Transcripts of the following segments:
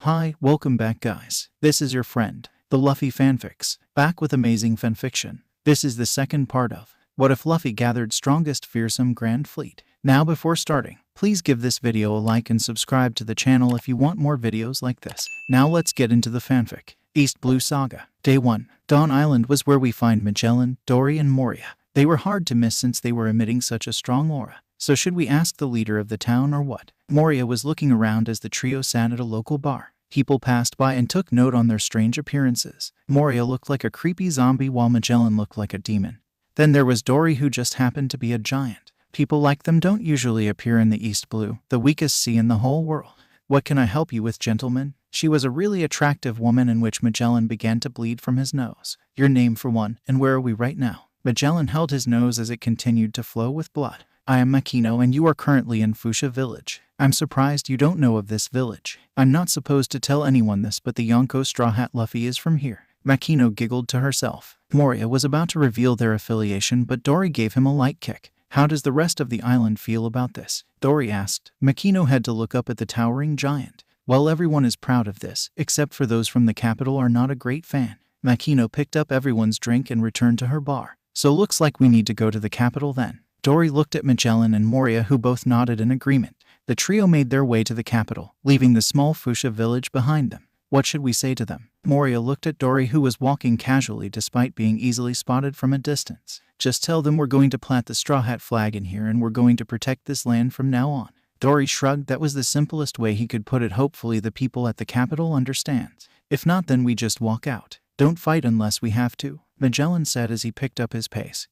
Hi, welcome back guys. This is your friend, the Luffy Fanfics, back with amazing fanfiction. This is the second part of What If Luffy Gathered Strongest Fearsome Grandfleet. Now before starting, please give this video a like and subscribe to the channel if you want more videos like this. Now let's get into the fanfic. East Blue Saga. Day 1. Dawn Island was where we find Magellan, Dory and Moria. They were hard to miss since they were emitting such a strong aura. So should we ask the leader of the town or what? Moria was looking around as the trio sat at a local bar. People passed by and took note on their strange appearances. Moria looked like a creepy zombie while Magellan looked like a demon. Then there was Dory, who just happened to be a giant. People like them don't usually appear in the East Blue, the weakest sea in the whole world. What can I help you with, gentlemen? She was a really attractive woman in which Magellan began to bleed from his nose. Your name for one, and where are we right now? Magellan held his nose as it continued to flow with blood. I am Makino and you are currently in Fuchsia village. I'm surprised you don't know of this village. I'm not supposed to tell anyone this, but the Yonko Strawhat Luffy is from here. Makino giggled to herself. Moria was about to reveal their affiliation, but Dory gave him a light kick. How does the rest of the island feel about this? Dory asked. Makino had to look up at the towering giant. Well, everyone is proud of this, except for those from the capital are not a great fan. Makino picked up everyone's drink and returned to her bar. So looks like we need to go to the capital then. Dory looked at Magellan and Moria, who both nodded in agreement. The trio made their way to the capital, leaving the small Fuchsia village behind them. What should we say to them? Moria looked at Dory, who was walking casually despite being easily spotted from a distance. Just tell them we're going to plant the Straw Hat flag in here and we're going to protect this land from now on. Dory shrugged. That was the simplest way he could put it. Hopefully the people at the capital understand. If not, then we just walk out. Don't fight unless we have to, Magellan said as he picked up his pace.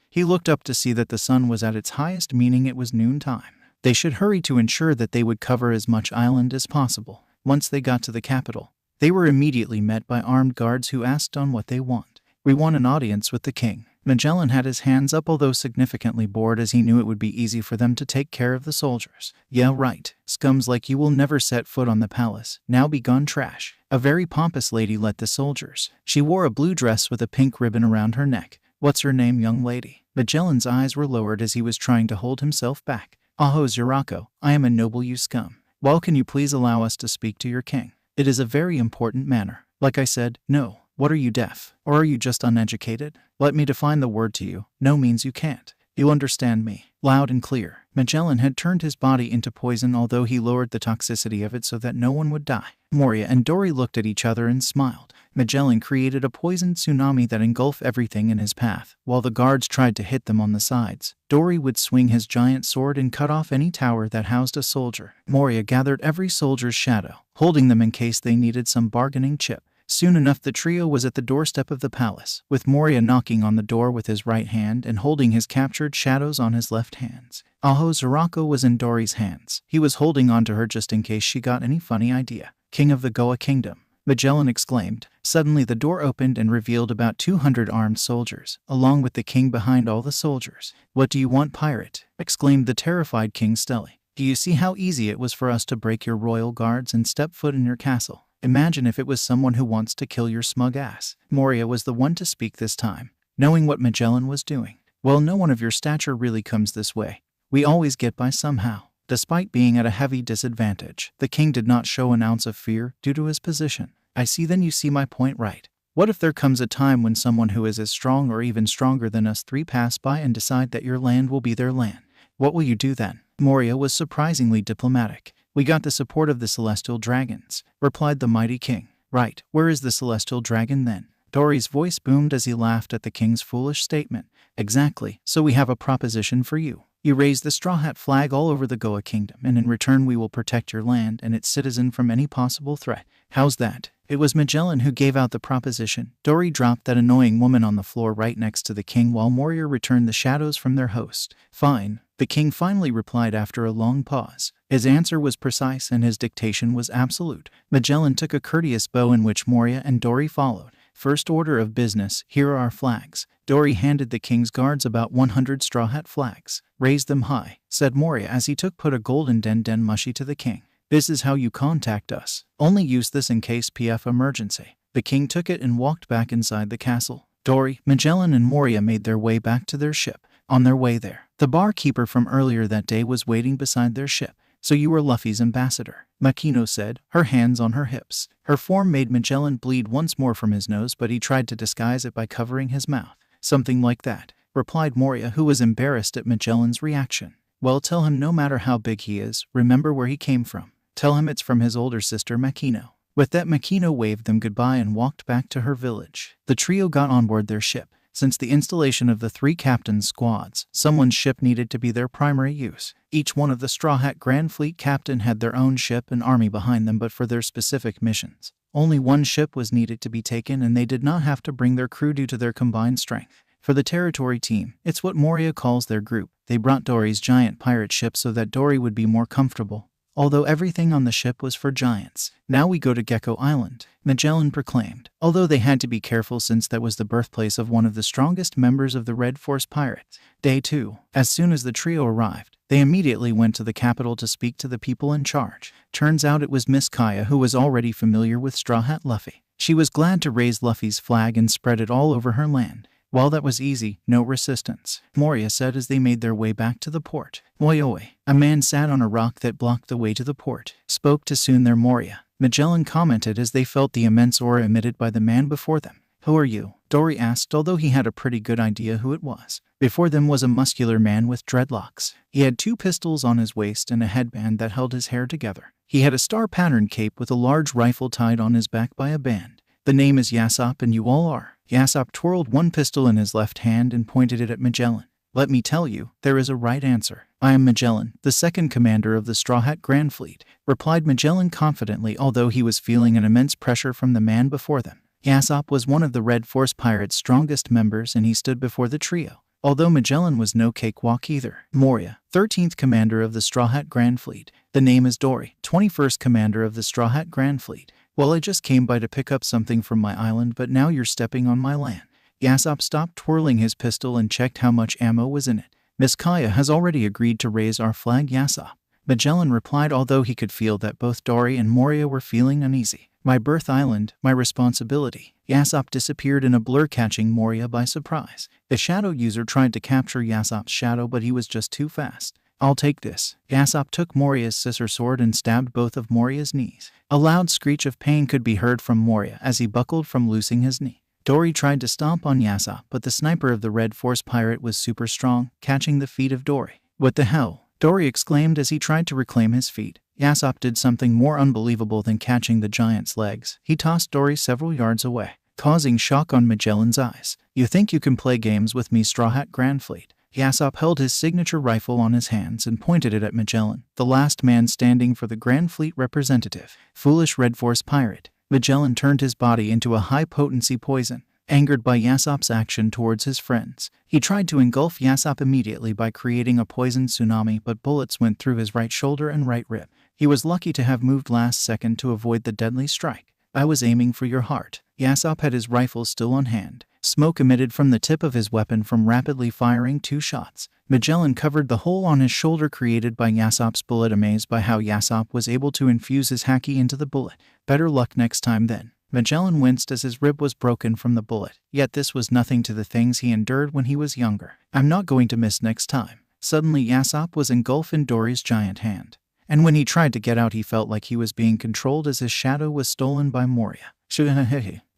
He looked up to see that the sun was at its highest, meaning it was noontime. They should hurry to ensure that they would cover as much island as possible. Once they got to the capital, they were immediately met by armed guards who asked on what they want. We want an audience with the king. Magellan had his hands up, although significantly bored, as he knew it would be easy for them to take care of the soldiers. Yeah, right. Scums like you will never set foot on the palace. Now be gone, trash. A very pompous lady led the soldiers. She wore a blue dress with a pink ribbon around her neck. What's her name, young lady? Magellan's eyes were lowered as he was trying to hold himself back. Aho Zurako, I am a noble, you scum. Well, can you please allow us to speak to your king? It is a very important matter. Like I said, no. What, are you deaf? Or are you just uneducated? Let me define the word to you. No means you can't. You understand me. Loud and clear. Magellan had turned his body into poison, although he lowered the toxicity of it so that no one would die. Moria and Dory looked at each other and smiled. Magellan created a poison tsunami that engulfed everything in his path. While the guards tried to hit them on the sides, Dory would swing his giant sword and cut off any tower that housed a soldier. Moria gathered every soldier's shadow, holding them in case they needed some bargaining chip. Soon enough, the trio was at the doorstep of the palace, with Moria knocking on the door with his right hand and holding his captured shadows on his left hands. Aho Zurako was in Dory's hands. He was holding on to her just in case she got any funny idea. King of the Goa Kingdom, Magellan exclaimed. Suddenly the door opened and revealed about 200 armed soldiers, along with the king behind all the soldiers. What do you want, pirate? Exclaimed the terrified King Stelly. Do you see how easy it was for us to break your royal guards and step foot in your castle? Imagine if it was someone who wants to kill your smug ass. Moria was the one to speak this time, knowing what Magellan was doing. Well, no one of your stature really comes this way. We always get by somehow. Despite being at a heavy disadvantage, the king did not show an ounce of fear due to his position. I see, then you see my point, right? What if there comes a time when someone who is as strong or even stronger than us three pass by and decide that your land will be their land? What will you do then? Moria was surprisingly diplomatic. We got the support of the celestial dragons, replied the mighty king. Right, where is the celestial dragon then? Dory's voice boomed as he laughed at the king's foolish statement. Exactly, so we have a proposition for you. You raise the Straw Hat flag all over the Goa Kingdom, and in return we will protect your land and its citizen from any possible threat. How's that? It was Magellan who gave out the proposition. Dory dropped that annoying woman on the floor right next to the king while Moria returned the shadows from their host. Fine, the king finally replied after a long pause. His answer was precise and his dictation was absolute. Magellan took a courteous bow in which Moria and Dory followed. First order of business, here are our flags. Dory handed the king's guards about 100 Straw Hat flags. Raise them high, said Moria as he put a golden den mushi to the king. This is how you contact us. Only use this in case PF emergency. The king took it and walked back inside the castle. Dory, Magellan and Moria made their way back to their ship. On their way there, the barkeeper from earlier that day was waiting beside their ship. So you were Luffy's ambassador, Makino said, her hands on her hips. Her form made Magellan bleed once more from his nose, but he tried to disguise it by covering his mouth. Something like that, replied Moria, who was embarrassed at Magellan's reaction. Well, tell him no matter how big he is, remember where he came from. Tell him it's from his older sister Makino. With that, Makino waved them goodbye and walked back to her village. The trio got on board their ship. Since the installation of the 3 captains' squads, someone's ship needed to be their primary use. Each one of the Strawhat Grandfleet captain had their own ship and army behind them, but for their specific missions. Only one ship was needed to be taken, and they did not have to bring their crew due to their combined strength. For the territory team, it's what Moria calls their group. They brought Dory's giant pirate ship so that Dory would be more comfortable, although everything on the ship was for giants. Now we go to Gecko Island, Magellan proclaimed, although they had to be careful since that was the birthplace of one of the strongest members of the Red Force Pirates. Day 2. As soon as the trio arrived, they immediately went to the capital to speak to the people in charge. Turns out it was Miss Kaya, who was already familiar with Strawhat Luffy. She was glad to raise Luffy's flag and spread it all over her land. While that was easy, no resistance, Moria said as they made their way back to the port. Oi oi. A man sat on a rock that blocked the way to the port. Spoke to soon there, Moria, Magellan commented as they felt the immense aura emitted by the man before them. Who are you? Dory asked, although he had a pretty good idea who it was. Before them was a muscular man with dreadlocks. He had 2 pistols on his waist and a headband that held his hair together. He had a star-patterned cape with a large rifle tied on his back by a band. The name is Yasopp, and you all are. Yasopp twirled one pistol in his left hand and pointed it at Magellan. Let me tell you, there is a right answer. I am Magellan, the second commander of the Strawhat Grandfleet, replied Magellan confidently, although he was feeling an immense pressure from the man before them. Yasopp was one of the Red Force Pirates' strongest members, and he stood before the trio. Although Magellan was no cakewalk either. Moria, 13th commander of the Strawhat Grandfleet. The name is Dory, 21st commander of the Strawhat Grandfleet. Well, I just came by to pick up something from my island, but now you're stepping on my land. Yasopp stopped twirling his pistol and checked how much ammo was in it. Miss Kaya has already agreed to raise our flag, Yasopp, Magellan replied, although he could feel that both Dory and Moria were feeling uneasy. My birth island, my responsibility. Yasopp disappeared in a blur, catching Moria by surprise. The shadow user tried to capture Yasopp's shadow, but he was just too fast. I'll take this. Yasopp took Moria's scissor sword and stabbed both of Moria's knees. A loud screech of pain could be heard from Moria as he buckled from loosing his knee. Dory tried to stomp on Yasopp, but the sniper of the Red Force pirate was super strong, catching the feet of Dory. What the hell? Dory exclaimed as he tried to reclaim his feet. Yasopp did something more unbelievable than catching the giant's legs. He tossed Dory several yards away, causing shock on Magellan's eyes. You think you can play games with me, Strawhat Grandfleet? Yasopp held his signature rifle on his hands and pointed it at Magellan, the last man standing for the Grandfleet representative. Foolish Red Force pirate. Magellan turned his body into a high-potency poison. Angered by Yasopp's action towards his friends, he tried to engulf Yasopp immediately by creating a poison tsunami, but bullets went through his right shoulder and right rib. He was lucky to have moved last second to avoid the deadly strike. I was aiming for your heart. Yasopp had his rifle still on hand. Smoke emitted from the tip of his weapon from rapidly firing 2 shots. Magellan covered the hole on his shoulder created by Yasopp's bullet, amazed by how Yasopp was able to infuse his haki into the bullet. Better luck next time then. Magellan winced as his rib was broken from the bullet, yet this was nothing to the things he endured when he was younger. I'm not going to miss next time. Suddenly Yasopp was engulfed in Dory's giant hand, and when he tried to get out he felt like he was being controlled as his shadow was stolen by Moria.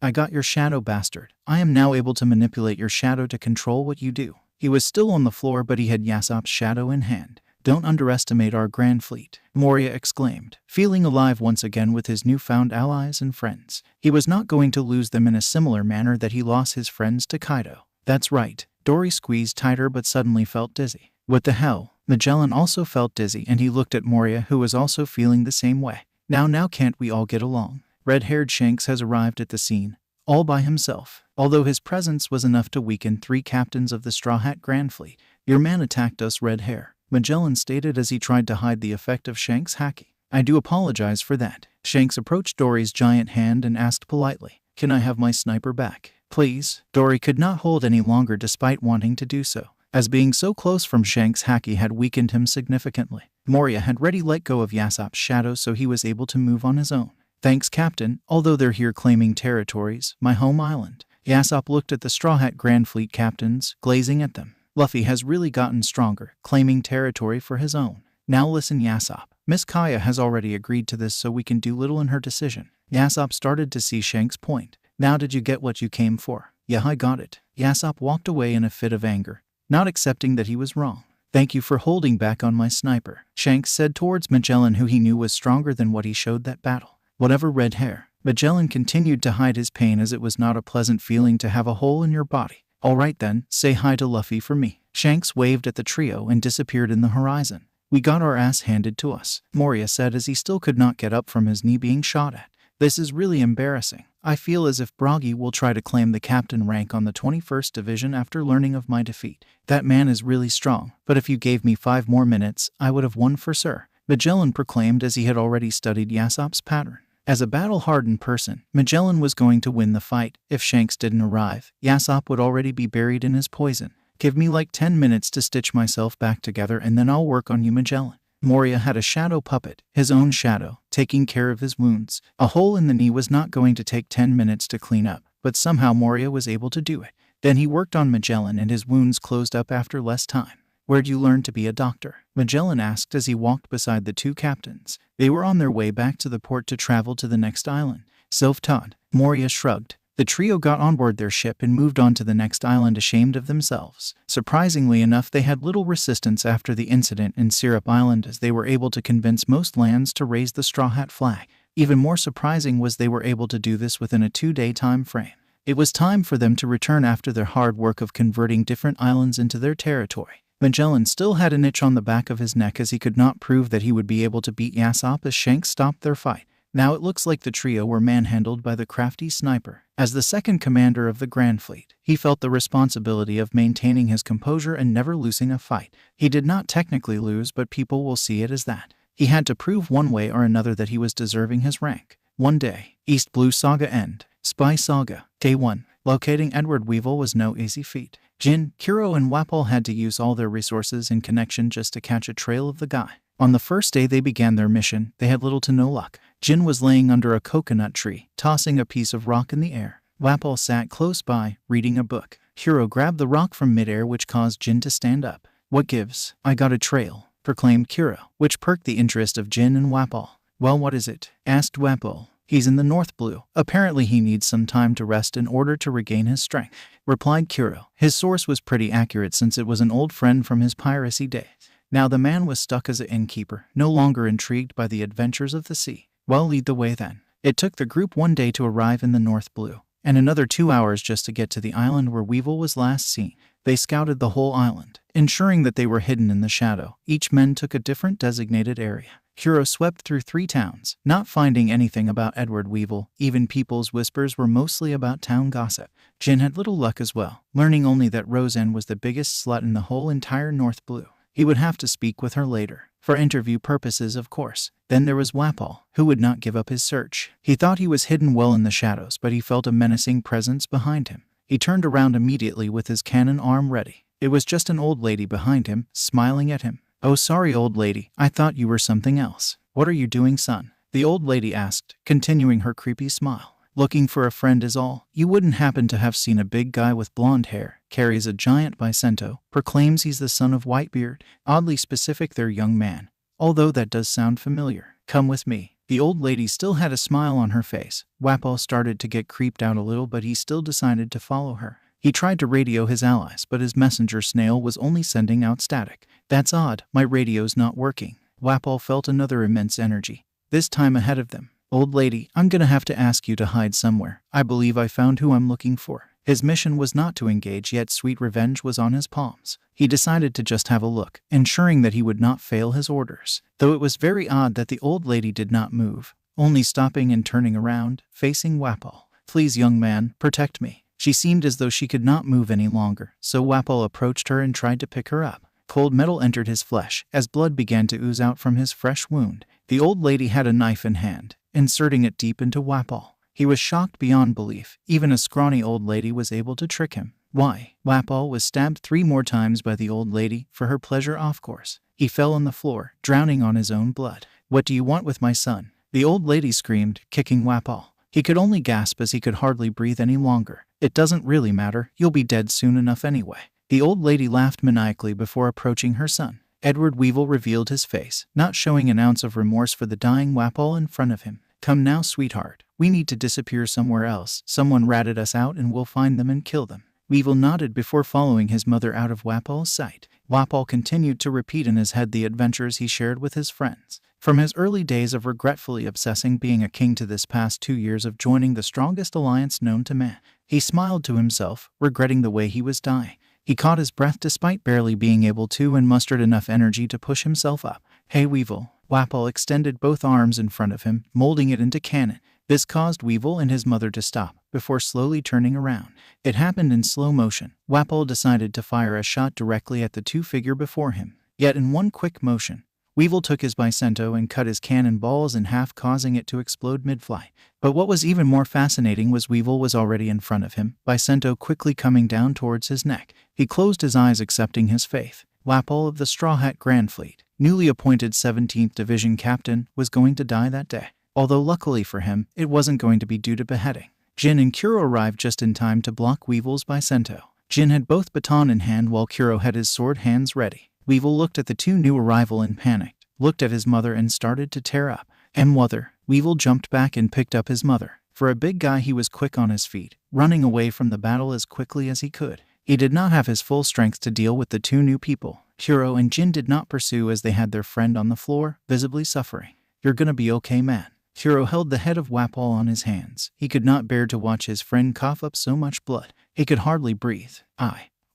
I got your shadow, bastard. I am now able to manipulate your shadow to control what you do. He was still on the floor, but he had Yasopp's shadow in hand. Don't underestimate our Grand Fleet, Moria exclaimed, feeling alive once again with his newfound allies and friends. He was not going to lose them in a similar manner that he lost his friends to Kaido. That's right. Dory squeezed tighter but suddenly felt dizzy. What the hell? Magellan also felt dizzy, and he looked at Moria, who was also feeling the same way. Now can't we all get along? Red-haired Shanks has arrived at the scene, all by himself. Although his presence was enough to weaken 3 captains of the Strawhat Grandfleet. Your man attacked us, Red Hair, Magellan stated as he tried to hide the effect of Shanks' haki. I do apologize for that. Shanks approached Dory's giant hand and asked politely, can I have my sniper back, please? Dory could not hold any longer despite wanting to do so, as being so close from Shanks' haki had weakened him significantly. Moria had already let go of Yasopp's shadow, so he was able to move on his own. Thanks, Captain, although they're here claiming territories, my home island. Yasopp looked at the Strawhat Grandfleet captains, glazing at them. Luffy has really gotten stronger, claiming territory for his own. Now listen, Yasopp. Miss Kaya has already agreed to this, so we can do little in her decision. Yasopp started to see Shank's point. Now did you get what you came for? Yeah, I got it. Yasopp walked away in a fit of anger, not accepting that he was wrong. Thank you for holding back on my sniper, Shanks said towards Magellan, who he knew was stronger than what he showed that battle. Whatever, red hair. Magellan continued to hide his pain, as it was not a pleasant feeling to have a hole in your body. All right then, say hi to Luffy for me. Shanks waved at the trio and disappeared in the horizon. We got our ass handed to us, Moria said as he still could not get up from his knee being shot at. This is really embarrassing. I feel as if Broggy will try to claim the captain rank on the 21st Division after learning of my defeat. That man is really strong, but if you gave me 5 more minutes, I would have won for sure, Magellan proclaimed as he had already studied Yasopp's pattern. As a battle-hardened person, Magellan was going to win the fight. If Shanks didn't arrive, Yasopp would already be buried in his poison. Give me like 10 minutes to stitch myself back together and then I'll work on you, Magellan. Moria had a shadow puppet, his own shadow, taking care of his wounds. A hole in the knee was not going to take 10 minutes to clean up, but somehow Moria was able to do it. Then he worked on Magellan and his wounds closed up after less time. Where'd you learn to be a doctor? Magellan asked as he walked beside the 2 captains. They were on their way back to the port to travel to the next island. Self-taught, Moria shrugged. The trio got on board their ship and moved on to the next island, ashamed of themselves. Surprisingly enough, they had little resistance after the incident in Syrup Island, as they were able to convince most lands to raise the Straw Hat flag. Even more surprising was they were able to do this within a 2-day time frame. It was time for them to return after their hard work of converting different islands into their territory. Magellan still had an itch on the back of his neck, as he could not prove that he would be able to beat Yasopp as Shanks stopped their fight. Now it looks like the trio were manhandled by the crafty sniper. As the second commander of the Grandfleet, he felt the responsibility of maintaining his composure and never losing a fight. He did not technically lose, but people will see it as that. He had to prove one way or another that he was deserving his rank. One day, East Blue Saga End. Spy Saga. Day 1. Locating Edward Weevil was no easy feat. Jin, Kuro, and Wapal had to use all their resources and connection just to catch a trail of the guy. On the first day they began their mission, they had little to no luck. Jin was laying under a coconut tree, tossing a piece of rock in the air. Wapal sat close by, reading a book. Kuro grabbed the rock from midair, which caused Jin to stand up. What gives? I got a trail, proclaimed Kuro, which perked the interest of Jin and Wapal. Well, what is it? Asked Wapal. He's in the North Blue. Apparently he needs some time to rest in order to regain his strength, replied Kuro. His source was pretty accurate since it was an old friend from his piracy days. Now the man was stuck as an innkeeper, no longer intrigued by the adventures of the sea. Well, lead the way then. It took the group 1 day to arrive in the North Blue, and another 2 hours just to get to the island where Weevil was last seen. They scouted the whole island, ensuring that they were hidden in the shadow. Each men took a different designated area. Kuro swept through 3 towns, not finding anything about Edward Weevil. Even people's whispers were mostly about town gossip. Jin had little luck as well, learning only that Roseanne was the biggest slut in the whole entire North Blue. He would have to speak with her later, for interview purposes of course. Then there was Wapal, who would not give up his search. He thought he was hidden well in the shadows, but he felt a menacing presence behind him. He turned around immediately with his cannon arm ready. It was just an old lady behind him, smiling at him. Oh, sorry, old lady, I thought you were something else. What are you doing, son? The old lady asked, continuing her creepy smile. Looking for a friend is all. You wouldn't happen to have seen a big guy with blonde hair, carries a giant bicento, proclaims he's the son of Whitebeard. Oddly specific there, young man. Although that does sound familiar. Come with me. The old lady still had a smile on her face. Wapal started to get creeped out a little, but he still decided to follow her. He tried to radio his allies, but his messenger snail was only sending out static. That's odd, my radio's not working. Wapal felt another immense energy, this time ahead of them. Old lady, I'm gonna have to ask you to hide somewhere. I believe I found who I'm looking for. His mission was not to engage, yet sweet revenge was on his palms. He decided to just have a look, ensuring that he would not fail his orders. Though it was very odd that the old lady did not move, only stopping and turning around, facing Wapal. Please, young man, protect me. She seemed as though she could not move any longer, so Wapal approached her and tried to pick her up. Cold metal entered his flesh, as blood began to ooze out from his fresh wound. The old lady had a knife in hand, inserting it deep into Wapal. He was shocked beyond belief. Even a scrawny old lady was able to trick him. Why? Wapal was stabbed 3 more times by the old lady, for her pleasure of course. He fell on the floor, drowning on his own blood. What do you want with my son? The old lady screamed, kicking Wapal. He could only gasp as he could hardly breathe any longer. It doesn't really matter, you'll be dead soon enough anyway. The old lady laughed maniacally before approaching her son. Edward Weevil revealed his face, not showing an ounce of remorse for the dying Wapal in front of him. Come now, sweetheart. We need to disappear somewhere else. Someone ratted us out and we'll find them and kill them. Weevil nodded before following his mother out of Wapal's sight. Wapal continued to repeat in his head the adventures he shared with his friends. From his early days of regretfully obsessing being a king to this past 2 years of joining the strongest alliance known to man. He smiled to himself, regretting the way he was dying. He caught his breath despite barely being able to and mustered enough energy to push himself up. Hey Weevil. Wapal extended both arms in front of him, molding it into cannon. This caused Weevil and his mother to stop, before slowly turning around. It happened in slow motion. Wapal decided to fire a shot directly at the two-figure before him. Yet in one quick motion, Weevil took his bicento and cut his cannonballs in half, causing it to explode mid-flight. But what was even more fascinating was Weevil was already in front of him, bicento quickly coming down towards his neck. He closed his eyes, accepting his fate. Wapal of the Strawhat Grandfleet, newly appointed 17th Division Captain, was going to die that day. Although luckily for him, it wasn't going to be due to beheading. Jin and Kuro arrived just in time to block Weevil's bicento. Jin had both baton in hand while Kuro had his sword hands ready. Weevil looked at the two new arrival and panicked, looked at his mother and started to tear up. Mother. Weevil jumped back and picked up his mother. For a big guy, he was quick on his feet, running away from the battle as quickly as he could. He did not have his full strength to deal with the two new people. Kuro and Jin did not pursue as they had their friend on the floor, visibly suffering. You're gonna be okay, man. Kuro held the head of Wapal on his hands. He could not bear to watch his friend cough up so much blood. He could hardly breathe.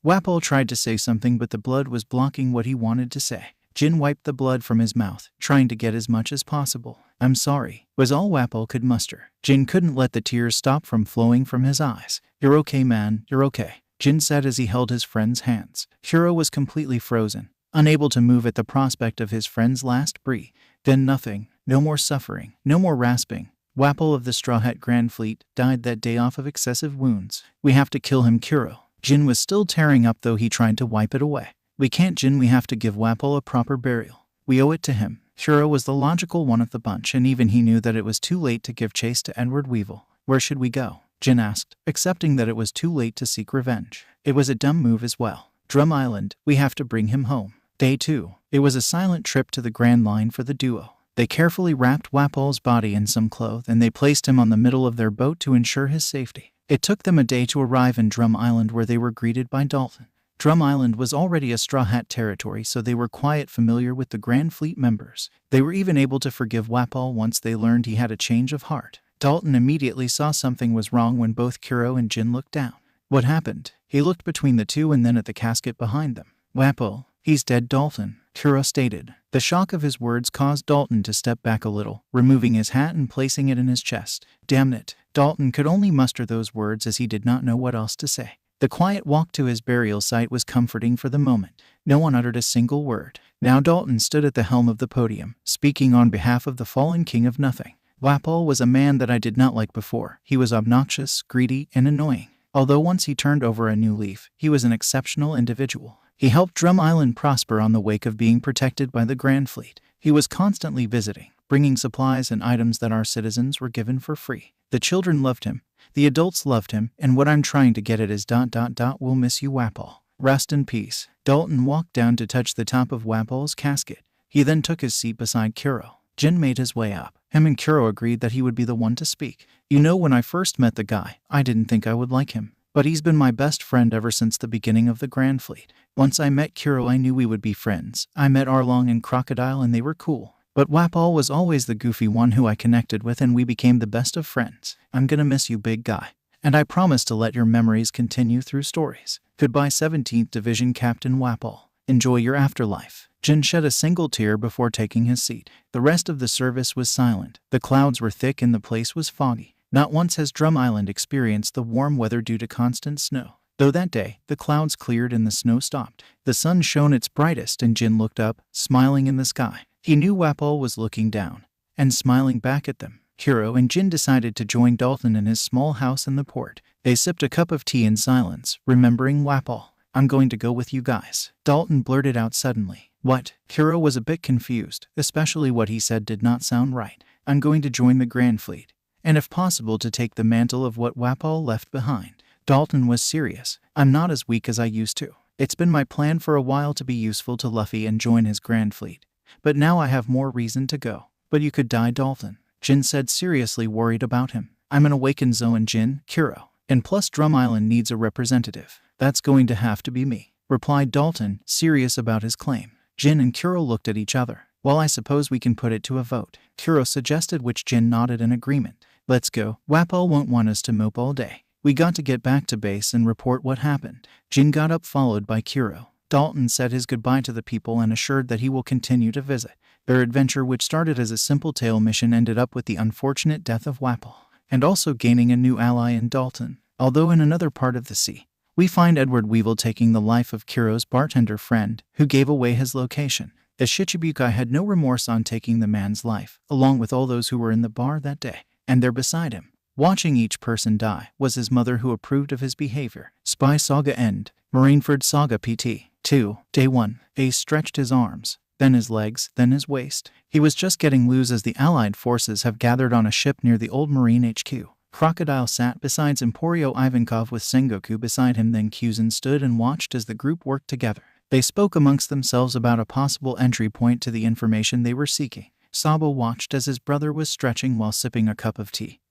Wapal tried to say something, but the blood was blocking what he wanted to say. Jin wiped the blood from his mouth, trying to get as much as possible. I'm sorry, was all Wapal could muster. Jin couldn't let the tears stop from flowing from his eyes. You're okay, man, you're okay, Jin said as he held his friend's hands. Kuro was completely frozen, unable to move at the prospect of his friend's last breath. Then nothing. No more suffering, no more rasping. Wapal of the Strawhat Grandfleet died that day off of excessive wounds. We have to kill him, Kuro. Jin was still tearing up, though he tried to wipe it away. We can't, Jin, we have to give Wapal a proper burial. We owe it to him. Kuro was the logical one of the bunch, and even he knew that it was too late to give chase to Edward Weevil. Where should we go? Jin asked, accepting that it was too late to seek revenge. It was a dumb move as well. Drum Island, we have to bring him home. Day 2. It was a silent trip to the Grand Line for the duo. They carefully wrapped Wapal's body in some cloth and they placed him on the middle of their boat to ensure his safety. It took them a day to arrive in Drum Island, where they were greeted by Dalton. Drum Island was already a Straw Hat territory, so they were quite familiar with the Grand Fleet members. They were even able to forgive Wapal once they learned he had a change of heart. Dalton immediately saw something was wrong when both Kuro and Jin looked down. What happened? He looked between the two and then at the casket behind them. Wapal, he's dead, Dalton, Kuro stated. The shock of his words caused Dalton to step back a little, removing his hat and placing it in his chest. Damn it. Dalton could only muster those words as he did not know what else to say. The quiet walk to his burial site was comforting for the moment. No one uttered a single word. Now Dalton stood at the helm of the podium, speaking on behalf of the fallen king of nothing. Wapal was a man that I did not like before. He was obnoxious, greedy, and annoying. Although once he turned over a new leaf, he was an exceptional individual. He helped Drum Island prosper on the wake of being protected by the Grand Fleet. He was constantly visiting, bringing supplies and items that our citizens were given for free. The children loved him. The adults loved him, and what I'm trying to get at is ... We'll miss you, Wapal. Rest in peace. Dalton walked down to touch the top of Wapal's casket. He then took his seat beside Kuro. Jin made his way up. Him and Kuro agreed that he would be the one to speak. You know, when I first met the guy, I didn't think I would like him. But he's been my best friend ever since the beginning of the Grand Fleet. Once I met Kuro, I knew we would be friends. I met Arlong and Crocodile and they were cool. But Wapal was always the goofy one who I connected with, and we became the best of friends. I'm gonna miss you, big guy. And I promise to let your memories continue through stories. Goodbye, 17th Division Captain Wapal. Enjoy your afterlife. Jin shed a single tear before taking his seat. The rest of the service was silent. The clouds were thick and the place was foggy. Not once has Drum Island experienced the warm weather due to constant snow. Though that day, the clouds cleared and the snow stopped. The sun shone its brightest and Jin looked up, smiling in the sky. He knew Wapal was looking down and smiling back at them. Kuro and Jin decided to join Dalton in his small house in the port. They sipped a cup of tea in silence, remembering Wapal. I'm going to go with you guys, Dalton blurted out suddenly. What? Kuro was a bit confused, especially what he said did not sound right. I'm going to join the Grand Fleet, and if possible to take the mantle of what Wapal left behind. Dalton was serious. I'm not as weak as I used to. It's been my plan for a while to be useful to Luffy and join his Grandfleet. But now I have more reason to go. But you could die, Dalton, Jin said, seriously worried about him. I'm an awakened Zoan, Jin, Kuro. And plus Drum Island needs a representative. That's going to have to be me, replied Dalton, serious about his claim. Jin and Kuro looked at each other. Well, I suppose we can put it to a vote, Kuro suggested, which Jin nodded in agreement. Let's go. Wapal won't want us to mope all day. We got to get back to base and report what happened. Jin got up, followed by Kuro. Dalton said his goodbye to the people and assured that he will continue to visit. Their adventure, which started as a simple tale mission, ended up with the unfortunate death of Wapal, and also gaining a new ally in Dalton. Although in another part of the sea, we find Edward Weevil taking the life of Kuro's bartender friend, who gave away his location. The Shichibukai had no remorse on taking the man's life, along with all those who were in the bar that day, and there beside him, watching each person die, was his mother, who approved of his behavior. Spy Saga End. Marineford Saga PT. 2. Day 1. Ace stretched his arms, then his legs, then his waist. He was just getting loose as the Allied forces have gathered on a ship near the old Marine HQ. Crocodile sat beside Emporio Ivankov with Sengoku beside him. Then Kuzan stood and watched as the group worked together. They spoke amongst themselves about a possible entry point to the information they were seeking. Sabo watched as his brother was stretching while sipping a cup of tea.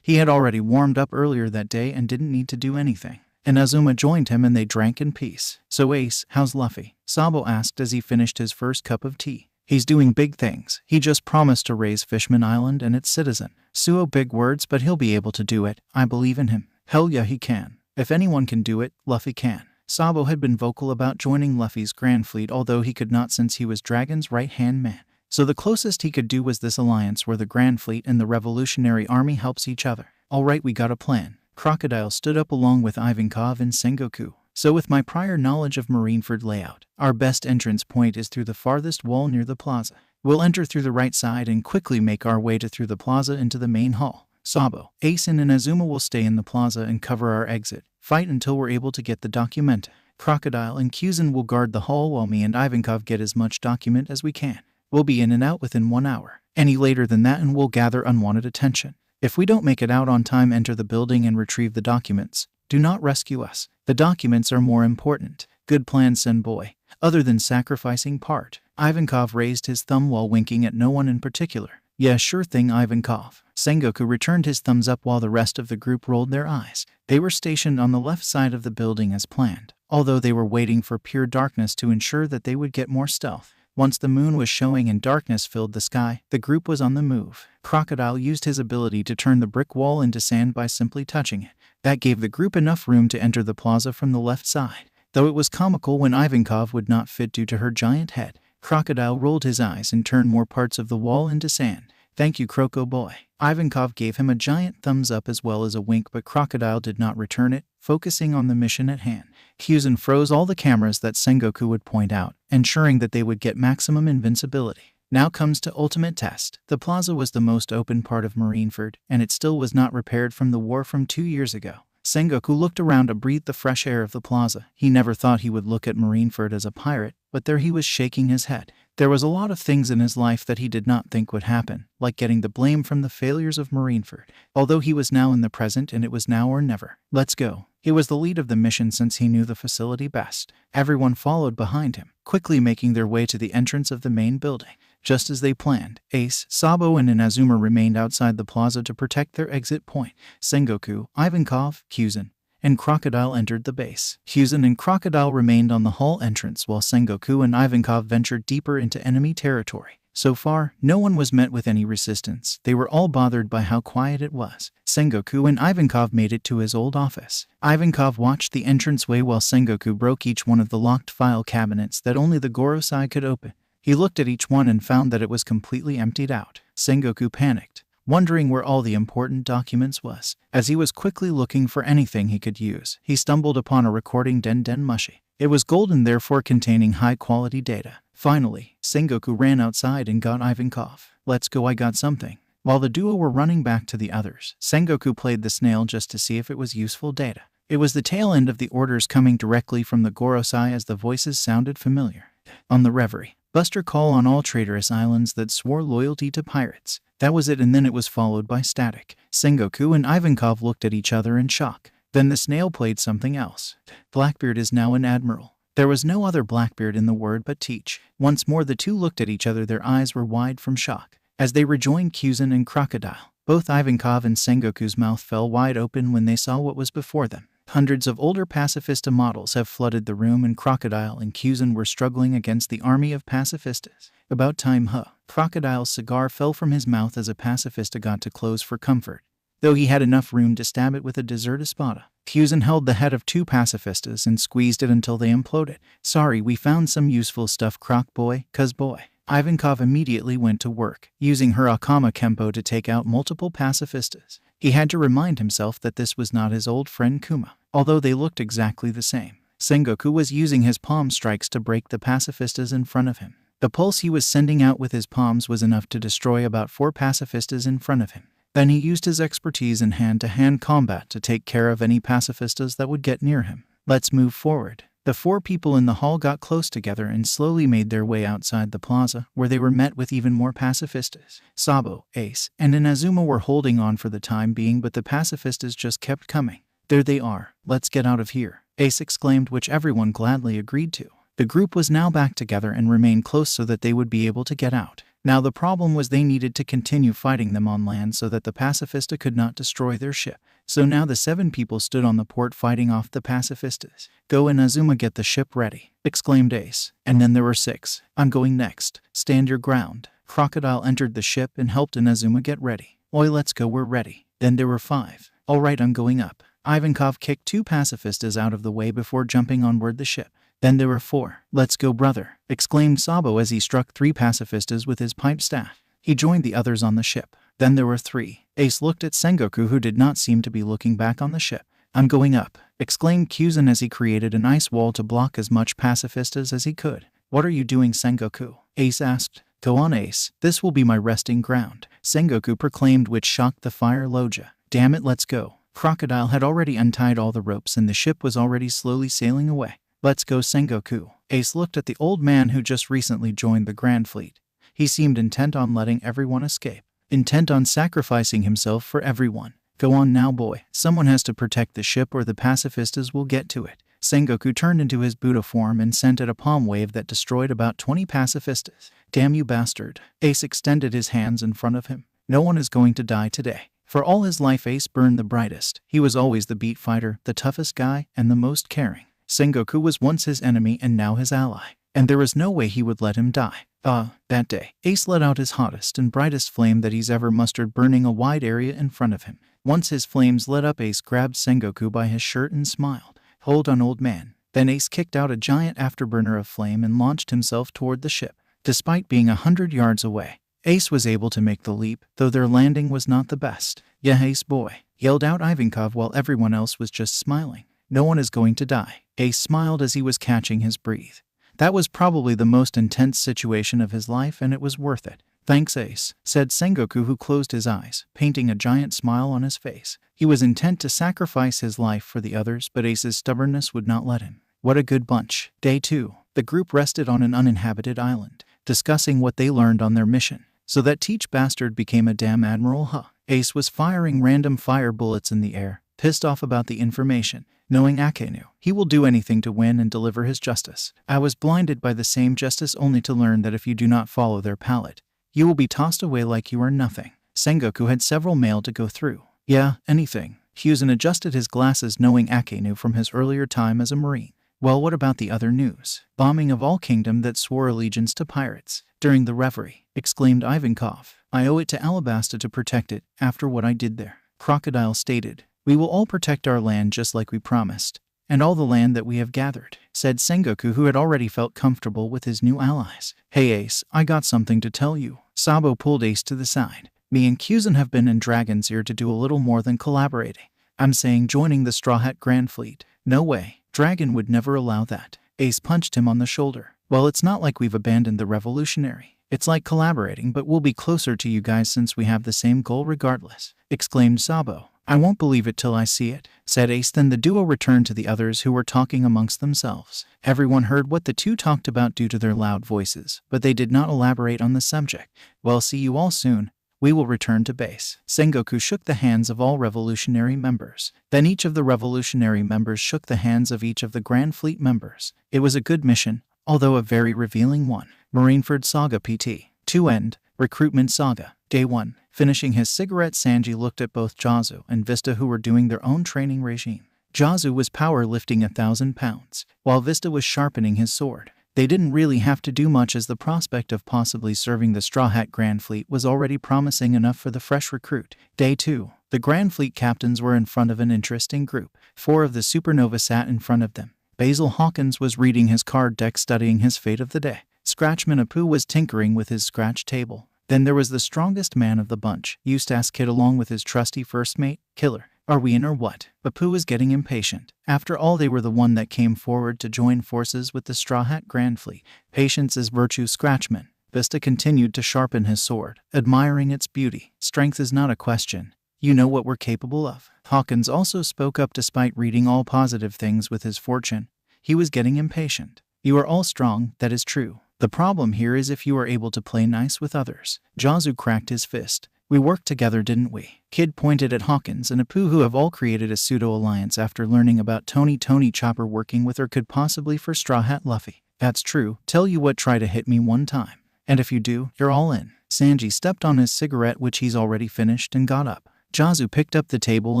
He had already warmed up earlier that day and didn't need to do anything. And Azuma joined him and they drank in peace. So Ace, how's Luffy? Sabo asked as he finished his first cup of tea. He's doing big things. He just promised to raise Fishman Island and its citizen. Suo, big words, but he'll be able to do it. I believe in him. Hell yeah, he can. If anyone can do it, Luffy can. Sabo had been vocal about joining Luffy's Grandfleet, although he could not since he was Dragon's right-hand man. So the closest he could do was this alliance where the Grandfleet and the Revolutionary Army helps each other. Alright, we got a plan. Crocodile stood up along with Ivankov and Sengoku. So with my prior knowledge of Marineford layout, our best entrance point is through the farthest wall near the plaza. We'll enter through the right side and quickly make our way through the plaza into the main hall. Sabo, Asen and Azuma will stay in the plaza and cover our exit. Fight until we're able to get the document. Crocodile and Kuzan will guard the hall while me and Ivankov get as much document as we can. We'll be in and out within 1 hour. Any later than that and we'll gather unwanted attention. If we don't make it out on time, enter the building and retrieve the documents. Do not rescue us. The documents are more important. Good plan, Senboy. Other than sacrificing part. Ivankov raised his thumb while winking at no one in particular. Yeah, sure thing, Ivankov. Sengoku returned his thumbs up while the rest of the group rolled their eyes. They were stationed on the left side of the building as planned, although they were waiting for pure darkness to ensure that they would get more stealth. Once the moon was showing and darkness filled the sky, the group was on the move. Crocodile used his ability to turn the brick wall into sand by simply touching it. That gave the group enough room to enter the plaza from the left side, though it was comical when Ivankov would not fit due to her giant head. Crocodile rolled his eyes and turned more parts of the wall into sand. Thank you, Croco boy. Ivankov gave him a giant thumbs up as well as a wink, but Crocodile did not return it, focusing on the mission at hand. Kuzan froze all the cameras that Sengoku would point out, ensuring that they would get maximum invincibility. Now comes to ultimate test. The plaza was the most open part of Marineford, and it still was not repaired from the war from 2 years ago. Sengoku looked around to breathe the fresh air of the plaza. He never thought he would look at Marineford as a pirate, but there he was shaking his head. There was a lot of things in his life that he did not think would happen, like getting the blame from the failures of Marineford. Although he was now in the present and it was now or never. Let's go. He was the lead of the mission since he knew the facility best. Everyone followed behind him, quickly making their way to the entrance of the main building. Just as they planned, Ace, Sabo, and Inazuma remained outside the plaza to protect their exit point. Sengoku, Ivankov, Kuzan, and Crocodile entered the base. Kuzan and Crocodile remained on the hall entrance while Sengoku and Ivankov ventured deeper into enemy territory. So far, no one was met with any resistance. They were all bothered by how quiet it was. Sengoku and Ivankov made it to his old office. Ivankov watched the entranceway while Sengoku broke each one of the locked file cabinets that only the Gorosei could open. He looked at each one and found that it was completely emptied out. Sengoku panicked, wondering where all the important documents was. As he was quickly looking for anything he could use, he stumbled upon a recording Den Mushi. It was golden, therefore containing high-quality data. Finally, Sengoku ran outside and got Ivankov. Let's go, I got something. While the duo were running back to the others, Sengoku played the snail just to see if it was useful data. It was the tail end of the orders coming directly from the Gorosei as the voices sounded familiar. On the Reverie, Buster call on all traitorous islands that swore loyalty to pirates. That was it, and then it was followed by static. Sengoku and Ivankov looked at each other in shock. Then the snail played something else. Blackbeard is now an admiral. There was no other Blackbeard in the word but Teach. Once more the two looked at each other, their eyes were wide from shock. As they rejoined Kuzan and Crocodile, both Ivankov and Sengoku's mouth fell wide open when they saw what was before them. Hundreds of older pacifista models have flooded the room, and Crocodile and Kuzan were struggling against the army of pacifistas. About time, huh? Crocodile's cigar fell from his mouth as a pacifista got too close for comfort, though he had enough room to stab it with a dessert espada. Kuzan held the head of two pacifistas and squeezed it until they imploded. Sorry, we found some useful stuff, Croc boy, cuz boy. Ivankov immediately went to work, using her Akama Kempo to take out multiple pacifistas. He had to remind himself that this was not his old friend Kuma, although they looked exactly the same. Sengoku was using his palm strikes to break the pacifistas in front of him. The pulse he was sending out with his palms was enough to destroy about 4 pacifistas in front of him. Then he used his expertise in hand-to-hand combat to take care of any pacifistas that would get near him. Let's move forward. The 4 people in the hall got close together and slowly made their way outside the plaza, where they were met with even more pacifistas. Sabo, Ace, and Inazuma were holding on for the time being, but the pacifistas just kept coming. There they are. Let's get out of here, Ace exclaimed, which everyone gladly agreed to. The group was now back together and remained close so that they would be able to get out. Now the problem was they needed to continue fighting them on land so that the pacifista could not destroy their ship. So now the 7 people stood on the port fighting off the pacifistas. Go, Inazuma, get the ship ready, exclaimed Ace. And then there were 6. I'm going next. Stand your ground. Crocodile entered the ship and helped Inazuma get ready. Oi, let's go, we're ready. Then there were 5. All right, I'm going up. Ivankov kicked 2 pacifistas out of the way before jumping on board the ship. Then there were 4. Let's go, brother, exclaimed Sabo as he struck 3 pacifistas with his pipe staff. He joined the others on the ship. Then there were 3. Ace looked at Sengoku, who did not seem to be looking back on the ship. I'm going up, exclaimed Kuzan as he created an ice wall to block as much pacifistas as he could. What are you doing, Sengoku? Ace asked. Go on, Ace. This will be my resting ground, Sengoku proclaimed, which shocked the Fire Loja. Damn it, let's go. Crocodile had already untied all the ropes and the ship was already slowly sailing away. Let's go, Sengoku. Ace looked at the old man who just recently joined the Grandfleet. He seemed intent on letting everyone escape, intent on sacrificing himself for everyone. Go on now, boy. Someone has to protect the ship or the pacifistas will get to it. Sengoku turned into his Buddha form and sent it a palm wave that destroyed about 20 pacifistas. Damn you, bastard. Ace extended his hands in front of him. No one is going to die today. For all his life, Ace burned the brightest. He was always the beat fighter, the toughest guy, and the most caring. Sengoku was once his enemy and now his ally, and there was no way he would let him die. That day, Ace let out his hottest and brightest flame that he's ever mustered, burning a wide area in front of him. Once his flames lit up, Ace grabbed Sengoku by his shirt and smiled. Hold on, old man. Then Ace kicked out a giant afterburner of flame and launched himself toward the ship. Despite being 100 yards away, Ace was able to make the leap, though their landing was not the best. Yeah, Ace boy, yelled out Ivankov while everyone else was just smiling. No one is going to die. Ace smiled as he was catching his breath. That was probably the most intense situation of his life, and it was worth it. Thanks, Ace, said Sengoku, who closed his eyes, painting a giant smile on his face. He was intent to sacrifice his life for the others, but Ace's stubbornness would not let him. What a good bunch. Day 2. The group rested on an uninhabited island, discussing what they learned on their mission. So that Teach bastard became a damn admiral, huh? Ace was firing random fire bullets in the air, pissed off about the information. Knowing Akenu, he will do anything to win and deliver his justice. I was blinded by the same justice only to learn that if you do not follow their palette, you will be tossed away like you are nothing. Sengoku had several mail to go through. Yeah, anything. Kuzan adjusted his glasses, knowing Akenu from his earlier time as a marine. Well, what about the other news? Bombing of all kingdom that swore allegiance to pirates. During the reverie, exclaimed Ivankov. I owe it to Alabasta to protect it, after what I did there. Crocodile stated. We will all protect our land just like we promised, and all the land that we have gathered, said Sengoku, who had already felt comfortable with his new allies. Hey Ace, I got something to tell you. Sabo pulled Ace to the side. Me and Kuzan have been in Dragon's Ear to do a little more than collaborating. I'm saying joining the Strawhat Grandfleet. No way. Dragon would never allow that. Ace punched him on the shoulder. Well, it's not like we've abandoned the revolutionary. It's like collaborating, but we'll be closer to you guys since we have the same goal regardless, exclaimed Sabo. I won't believe it till I see it, said Ace. Then the duo returned to the others, who were talking amongst themselves. Everyone heard what the two talked about due to their loud voices, but they did not elaborate on the subject. Well, see you all soon. We will return to base. Sengoku shook the hands of all revolutionary members. Then each of the revolutionary members shook the hands of each of the Grandfleet members. It was a good mission, although a very revealing one. Marineford Saga PT. 2 End. Recruitment Saga. Day 1. Finishing his cigarette, Sanji looked at both Jazu and Vista, who were doing their own training regime. Jazu was power lifting 1,000 pounds, while Vista was sharpening his sword. They didn't really have to do much, as the prospect of possibly serving the Strawhat Grandfleet was already promising enough for the fresh recruit. Day 2. The Grandfleet captains were in front of an interesting group. 4 of the Supernova sat in front of them. Basil Hawkins was reading his card deck, studying his fate of the day. Scratchman Apu was tinkering with his scratch table. Then there was the strongest man of the bunch, Eustace Kid, along with his trusty first mate, Killer. Are we in or what? Apu was getting impatient. After all, they were the one that came forward to join forces with the Strawhat Grandfleet. Patience is virtue, Scratchman. Vista continued to sharpen his sword, admiring its beauty. Strength is not a question. You know what we're capable of. Hawkins also spoke up, despite reading all positive things with his fortune. He was getting impatient. You are all strong, that is true. The problem here is if you are able to play nice with others. Jazu cracked his fist. We worked together, didn't we? Kid pointed at Hawkins and Apu, who have all created a pseudo-alliance after learning about Tony Chopper working with her, could possibly for Strawhat Luffy. That's true. Tell you what, try to hit me one time. And if you do, you're all in. Sanji stepped on his cigarette, which he's already finished, and got up. Jazu picked up the table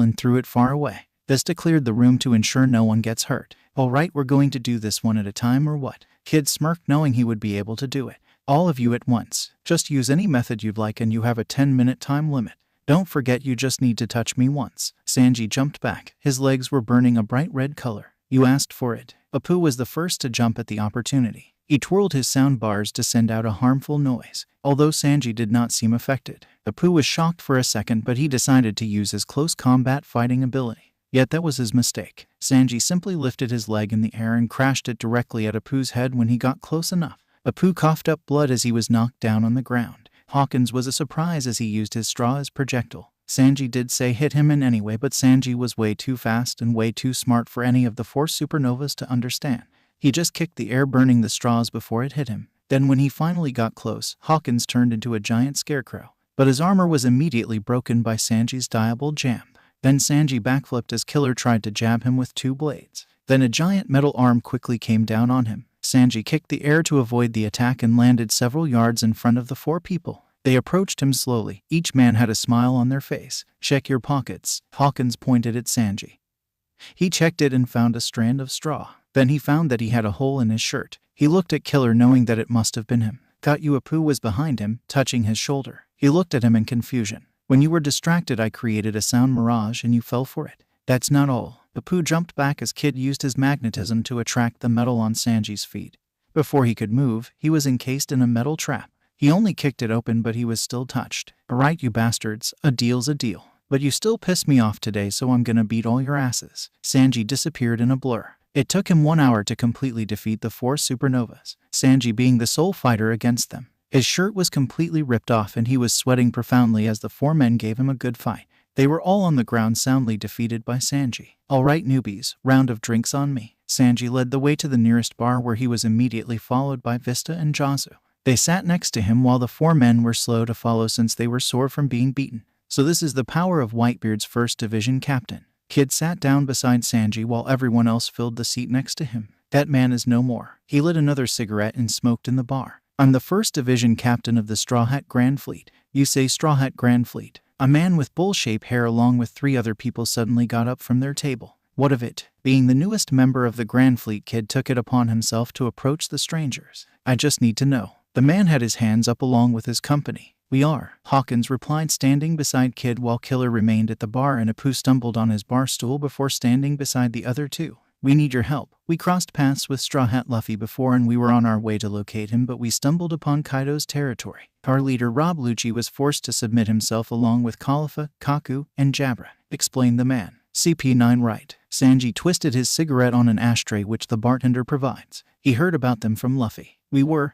and threw it far away. Vista cleared the room to ensure no one gets hurt. All right, we're going to do this one at a time, or what? Kid smirked, knowing he would be able to do it. All of you at once. Just use any method you'd like, and you have a 10-minute time limit. Don't forget, you just need to touch me once. Sanji jumped back. His legs were burning a bright red color. You asked for it. Apu was the first to jump at the opportunity. He twirled his sound bars to send out a harmful noise. Although Sanji did not seem affected, Apu was shocked for a second, but he decided to use his close combat fighting ability. Yet that was his mistake. Sanji simply lifted his leg in the air and crashed it directly at Apu's head when he got close enough. Apu coughed up blood as he was knocked down on the ground. Hawkins was a surprise as he used his straw as projectile. Sanji did say hit him in any way, but Sanji was way too fast and way too smart for any of the 4 supernovas to understand. He just kicked the air, burning the straws before it hit him. Then when he finally got close, Hawkins turned into a giant scarecrow. But his armor was immediately broken by Sanji's diable jam. Then Sanji backflipped as Killer tried to jab him with 2 blades. Then a giant metal arm quickly came down on him. Sanji kicked the air to avoid the attack and landed several yards in front of the 4 people. They approached him slowly. Each man had a smile on their face. Check your pockets. Hawkins pointed at Sanji. He checked it and found a strand of straw. Then he found that he had a hole in his shirt. He looked at Killer, knowing that it must have been him. Got you. Apu was behind him, touching his shoulder. He looked at him in confusion. When you were distracted, I created a sound mirage and you fell for it. That's not all. Apu jumped back as Kid used his magnetism to attract the metal on Sanji's feet. Before he could move, he was encased in a metal trap. He only kicked it open, but he was still touched. Alright, you bastards, a deal's a deal. But you still piss me off today, so I'm gonna beat all your asses. Sanji disappeared in a blur. It took him 1 hour to completely defeat the 4 supernovas, Sanji being the sole fighter against them. His shirt was completely ripped off and he was sweating profoundly as the 4 men gave him a good fight. They were all on the ground, soundly defeated by Sanji. Alright newbies, round of drinks on me. Sanji led the way to the nearest bar, where he was immediately followed by Vista and Jazu. They sat next to him while the 4 men were slow to follow since they were sore from being beaten. So this is the power of Whitebeard's 1st Division captain. Kid sat down beside Sanji while everyone else filled the seat next to him. That man is no more. He lit another cigarette and smoked in the bar. I'm the 1st Division captain of the Strawhat Grandfleet. You say Strawhat Grandfleet? A man with bull-shaped hair along with 3 other people suddenly got up from their table. What of it? Being the newest member of the Grandfleet, Kid took it upon himself to approach the strangers. I just need to know. The man had his hands up along with his company. We are, Hawkins replied, standing beside Kid while Killer remained at the bar, and Apu stumbled on his bar stool before standing beside the other 2. We need your help. We crossed paths with Strawhat Luffy before and we were on our way to locate him, but we stumbled upon Kaido's territory. Our leader Rob Lucci was forced to submit himself along with Khalifa, Kaku, and Jabra, explained the man. CP9 right. Sanji twisted his cigarette on an ashtray which the bartender provides. He heard about them from Luffy.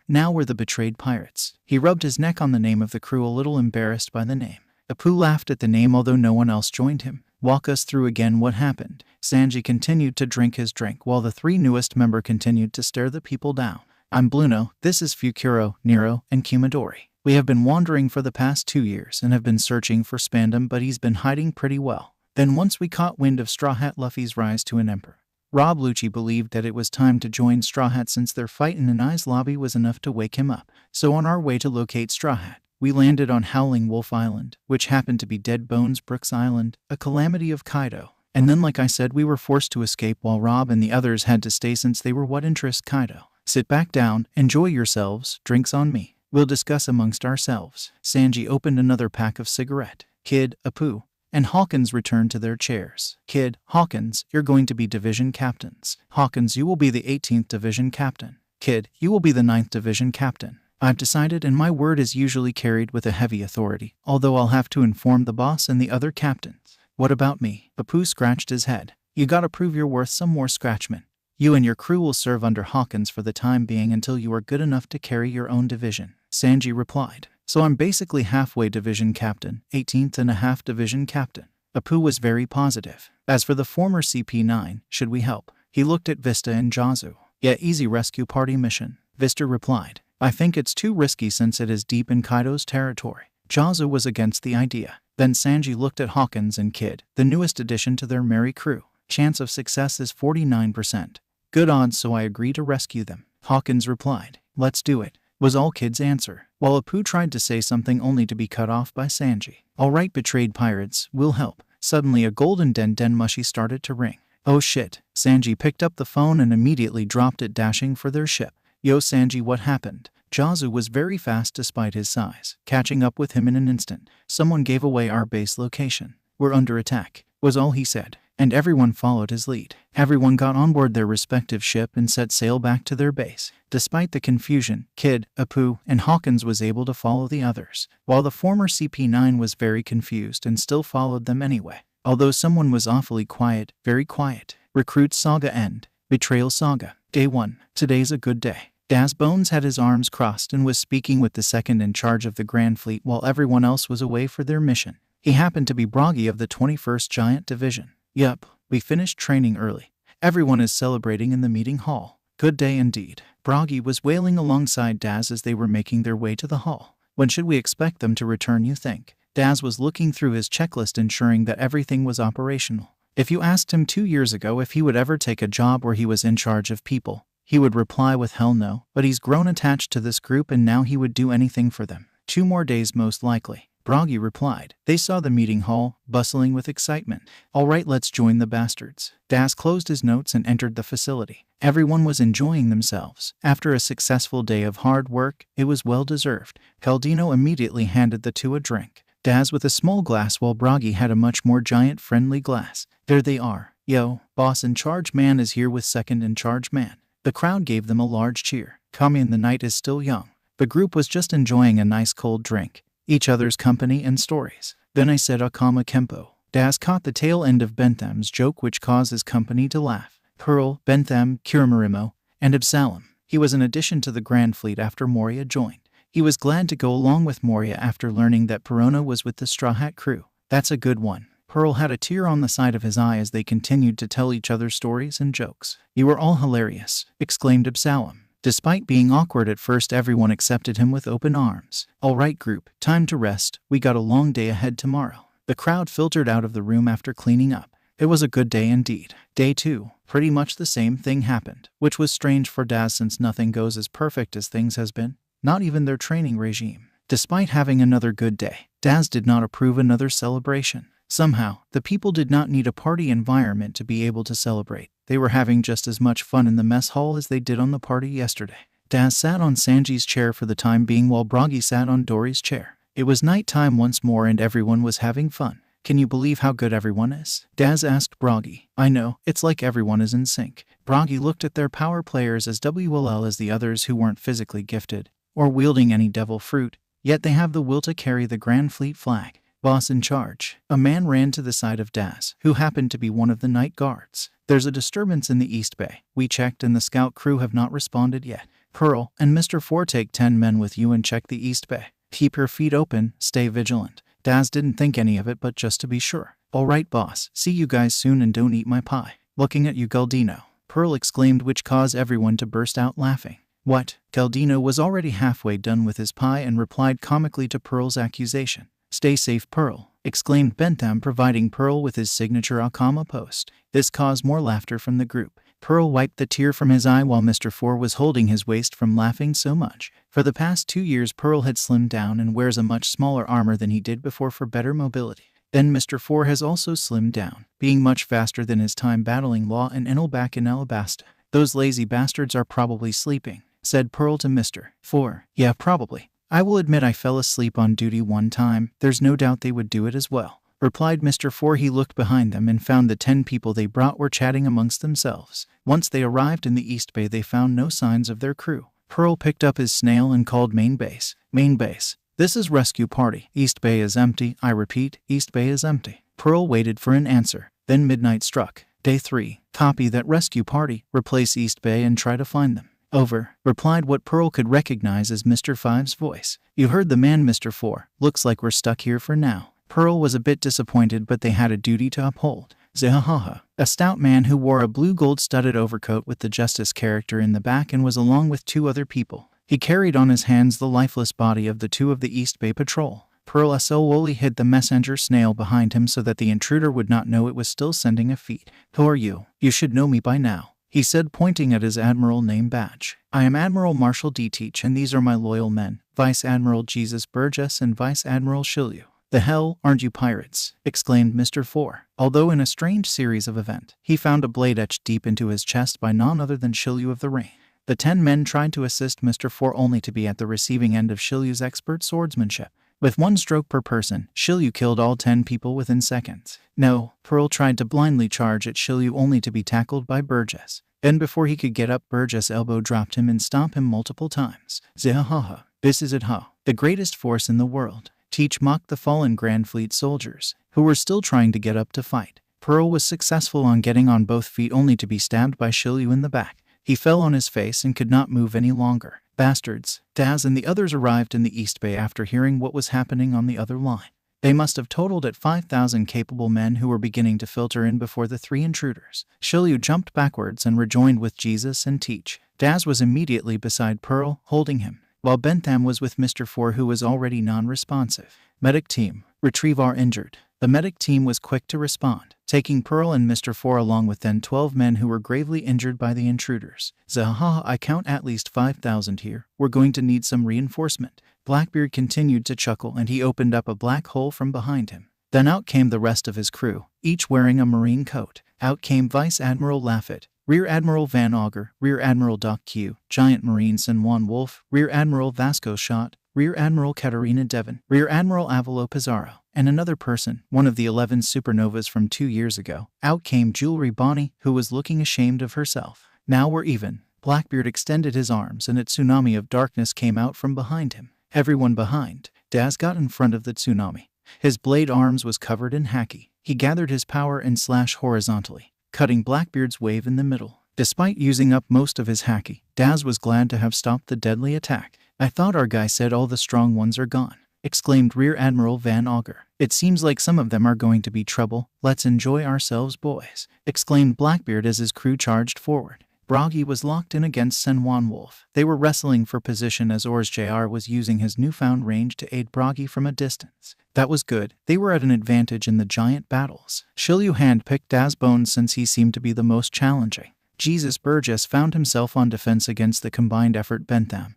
Now we're the betrayed pirates. He rubbed his neck on the name of the crew, a little embarrassed by the name. Apu laughed at the name, although no one else joined him. Walk us through again what happened. Sanji continued to drink his drink while the 3 newest members continued to stare the people down. I'm Bluno, this is Fukuro, Nero, and Kumadori. We have been wandering for the past 2 years and have been searching for Spandam, but he's been hiding pretty well. Then once we caught wind of Strawhat Luffy's rise to an emperor, Rob Lucci believed that it was time to join Strawhat since their fight in Anai's lobby was enough to wake him up. So on our way to locate Strawhat, we landed on Howling Wolf Island, which happened to be Dead Bones Brooks Island, a calamity of Kaido. And then like I said, we were forced to escape while Rob and the others had to stay since they were what interest Kaido. Sit back down, enjoy yourselves, drinks on me. We'll discuss amongst ourselves. Sanji opened another pack of cigarette. Kid, Apu, and Hawkins returned to their chairs. Kid, Hawkins, you're going to be division captains. Hawkins, you will be the 18th division captain. Kid, you will be the 9th division captain. I've decided, and my word is usually carried with a heavy authority, although I'll have to inform the boss and the other captains. What about me? Apu scratched his head. You gotta prove you're worth some more scratchment. You and your crew will serve under Hawkins for the time being until you are good enough to carry your own division. Sanji replied. So I'm basically halfway division captain, 18th and a half division captain. Apu was very positive. As for the former CP9, should we help? He looked at Vista and Jazu. Yeah, easy rescue party mission. Vista replied. I think it's too risky since it is deep in Kaido's territory. Jazu was against the idea. Then Sanji looked at Hawkins and Kid, the newest addition to their merry crew. Chance of success is 49%. Good odds, so I agree to rescue them. Hawkins replied. Let's do it, was all Kid's answer, while Apu tried to say something only to be cut off by Sanji. Alright, betrayed pirates, we'll help. Suddenly a golden den mushy started to ring. Oh shit. Sanji picked up the phone and immediately dropped it, dashing for their ship. Yo Sanji, what happened? Jazu was very fast despite his size, catching up with him in an instant. Someone gave away our base location. We're under attack, was all he said, and everyone followed his lead. Everyone got on board their respective ship and set sail back to their base. Despite the confusion, Kid, Apu, and Hawkins was able to follow the others, while the former CP9 was very confused and still followed them anyway. Although someone was awfully quiet, very quiet. Recruit Saga End. Betrayal Saga. Day 1. Today's a good day. Daz Bones had his arms crossed and was speaking with the second in charge of the Grandfleet while everyone else was away for their mission. He happened to be Broggy of the 21st Giant Division. Yup, we finished training early. Everyone is celebrating in the meeting hall. Good day indeed. Broggy was wailing alongside Daz as they were making their way to the hall. When should we expect them to return, you think? Daz was looking through his checklist, ensuring that everything was operational. If you asked him 2 years ago if he would ever take a job where he was in charge of people, he would reply with hell no, but he's grown attached to this group and now he would do anything for them. 2 more days most likely. Broggy replied. They saw the meeting hall, bustling with excitement. Alright, let's join the bastards. Daz closed his notes and entered the facility. Everyone was enjoying themselves. After a successful day of hard work, it was well deserved. Caldino immediately handed the two a drink. Daz with a small glass while Broggy had a much more giant-friendly glass. There they are. Yo, boss in charge man is here with second in charge man. The crowd gave them a large cheer. Kami, and the night is still young. The group was just enjoying a nice cold drink, each other's company and stories. Then I said Akama Kempo. Daz caught the tail end of Bentham's joke, which caused his company to laugh. Pearl, Bentham, Kiramarimo, and Absalom. He was an addition to the Grandfleet after Moria joined. He was glad to go along with Moria after learning that Perona was with the Straw Hat crew. That's a good one. Pearl had a tear on the side of his eye as they continued to tell each other stories and jokes. You were all hilarious, exclaimed Absalom. Despite being awkward at first, everyone accepted him with open arms. Alright group, time to rest, we got a long day ahead tomorrow. The crowd filtered out of the room after cleaning up. It was a good day indeed. Day 2, pretty much the same thing happened, which was strange for Daz since nothing goes as perfect as things has been, not even their training regime. Despite having another good day, Daz did not approve another celebration. Somehow, the people did not need a party environment to be able to celebrate. They were having just as much fun in the mess hall as they did on the party yesterday. Daz sat on Sanji's chair for the time being while Broggy sat on Dory's chair. It was night time once more and everyone was having fun. Can you believe how good everyone is? Daz asked Broggy. I know, it's like everyone is in sync. Broggy looked at their power players as well as the others who weren't physically gifted or wielding any devil fruit, yet they have the will to carry the Grandfleet flag. Boss in charge. A man ran to the side of Daz, who happened to be one of the night guards. There's a disturbance in the East Bay. We checked and the scout crew have not responded yet. Pearl and Mr. 4 take 10 men with you and check the East Bay. Keep your feet open, stay vigilant. Daz didn't think any of it, but just to be sure. Alright boss, see you guys soon and don't eat my pie. Looking at you Galdino, Pearl exclaimed, which caused everyone to burst out laughing. What? Galdino was already halfway done with his pie and replied comically to Pearl's accusation. Stay safe, Pearl, exclaimed Bentham, providing Pearl with his signature Akama post. This caused more laughter from the group. Pearl wiped the tear from his eye while Mr. Four was holding his waist from laughing so much. For the past 2 years Pearl had slimmed down and wears a much smaller armor than he did before for better mobility. Then Mr. Four has also slimmed down, being much faster than his time battling Law and Enel back in Alabasta. Those lazy bastards are probably sleeping, said Pearl to Mr. Four. Yeah, probably. I will admit I fell asleep on duty one time. There's no doubt they would do it as well, replied Mr. Four. He looked behind them and found the 10 people they brought were chatting amongst themselves. Once they arrived in the East Bay they found no signs of their crew. Pearl picked up his snail and called Main Base. Main Base. This is Rescue Party. East Bay is empty. I repeat, East Bay is empty. Pearl waited for an answer. Then midnight struck. Day 3. Copy that, Rescue Party. Replace East Bay and try to find them. Over, replied what Pearl could recognize as Mr. Five's voice. You heard the man, Mr. Four. Looks like we're stuck here for now. Pearl was a bit disappointed, but they had a duty to uphold. Zehahaha. A stout man who wore a blue gold-studded overcoat with the Justice character in the back and was along with 2 other people. He carried on his hands the lifeless body of the 2 of the East Bay Patrol. Pearl slowly hid the messenger snail behind him so that the intruder would not know it was still sending a feed. Who are you? You should know me by now, he said, pointing at his admiral name badge. I am Admiral Marshal D. Teach, and these are my loyal men, Vice Admiral Jesus Burgess and Vice Admiral Shilyu. The hell, aren't you pirates? Exclaimed Mr. Four. Although in a strange series of events, he found a blade etched deep into his chest by none other than Shilyu of the Rain. The 10 men tried to assist Mr. Four only to be at the receiving end of Shilyu's expert swordsmanship. With 1 stroke per person, Shilyu killed all 10 people within seconds. No, Pearl tried to blindly charge at Shilyu only to be tackled by Burgess. Then before he could get up, Burgess elbow dropped him and stomped him multiple times. Zehahaha. This is it, huh? The greatest force in the world. Teach mocked the fallen Grandfleet soldiers, who were still trying to get up to fight. Pearl was successful on getting on both feet only to be stabbed by Shilyu in the back. He fell on his face and could not move any longer. Bastards. Daz and the others arrived in the East Bay after hearing what was happening on the other line. They must have totaled at 5,000 capable men who were beginning to filter in before the 3 intruders. Shilyu jumped backwards and rejoined with Jesus and Teach. Daz was immediately beside Pearl, holding him, while Bentham was with Mr. Four, who was already non-responsive. Medic team, retrieve our injured. The medic team was quick to respond, taking Pearl and Mr. Four along with then 12 men who were gravely injured by the intruders. Zahaha, I count at least 5,000 here. We're going to need some reinforcement. Blackbeard continued to chuckle, and he opened up a black hole from behind him. Then out came the rest of his crew, each wearing a marine coat. Out came Vice Admiral Laffit, Rear Admiral Van Auger, Rear Admiral Doc Q, Giant Marine San Juan Wolf, Rear Admiral Vasco Schott, Rear Admiral Katarina Devon, Rear Admiral Avalo Pizarro, and another person, one of the 11 supernovas from 2 years ago. Out came Jewelry Bonnie, who was looking ashamed of herself. Now we're even. Blackbeard extended his arms and a tsunami of darkness came out from behind him. Everyone behind. Daz got in front of the tsunami. His blade arms was covered in haki. He gathered his power and slashed horizontally, cutting Blackbeard's wave in the middle. Despite using up most of his haki, Daz was glad to have stopped the deadly attack. I thought our guy said all the strong ones are gone, exclaimed Rear Admiral Van Auger. It seems like some of them are going to be trouble. Let's enjoy ourselves, boys, exclaimed Blackbeard as his crew charged forward. Bragi was locked in against San Juan Wolf. They were wrestling for position as Ors Jr. was using his newfound range to aid Bragi from a distance. That was good. They were at an advantage in the giant battles. Shilyu handpicked Daz Bones since he seemed to be the most challenging. Jesus Burgess found himself on defense against the combined effort Bentham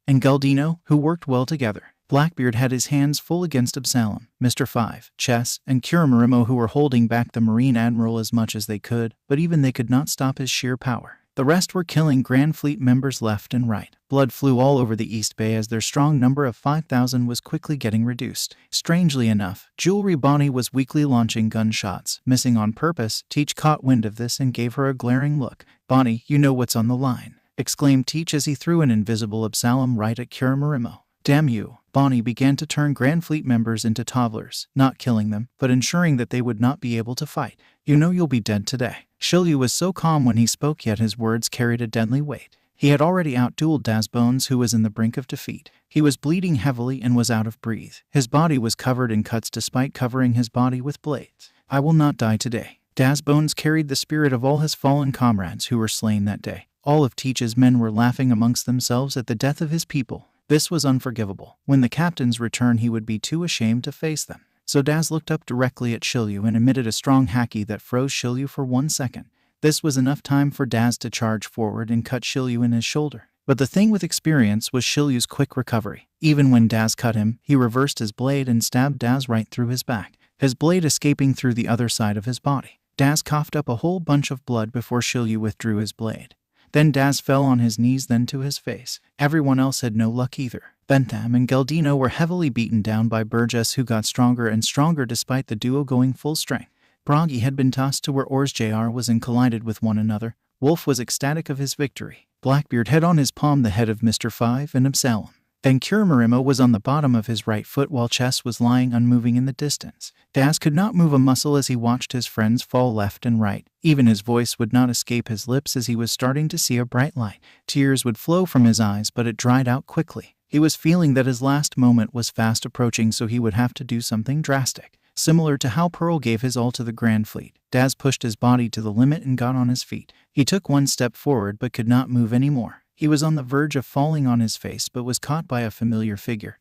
and Galdino, who worked well together. Blackbeard had his hands full against Absalom, Mr. Five, Chess, and Kuramarimo, who were holding back the Marine Admiral as much as they could, but even they could not stop his sheer power. The rest were killing Grandfleet members left and right. Blood flew all over the East Bay as their strong number of 5,000 was quickly getting reduced. Strangely enough, Jewelry Bonnie was weakly launching gunshots, missing on purpose. Teach caught wind of this and gave her a glaring look. Bonnie, you know what's on the line, exclaimed Teach as he threw an invisible Absalom right at Kuramarimo. Damn you. Bonnie began to turn Grandfleet members into toddlers, not killing them, but ensuring that they would not be able to fight. You know you'll be dead today. Shilyu was so calm when he spoke, yet his words carried a deadly weight. He had already outdueled Daz Bones, who was in the brink of defeat. He was bleeding heavily and was out of breath. His body was covered in cuts despite covering his body with blades. I will not die today. Daz Bones carried the spirit of all his fallen comrades who were slain that day. All of Teach's men were laughing amongst themselves at the death of his people. This was unforgivable. When the captains returned, he would be too ashamed to face them. So Daz looked up directly at Shiryu and emitted a strong haki that froze Shiryu for 1 second. This was enough time for Daz to charge forward and cut Shiryu in his shoulder. But the thing with experience was Shiryu's quick recovery. Even when Daz cut him, he reversed his blade and stabbed Daz right through his back, his blade escaping through the other side of his body. Daz coughed up a whole bunch of blood before Shiryu withdrew his blade. Then Daz fell on his knees, then to his face. Everyone else had no luck either. Bentham and Geldino were heavily beaten down by Burgess, who got stronger and stronger despite the duo going full strength. Bragi had been tossed to where Ors Jr. was and collided with one another. Wolf was ecstatic of his victory. Blackbeard had on his palm the head of Mr. Five and Absalom. Then Kirimarima was on the bottom of his right foot while Chess was lying unmoving in the distance. Daz could not move a muscle as he watched his friends fall left and right. Even his voice would not escape his lips as he was starting to see a bright light. Tears would flow from his eyes, but it dried out quickly. He was feeling that his last moment was fast approaching, so he would have to do something drastic. Similar to how Pearl gave his all to the Grandfleet, Daz pushed his body to the limit and got on his feet. He took 1 step forward but could not move anymore. He was on the verge of falling on his face but was caught by a familiar figure,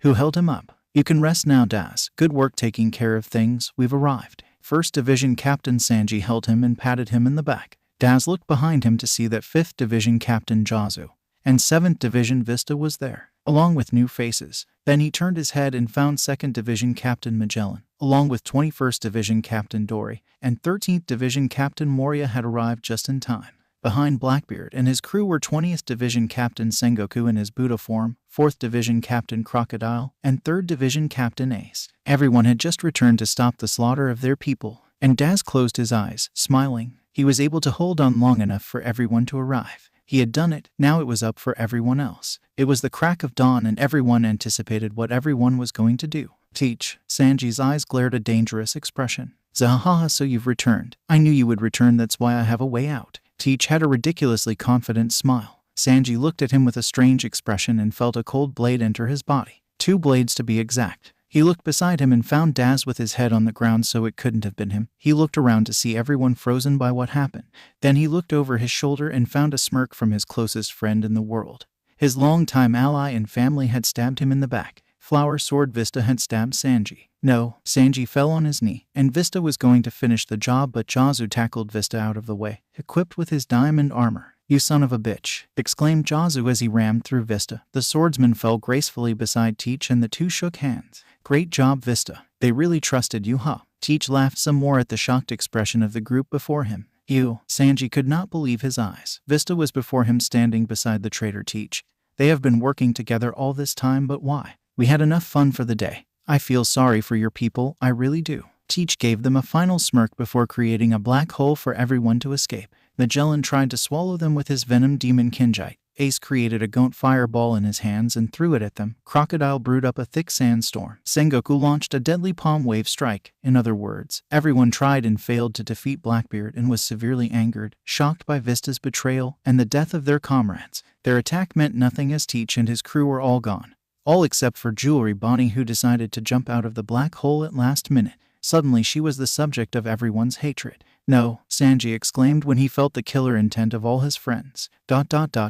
who held him up. "You can rest now, Daz. Good work taking care of things. We've arrived." 1st Division Captain Sanji held him and patted him in the back. Daz looked behind him to see that 5th Division Captain Jazu and 7th Division Vista was there, along with new faces. Then he turned his head and found 2nd Division Captain Magellan, along with 21st Division Captain Dory, and 13th Division Captain Moria had arrived just in time. Behind Blackbeard and his crew were 20th Division Captain Sengoku in his Buddha form, 4th Division Captain Crocodile, and 3rd Division Captain Ace. Everyone had just returned to stop the slaughter of their people, and Daz closed his eyes, smiling. He was able to hold on long enough for everyone to arrive. He had done it, now it was up for everyone else. It was the crack of dawn and everyone anticipated what everyone was going to do. "Teach." Sanji's eyes glared a dangerous expression. "Zahaha, so you've returned. I knew you would return, that's why I have a way out." Teach had a ridiculously confident smile. Sanji looked at him with a strange expression and felt a cold blade enter his body. 2 blades to be exact. He looked beside him and found Daz with his head on the ground, so it couldn't have been him. He looked around to see everyone frozen by what happened. Then he looked over his shoulder and found a smirk from his closest friend in the world. His longtime ally and family had stabbed him in the back. Flower Sword Vista had stabbed Sanji. No, Sanji fell on his knee, and Vista was going to finish the job, but Jazu tackled Vista out of the way, equipped with his diamond armor. "You son of a bitch," exclaimed Jazu as he rammed through Vista. The swordsman fell gracefully beside Teach and the two shook hands. "Great job, Vista. They really trusted you, huh?" Teach laughed some more at the shocked expression of the group before him. "You." Sanji could not believe his eyes. Vista was before him, standing beside the traitor Teach. "They have been working together all this time, but why?" "We had enough fun for the day. I feel sorry for your people, I really do." Teach gave them a final smirk before creating a black hole for everyone to escape. Magellan tried to swallow them with his venom demon Kinjite. Ace created a gaunt fireball in his hands and threw it at them. Crocodile brewed up a thick sandstorm. Sengoku launched a deadly palm wave strike. In other words, everyone tried and failed to defeat Blackbeard and was severely angered, shocked by Vista's betrayal and the death of their comrades. Their attack meant nothing as Teach and his crew were all gone. All except for Jewelry Bonnie, who decided to jump out of the black hole at last minute. Suddenly she was the subject of everyone's hatred. "No," Sanji exclaimed when he felt the killer intent of all his friends.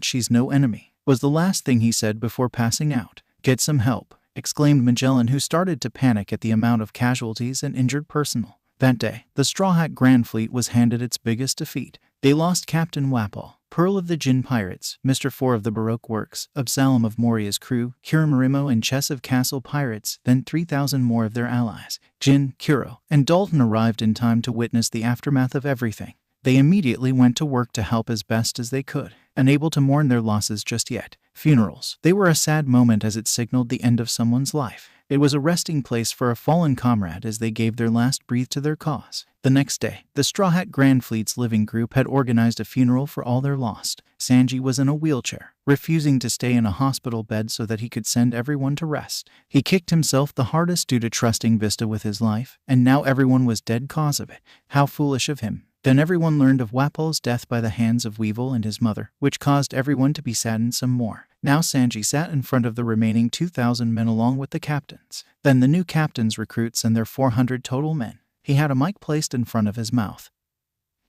She's no enemy," was the last thing he said before passing out. "Get some help," exclaimed Magellan, who started to panic at the amount of casualties and injured personnel. That day, the Strawhat Grandfleet was handed its biggest defeat. They lost Captain Wapal, Pearl of the Jin Pirates, Mr. Four of the Baroque Works, Absalom of Moria's crew, Kirimarimo and Chess of Castle Pirates, then 3,000 more of their allies. Jin, Kuro, and Dalton arrived in time to witness the aftermath of everything. They immediately went to work to help as best as they could, unable to mourn their losses just yet. Funerals. They were a sad moment as it signaled the end of someone's life. It was a resting place for a fallen comrade as they gave their last breath to their cause. The next day, the Strawhat Grandfleet's living group had organized a funeral for all their lost. Sanji was in a wheelchair, refusing to stay in a hospital bed so that he could send everyone to rest. He kicked himself the hardest due to trusting Vista with his life, and now everyone was dead cause of it. How foolish of him. Then everyone learned of Wapal's death by the hands of Weevil and his mother, which caused everyone to be saddened some more. Now Sanji sat in front of the remaining 2,000 men along with the captains. Then the new captains, recruits, and their 400 total men. He had a mic placed in front of his mouth.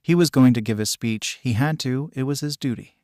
He was going to give his speech. He had to. It was his duty.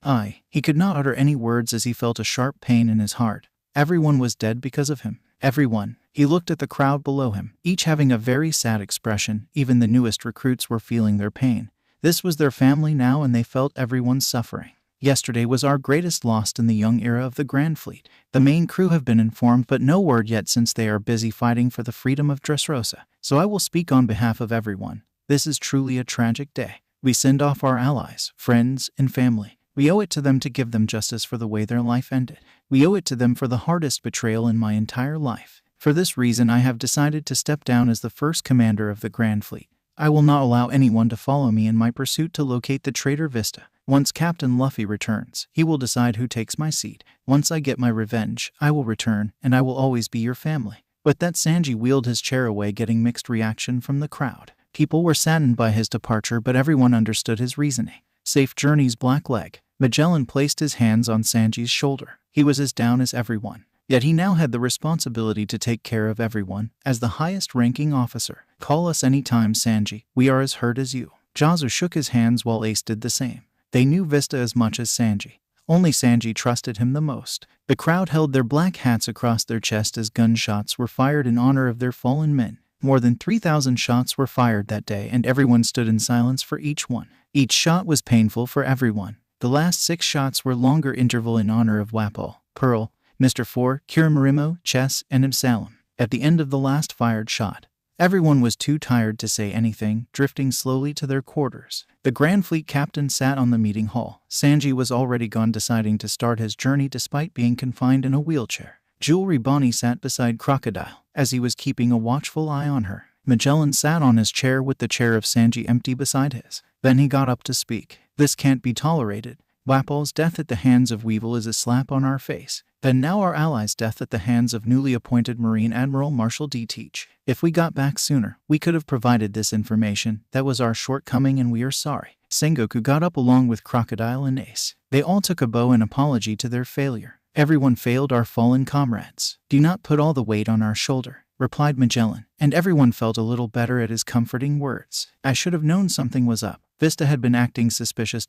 He could not utter any words as he felt a sharp pain in his heart. Everyone was dead because of him. Everyone. He looked at the crowd below him, each having a very sad expression. Even the newest recruits were feeling their pain. This was their family now, and they felt everyone's suffering. Yesterday was our greatest loss in the young era of the Grandfleet. The main crew have been informed, but no word yet since they are busy fighting for the freedom of Dressrosa. So I will speak on behalf of everyone. This is truly a tragic day. We send off our allies, friends, and family. We owe it to them to give them justice for the way their life ended. We owe it to them for the hardest betrayal in my entire life. For this reason, I have decided to step down as the first commander of the Grandfleet. I will not allow anyone to follow me in my pursuit to locate the traitor Vista. Once Captain Luffy returns, he will decide who takes my seat. Once I get my revenge, I will return, and I will always be your family. But that Sanji wheeled his chair away, getting mixed reaction from the crowd. People were saddened by his departure, but everyone understood his reasoning. Safe journeys, Black Leg. Magellan placed his hands on Sanji's shoulder. He was as down as everyone. Yet he now had the responsibility to take care of everyone. As the highest-ranking officer, call us any time, Sanji. We are as hurt as you. Zazu shook his hands while Ace did the same. They knew Vista as much as Sanji. Only Sanji trusted him the most. The crowd held their black hats across their chest as gunshots were fired in honor of their fallen men. More than 3,000 shots were fired that day, and everyone stood in silence for each one. Each shot was painful for everyone. The last 6 shots were longer interval in honor of Wapal, Pearl, Mr. Four, Kirimarimo, Chess, and Absalom. At the end of the last fired shot, everyone was too tired to say anything, drifting slowly to their quarters. The Grandfleet captain sat on the meeting hall. Sanji was already gone, deciding to start his journey despite being confined in a wheelchair. Jewelry Bonnie sat beside Crocodile, as he was keeping a watchful eye on her. Magellan sat on his chair with the chair of Sanji empty beside his. Then he got up to speak. This can't be tolerated. Wapal's death at the hands of Weevil is a slap on our face. Then now our allies' death at the hands of newly appointed Marine Admiral Marshal D. Teach. If we got back sooner, we could have provided this information. That was our shortcoming, and we are sorry. Sengoku got up along with Crocodile and Ace. They all took a bow in apology to their failure. Everyone failed our fallen comrades. Do not put all the weight on our shoulder, replied Magellan, and everyone felt a little better at his comforting words. I should have known something was up. Vista had been acting suspicious.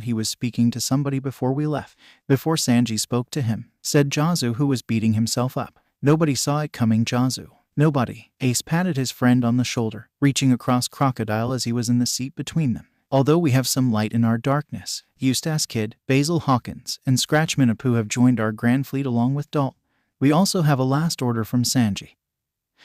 He was speaking to somebody before we left. Before Sanji spoke to him, said Zazu, who was beating himself up. Nobody saw it coming, Zazu. Nobody. Ace patted his friend on the shoulder, reaching across Crocodile as he was in the seat between them. Although we have some light in our darkness, Eustace Kid, Basil Hawkins, and Scratchman Apu have joined our Grandfleet along with Dalt. We also have a last order from Sanji.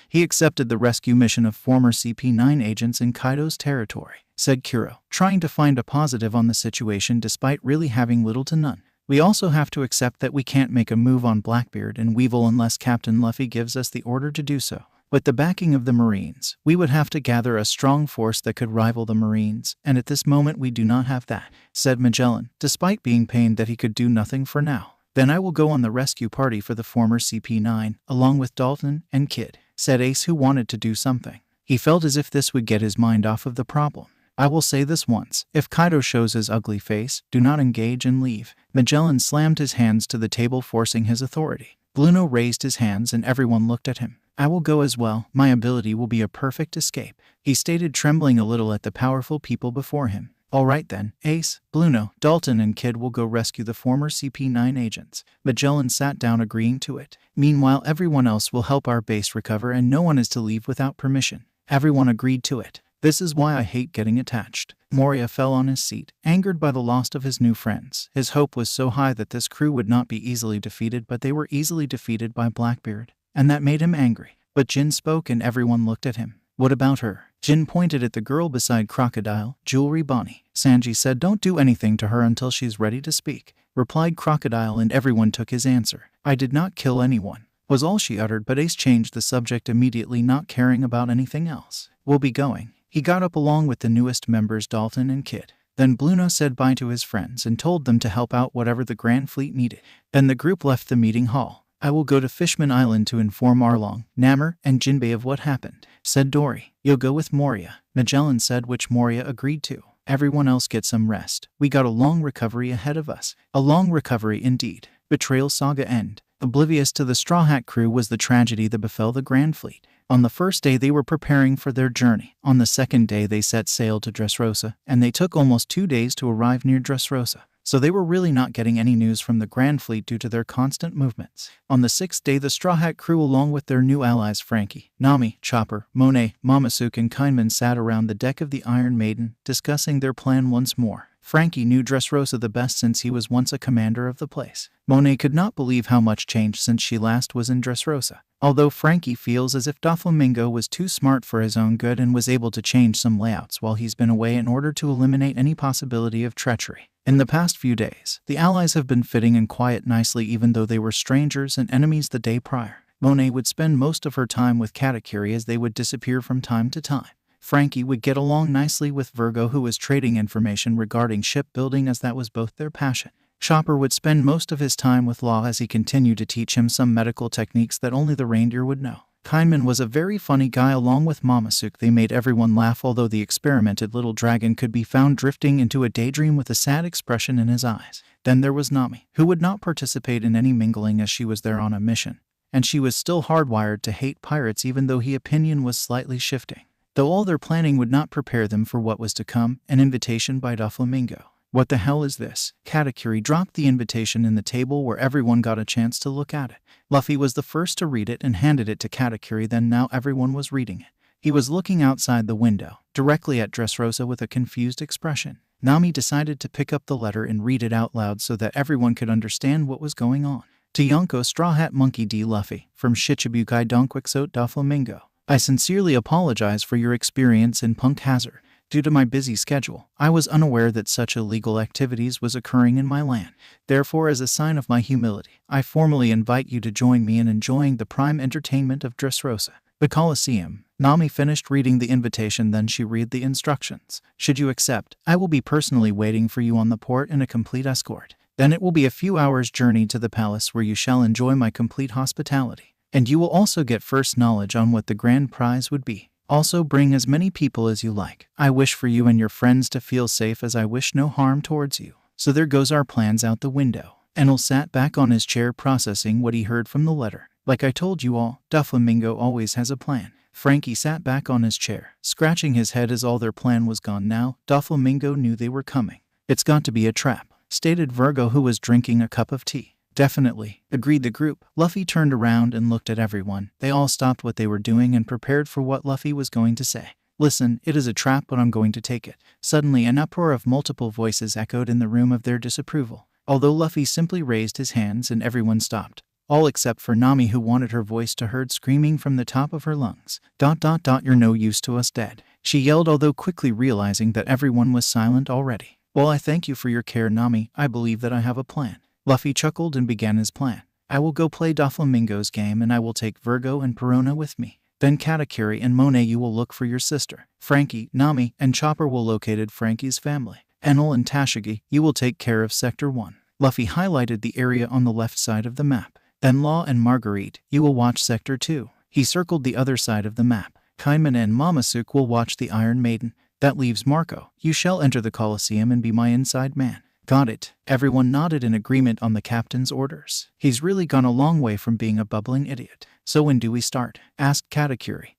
He accepted the rescue mission of former CP9 agents in Kaido's territory, said Kuro, trying to find a positive on the situation despite really having little to none. We also have to accept that we can't make a move on Blackbeard and Weevil unless Captain Luffy gives us the order to do so. With the backing of the Marines, we would have to gather a strong force that could rival the Marines, and at this moment we do not have that, said Magellan, despite being pained that he could do nothing for now. Then I will go on the rescue party for the former CP9, along with Dalton and Kid, said Ace, who wanted to do something. He felt as if this would get his mind off of the problem. I will say this once. If Kaido shows his ugly face, do not engage and leave. Magellan slammed his hands to the table, forcing his authority. Bluno raised his hands and everyone looked at him. I will go as well. My ability will be a perfect escape, he stated, trembling a little at the powerful people before him. All right then, Ace, Bluno, Dalton and Kid will go rescue the former CP9 agents. Magellan sat down, agreeing to it. Meanwhile, everyone else will help our base recover and no one is to leave without permission. Everyone agreed to it. This is why I hate getting attached. Moria fell on his seat, angered by the loss of his new friends. His hope was so high that this crew would not be easily defeated, but they were easily defeated by Blackbeard, and that made him angry. But Jin spoke and everyone looked at him. What about her? Jin pointed at the girl beside Crocodile, Jewelry Bonnie. Sanji said don't do anything to her until she's ready to speak, replied Crocodile, and everyone took his answer. I did not kill anyone, was all she uttered, but Ace changed the subject immediately, not caring about anything else. We'll be going. He got up along with the newest members, Dalton and Kid. Then Bluno said bye to his friends and told them to help out whatever the Grandfleet needed. Then the group left the meeting hall. I will go to Fishman Island to inform Arlong, Namor, and Jinbei of what happened, said Dory. You'll go with Moria, Magellan said, which Moria agreed to. Everyone else get some rest. We got a long recovery ahead of us. A long recovery indeed. Betrayal saga end. Oblivious to the Straw Hat crew was the tragedy that befell the Grandfleet. On the first day they were preparing for their journey. On the second day they set sail to Dressrosa, and they took almost 2 days to arrive near Dressrosa. So they were really not getting any news from the Grandfleet due to their constant movements. On the 6th day the Straw Hat crew along with their new allies Frankie, Nami, Chopper, Monet, Momosuke and Kindman sat around the deck of the Iron Maiden, discussing their plan once more. Frankie knew Dressrosa the best since he was once a commander of the place. Monet could not believe how much changed since she last was in Dressrosa. Although Frankie feels as if Doflamingo was too smart for his own good and was able to change some layouts while he's been away in order to eliminate any possibility of treachery. In the past few days, the allies have been fitting in quiet nicely even though they were strangers and enemies the day prior. Monet would spend most of her time with Katakuri as they would disappear from time to time. Frankie would get along nicely with Virgo who was trading information regarding shipbuilding as that was both their passion. Chopper would spend most of his time with Law as he continued to teach him some medical techniques that only the reindeer would know. Kindman was a very funny guy along with Momosuke. They made everyone laugh although the experimented little dragon could be found drifting into a daydream with a sad expression in his eyes. Then there was Nami, who would not participate in any mingling as she was there on a mission. And she was still hardwired to hate pirates even though her opinion was slightly shifting. Though all their planning would not prepare them for what was to come, an invitation by Doflamingo. What the hell is this? Katakuri dropped the invitation in the table where everyone got a chance to look at it. Luffy was the first to read it and handed it to Katakuri, then now everyone was reading it. He was looking outside the window, directly at Dressrosa with a confused expression. Nami decided to pick up the letter and read it out loud so that everyone could understand what was going on. To Yonko Straw Hat Monkey D. Luffy, from Shichibukai Donquixote Doflamingo. I sincerely apologize for your experience in Punk Hazard. Due to my busy schedule, I was unaware that such illegal activities was occurring in my land. Therefore, as a sign of my humility, I formally invite you to join me in enjoying the prime entertainment of Dressrosa, the Colosseum. Nami finished reading the invitation, then she read the instructions. Should you accept, I will be personally waiting for you on the port in a complete escort. Then it will be a few hours' journey to the palace where you shall enjoy my complete hospitality. And you will also get first knowledge on what the grand prize would be. Also bring as many people as you like. I wish for you and your friends to feel safe as I wish no harm towards you. So there goes our plans out the window. Enel sat back on his chair processing what he heard from the letter. Like I told you all, Doflamingo always has a plan. Frankie sat back on his chair, scratching his head as all their plan was gone now. Doflamingo knew they were coming. It's got to be a trap, stated Virgo who was drinking a cup of tea. Definitely, agreed the group. Luffy turned around and looked at everyone. They all stopped what they were doing and prepared for what Luffy was going to say. Listen, it is a trap, but I'm going to take it. Suddenly, an uproar of multiple voices echoed in the room of their disapproval. Although Luffy simply raised his hands and everyone stopped. All except for Nami who wanted her voice to heard screaming from the top of her lungs. ... You're no use to us dead. She yelled although quickly realizing that everyone was silent already. Well, I thank you for your care, Nami. I believe that I have a plan. Luffy chuckled and began his plan. I will go play Doflamingo's game and I will take Virgo and Perona with me. Then Katakuri and Monet you will look for your sister. Frankie, Nami, and Chopper will locate Frankie's family. Enel and Tashigi, you will take care of Sector 1. Luffy highlighted the area on the left side of the map. Then Law and Marguerite, you will watch Sector 2. He circled the other side of the map. Kindman and Momosuke will watch the Iron Maiden. That leaves Marco. You shall enter the Colosseum and be my inside man. Got it. Everyone nodded in agreement on the captain's orders. He's really gone a long way from being a bubbling idiot. So when do we start? Asked Katakuri,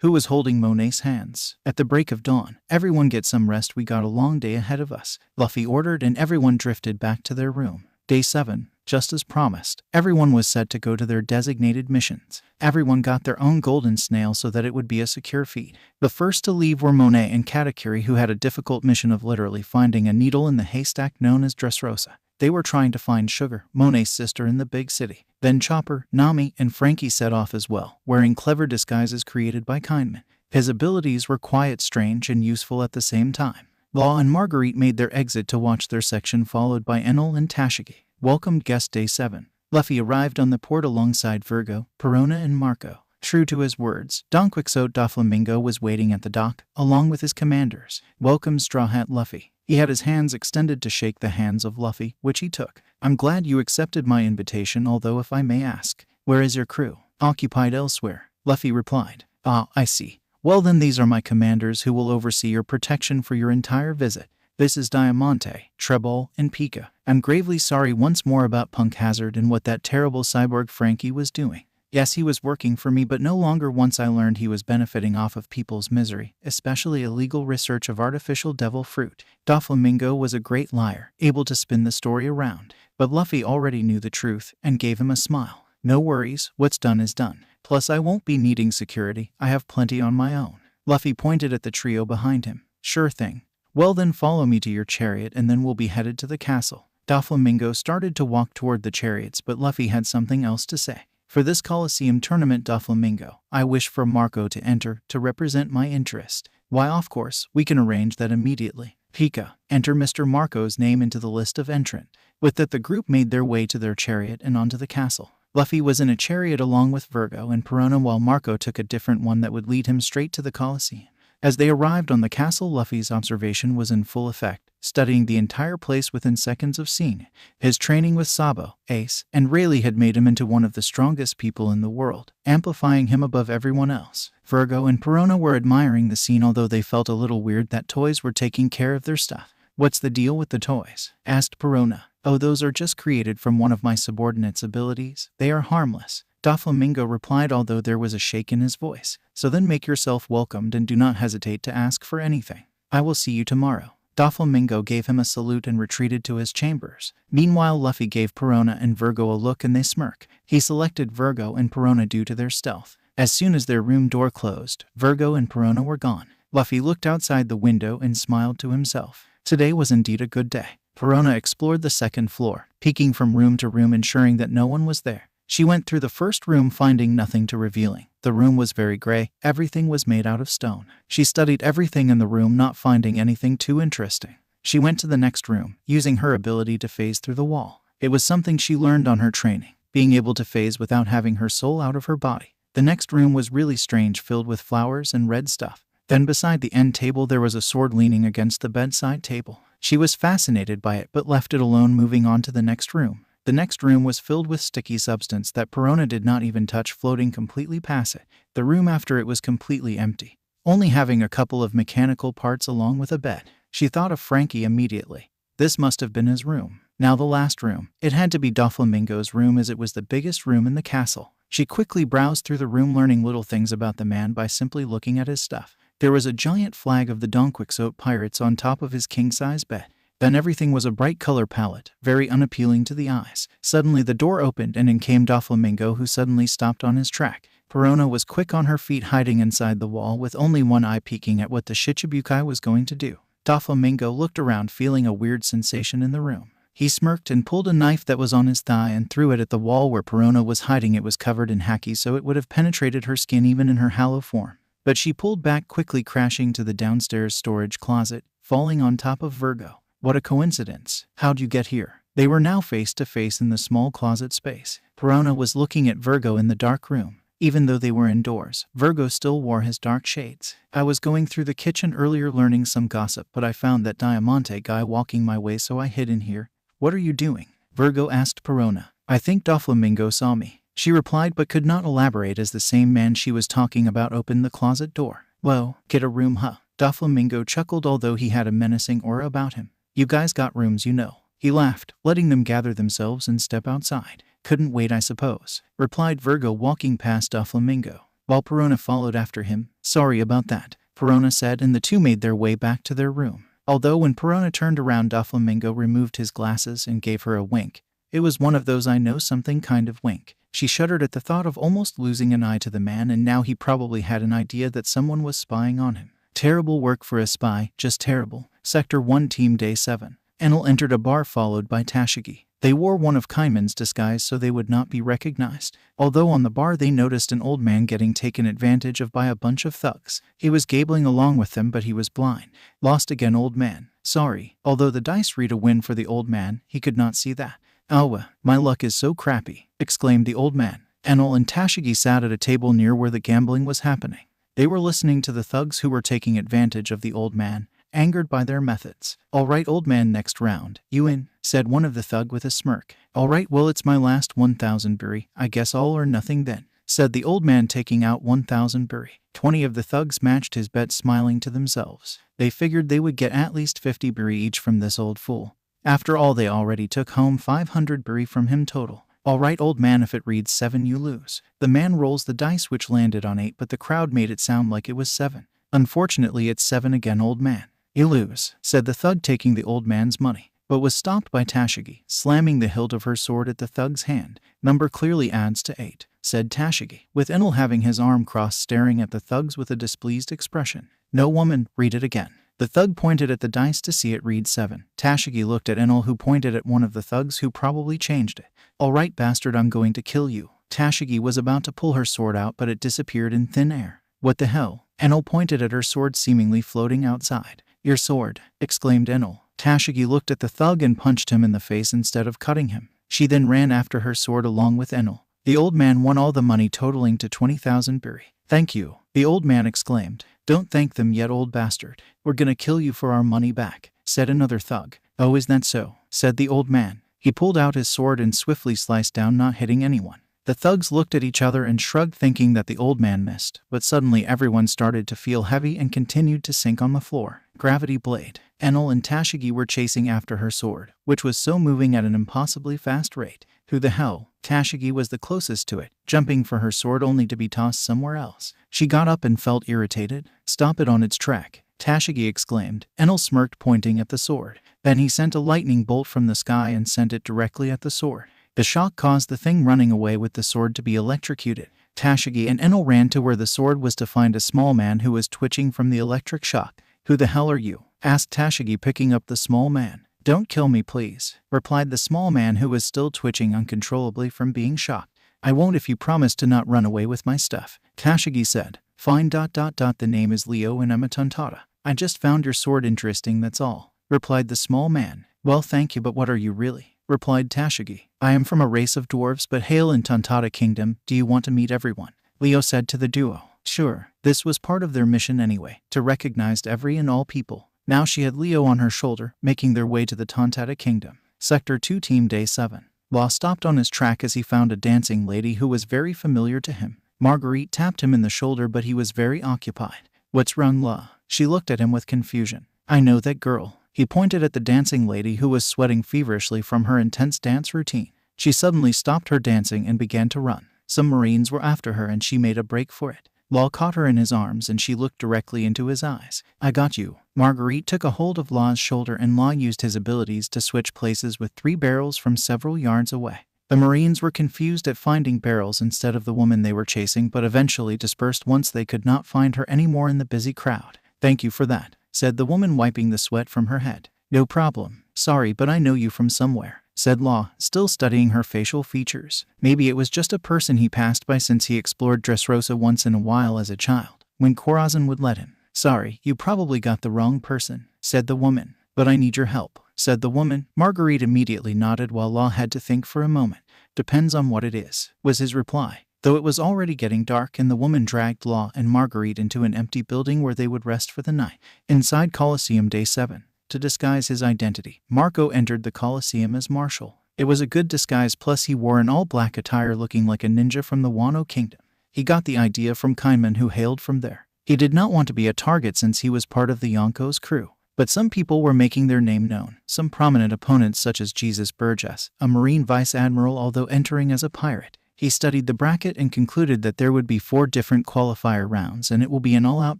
who was holding Monet's hands. At the break of dawn. Everyone get some rest, we got a long day ahead of us. Luffy ordered and everyone drifted back to their room. Day 7. Just as promised, everyone was set to go to their designated missions. Everyone got their own golden snail so that it would be a secure feat. The first to leave were Monet and Katakuri, who had a difficult mission of literally finding a needle in the haystack known as Dressrosa. They were trying to find Sugar, Monet's sister, in the big city. Then Chopper, Nami, and Frankie set off as well, wearing clever disguises created by Kindman. His abilities were quiet, strange, and useful at the same time. Law and Marguerite made their exit to watch their section, followed by Enel and Tashigi. Welcomed guest Day 7. Luffy arrived on the port alongside Virgo, Perona, and Marco. True to his words, Don Quixote Doflamingo was waiting at the dock, along with his commanders. Welcomed Strawhat Luffy. He had his hands extended to shake the hands of Luffy, which he took. I'm glad you accepted my invitation, although if I may ask, where is your crew? Occupied elsewhere, Luffy replied. Ah, I see. Well then, these are my commanders who will oversee your protection for your entire visit. This is Diamante, Trebol, and Pika. I'm gravely sorry once more about Punk Hazard and what that terrible cyborg Frankie was doing. Yes, he was working for me, but no longer once I learned he was benefiting off of people's misery, especially illegal research of artificial devil fruit. Doflamingo was a great liar, able to spin the story around. But Luffy already knew the truth and gave him a smile. No worries, what's done is done. Plus I won't be needing security, I have plenty on my own. Luffy pointed at the trio behind him. Sure thing. Well then follow me to your chariot and then we'll be headed to the castle. Doflamingo started to walk toward the chariots, but Luffy had something else to say. For this Colosseum tournament, Doflamingo, I wish for Marco to enter to represent my interest. Why, of course, we can arrange that immediately. Pika, enter Mr. Marco's name into the list of entrant. With that, the group made their way to their chariot and onto the castle. Luffy was in a chariot along with Virgo and Perona, while Marco took a different one that would lead him straight to the Colosseum. As they arrived on the castle, Luffy's observation was in full effect, studying the entire place within seconds of seeing it. His training with Sabo, Ace, and Rayleigh had made him into one of the strongest people in the world, amplifying him above everyone else. Virgo and Perona were admiring the scene, although they felt a little weird that toys were taking care of their stuff. What's the deal with the toys? Asked Perona. Oh, those are just created from one of my subordinates' abilities. They are harmless. Doflamingo replied, although there was a shake in his voice. So then make yourself welcomed and do not hesitate to ask for anything. I will see you tomorrow. Doflamingo gave him a salute and retreated to his chambers. Meanwhile, Luffy gave Perona and Virgo a look and they smirk. He selected Virgo and Perona due to their stealth. As soon as their room door closed, Virgo and Perona were gone. Luffy looked outside the window and smiled to himself. Today was indeed a good day. Perona explored the second floor, peeking from room to room, ensuring that no one was there. She went through the first room, finding nothing too revealing. The room was very gray. Everything was made out of stone. She studied everything in the room, not finding anything too interesting. She went to the next room, using her ability to phase through the wall. It was something she learned on her training, being able to phase without having her soul out of her body. The next room was really strange, filled with flowers and red stuff. Then beside the end table there was a sword leaning against the bedside table. She was fascinated by it but left it alone, moving on to the next room. The next room was filled with sticky substance that Perona did not even touch, floating completely past it. The room after it was completely empty, only having a couple of mechanical parts along with a bed. She thought of Frankie immediately. This must have been his room. Now the last room. It had to be Doflamingo's room, as it was the biggest room in the castle. She quickly browsed through the room, learning little things about the man by simply looking at his stuff. There was a giant flag of the Donquixote pirates on top of his king-size bed. Then everything was a bright color palette, very unappealing to the eyes. Suddenly the door opened and in came Doflamingo, who suddenly stopped on his track. Perona was quick on her feet, hiding inside the wall with only one eye peeking at what the Shichibukai was going to do. Doflamingo looked around, feeling a weird sensation in the room. He smirked and pulled a knife that was on his thigh and threw it at the wall where Perona was hiding. It was covered in haki, so it would have penetrated her skin even in her hollow form. But she pulled back quickly, crashing to the downstairs storage closet, falling on top of Virgo. What a coincidence. How'd you get here? They were now face to face in the small closet space. Perona was looking at Virgo in the dark room. Even though they were indoors, Virgo still wore his dark shades. I was going through the kitchen earlier learning some gossip, but I found that Diamante guy walking my way, so I hid in here. What are you doing? Virgo asked Perona. I think Doflamingo saw me. She replied, but could not elaborate as the same man she was talking about opened the closet door. Whoa, get a room, huh? Doflamingo chuckled, although he had a menacing aura about him. You guys got rooms, you know. He laughed, letting them gather themselves and step outside. Couldn't wait, I suppose, replied Virgo, walking past Doflamingo, while Perona followed after him. Sorry about that, Perona said, and the two made their way back to their room. Although when Perona turned around, Doflamingo removed his glasses and gave her a wink. It was one of those I know something kind of wink. She shuddered at the thought of almost losing an eye to the man, and now he probably had an idea that someone was spying on him. Terrible work for a spy, just terrible. Sector 1, Team Day 7. Enel entered a bar followed by Tashigi. They wore one of Kaiman's disguise so they would not be recognized. Although on the bar they noticed an old man getting taken advantage of by a bunch of thugs. He was gambling along with them, but he was blind. Lost again, old man. Sorry. Although the dice read a win for the old man, he could not see that. Awa, my luck is so crappy, exclaimed the old man. Enel and Tashigi sat at a table near where the gambling was happening. They were listening to the thugs who were taking advantage of the old man, angered by their methods. All right, old man, next round. You in? Said one of the thug with a smirk. All right, well, it's my last 1,000 buri. I guess all or nothing then, said the old man, taking out 1,000 buri. 20 of the thugs matched his bet, smiling to themselves. They figured they would get at least 50 buri each from this old fool. After all, they already took home 500 buri from him total. Alright old man, if it reads 7 you lose. The man rolls the dice which landed on 8, but the crowd made it sound like it was 7. Unfortunately it's 7 again old man. You lose, said the thug, taking the old man's money, but was stopped by Tashigi, slamming the hilt of her sword at the thug's hand. Number clearly adds to 8, said Tashigi, with Enel having his arm crossed staring at the thugs with a displeased expression. No woman, read it again. The thug pointed at the dice to see it read 7. Tashigi looked at Enel, who pointed at one of the thugs, who probably changed it. Alright bastard, I'm going to kill you. Tashigi was about to pull her sword out, but it disappeared in thin air. What the hell? Enel pointed at her sword seemingly floating outside. Your sword, exclaimed Enel. Tashigi looked at the thug and punched him in the face instead of cutting him. She then ran after her sword along with Enel. The old man won all the money, totaling to 20,000 biri. Thank you, the old man exclaimed. Don't thank them yet, old bastard. We're gonna kill you for our money back, said another thug. Oh, is that so? Said the old man. He pulled out his sword and swiftly sliced down, not hitting anyone. The thugs looked at each other and shrugged, thinking that the old man missed, but suddenly everyone started to feel heavy and continued to sink on the floor. Gravity blade. Enel and Tashigi were chasing after her sword, which was so moving at an impossibly fast rate. Who the hell? Tashigi was the closest to it, jumping for her sword only to be tossed somewhere else. She got up and felt irritated. Stop it on its track, Tashigi exclaimed. Enel smirked, pointing at the sword. Then he sent a lightning bolt from the sky and sent it directly at the sword. The shock caused the thing running away with the sword to be electrocuted. Tashigi and Enel ran to where the sword was to find a small man who was twitching from the electric shock. Who the hell are you? Asked Tashigi, picking up the small man. Don't kill me please, replied the small man, who was still twitching uncontrollably from being shocked. I won't if you promise to not run away with my stuff, Tashigi said. Fine. The name is Leo and I'm a Tontata. I just found your sword interesting, that's all, replied the small man. Well thank you, but what are you really? Replied Tashigi. I am from a race of dwarves but hail in Tontata Kingdom. Do you want to meet everyone? Leo said to the duo. Sure, this was part of their mission anyway, to recognize every and all people. Now she had Leo on her shoulder, making their way to the Tontata Kingdom. Sector 2 Team Day 7. Law stopped on his track as he found a dancing lady who was very familiar to him. Marguerite tapped him in the shoulder, but he was very occupied. What's wrong, Law? She looked at him with confusion. I know that girl. He pointed at the dancing lady, who was sweating feverishly from her intense dance routine. She suddenly stopped her dancing and began to run. Some Marines were after her and she made a break for it. Law caught her in his arms and she looked directly into his eyes. I got you. Marguerite took a hold of Law's shoulder and Law used his abilities to switch places with 3 barrels from several yards away. The Marines were confused at finding barrels instead of the woman they were chasing, but eventually dispersed once they could not find her anymore in the busy crowd. Thank you for that, said the woman, wiping the sweat from her head. No problem. Sorry, but I know you from somewhere, said Law, still studying her facial features. Maybe it was just a person he passed by since he explored Dressrosa once in a while as a child, when Corazon would let him. Sorry, you probably got the wrong person, said the woman. But I need your help, said the woman. Marguerite immediately nodded while Law had to think for a moment. Depends on what it is, was his reply. Though it was already getting dark and the woman dragged Law and Marguerite into an empty building where they would rest for the night. Inside Colosseum Day 7. To disguise his identity, Marco entered the Colosseum as Marshal. It was a good disguise, plus he wore an all-black attire looking like a ninja from the Wano Kingdom. He got the idea from Kindman, who hailed from there. He did not want to be a target since he was part of the Yonko's crew. But some people were making their name known. Some prominent opponents such as Jesus Burgess, a Marine Vice Admiral, although entering as a pirate. He studied the bracket and concluded that there would be 4 different qualifier rounds and it will be an all-out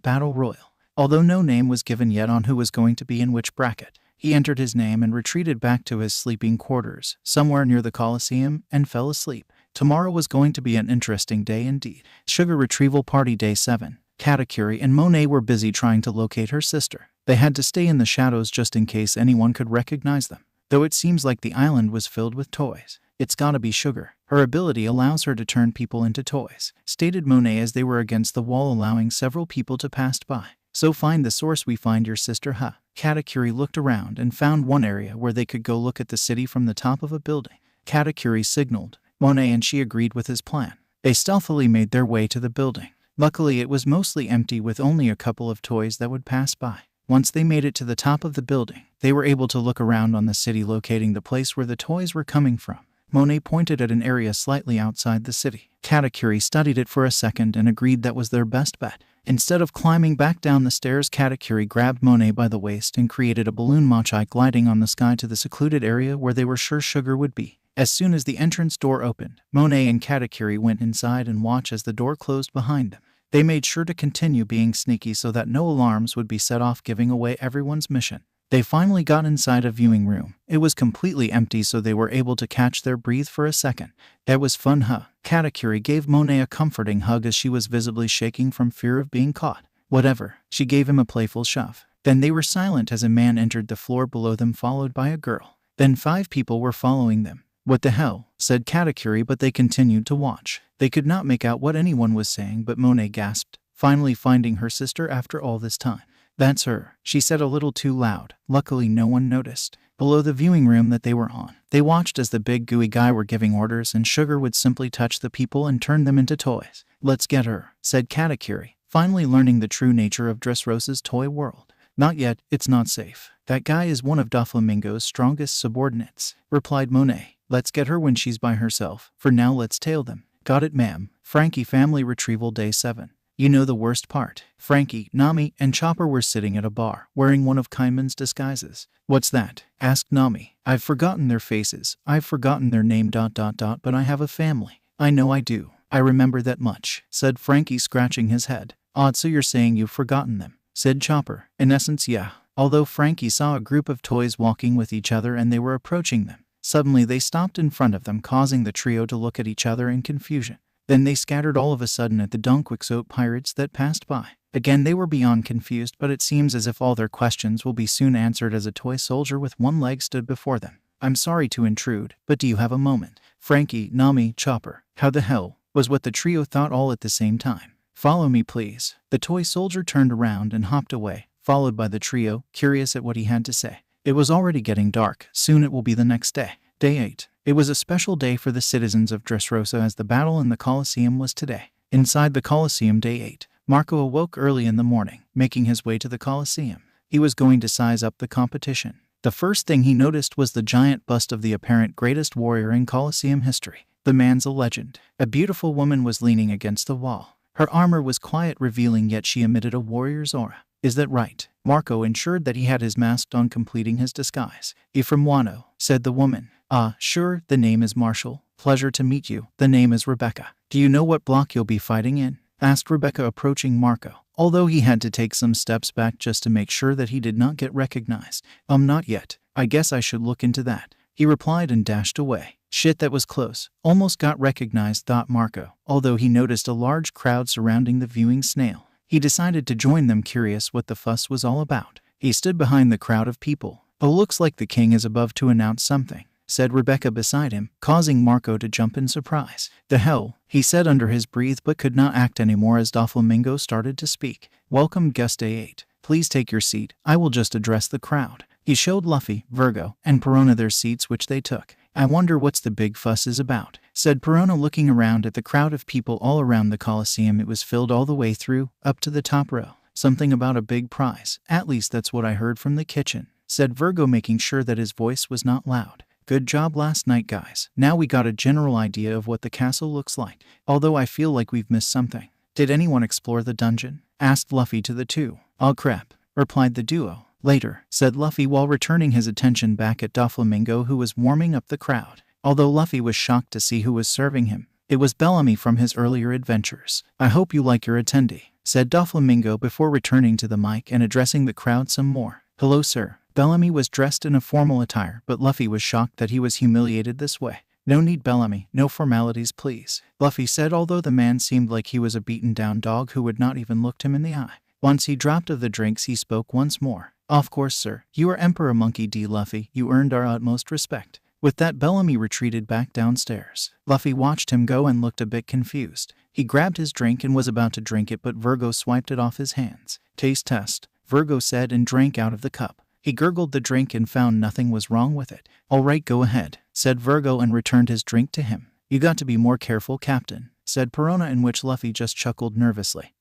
battle royal. Although no name was given yet on who was going to be in which bracket, he entered his name and retreated back to his sleeping quarters, somewhere near the Colosseum, and fell asleep. Tomorrow was going to be an interesting day indeed. Sugar Retrieval Party Day 7. Katakuri and Monet were busy trying to locate her sister. They had to stay in the shadows just in case anyone could recognize them. Though it seems like the island was filled with toys. It's gotta be Sugar. Her ability allows her to turn people into toys, stated Monet as they were against the wall, allowing several people to pass by. So find the source, we find your sister, huh? Katakuri looked around and found one area where they could go look at the city from the top of a building. Katakuri signaled Monet and she agreed with his plan. They stealthily made their way to the building. Luckily it was mostly empty, with only a couple of toys that would pass by. Once they made it to the top of the building, they were able to look around on the city, locating the place where the toys were coming from. Monet pointed at an area slightly outside the city. Katakuri studied it for a second and agreed that was their best bet. Instead of climbing back down the stairs, Katakuri grabbed Monet by the waist and created a balloon mochi gliding on the sky to the secluded area where they were sure Sugar would be. As soon as the entrance door opened, Monet and Katakuri went inside and watched as the door closed behind them. They made sure to continue being sneaky so that no alarms would be set off, giving away everyone's mission. They finally got inside a viewing room. It was completely empty, so they were able to catch their breath for a second. That was fun, huh? Katakuri gave Monet a comforting hug as she was visibly shaking from fear of being caught. Whatever, she gave him a playful shove. Then they were silent as a man entered the floor below them, followed by a girl. Then 5 people were following them. What the hell? Said Katakuri, but they continued to watch. They could not make out what anyone was saying, but Monet gasped, finally finding her sister after all this time. That's her, she said a little too loud. Luckily no one noticed. Below the viewing room that they were on, they watched as the big gooey guy were giving orders, and Sugar would simply touch the people and turn them into toys. Let's get her, said Katakuri, finally learning the true nature of Dressrosa's toy world. Not yet, it's not safe. That guy is one of Doflamingo's strongest subordinates, replied Monet. Let's get her when she's by herself. For now, let's tail them. Got it, ma'am. Frankie family retrieval day 7. You know the worst part. Frankie, Nami, and Chopper were sitting at a bar, wearing one of Kaiman's disguises. What's that? Asked Nami. I've forgotten their faces. I've forgotten their name ... but I have a family. I know I do. I remember that much, said Frankie, scratching his head. Odd, so you're saying you've forgotten them, said Chopper. In essence, yeah. Although Frankie saw a group of toys walking with each other and they were approaching them. Suddenly they stopped in front of them, causing the trio to look at each other in confusion. Then they scattered all of a sudden at the Dunkquixote pirates that passed by. Again they were beyond confused, but it seems as if all their questions will be soon answered as a toy soldier with one leg stood before them. I'm sorry to intrude, but do you have a moment? Frankie, Nami, Chopper. How the hell? Was what the trio thought all at the same time. Follow me, please. The toy soldier turned around and hopped away, followed by the trio, curious at what he had to say. It was already getting dark. Soon it will be the next day. Day 8. It was a special day for the citizens of Dressrosa, as the battle in the Colosseum was today. Inside the Colosseum, Day 8. Marco awoke early in the morning, making his way to the Colosseum. He was going to size up the competition. The first thing he noticed was the giant bust of the apparent greatest warrior in Colosseum history. The man's a legend. A beautiful woman was leaning against the wall. Her armor was quiet, revealing, yet she emitted a warrior's aura. Is that right? Marco ensured that he had his mask on, completing his disguise. From Wano, said the woman. Ah, sure, the name is Marshall. Pleasure to meet you. The name is Rebecca. Do you know what block you'll be fighting in? Asked Rebecca, approaching Marco, although he had to take some steps back just to make sure that he did not get recognized. Not yet. I guess I should look into that, he replied and dashed away. Shit, that was close. Almost got recognized, thought Marco, although he noticed a large crowd surrounding the viewing snail. He decided to join them, curious what the fuss was all about. He stood behind the crowd of people. Oh, looks like the king is above to announce something, said Rebecca beside him, causing Marco to jump in surprise. The hell, he said under his breath, but could not act anymore as Doflamingo started to speak. Welcome, guest Day 8. Please take your seat. I will just address the crowd. He showed Luffy, Virgo, and Perona their seats, which they took. I wonder what's the big fuss is about, said Perona, looking around at the crowd of people all around the Colosseum. It was filled all the way through, up to the top row. Something about a big prize. At least that's what I heard from the kitchen, said Virgo, making sure that his voice was not loud. Good job last night, guys. Now we got a general idea of what the castle looks like, although I feel like we've missed something. Did anyone explore the dungeon? Asked Luffy to the two. Oh crap, replied the duo. Later, said Luffy while returning his attention back at Doflamingo, who was warming up the crowd. Although Luffy was shocked to see who was serving him, it was Bellamy from his earlier adventures. I hope you like your attendee, said Doflamingo before returning to the mic and addressing the crowd some more. Hello, sir. Bellamy was dressed in a formal attire, but Luffy was shocked that he was humiliated this way. No need, Bellamy. No formalities, please, Luffy said, although the man seemed like he was a beaten-down dog who would not even look him in the eye. Once he dropped of the drinks, he spoke once more. Of course, sir. You are Emperor Monkey D. Luffy. You earned our utmost respect. With that, Bellamy retreated back downstairs. Luffy watched him go and looked a bit confused. He grabbed his drink and was about to drink it, but Virgo swiped it off his hands. Taste test, Virgo said, and drank out of the cup. He gurgled the drink and found nothing was wrong with it. All right, go ahead, said Virgo, and returned his drink to him. You got to be more careful, Captain, said Perona, in which Luffy just chuckled nervously.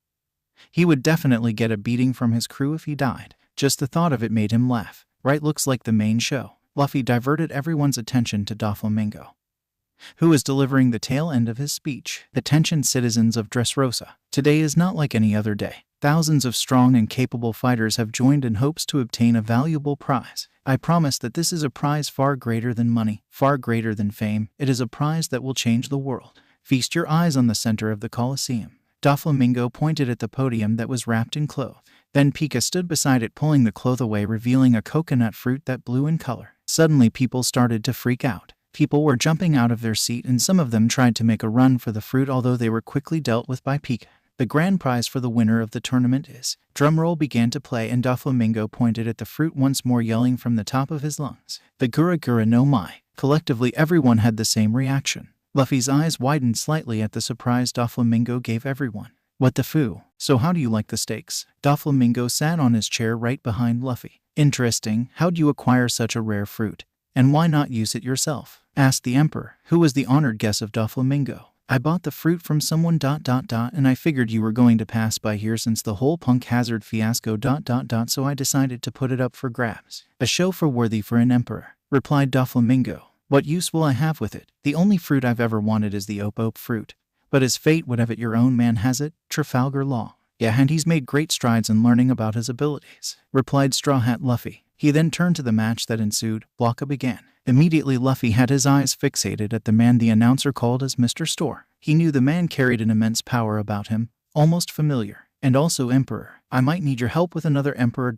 He would definitely get a beating from his crew if he died. Just the thought of it made him laugh. Right, looks like the main show. Luffy diverted everyone's attention to Doflamingo. who was delivering the tail end of his speech. Attention citizens of Dressrosa. Today is not like any other day. Thousands of strong and capable fighters have joined in hopes to obtain a valuable prize. I promise that this is a prize far greater than money, far greater than fame. It is a prize that will change the world. Feast your eyes on the center of the Colosseum. Doflamingo pointed at the podium that was wrapped in cloth. Then Pika stood beside it, pulling the cloth away, revealing a coconut fruit that blew in color. Suddenly people started to freak out. People were jumping out of their seat, and some of them tried to make a run for the fruit, although they were quickly dealt with by Pika. The grand prize for the winner of the tournament is... Drumroll began to play, and Doflamingo pointed at the fruit once more, yelling from the top of his lungs, "The Gura Gura no Mai." Collectively, everyone had the same reaction. Luffy's eyes widened slightly at the surprise Doflamingo gave everyone. "What the foo? So how do you like the steaks?" Doflamingo sat on his chair right behind Luffy. "Interesting. How'd you acquire such a rare fruit? And why not use it yourself?" asked the Emperor, who was the honored guest of Doflamingo. "I bought the fruit from someone ... and I figured you were going to pass by here since the whole Punk Hazard fiasco ... so I decided to put it up for grabs. A show for worthy for an emperor," replied Doflamingo. "What use will I have with it? The only fruit I've ever wanted is the Op fruit. But as fate would have it, your own man has it, Trafalgar Law." "Yeah, and he's made great strides in learning about his abilities," replied Strawhat Luffy. He then turned to the match that ensued. Blocka began. Immediately Luffy had his eyes fixated at the man the announcer called as Mr. Store. He knew the man carried an immense power about him, almost familiar. "And also Emperor. I might need your help with another Emperor ...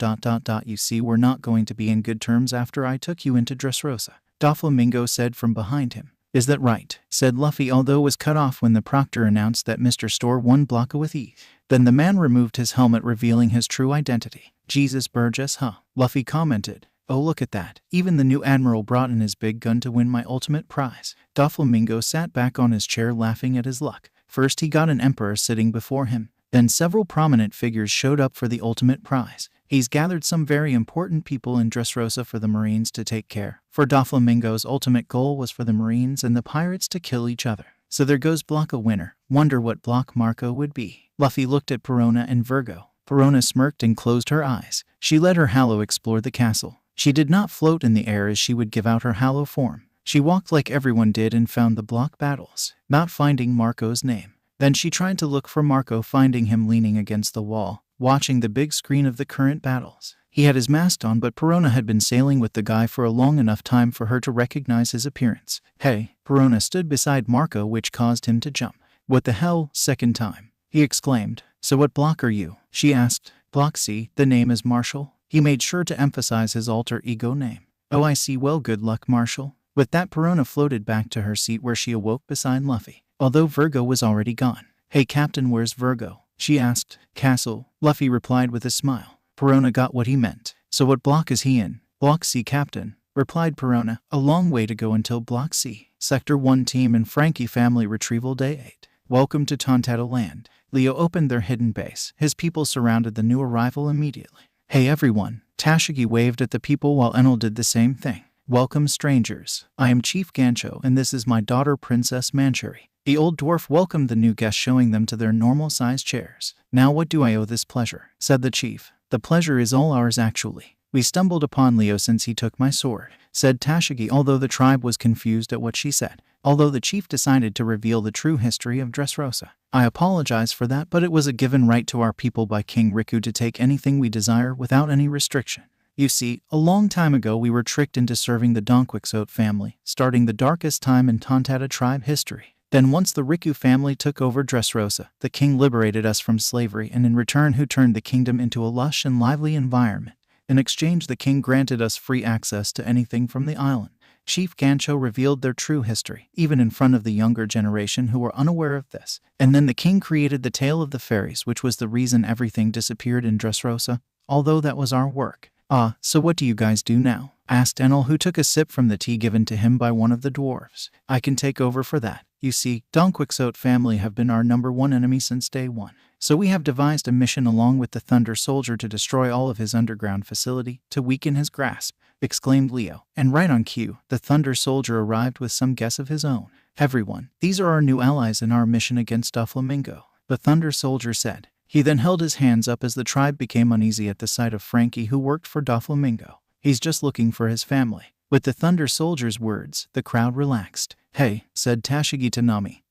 You see, we're not going to be in good terms after I took you into Dressrosa," Doflamingo said from behind him. "Is that right?" said Luffy, although was cut off when the proctor announced that Mr. Store won Blocka with ease. Then the man removed his helmet, revealing his true identity. "Jesus Burgess, huh?" Luffy commented. "Oh, look at that. Even the new admiral brought in his big gun to win my ultimate prize." Doflamingo sat back on his chair, laughing at his luck. First he got an emperor sitting before him. Then several prominent figures showed up for the ultimate prize. He's gathered some very important people in Dressrosa for the Marines to take care. For Doflamingo's ultimate goal was for the Marines and the pirates to kill each other. So there goes Blocka winner. Wonder what block Marco would be. Luffy looked at Perona and Virgo. Perona smirked and closed her eyes. She let her Hallow explore the castle. She did not float in the air as she would give out her Hallow form. She walked like everyone did and found the block battles, not finding Marco's name. Then she tried to look for Marco, finding him leaning against the wall, watching the big screen of the current battles. He had his mask on, but Perona had been sailing with the guy for a long enough time for her to recognize his appearance. "Hey!" Perona stood beside Marco, which caused him to jump. "What the hell? Second time!" he exclaimed. "So what block are you?" she asked. "Block C. The name is Marshall." He made sure to emphasize his alter ego name. "Oh, I see. Well, good luck, Marshall." With that, Perona floated back to her seat, where she awoke beside Luffy, although Virgo was already gone. "Hey, Captain, where's Virgo?" she asked. "Castle," Luffy replied with a smile. Perona got what he meant. "So what block is he in?" "Block C, Captain," replied Perona. "A long way to go until Block C." Sector 1 Team and Frankie Family Retrieval Day 8. Welcome to Tontata Land. Leo opened their hidden base. His people surrounded the new arrival immediately. "Hey everyone." Tashigi waved at the people while Enel did the same thing. "Welcome, strangers. I am Chief Gancho, and this is my daughter, Princess Manchuri." The old dwarf welcomed the new guests, showing them to their normal-sized chairs. "Now what do I owe this pleasure?" said the chief. "The pleasure is all ours, actually. We stumbled upon Leo since he took my sword," said Tashigi, although the tribe was confused at what she said. Although the chief decided to reveal the true history of Dressrosa. "I apologize for that, but it was a given right to our people by King Riku to take anything we desire without any restriction. You see, a long time ago we were tricked into serving the Donquixote family, starting the darkest time in Tontata tribe history. Then once the Riku family took over Dressrosa, the king liberated us from slavery, and in return who turned the kingdom into a lush and lively environment. In exchange, the king granted us free access to anything from the island." Chief Gancho revealed their true history, even in front of the younger generation who were unaware of this. And then the king created the tale of the fairies, which was the reason everything disappeared in Dressrosa, although that was our work. "Ah, so what do you guys do now?" asked Enel, who took a sip from the tea given to him by one of the dwarves. "I can take over for that. You see, Donquixote family have been our #1 enemy since day one. So we have devised a mission along with the Thunder Soldier to destroy all of his underground facility, to weaken his grasp," exclaimed Leo. And right on cue, the Thunder Soldier arrived with some guess of his own. "Everyone, these are our new allies in our mission against Doflamingo," the Thunder Soldier said. He then held his hands up as the tribe became uneasy at the sight of Frankie, who worked for Doflamingo. "He's just looking for his family." With the Thunder Soldier's words, the crowd relaxed. Hey, said Tashigi to Nami,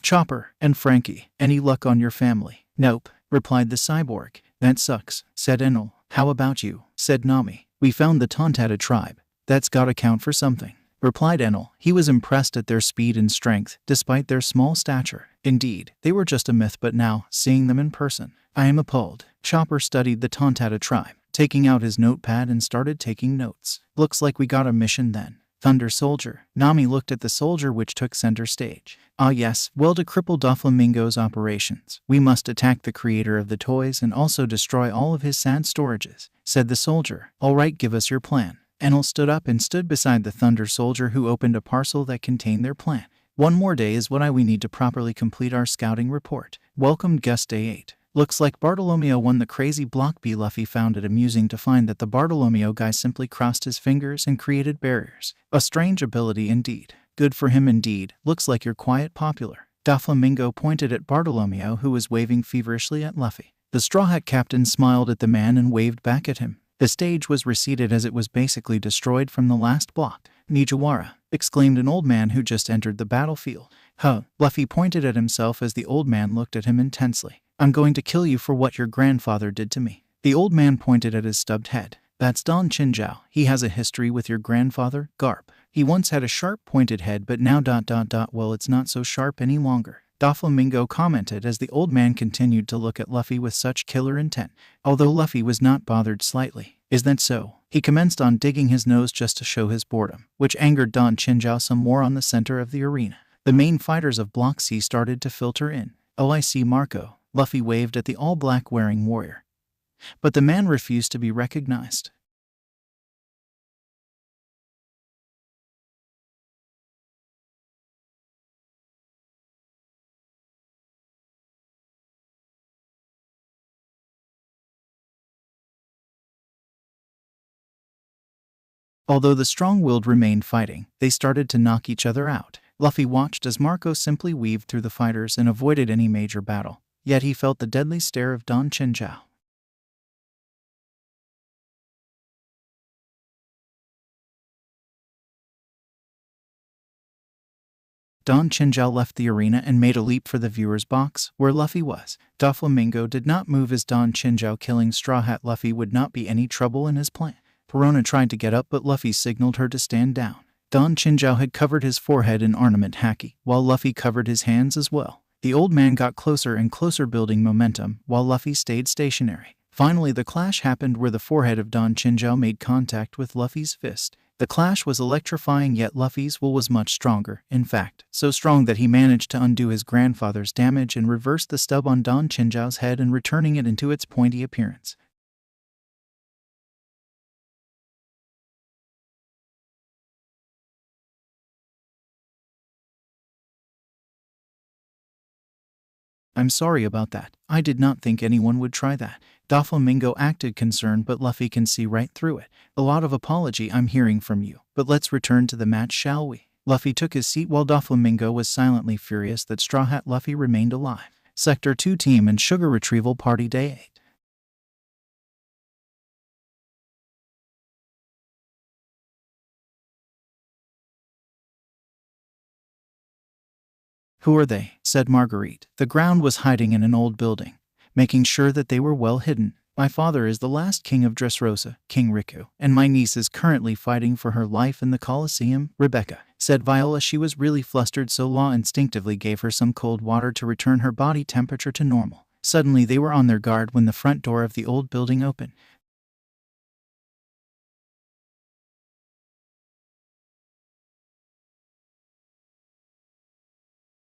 Chopper, and Frankie, any luck on your family? Nope, replied the cyborg. That sucks, said Enel. How about you? Said Nami. We found the Tontata tribe. That's gotta count for something, replied Enel. He was impressed at their speed and strength, despite their small stature. Indeed, they were just a myth, but now, seeing them in person, I am appalled. Chopper studied the Tontata tribe, taking out his notepad and started taking notes. Looks like we got a mission then. Thunder Soldier. Nami looked at the soldier which took center stage. Ah yes, well, to cripple Doflamingo's operations, we must attack the creator of the toys and also destroy all of his sad storages, said the soldier. Alright, give us your plan. Enel stood up and stood beside the Thunder Soldier, who opened a parcel that contained their plan. One more day is what we need to properly complete our scouting report. Welcomed guest day 8. Looks like Bartolomeo won the crazy block B. Luffy found it amusing to find that the Bartolomeo guy simply crossed his fingers and created barriers. A strange ability indeed. Good for him indeed. Looks like you're quite popular. Doflamingo pointed at Bartolomeo, who was waving feverishly at Luffy. The Straw Hat captain smiled at the man and waved back at him. The stage was receded as it was basically destroyed from the last block. Nijiwara, exclaimed an old man who just entered the battlefield. Huh, Luffy pointed at himself as the old man looked at him intensely. I'm going to kill you for what your grandfather did to me. The old man pointed at his stubbed head. That's Don Chinjao. He has a history with your grandfather, Garp. He once had a sharp pointed head, but now ... well, it's not so sharp any longer. Doflamingo commented as the old man continued to look at Luffy with such killer intent, although Luffy was not bothered slightly. Is that so? He commenced on digging his nose just to show his boredom, which angered Don Chinjao some more. On the center of the arena, the main fighters of Block C started to filter in. Oh, I see Marco. Luffy waved at the all-black wearing warrior, but the man refused to be recognized. Although the strong-willed remained fighting, they started to knock each other out. Luffy watched as Marco simply weaved through the fighters and avoided any major battle. Yet he felt the deadly stare of Don Chinjao. Don Chinjao left the arena and made a leap for the viewer's box, where Luffy was. Doflamingo did not move as Don Chinjao killing Strawhat Luffy would not be any trouble in his plan. Perona tried to get up, but Luffy signaled her to stand down. Don Chinjao had covered his forehead in ornament haki, while Luffy covered his hands as well. The old man got closer and closer, building momentum, while Luffy stayed stationary. Finally, the clash happened where the forehead of Don Chinjao made contact with Luffy's fist. The clash was electrifying, yet Luffy's will was much stronger, in fact, so strong that he managed to undo his grandfather's damage and reverse the stub on Don Chinjao's head and returning it into its pointy appearance. I'm sorry about that. I did not think anyone would try that. Doflamingo acted concerned, but Luffy can see right through it. A lot of apology I'm hearing from you, but let's return to the match, shall we? Luffy took his seat while Doflamingo was silently furious that Strawhat Luffy remained alive. Sector 2 Team and Sugar Retrieval Party Day 8. Who are they? Said Marguerite. The ground was hiding in an old building, making sure that they were well hidden. My father is the last king of Dressrosa, King Riku, and my niece is currently fighting for her life in the Colosseum. Rebecca, said Viola. She was really flustered, so Law instinctively gave her some cold water to return her body temperature to normal. Suddenly they were on their guard when the front door of the old building opened.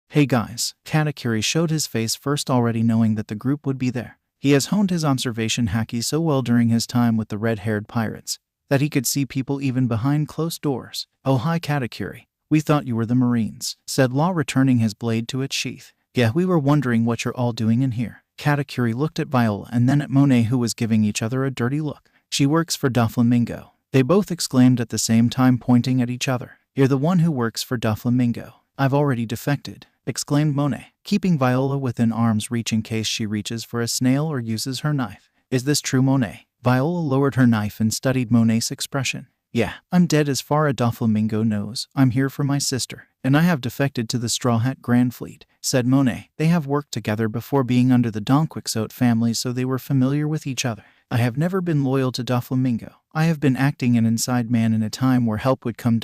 Hey guys, Katakuri showed his face first, already knowing that the group would be there. He has honed his observation haki so well during his time with the red-haired pirates that he could see people even behind closed doors. Oh hi Katakuri, we thought you were the Marines, said Law, returning his blade to its sheath. Yeah, we were wondering what you're all doing in here. Katakuri looked at Viola and then at Monet, who was giving each other a dirty look. She works for Doflamingo. They both exclaimed at the same time, pointing at each other. You're the one who works for Doflamingo. I've already defected, exclaimed Monet, keeping Viola within arm's reach in case she reaches for a snail or uses her knife. Is this true, Monet? Viola lowered her knife and studied Monet's expression. Yeah, I'm dead as far as Doflamingo knows. I'm here for my sister, and I have defected to the Strawhat Grandfleet, said Monet. They have worked together before being under the Donquixote family, so they were familiar with each other. I have never been loyal to Doflamingo. I have been acting an inside man in a time where help would come ...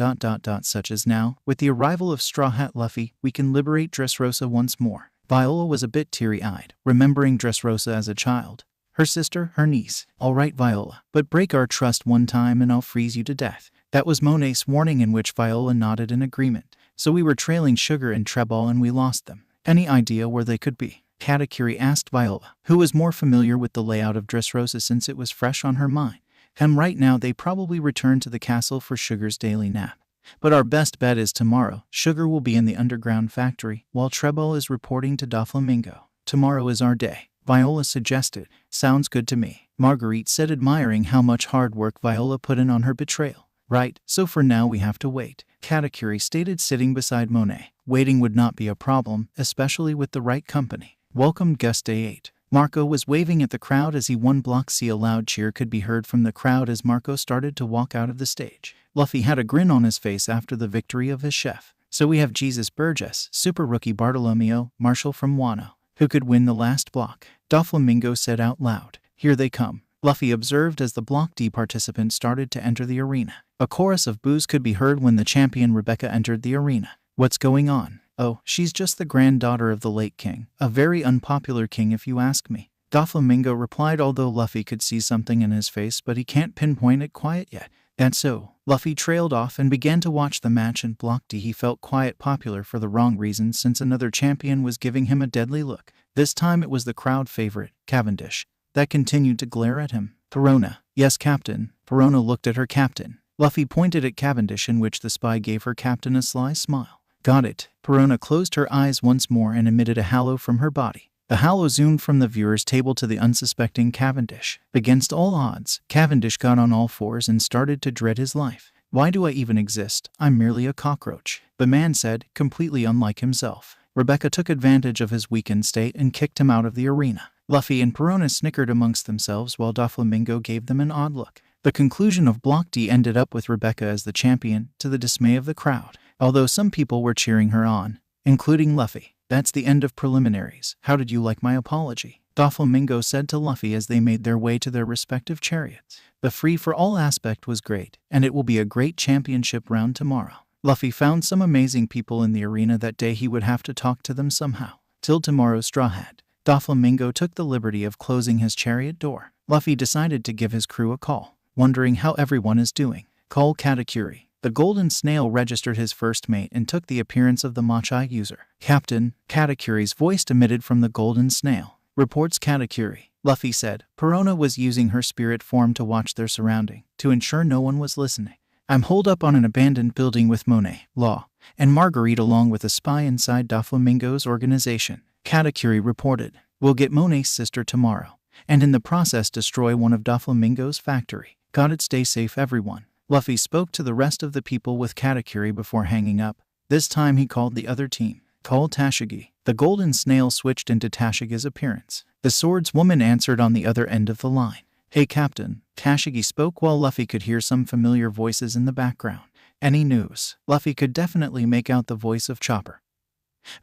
such as now. With the arrival of Strawhat Luffy, we can liberate Dressrosa once more. Viola was a bit teary-eyed, remembering Dressrosa as a child. Her sister, her niece. All right, Viola, but break our trust one time and I'll freeze you to death. That was Monet's warning, in which Viola nodded in agreement. So we were trailing Sugar and Treball and we lost them. Any idea where they could be? Katakuri asked Viola, who was more familiar with the layout of Dressrosa since it was fresh on her mind. Right now they probably returned to the castle for Sugar's daily nap. But our best bet is tomorrow. Sugar will be in the underground factory, while Treball is reporting to Doflamingo. Tomorrow is our day, Viola suggested. Sounds good to me, Marguerite said, admiring how much hard work Viola put in on her betrayal. Right, so for now we have to wait, Katakuri stated, sitting beside Monet. Waiting would not be a problem, especially with the right company. Welcome guest day 8. Marco was waving at the crowd as he won Block C. A loud cheer could be heard from the crowd as Marco started to walk out of the stage. Luffy had a grin on his face after the victory of his chef. So we have Jesus Burgess, super rookie Bartolomeo, Marshall from Wano, who could win the last block, Doflamingo said out loud. Here they come, Luffy observed as the Block D participants started to enter the arena. A chorus of boos could be heard when the champion Rebecca entered the arena. What's going on? Oh, she's just the granddaughter of the late king. A very unpopular king if you ask me, Doflamingo replied, although Luffy could see something in his face but he can't pinpoint it quite yet. That's so. Luffy trailed off and began to watch the match in Block D. He felt quite popular for the wrong reasons, since another champion was giving him a deadly look. This time it was the crowd favorite, Cavendish, that continued to glare at him. Perona. Yes, Captain. Perona looked at her captain. Luffy pointed at Cavendish, in which the spy gave her captain a sly smile. Got it. Perona closed her eyes once more and emitted a halo from her body. The halo zoomed from the viewer's table to the unsuspecting Cavendish. Against all odds, Cavendish got on all fours and started to dread his life. Why do I even exist? I'm merely a cockroach, the man said, completely unlike himself. Rebecca took advantage of his weakened state and kicked him out of the arena. Luffy and Perona snickered amongst themselves while Doflamingo gave them an odd look. The conclusion of Block D ended up with Rebecca as the champion, to the dismay of the crowd, although some people were cheering her on, including Luffy. That's the end of preliminaries. How did you like my apology? Doflamingo said to Luffy as they made their way to their respective chariots. The free-for-all aspect was great, and it will be a great championship round tomorrow. Luffy found some amazing people in the arena that day. He would have to talk to them somehow. Till tomorrow, Straw Hat. Doflamingo took the liberty of closing his chariot door. Luffy decided to give his crew a call, wondering how everyone is doing. Call Katakuri. The golden snail registered his first mate and took the appearance of the Machai user. Captain, Katakuri's voice emitted from the golden snail. Reports Katakuri. Luffy said. Perona was using her spirit form to watch their surrounding, to ensure no one was listening. I'm holed up on an abandoned building with Monet, Law, and Marguerite, along with a spy inside Doflamingo's organization. Katakuri reported. We'll get Monet's sister tomorrow, and in the process destroy one of Doflamingo's factory. Got it, stay safe everyone. Luffy spoke to the rest of the people with Katakuri before hanging up. This time he called the other team. Call Tashigi. The golden snail switched into Tashigi's appearance. The swordswoman answered on the other end of the line. Hey Captain, Tashigi spoke while Luffy could hear some familiar voices in the background. Any news? Luffy could definitely make out the voice of Chopper,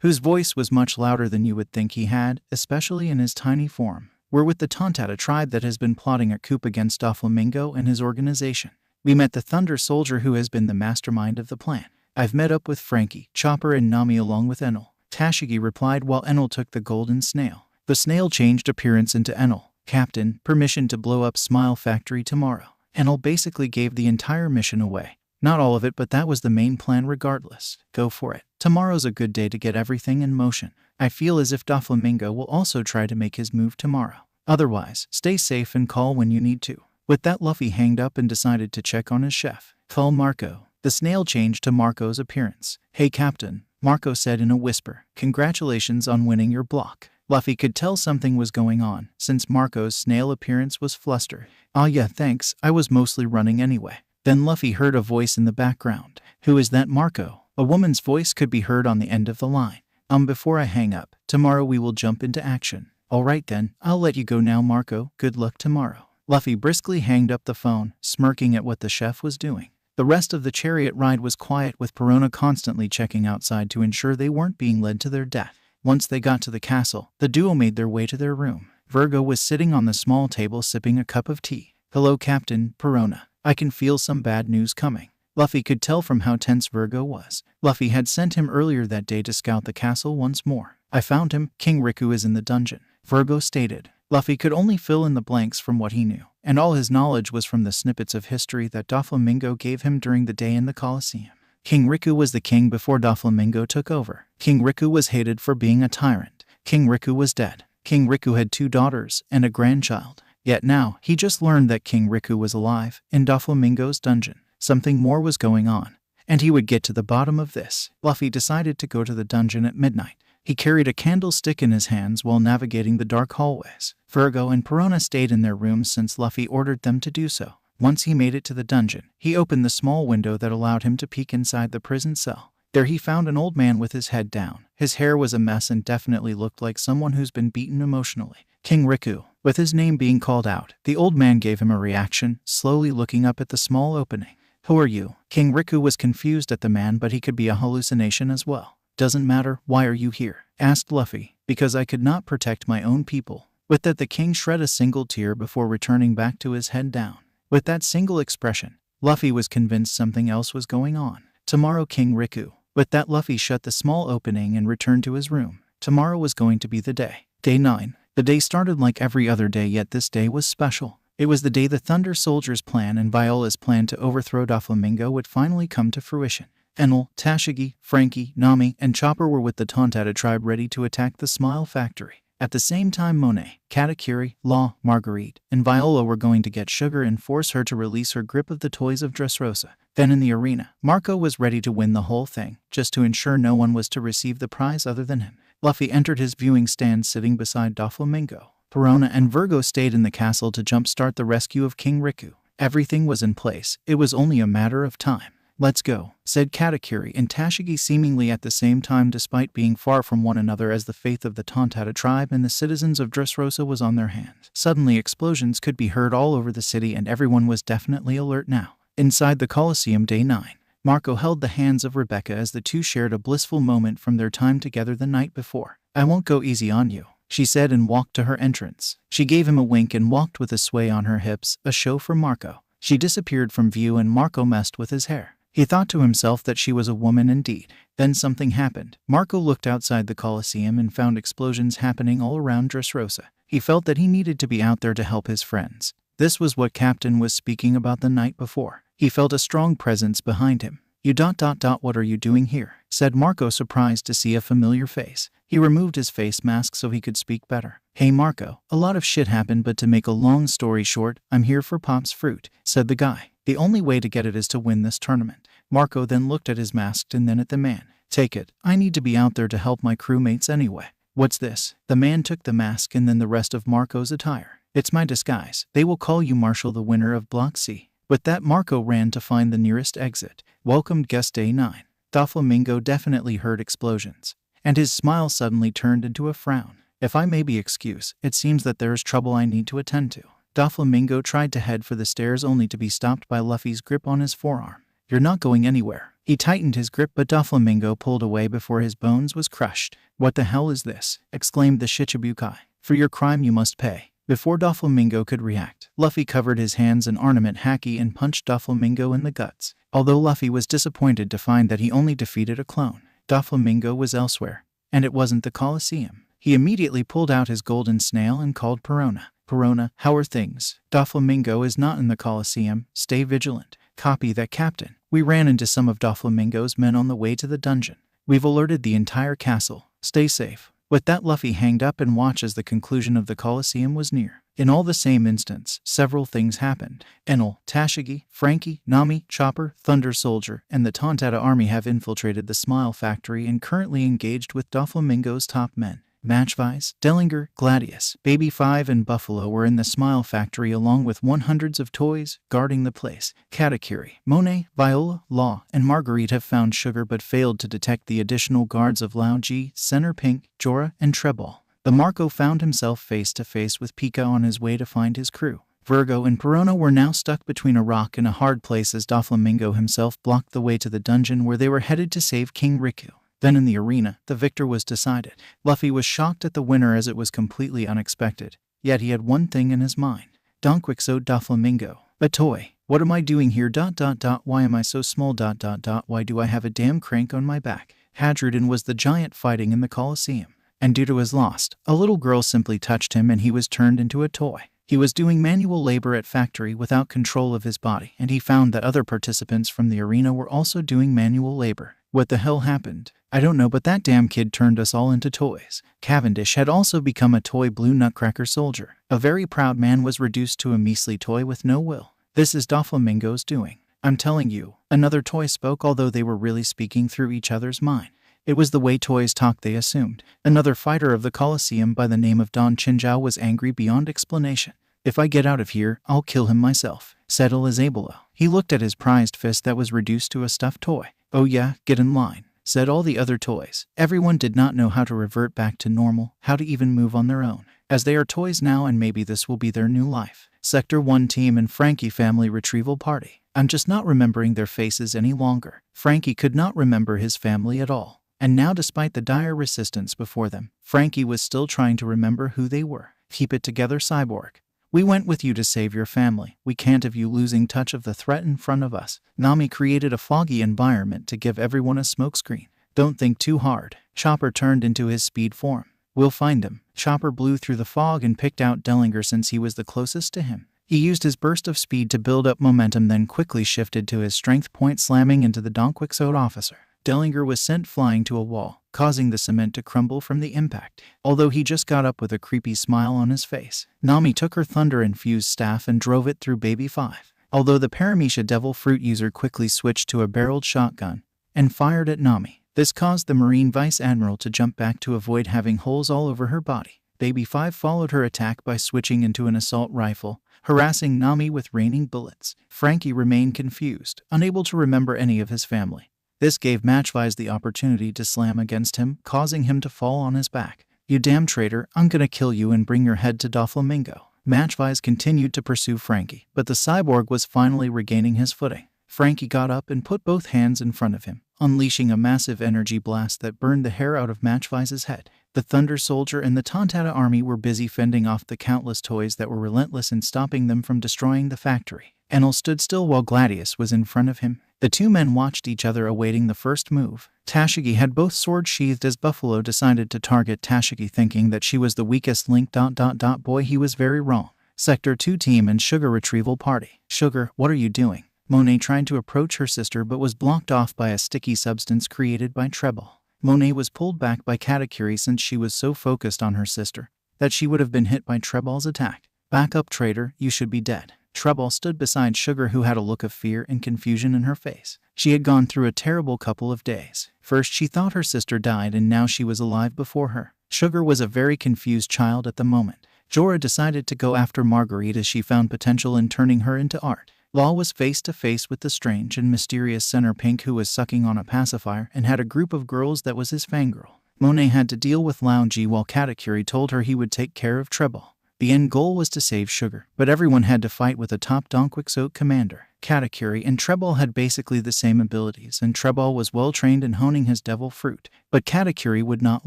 whose voice was much louder than you would think he had, especially in his tiny form. We're with the Tontata tribe that has been plotting a coup against Doflamingo and his organization. We met the Thunder Soldier, who has been the mastermind of the plan. I've met up with Frankie, Chopper, and Nami along with Enel. Tashigi replied while Enel took the golden snail. The snail changed appearance into Enel. Captain, permission to blow up Smile Factory tomorrow. Enel basically gave the entire mission away. Not all of it, but that was the main plan regardless. Go for it. Tomorrow's a good day to get everything in motion. I feel as if Doflamingo will also try to make his move tomorrow. Otherwise, stay safe and call when you need to. With that, Luffy hanged up and decided to check on his chef. Call Marco. The snail changed to Marco's appearance. Hey Captain, Marco said in a whisper. Congratulations on winning your block. Luffy could tell something was going on, since Marco's snail appearance was flustered. Ah yeah, thanks, I was mostly running anyway. Then Luffy heard a voice in the background. Who is that, Marco? A woman's voice could be heard on the end of the line. Before I hang up, tomorrow we will jump into action. Alright then, I'll let you go now, Marco. Good luck tomorrow. Luffy briskly hanged up the phone, smirking at what the chef was doing. The rest of the chariot ride was quiet, with Perona constantly checking outside to ensure they weren't being led to their death. Once they got to the castle, the duo made their way to their room. Virgo was sitting on the small table sipping a cup of tea. "Hello, Captain Perona. I can feel some bad news coming." Luffy could tell from how tense Virgo was. Luffy had sent him earlier that day to scout the castle once more. "I found him. King Riku is in the dungeon," Virgo stated. Luffy could only fill in the blanks from what he knew, and all his knowledge was from the snippets of history that Doflamingo gave him during the day in the Colosseum. King Riku was the king before Doflamingo took over. King Riku was hated for being a tyrant. King Riku was dead. King Riku had 2 daughters and a grandchild. Yet now, he just learned that King Riku was alive in Doflamingo's dungeon. Something more was going on, and he would get to the bottom of this. Luffy decided to go to the dungeon at midnight. He carried a candlestick in his hands while navigating the dark hallways. Virgo and Perona stayed in their rooms since Luffy ordered them to do so. Once he made it to the dungeon, he opened the small window that allowed him to peek inside the prison cell. There he found an old man with his head down. His hair was a mess and definitely looked like someone who's been beaten emotionally. "King Riku." With his name being called out, the old man gave him a reaction, slowly looking up at the small opening. "Who are you?" King Riku was confused at the man, but he could be a hallucination as well. "Doesn't matter. Why are you here?" asked Luffy. "Because I could not protect my own people." With that, the king shed a single tear before returning back to his head down. With that single expression, Luffy was convinced something else was going on. "Tomorrow, King Riku." With that, Luffy shut the small opening and returned to his room. Tomorrow was going to be the day. Day 9. The day started like every other day, yet this day was special. It was the day the Thunder Soldier's plan and Viola's plan to overthrow Doflamingo would finally come to fruition. Enel, Tashigi, Frankie, Nami, and Chopper were with the Tontada tribe ready to attack the Smile Factory. At the same time, Monet, Katakuri, Law, Marguerite, and Viola were going to get Sugar and force her to release her grip of the toys of Dressrosa. Then in the arena, Marco was ready to win the whole thing, just to ensure no one was to receive the prize other than him. Luffy entered his viewing stand sitting beside Doflamingo. Perona and Virgo stayed in the castle to jumpstart the rescue of King Riku. Everything was in place. It was only a matter of time. "Let's go," said Katakuri and Tashigi seemingly at the same time, despite being far from one another, as the faith of the Tontada tribe and the citizens of Dressrosa was on their hands. Suddenly explosions could be heard all over the city and everyone was definitely alert now. Inside the Colosseum, day 9. Marco held the hands of Rebecca as the two shared a blissful moment from their time together the night before. "I won't go easy on you," she said and walked to her entrance. She gave him a wink and walked with a sway on her hips, a show for Marco. She disappeared from view and Marco messed with his hair. He thought to himself that she was a woman indeed. Then something happened. Marco looked outside the Colosseum and found explosions happening all around Dressrosa. He felt that he needed to be out there to help his friends. This was what Captain was speaking about the night before. He felt a strong presence behind him. What are you doing here?" said Marco, surprised to see a familiar face. He removed his face mask so he could speak better. "Hey Marco, a lot of shit happened, but to make a long story short, I'm here for Pop's fruit," said the guy. "The only way to get it is to win this tournament." Marco then looked at his mask and then at the man. "Take it. I need to be out there to help my crewmates anyway." "What's this?" The man took the mask and then the rest of Marco's attire. "It's my disguise. They will call you Marshall, the winner of Block C." With that, Marco ran to find the nearest exit. Welcomed guest day 9. Doflamingo definitely heard explosions, and his smile suddenly turned into a frown. "If I may be excused, it seems that there is trouble I need to attend to." Doflamingo tried to head for the stairs only to be stopped by Luffy's grip on his forearm. "You're not going anywhere." He tightened his grip, but Doflamingo pulled away before his bones was crushed. "What the hell is this?" exclaimed the Shichibukai. "For your crime you must pay." Before Doflamingo could react, Luffy covered his hands in ornament haki and punched Doflamingo in the guts. Although Luffy was disappointed to find that he only defeated a clone, Doflamingo was elsewhere, and it wasn't the Colosseum. He immediately pulled out his golden snail and called Perona. "Perona, how are things? Doflamingo is not in the Colosseum. Stay vigilant." "Copy that, Captain." "We ran into some of Doflamingo's men on the way to the dungeon. We've alerted the entire castle. Stay safe." With that, Luffy hanged up and watched as the conclusion of the Colosseum was near. In all the same instance, several things happened. Enel, Tashigi, Frankie, Nami, Chopper, Thunder Soldier, and the Tontada army have infiltrated the Smile Factory and currently engaged with Doflamingo's top men. Matchvice, Dellinger, Gladius, Baby 5 and Buffalo were in the Smile Factory along with hundreds of toys, guarding the place. Katakuri, Monet, Viola, Law, and Marguerite have found Sugar but failed to detect the additional guards of Lao Ji, Center Pink, Jorah, and Treball. The Marco found himself face to face with Pika on his way to find his crew. Virgo and Perona were now stuck between a rock and a hard place as Doflamingo himself blocked the way to the dungeon where they were headed to save King Riku. Then in the arena, the victor was decided. Luffy was shocked at the winner as it was completely unexpected. Yet he had one thing in his mind. Donquixo Doflamingo. A toy. What am I doing here? Why am I so small? Why do I have a damn crank on my back? Hadrudin was the giant fighting in the Colosseum. And due to his loss, a little girl simply touched him and he was turned into a toy. He was doing manual labor at factory without control of his body, and he found that other participants from the arena were also doing manual labor. What the hell happened? I don't know, but that damn kid turned us all into toys. Cavendish had also become a toy blue nutcracker soldier. A very proud man was reduced to a measly toy with no will. This is Doflamingo's doing. I'm telling you. Another toy spoke, although they were really speaking through each other's mind. It was the way toys talk, they assumed. Another fighter of the Colosseum by the name of Don Chinjao was angry beyond explanation. If I get out of here, I'll kill him myself, said Elizabelo. He looked at his prized fist that was reduced to a stuffed toy. Oh yeah, get in line, said all the other toys. Everyone did not know how to revert back to normal, how to even move on their own, as they are toys now and maybe this will be their new life. Sector 1 team and Frankie family retrieval party. I'm just not remembering their faces any longer. Frankie could not remember his family at all. And now, despite the dire resistance before them, Frankie was still trying to remember who they were. Keep it together, Cyborg. We went with you to save your family. We can't have you losing touch of the threat in front of us. Nami created a foggy environment to give everyone a smokescreen. Don't think too hard. Chopper turned into his speed form. We'll find him. Chopper blew through the fog and picked out Dellinger since he was the closest to him. He used his burst of speed to build up momentum, then quickly shifted to his strength point, slamming into the Donquixote officer. Dellinger was sent flying to a wall, causing the cement to crumble from the impact, although he just got up with a creepy smile on his face. Nami took her thunder-infused staff and drove it through Baby 5, although the Paramecia Devil Fruit user quickly switched to a barreled shotgun and fired at Nami. This caused the Marine Vice Admiral to jump back to avoid having holes all over her body. Baby 5 followed her attack by switching into an assault rifle, harassing Nami with raining bullets. Frankie remained confused, unable to remember any of his family. This gave Matchvise the opportunity to slam against him, causing him to fall on his back. You damn traitor, I'm gonna kill you and bring your head to Doflamingo. Matchvise continued to pursue Frankie, but the cyborg was finally regaining his footing. Frankie got up and put both hands in front of him, unleashing a massive energy blast that burned the hair out of Matchvise's head. The Thunder Soldier and the Tontata army were busy fending off the countless toys that were relentless in stopping them from destroying the factory. Enel stood still while Gladius was in front of him. The two men watched each other awaiting the first move. Tashigi had both swords sheathed as Buffalo decided to target Tashigi, thinking that she was the weakest link. Boy, he was very wrong. Sector 2 team and Sugar retrieval party. Sugar, what are you doing? Monet tried to approach her sister but was blocked off by a sticky substance created by Treble. Monet was pulled back by Katakuri since she was so focused on her sister that she would have been hit by Treble's attack. Back up, traitor, you should be dead. Treble stood beside Sugar, who had a look of fear and confusion in her face. She had gone through a terrible couple of days. First she thought her sister died and now she was alive before her. Sugar was a very confused child at the moment. Jorah decided to go after Marguerite as she found potential in turning her into art. Law was face to face with the strange and mysterious Center Pink, who was sucking on a pacifier and had a group of girls that was his fangirl. Monet had to deal with Loungy while Katakuri told her he would take care of Treble. The end goal was to save Sugar, but everyone had to fight with a top Donquixote commander. Katakuri and Treble had basically the same abilities, and Treble was well trained in honing his devil fruit, but Katakuri would not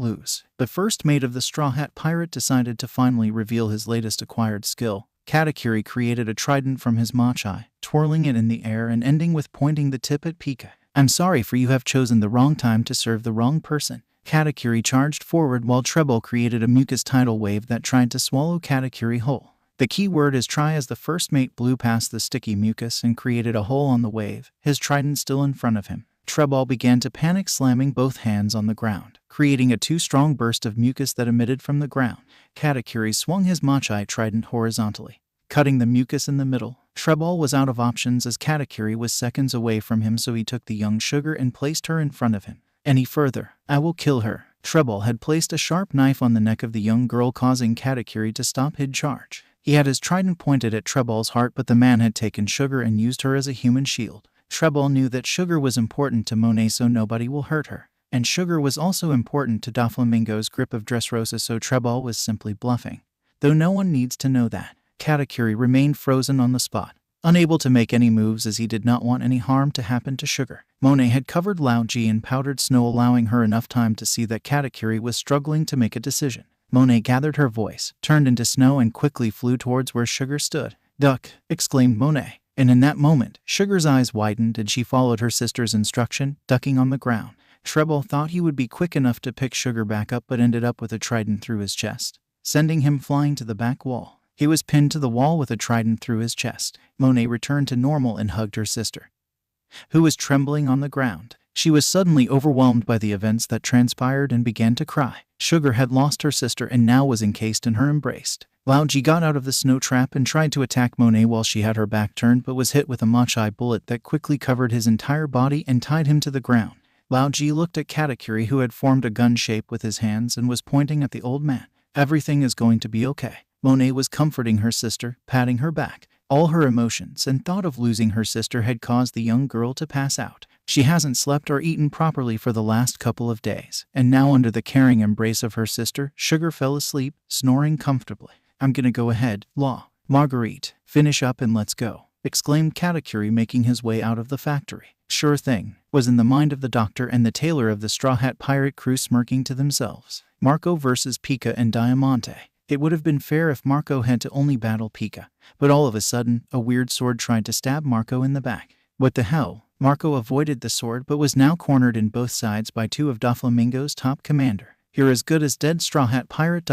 lose. The first mate of the Straw Hat Pirate decided to finally reveal his latest acquired skill. Katakuri created a trident from his Machai, twirling it in the air and ending with pointing the tip at Pika. I'm sorry, for you have chosen the wrong time to serve the wrong person. Katakuri charged forward while Treble created a mucus tidal wave that tried to swallow Katakuri whole. The key word is try, as the first mate blew past the sticky mucus and created a hole on the wave, his trident still in front of him. Treble began to panic, slamming both hands on the ground, creating a too-strong burst of mucus that emitted from the ground. Katakuri swung his Machai trident horizontally, cutting the mucus in the middle. Treble was out of options as Katakuri was seconds away from him, so he took the young Sugar and placed her in front of him. Any further, I will kill her. Treble had placed a sharp knife on the neck of the young girl, causing Katakuri to stop his charge. He had his trident pointed at Treble's heart, but the man had taken Sugar and used her as a human shield. Treble knew that Sugar was important to Monet, so nobody will hurt her. And Sugar was also important to Doflamingo's grip of Dressrosa, so Treble was simply bluffing. Though no one needs to know that. Katakuri remained frozen on the spot, unable to make any moves as he did not want any harm to happen to Sugar. Monet had covered Lao Ji in powdered snow, allowing her enough time to see that Katakuri was struggling to make a decision. Monet gathered her voice, turned into snow, and quickly flew towards where Sugar stood. "Duck!" exclaimed Monet. And in that moment, Sugar's eyes widened and she followed her sister's instruction, ducking on the ground. Treble thought he would be quick enough to pick Sugar back up, but ended up with a trident through his chest, sending him flying to the back wall. He was pinned to the wall with a trident through his chest. Monet returned to normal and hugged her sister, who was trembling on the ground. She was suddenly overwhelmed by the events that transpired and began to cry. Sugar had lost her sister and now was encased in her embrace. Lao Ji got out of the snow trap and tried to attack Monet while she had her back turned, but was hit with a Machai bullet that quickly covered his entire body and tied him to the ground. Lao Ji looked at Katakuri, who had formed a gun shape with his hands and was pointing at the old man. "Everything is going to be okay." Monet was comforting her sister, patting her back. All her emotions and thought of losing her sister had caused the young girl to pass out. She hasn't slept or eaten properly for the last couple of days, and now under the caring embrace of her sister, Sugar fell asleep, snoring comfortably. "I'm gonna go ahead, Marguerite, finish up and let's go," exclaimed Katakuri, making his way out of the factory. "Sure thing," was in the mind of the doctor and the tailor of the Straw Hat pirate crew, smirking to themselves. Marco versus Pika and Diamante. It would have been fair if Marco had to only battle Pika, but all of a sudden, a weird sword tried to stab Marco in the back. What the hell? Marco avoided the sword but was now cornered in both sides by two of Doflamingo's top commander. "You're as good as dead, Straw Hat pirate.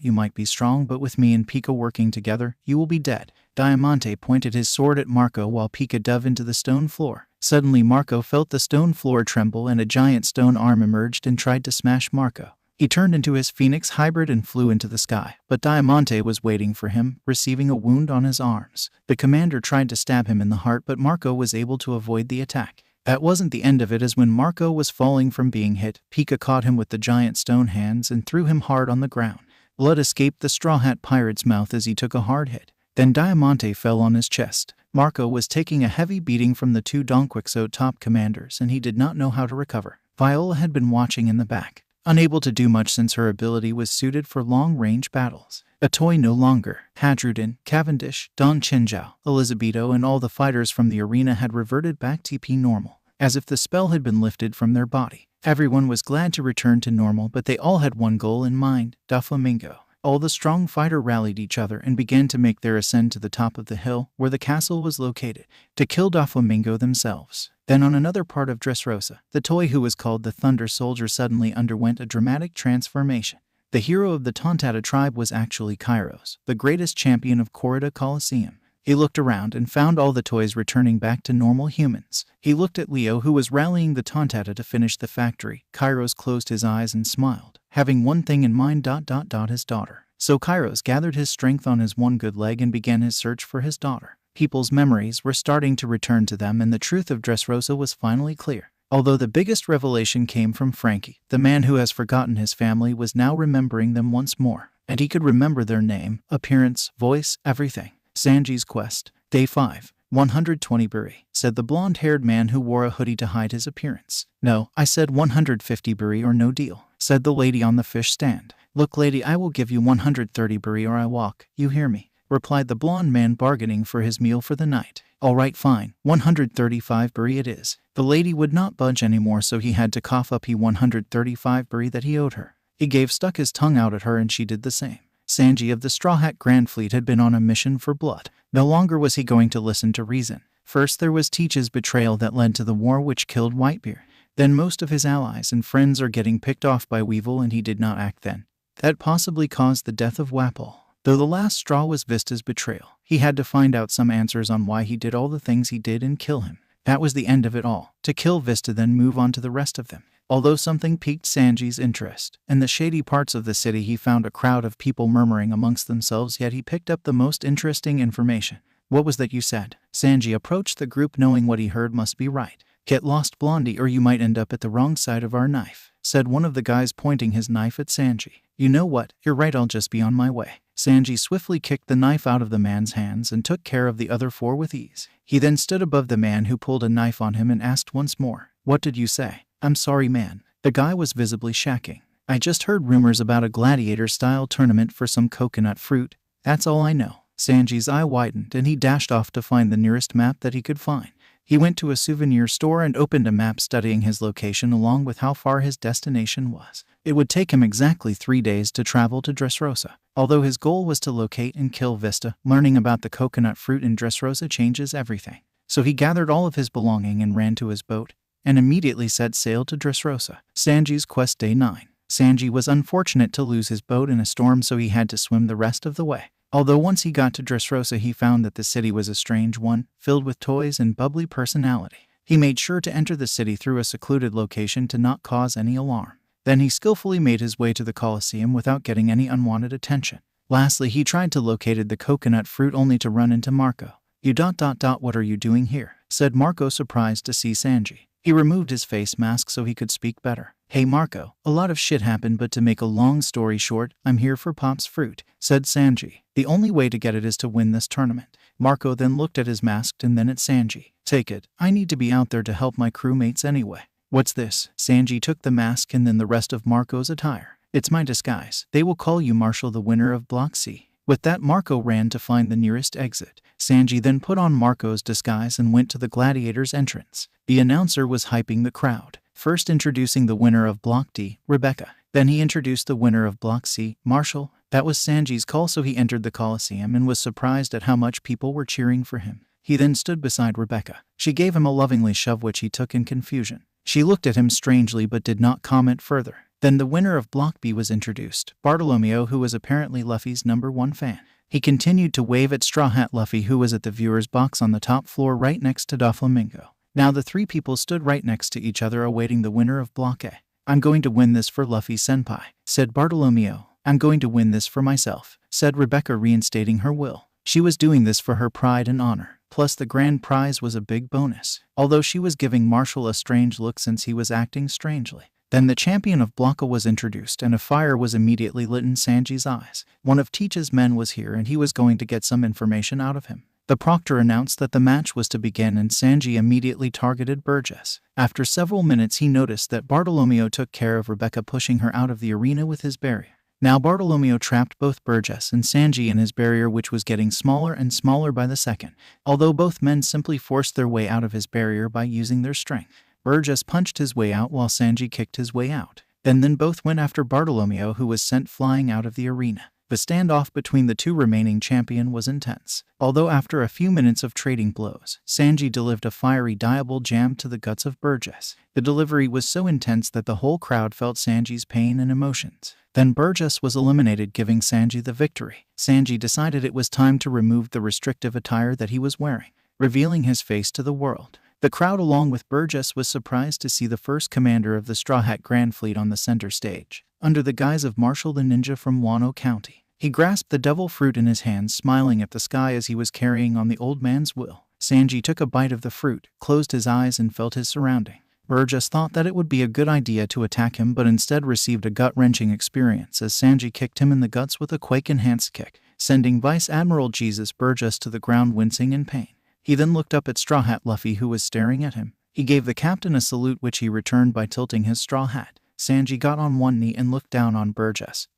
You might be strong, but with me and Pika working together, you will be dead." Diamante pointed his sword at Marco while Pika dove into the stone floor. Suddenly Marco felt the stone floor tremble and a giant stone arm emerged and tried to smash Marco. He turned into his Phoenix hybrid and flew into the sky, but Diamante was waiting for him, receiving a wound on his arms. The commander tried to stab him in the heart, but Marco was able to avoid the attack. That wasn't the end of it, as when Marco was falling from being hit, Pika caught him with the giant stone hands and threw him hard on the ground. Blood escaped the Straw Hat pirate's mouth as he took a hard hit. Then Diamante fell on his chest. Marco was taking a heavy beating from the two Don Quixote top commanders, and he did not know how to recover. Viola had been watching in the back, unable to do much since her ability was suited for long-range battles. A toy no longer. Hadrudin, Cavendish, Don Chinjao, Elizabetto, and all the fighters from the arena had reverted back to normal, as if the spell had been lifted from their body. Everyone was glad to return to normal, but they all had one goal in mind: Doflamingo. All the strong fighter rallied each other and began to make their ascent to the top of the hill where the castle was located, to kill Doflamingo themselves. Then on another part of Dressrosa, the toy who was called the Thunder Soldier suddenly underwent a dramatic transformation. The hero of the Tontata tribe was actually Kairos, the greatest champion of Corrida Coliseum. He looked around and found all the toys returning back to normal humans. He looked at Leo, who was rallying the Tontata to finish the factory. Kairos closed his eyes and smiled, having one thing in mind: his daughter. So Kairos gathered his strength on his one good leg and began his search for his daughter. People's memories were starting to return to them, and the truth of Dressrosa was finally clear. Although the biggest revelation came from Frankie, the man who has forgotten his family was now remembering them once more, and he could remember their name, appearance, voice, everything. Sanji's Quest. Day 5. 120 Buri, said the blonde-haired man who wore a hoodie to hide his appearance. "No, I said 150 Buri or no deal," said the lady on the fish stand. "Look, lady, I will give you 130 Buri or I walk, you hear me?" replied the blonde man, bargaining for his meal for the night. "All right, fine, 135 Buri it is." The lady would not budge anymore, so he had to cough up 135 Buri that he owed her. He stuck his tongue out at her, and she did the same. Sanji of the Straw Hat Grandfleet had been on a mission for blood. No longer was he going to listen to reason. First there was Teach's betrayal that led to the war which killed Whitebeard. Then most of his allies and friends are getting picked off by Weevil, and he did not act then. That possibly caused the death of Wapal. Though the last straw was Vista's betrayal, he had to find out some answers on why he did all the things he did and kill him. That was the end of it all. To kill Vista, then move on to the rest of them. Although something piqued Sanji's interest. In the shady parts of the city he found a crowd of people murmuring amongst themselves, yet he picked up the most interesting information. "What was that you said?" Sanji approached the group, knowing what he heard must be right. "Get lost, Blondie, or you might end up at the wrong side of our knife," said one of the guys, pointing his knife at Sanji. "You know what? You're right, I'll just be on my way." Sanji swiftly kicked the knife out of the man's hands and took care of the other four with ease. He then stood above the man who pulled a knife on him and asked once more, "What did you say?" "I'm sorry, man." The guy was visibly shaking. "I just heard rumors about a gladiator-style tournament for some coconut fruit. That's all I know." Sanji's eye widened and he dashed off to find the nearest map that he could find. He went to a souvenir store and opened a map studying his location along with how far his destination was. It would take him exactly 3 days to travel to Dressrosa. Although his goal was to locate and kill Vista, learning about the coconut fruit in Dressrosa changes everything. So he gathered all of his belonging and ran to his boat, and immediately set sail to Dressrosa. Sanji's quest day 9. Sanji was unfortunate to lose his boat in a storm, so he had to swim the rest of the way. Although once he got to Dressrosa he found that the city was a strange one, filled with toys and bubbly personality. He made sure to enter the city through a secluded location to not cause any alarm. Then he skillfully made his way to the Colosseum without getting any unwanted attention. Lastly, he tried to locate the coconut fruit only to run into Marco. What are you doing here?" said Marco, surprised to see Sanji. He removed his face mask so he could speak better. "Hey Marco, a lot of shit happened, but to make a long story short, I'm here for Pop's fruit," said Sanji. "The only way to get it is to win this tournament." Marco then looked at his mask and then at Sanji. "Take it. I need to be out there to help my crewmates anyway." "What's this?" Sanji took the mask and then the rest of Marco's attire. "It's my disguise. They will call you Marshall, the winner of Block C." With that, Marco ran to find the nearest exit. Sanji then put on Marco's disguise and went to the gladiators' entrance. The announcer was hyping the crowd, first introducing the winner of Block D, Rebecca. Then he introduced the winner of Block C, Marshall. That was Sanji's call, so he entered the Colosseum and was surprised at how much people were cheering for him. He then stood beside Rebecca. She gave him a lovingly shove, which he took in confusion. She looked at him strangely but did not comment further. Then the winner of Block B was introduced, Bartolomeo, who was apparently Luffy's #1 fan. He continued to wave at Strawhat Luffy, who was at the viewer's box on the top floor right next to Doflamingo. Now the three people stood right next to each other awaiting the winner of Block A. "I'm going to win this for Luffy-senpai," said Bartolomeo. "I'm going to win this for myself," said Rebecca, reinstating her will. She was doing this for her pride and honor. Plus the grand prize was a big bonus, although she was giving Marshall a strange look since he was acting strangely. Then the champion of Block A was introduced and a fire was immediately lit in Sanji's eyes. One of Teach's men was here and he was going to get some information out of him. The proctor announced that the match was to begin and Sanji immediately targeted Burgess. After several minutes he noticed that Bartolomeo took care of Rebecca, pushing her out of the arena with his barrier. Now Bartolomeo trapped both Burgess and Sanji in his barrier, which was getting smaller and smaller by the second, although both men simply forced their way out of his barrier by using their strength. Burgess punched his way out while Sanji kicked his way out. Then both went after Bartolomeo, who was sent flying out of the arena. The standoff between the two remaining champions was intense. Although after a few minutes of trading blows, Sanji delivered a fiery diable jam to the guts of Burgess. The delivery was so intense that the whole crowd felt Sanji's pain and emotions. Then Burgess was eliminated, giving Sanji the victory. Sanji decided it was time to remove the restrictive attire that he was wearing, revealing his face to the world. The crowd, along with Burgess, was surprised to see the first commander of the Straw Hat Grandfleet on the center stage, under the guise of Marshall the Ninja from Wano County. He grasped the devil fruit in his hands, smiling at the sky as he was carrying on the old man's will. Sanji took a bite of the fruit, closed his eyes and felt his surrounding. Burgess thought that it would be a good idea to attack him, but instead received a gut-wrenching experience as Sanji kicked him in the guts with a quake-enhanced kick, sending Vice Admiral Jesus Burgess to the ground, wincing in pain. He then looked up at Strawhat Luffy, who was staring at him. He gave the captain a salute, which he returned by tilting his straw hat. Sanji got on one knee and looked down on Burgess,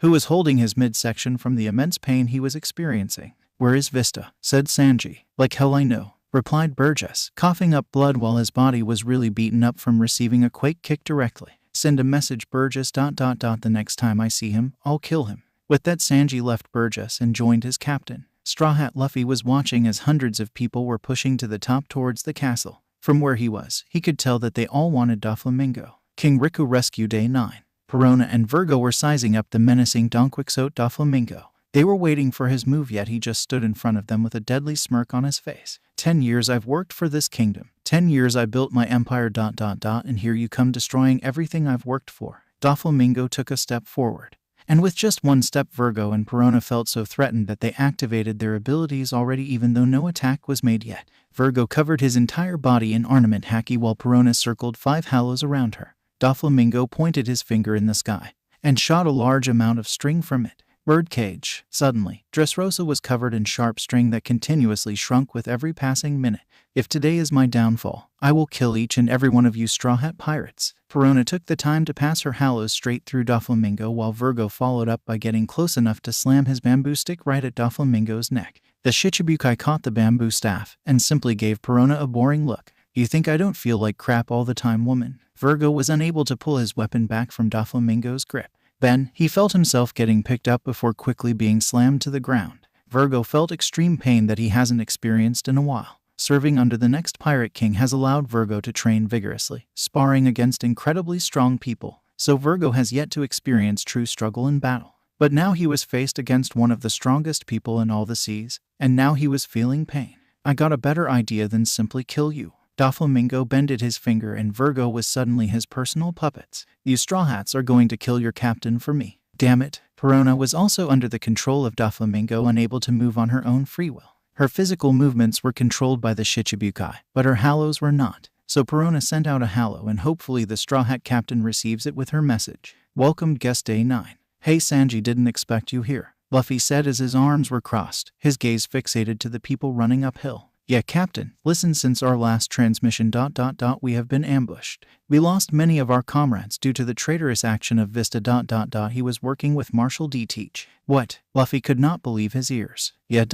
who was holding his midsection from the immense pain he was experiencing. "Where is Vista?" said Sanji. "Like hell I know," replied Burgess, coughing up blood while his body was really beaten up from receiving a quake kick directly. "Send a message, Burgess. The next time I see him, I'll kill him." With that, Sanji left Burgess and joined his captain. Strawhat Luffy was watching as hundreds of people were pushing to the top towards the castle. From where he was, he could tell that they all wanted Doflamingo. King Riku Rescue Day 9. Perona and Virgo were sizing up the menacing Don Quixote Doflamingo. They were waiting for his move, yet he just stood in front of them with a deadly smirk on his face. 10 years I've worked for this kingdom. 10 years I built my empire. And here you come destroying everything I've worked for. Doflamingo took a step forward. And with just one step, Virgo and Perona felt so threatened that they activated their abilities already, even though no attack was made yet. Virgo covered his entire body in ornament haki while Perona circled 5 halos around her. Doflamingo pointed his finger in the sky and shot a large amount of string from it. Birdcage. Suddenly, Dressrosa was covered in sharp string that continuously shrunk with every passing minute. If today is my downfall, I will kill each and every one of you Straw Hat pirates. Perona took the time to pass her hallows straight through Doflamingo while Virgo followed up by getting close enough to slam his bamboo stick right at Doflamingo's neck. The Shichibukai caught the bamboo staff and simply gave Perona a boring look. You think I don't feel like crap all the time, woman? Virgo was unable to pull his weapon back from Doflamingo's grip. Then, he felt himself getting picked up before quickly being slammed to the ground. Virgo felt extreme pain that he hasn't experienced in a while. Serving under the next Pirate King has allowed Virgo to train vigorously, sparring against incredibly strong people, so Virgo has yet to experience true struggle in battle. But now he was faced against one of the strongest people in all the seas, and now he was feeling pain. I got a better idea than simply kill you. Doflamingo bended his finger and Virgo was suddenly his personal puppets. You Straw Hats are going to kill your captain for me. Damn it. Perona was also under the control of Doflamingo, unable to move on her own free will. Her physical movements were controlled by the Shichibukai, but her hallows were not. So Perona sent out a hallow and hopefully the Straw Hat captain receives it with her message. Welcomed guest day 9. Hey Sanji, didn't expect you here, Luffy said as his arms were crossed, his gaze fixated to the people running uphill. Yeah, Captain, listen, since our last transmission ... we have been ambushed. We lost many of our comrades due to the traitorous action of Vista ... he was working with Marshal D. Teach. What? Luffy could not believe his ears. Yeah ...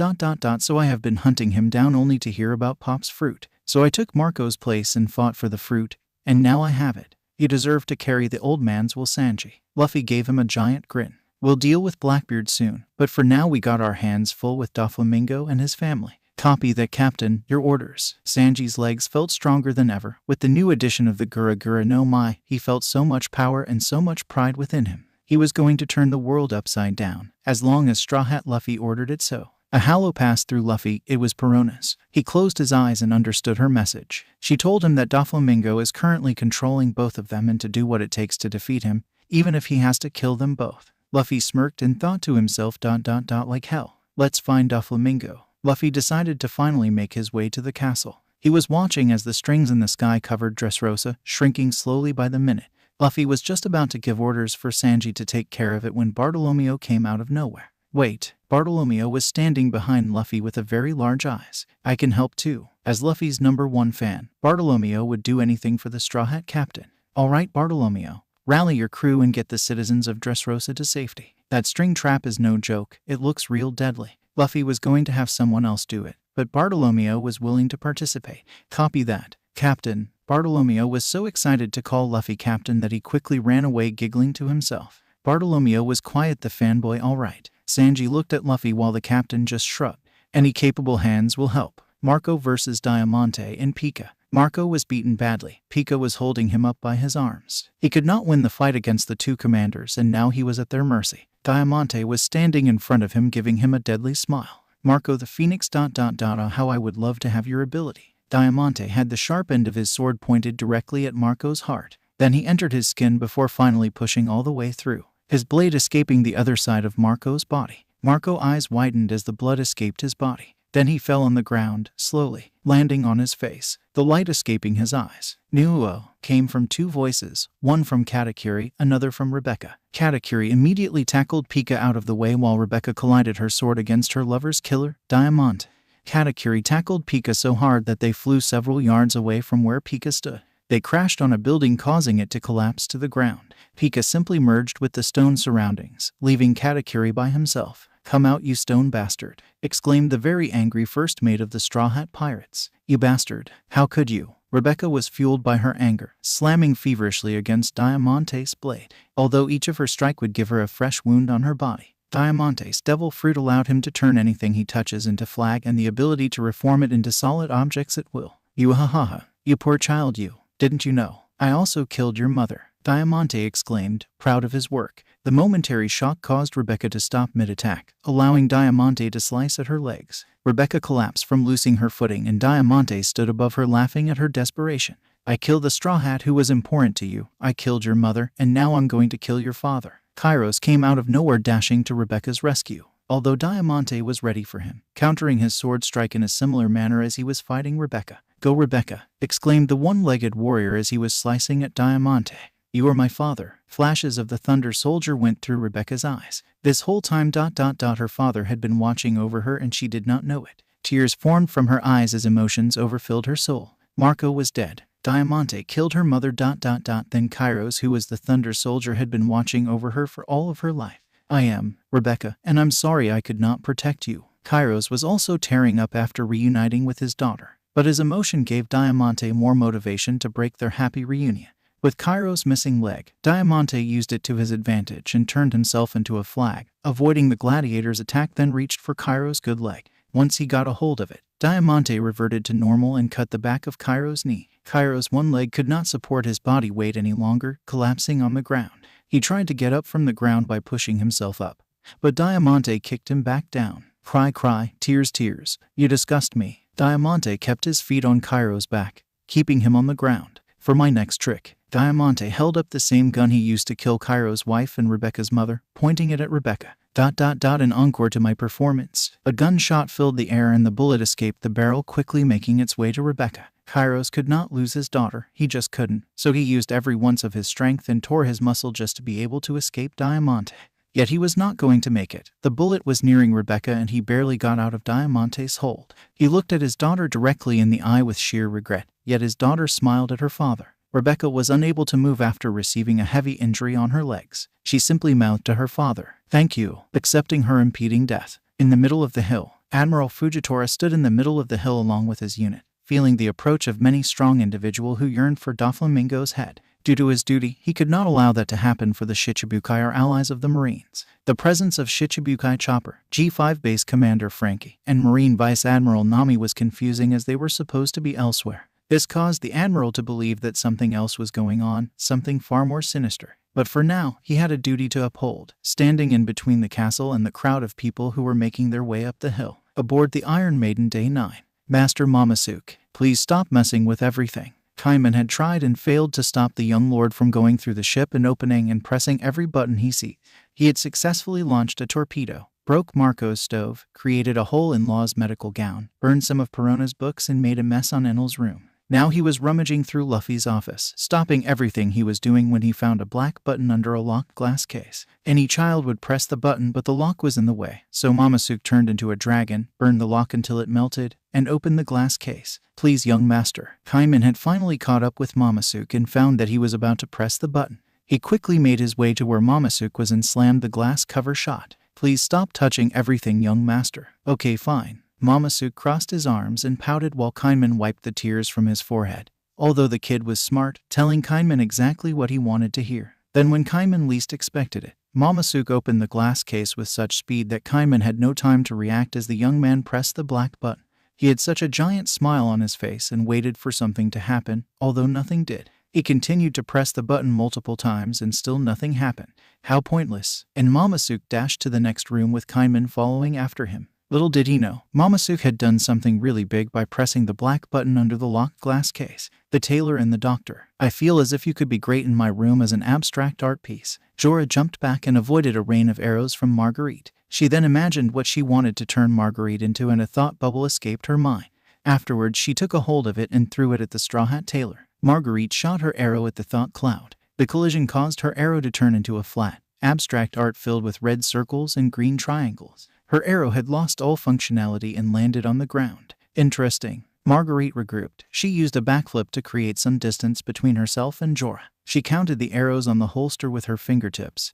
so I have been hunting him down only to hear about Pop's fruit. So I took Marco's place and fought for the fruit, and now I have it. You deserve to carry the old man's will, Sanji. Luffy gave him a giant grin. We'll deal with Blackbeard soon, but for now we got our hands full with Doflamingo and his family. Copy that, Captain. Your orders. Sanji's legs felt stronger than ever. With the new addition of the Gura Gura no Mai, he felt so much power and so much pride within him. He was going to turn the world upside down, as long as Straw Hat Luffy ordered it so. A hallow passed through Luffy. It was Perona's. He closed his eyes and understood her message. She told him that Doflamingo is currently controlling both of them and to do what it takes to defeat him, even if he has to kill them both. Luffy smirked and thought to himself ... like hell. Let's find Doflamingo. Luffy decided to finally make his way to the castle. He was watching as the strings in the sky covered Dressrosa, shrinking slowly by the minute. Luffy was just about to give orders for Sanji to take care of it when Bartolomeo came out of nowhere. Wait, Bartolomeo was standing behind Luffy with a very large eyes. I can help too. As Luffy's #1 fan, Bartolomeo would do anything for the Straw Hat captain. Alright Bartolomeo, rally your crew and get the citizens of Dressrosa to safety. That string trap is no joke, it looks real deadly. Luffy was going to have someone else do it, but Bartolomeo was willing to participate. Copy that, Captain. Bartolomeo was so excited to call Luffy Captain that he quickly ran away giggling to himself. Bartolomeo was quiet the fanboy. Alright. Sanji looked at Luffy while the captain just shrugged. Any capable hands will help. Marco versus Diamante and Pika. Marco was beaten badly. Pika was holding him up by his arms. He could not win the fight against the two commanders and now he was at their mercy. Diamante was standing in front of him giving him a deadly smile. Marco the Phoenix ... how I would love to have your ability. Diamante had the sharp end of his sword pointed directly at Marco's heart. Then he entered his skin before finally pushing all the way through, his blade escaping the other side of Marco's body. Marco's eyes widened as the blood escaped his body. Then he fell on the ground, slowly, landing on his face, the light escaping his eyes. Nuo came from two voices, one from Katakuri, another from Rebecca. Katakuri immediately tackled Pika out of the way while Rebecca collided her sword against her lover's killer, Diamante. Katakuri tackled Pika so hard that they flew several yards away from where Pika stood. They crashed on a building, causing it to collapse to the ground. Pika simply merged with the stone surroundings, leaving Katakuri by himself. Come out, you stone bastard, exclaimed the very angry first mate of the Straw Hat Pirates. You bastard, how could you? Rebecca was fueled by her anger, slamming feverishly against Diamante's blade. Although each of her strike would give her a fresh wound on her body, Diamante's devil fruit allowed him to turn anything he touches into flag and the ability to reform it into solid objects at will. You ha, you poor child you, didn't you know? I also killed your mother, Diamante exclaimed, proud of his work. The momentary shock caused Rebecca to stop mid-attack, allowing Diamante to slice at her legs. Rebecca collapsed from losing her footing and Diamante stood above her laughing at her desperation. I killed the Straw Hat who was important to you, I killed your mother, and now I'm going to kill your father. Kairos came out of nowhere dashing to Rebecca's rescue, although Diamante was ready for him, countering his sword strike in a similar manner as he was fighting Rebecca. Go Rebecca, exclaimed the one-legged warrior as he was slicing at Diamante. You are my father. Flashes of the Thunder Soldier went through Rebecca's eyes. This whole time ... her father had been watching over her and she did not know it. Tears formed from her eyes as emotions overfilled her soul. Marco was dead. Diamante killed her mother ... Then Kairos, who was the Thunder Soldier, had been watching over her for all of her life. I am Rebecca, and I'm sorry I could not protect you. Kairos was also tearing up after reuniting with his daughter, but his emotion gave Diamante more motivation to break their happy reunion. With Kairos' missing leg, Diamante used it to his advantage and turned himself into a flag, avoiding the gladiator's attack, then reached for Kairos' good leg. Once he got a hold of it, Diamante reverted to normal and cut the back of Kairos' knee. Kairos' one leg could not support his body weight any longer, collapsing on the ground. He tried to get up from the ground by pushing himself up, but Diamante kicked him back down. Cry, cry, tears, tears. You disgust me. Diamante kept his feet on Kairos' back, keeping him on the ground. For my next trick, Diamante held up the same gun he used to kill Kairos' wife and Rebecca's mother, pointing it at Rebecca. An encore to my performance. A gunshot filled the air and the bullet escaped the barrel, quickly making its way to Rebecca. Kairos could not lose his daughter, he just couldn't, so he used every ounce of his strength and tore his muscle just to be able to escape Diamante. Yet he was not going to make it. The bullet was nearing Rebecca and he barely got out of Diamante's hold. He looked at his daughter directly in the eye with sheer regret, yet his daughter smiled at her father. Rebecca was unable to move after receiving a heavy injury on her legs. She simply mouthed to her father, "Thank you," accepting her impending death. In the middle of the hill, Admiral Fujitora stood in the middle of the hill along with his unit, feeling the approach of many strong individuals who yearned for Doflamingo's head. Due to his duty, he could not allow that to happen, for the Shichibukai are allies of the Marines. The presence of Shichibukai Chopper, G5 Base Commander Frankie, and Marine Vice Admiral Nami was confusing, as they were supposed to be elsewhere. This caused the Admiral to believe that something else was going on, something far more sinister. But for now, he had a duty to uphold, standing in between the castle and the crowd of people who were making their way up the hill. Aboard the Iron Maiden Day 9. Master Momosuke, please stop messing with everything. Kaiman had tried and failed to stop the young lord from going through the ship and opening and pressing every button he sees. He had successfully launched a torpedo, broke Marco's stove, created a hole in Law's medical gown, burned some of Perona's books, and made a mess on Enel's room. Now he was rummaging through Luffy's office, stopping everything he was doing when he found a black button under a locked glass case. Any child would press the button, but the lock was in the way, so Momosuke turned into a dragon, burned the lock until it melted, and opened the glass case. Please, young master. Kaiman had finally caught up with Momosuke and found that he was about to press the button. He quickly made his way to where Momosuke was and slammed the glass cover shut. Please stop touching everything, young master. Okay, fine. Momosuke crossed his arms and pouted while Kaiman wiped the tears from his forehead. Although the kid was smart, telling Kaiman exactly what he wanted to hear. Then when Kaiman least expected it, Momosuke opened the glass case with such speed that Kaiman had no time to react as the young man pressed the black button. He had such a giant smile on his face and waited for something to happen, although nothing did. He continued to press the button multiple times and still nothing happened. How pointless. And Momosuke dashed to the next room with Kaiman following after him. Little did he know, Momosuke had done something really big by pressing the black button under the locked glass case. The tailor and the doctor. I feel as if you could be great in my room as an abstract art piece. Jorah jumped back and avoided a rain of arrows from Marguerite. She then imagined what she wanted to turn Marguerite into, and a thought bubble escaped her mind. Afterwards, she took a hold of it and threw it at the Straw Hat tailor. Marguerite shot her arrow at the thought cloud. The collision caused her arrow to turn into a flat, abstract art filled with red circles and green triangles. Her arrow had lost all functionality and landed on the ground. Interesting. Marguerite regrouped. She used a backflip to create some distance between herself and Jorah. She counted the arrows on the holster with her fingertips,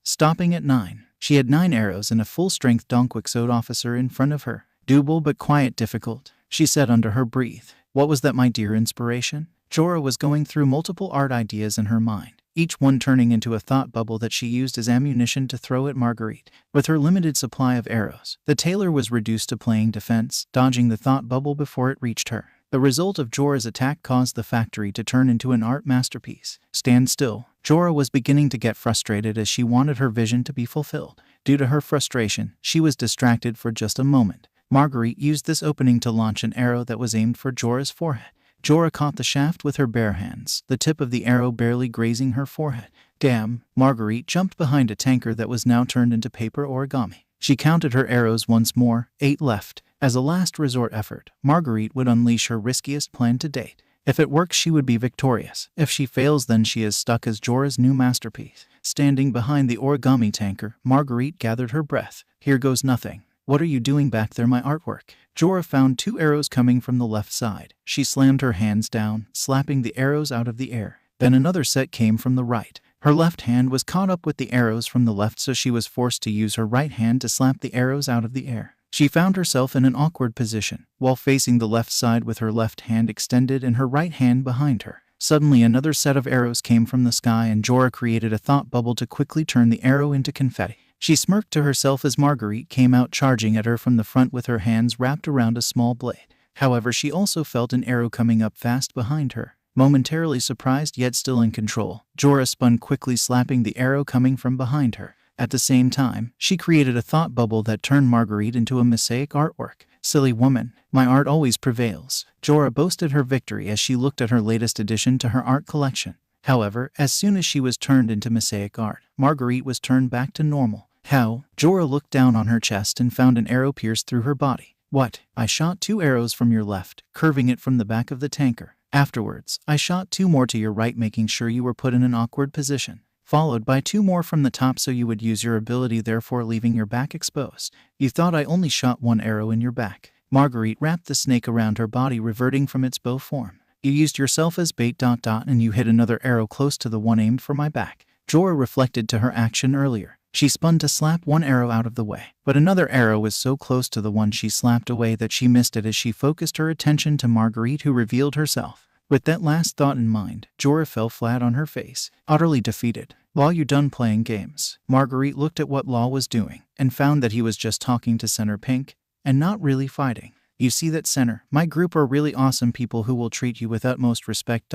stopping at 9. She had 9 arrows and a full-strength Donquixote officer in front of her. Doable but quite difficult, she said under her breath. What was that, my dear inspiration? Jorah was going through multiple art ideas in her mind, each one turning into a thought bubble that she used as ammunition to throw at Marguerite. With her limited supply of arrows, the tailor was reduced to playing defense, dodging the thought bubble before it reached her. The result of Jorah's attack caused the factory to turn into an art masterpiece. Stand still. Jorah was beginning to get frustrated as she wanted her vision to be fulfilled. Due to her frustration, she was distracted for just a moment. Marguerite used this opening to launch an arrow that was aimed for Jorah's forehead. Jorah caught the shaft with her bare hands, the tip of the arrow barely grazing her forehead. Damn, Marguerite jumped behind a tanker that was now turned into paper origami. She counted her arrows once more, 8 left. As a last resort effort, Marguerite would unleash her riskiest plan to date. If it works, she would be victorious. If she fails, then she is stuck as Jorah's new masterpiece. Standing behind the origami tanker, Marguerite gathered her breath. Here goes nothing. What are you doing back there, my artwork? Jorah found 2 arrows coming from the left side. She slammed her hands down, slapping the arrows out of the air. Then another set came from the right. Her left hand was caught up with the arrows from the left, so she was forced to use her right hand to slap the arrows out of the air. She found herself in an awkward position, while facing the left side with her left hand extended and her right hand behind her. Suddenly another set of arrows came from the sky, and Jorah created a thought bubble to quickly turn the arrow into confetti. She smirked to herself as Marguerite came out charging at her from the front with her hands wrapped around a small blade. However, she also felt an arrow coming up fast behind her. Momentarily surprised yet still in control, Jorah spun quickly, slapping the arrow coming from behind her. At the same time, she created a thought bubble that turned Marguerite into a mosaic artwork. Silly woman, my art always prevails. Jorah boasted her victory as she looked at her latest addition to her art collection. However, as soon as she was turned into mosaic art, Marguerite was turned back to normal. How? Jorah looked down on her chest and found an arrow pierced through her body. What? I shot 2 arrows from your left, curving it from the back of the tanker. Afterwards, I shot 2 more to your right, making sure you were put in an awkward position, followed by 2 more from the top so you would use your ability, therefore leaving your back exposed. You thought I only shot 1 arrow in your back. Marguerite wrapped the snake around her body, reverting from its bow form. You used yourself as bait ... and you hit another arrow close to the one aimed for my back. Jorah reflected to her action earlier. She spun to slap 1 arrow out of the way, but another arrow was so close to the one she slapped away that she missed it as she focused her attention to Marguerite, who revealed herself. With that last thought in mind, Jorah fell flat on her face, utterly defeated. Law, you done playing games? Marguerite looked at what Law was doing and found that he was just talking to Center Pink and not really fighting. You see that, Center? My group are really awesome people who will treat you with utmost respect ...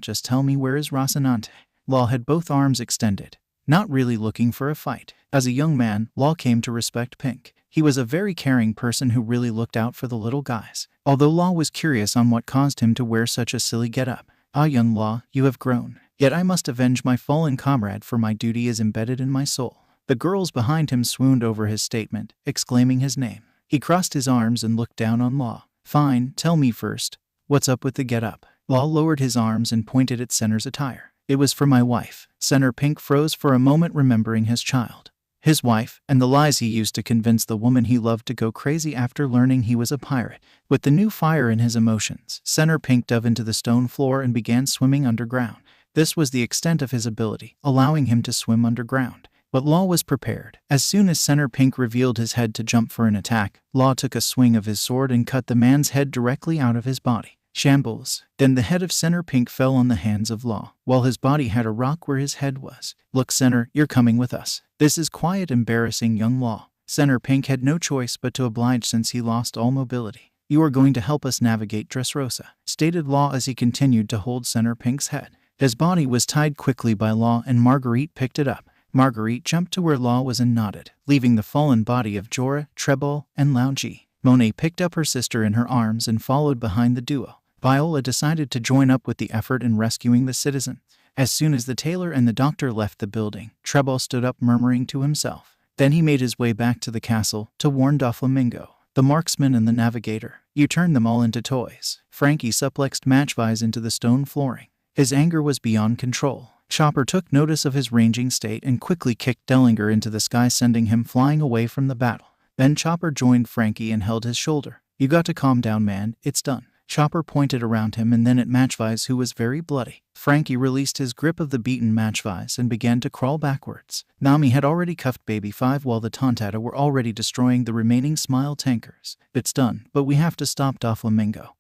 Just tell me, where is Rocinante? Law had both arms extended, not really looking for a fight. As a young man, Law came to respect Pink. He was a very caring person who really looked out for the little guys. Although Law was curious on what caused him to wear such a silly getup. Ah, young Law, you have grown. Yet I must avenge my fallen comrade, for my duty is embedded in my soul. The girls behind him swooned over his statement, exclaiming his name. He crossed his arms and looked down on Law. Fine, tell me first, what's up with the getup? Law lowered his arms and pointed at Center's attire. It was for my wife. Center Pink froze for a moment, remembering his child, his wife, and the lies he used to convince the woman he loved to go crazy after learning he was a pirate. With the new fire in his emotions, Center Pink dove into the stone floor and began swimming underground. This was the extent of his ability, allowing him to swim underground. But Law was prepared. As soon as Center Pink revealed his head to jump for an attack, Law took a swing of his sword and cut the man's head directly out of his body. Shambles. Then the head of Center Pink fell on the hands of Law, while his body had a rock where his head was. Look, Center, you're coming with us. This is quite embarrassing, young Law. Center Pink had no choice but to oblige since he lost all mobility. You are going to help us navigate Dressrosa, stated Law as he continued to hold Center Pink's head. His body was tied quickly by Law, and Marguerite picked it up. Marguerite jumped to where Law was and nodded, leaving the fallen body of Jorah, Trebol, and Lao Ji. Monet picked up her sister in her arms and followed behind the duo. Viola decided to join up with the effort in rescuing the citizens. As soon as the tailor and the doctor left the building, Trebol stood up, murmuring to himself. Then he made his way back to the castle to warn Doflamingo, the marksman, and the navigator. You turned them all into toys. Frankie suplexed Matchvise into the stone flooring. His anger was beyond control. Chopper took notice of his ranging state and quickly kicked Dellinger into the sky, sending him flying away from the battle. Then Chopper joined Frankie and held his shoulder. You got to calm down, man, it's done. Chopper pointed around him and then at Matchvise, who was very bloody. Frankie released his grip of the beaten Matchvise and began to crawl backwards. Nami had already cuffed Baby 5 while the Tontata were already destroying the remaining Smile tankers. It's done, but we have to stop Doflamingo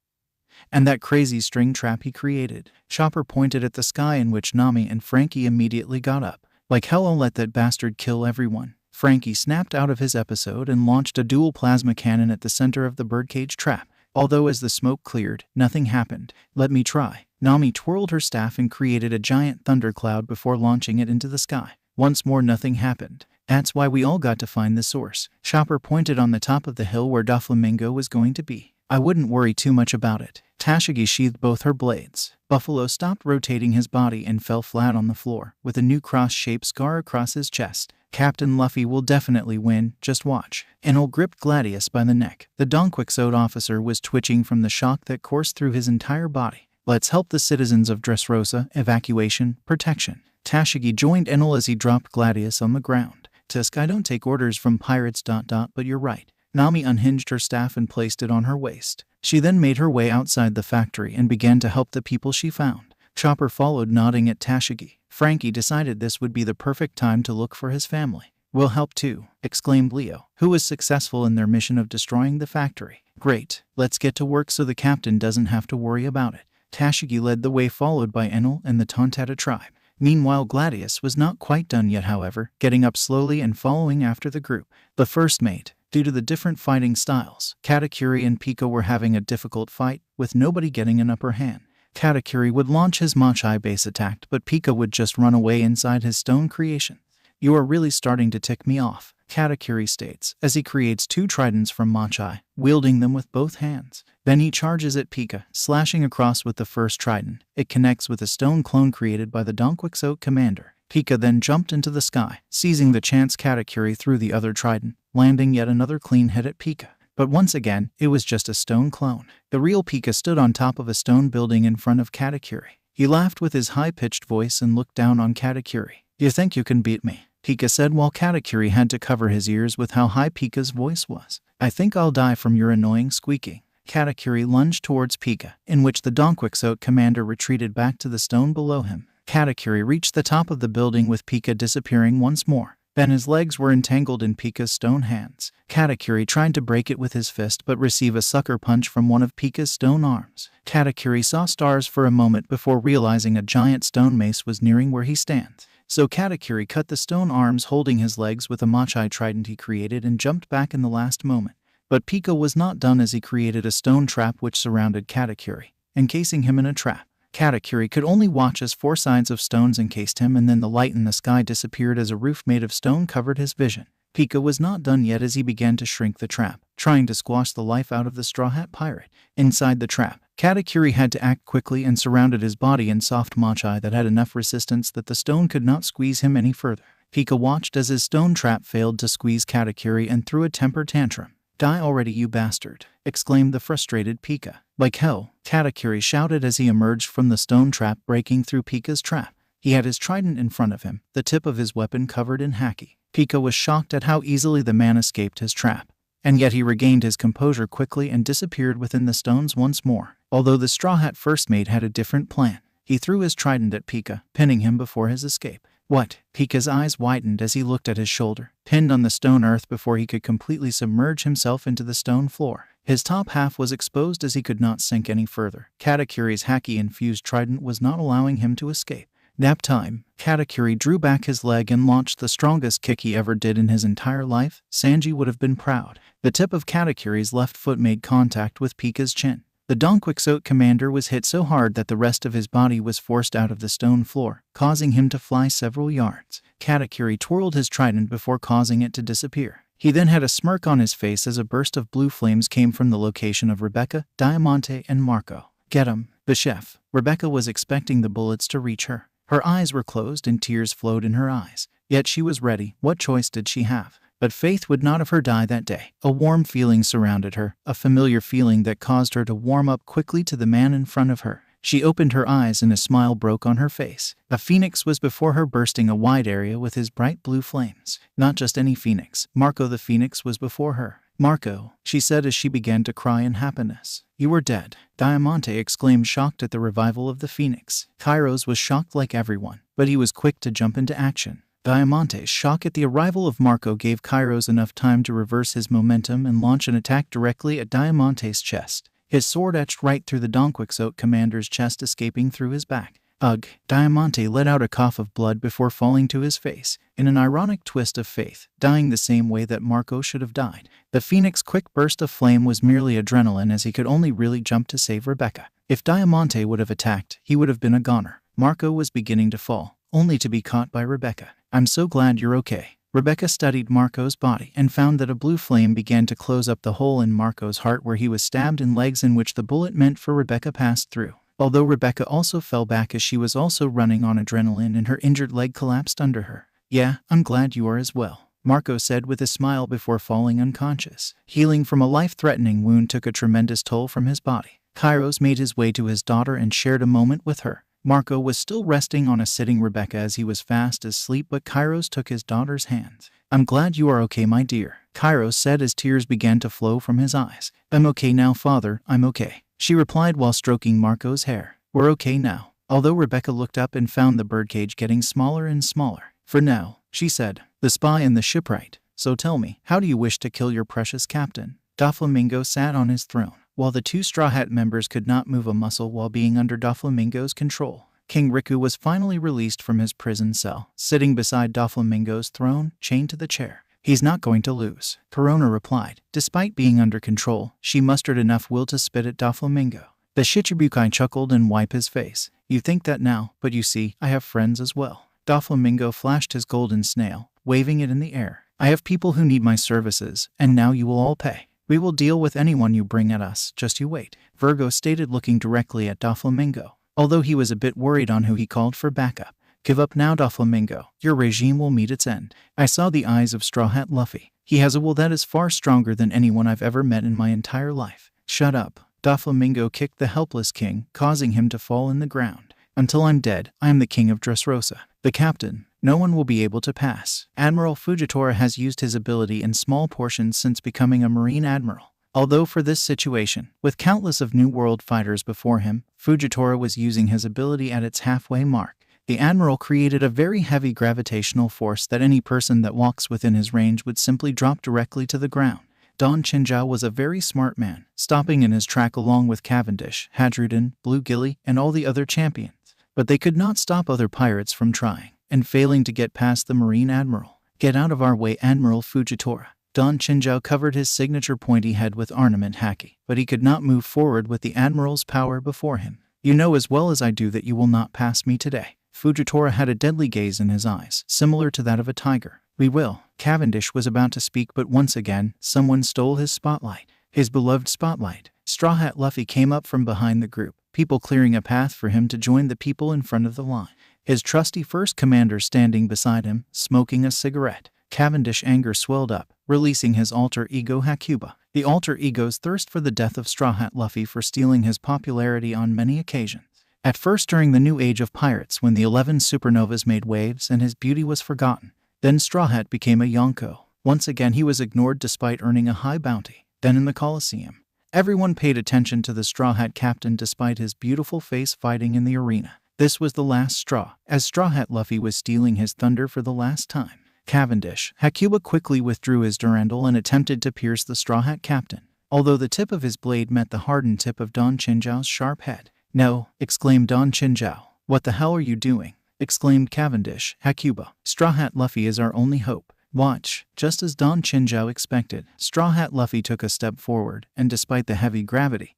and that crazy string trap he created. Chopper pointed at the sky, in which Nami and Frankie immediately got up. Like hell, I'll let that bastard kill everyone. Frankie snapped out of his episode and launched a dual plasma cannon at the center of the birdcage trap. Although as the smoke cleared, nothing happened. Let me try. Nami twirled her staff and created a giant thundercloud before launching it into the sky. Once more, nothing happened. That's why we all got to find the source. Chopper pointed on the top of the hill where Doflamingo was going to be. I wouldn't worry too much about it. Tashigi sheathed both her blades. Buffalo stopped rotating his body and fell flat on the floor, with a new cross-shaped scar across his chest. Captain Luffy will definitely win, just watch. Enel gripped Gladius by the neck. The Donquixote officer was twitching from the shock that coursed through his entire body. Let's help the citizens of Dressrosa. Evacuation, protection. Tashigi joined Enel as he dropped Gladius on the ground. Tusk, I don't take orders from pirates. But you're right. Nami unhinged her staff and placed it on her waist. She then made her way outside the factory and began to help the people she found. Chopper followed, nodding at Tashigi. Frankie decided this would be the perfect time to look for his family. We'll help too, exclaimed Leo, who was successful in their mission of destroying the factory. Great, let's get to work so the captain doesn't have to worry about it. Tashigi led the way, followed by Enel and the Tontata tribe. Meanwhile, Gladius was not quite done yet, however, getting up slowly and following after the group. The first mate. Due to the different fighting styles, Katakuri and Pika were having a difficult fight, with nobody getting an upper hand. Katakuri would launch his Machai base attack, but Pika would just run away inside his stone creation. You are really starting to tick me off, Katakuri states, as he creates 2 tridents from Machai, wielding them with both hands. Then he charges at Pika, slashing across with the first trident. It connects with a stone clone created by the Donquixote commander. Pika then jumped into the sky, seizing the chance. Katakuri threw the other trident, landing yet another clean hit at Pika. But once again, it was just a stone clone. The real Pika stood on top of a stone building in front of Katakuri. He laughed with his high-pitched voice and looked down on Katakuri. You think you can beat me? Pika said while Katakuri had to cover his ears with how high Pika's voice was. I think I'll die from your annoying squeaking. Katakuri lunged towards Pika, in which the Donquixote commander retreated back to the stone below him. Katakuri reached the top of the building with Pika disappearing once more. Then his legs were entangled in Pika's stone hands. Katakuri tried to break it with his fist but received a sucker punch from one of Pika's stone arms. Katakuri saw stars for a moment before realizing a giant stone mace was nearing where he stands. So Katakuri cut the stone arms holding his legs with a Machai trident he created and jumped back in the last moment. But Pika was not done, as he created a stone trap which surrounded Katakuri, encasing him in a trap. Katakuri could only watch as 4 sides of stones encased him, and then the light in the sky disappeared as a roof made of stone covered his vision. Pika was not done yet, as he began to shrink the trap, trying to squash the life out of the Straw Hat pirate. Inside the trap, Katakuri had to act quickly and surrounded his body in soft Machai that had enough resistance that the stone could not squeeze him any further. Pika watched as his stone trap failed to squeeze Katakuri and threw a temper tantrum. Die already, you bastard, exclaimed the frustrated Pika. Like hell, Katakuri shouted as he emerged from the stone trap, breaking through Pika's trap. He had his trident in front of him, the tip of his weapon covered in haki. Pika was shocked at how easily the man escaped his trap, and yet he regained his composure quickly and disappeared within the stones once more. Although the Straw Hat first mate had a different plan, he threw his trident at Pika, pinning him before his escape. What? Pika's eyes widened as he looked at his shoulder, pinned on the stone earth before he could completely submerge himself into the stone floor. His top half was exposed as he could not sink any further. Katakuri's haki-infused trident was not allowing him to escape. Nap time. Katakuri drew back his leg and launched the strongest kick he ever did in his entire life. Sanji would have been proud. The tip of Katakuri's left foot made contact with Pika's chin. The Donquixote commander was hit so hard that the rest of his body was forced out of the stone floor, causing him to fly several yards. Katakuri twirled his trident before causing it to disappear. He then had a smirk on his face as a burst of blue flames came from the location of Rebecca, Diamante, and Marco. Get him, the chef. Rebecca was expecting the bullets to reach her. Her eyes were closed and tears flowed in her eyes. Yet she was ready. What choice did she have? But Faith would not have her die that day. A warm feeling surrounded her, a familiar feeling that caused her to warm up quickly to the man in front of her. She opened her eyes and a smile broke on her face. A phoenix was before her, bursting a wide area with his bright blue flames. Not just any phoenix. Marco the phoenix was before her. Marco, she said as she began to cry in happiness. You were dead. Diamante exclaimed, shocked at the revival of the phoenix. Kairos was shocked like everyone, but he was quick to jump into action. Diamante's shock at the arrival of Marco gave Kairos enough time to reverse his momentum and launch an attack directly at Diamante's chest. His sword etched right through the Donquixote commander's chest, escaping through his back. Ugh! Diamante let out a cough of blood before falling to his face, in an ironic twist of fate, dying the same way that Marco should have died. The Phoenix's quick burst of flame was merely adrenaline, as he could only really jump to save Rebecca. If Diamante would have attacked, he would have been a goner. Marco was beginning to fall, only to be caught by Rebecca. I'm so glad you're okay. Rebecca studied Marco's body and found that a blue flame began to close up the hole in Marco's heart where he was stabbed, in legs in which the bullet meant for Rebecca passed through. Although Rebecca also fell back as she was also running on adrenaline and her injured leg collapsed under her. Yeah, I'm glad you are as well, Marco said with a smile before falling unconscious. Healing from a life-threatening wound took a tremendous toll from his body. Kairos made his way to his daughter and shared a moment with her. Marco was still resting on a sitting Rebecca as he was fast asleep, but Kairos took his daughter's hands. "I'm glad you are okay, my dear," Kairos said as tears began to flow from his eyes. "I'm okay now, father, I'm okay," she replied while stroking Marco's hair. "We're okay now." Although Rebecca looked up and found the birdcage getting smaller and smaller. "For now," she said. "The spy and the shipwright. So tell me, how do you wish to kill your precious captain?" Doflamingo sat on his throne, while the two Straw Hat members could not move a muscle while being under Doflamingo's control. King Riku was finally released from his prison cell, sitting beside Doflamingo's throne, chained to the chair. "He's not going to lose," Corona replied. Despite being under control, she mustered enough will to spit at Doflamingo. The Shichibukai chuckled and wiped his face. "You think that now, but you see, I have friends as well." Doflamingo flashed his golden snail, waving it in the air. "I have people who need my services, and now you will all pay. We will deal with anyone you bring at us, just you wait," Virgo stated, looking directly at Doflamingo, although he was a bit worried on who he called for backup. "Give up now, Doflamingo. Your regime will meet its end." I saw the eyes of Strawhat Luffy. "He has a will that is far stronger than anyone I've ever met in my entire life." "Shut up." Doflamingo kicked the helpless king, causing him to fall in the ground. "Until I'm dead, I am the king of Dressrosa. The captain. No one will be able to pass." Admiral Fujitora has used his ability in small portions since becoming a Marine Admiral. Although for this situation, with countless of New World fighters before him, Fujitora was using his ability at its halfway mark. The Admiral created a very heavy gravitational force that any person that walks within his range would simply drop directly to the ground. Don Chinzhou was a very smart man, stopping in his track along with Cavendish, Hadrudin, Blue Gilly, and all the other champions. But they could not stop other pirates from trying, and failing to get past the Marine Admiral. "Get out of our way, Admiral Fujitora." Don Chinzhou covered his signature pointy head with ornament haki, but he could not move forward with the Admiral's power before him. "You know as well as I do that you will not pass me today." Fujitora had a deadly gaze in his eyes, similar to that of a tiger. "We will." Cavendish was about to speak, but once again, someone stole his spotlight. His beloved spotlight. Strawhat Luffy came up from behind the group, people clearing a path for him to join the people in front of the line. His trusty first commander standing beside him, smoking a cigarette. Cavendish anger swelled up, releasing his alter ego Hakuba. The alter ego's thirst for the death of Strawhat Luffy for stealing his popularity on many occasions. At first during the new age of pirates when the 11 supernovas made waves and his beauty was forgotten. Then Strawhat became a Yonko. Once again he was ignored despite earning a high bounty. Then in the Colosseum, everyone paid attention to the Straw Hat captain despite his beautiful face fighting in the arena. This was the last straw, as Straw Hat Luffy was stealing his thunder for the last time. Cavendish, Hakuba quickly withdrew his Durandal and attempted to pierce the Straw Hat captain, although the tip of his blade met the hardened tip of Don Chinzhou's sharp head. "No," exclaimed Don Chinzhou. "What the hell are you doing?" exclaimed Cavendish. "Hakuba, Straw Hat Luffy is our only hope. Watch." Just as Don Chinzhou expected, Straw Hat Luffy took a step forward, and despite the heavy gravity,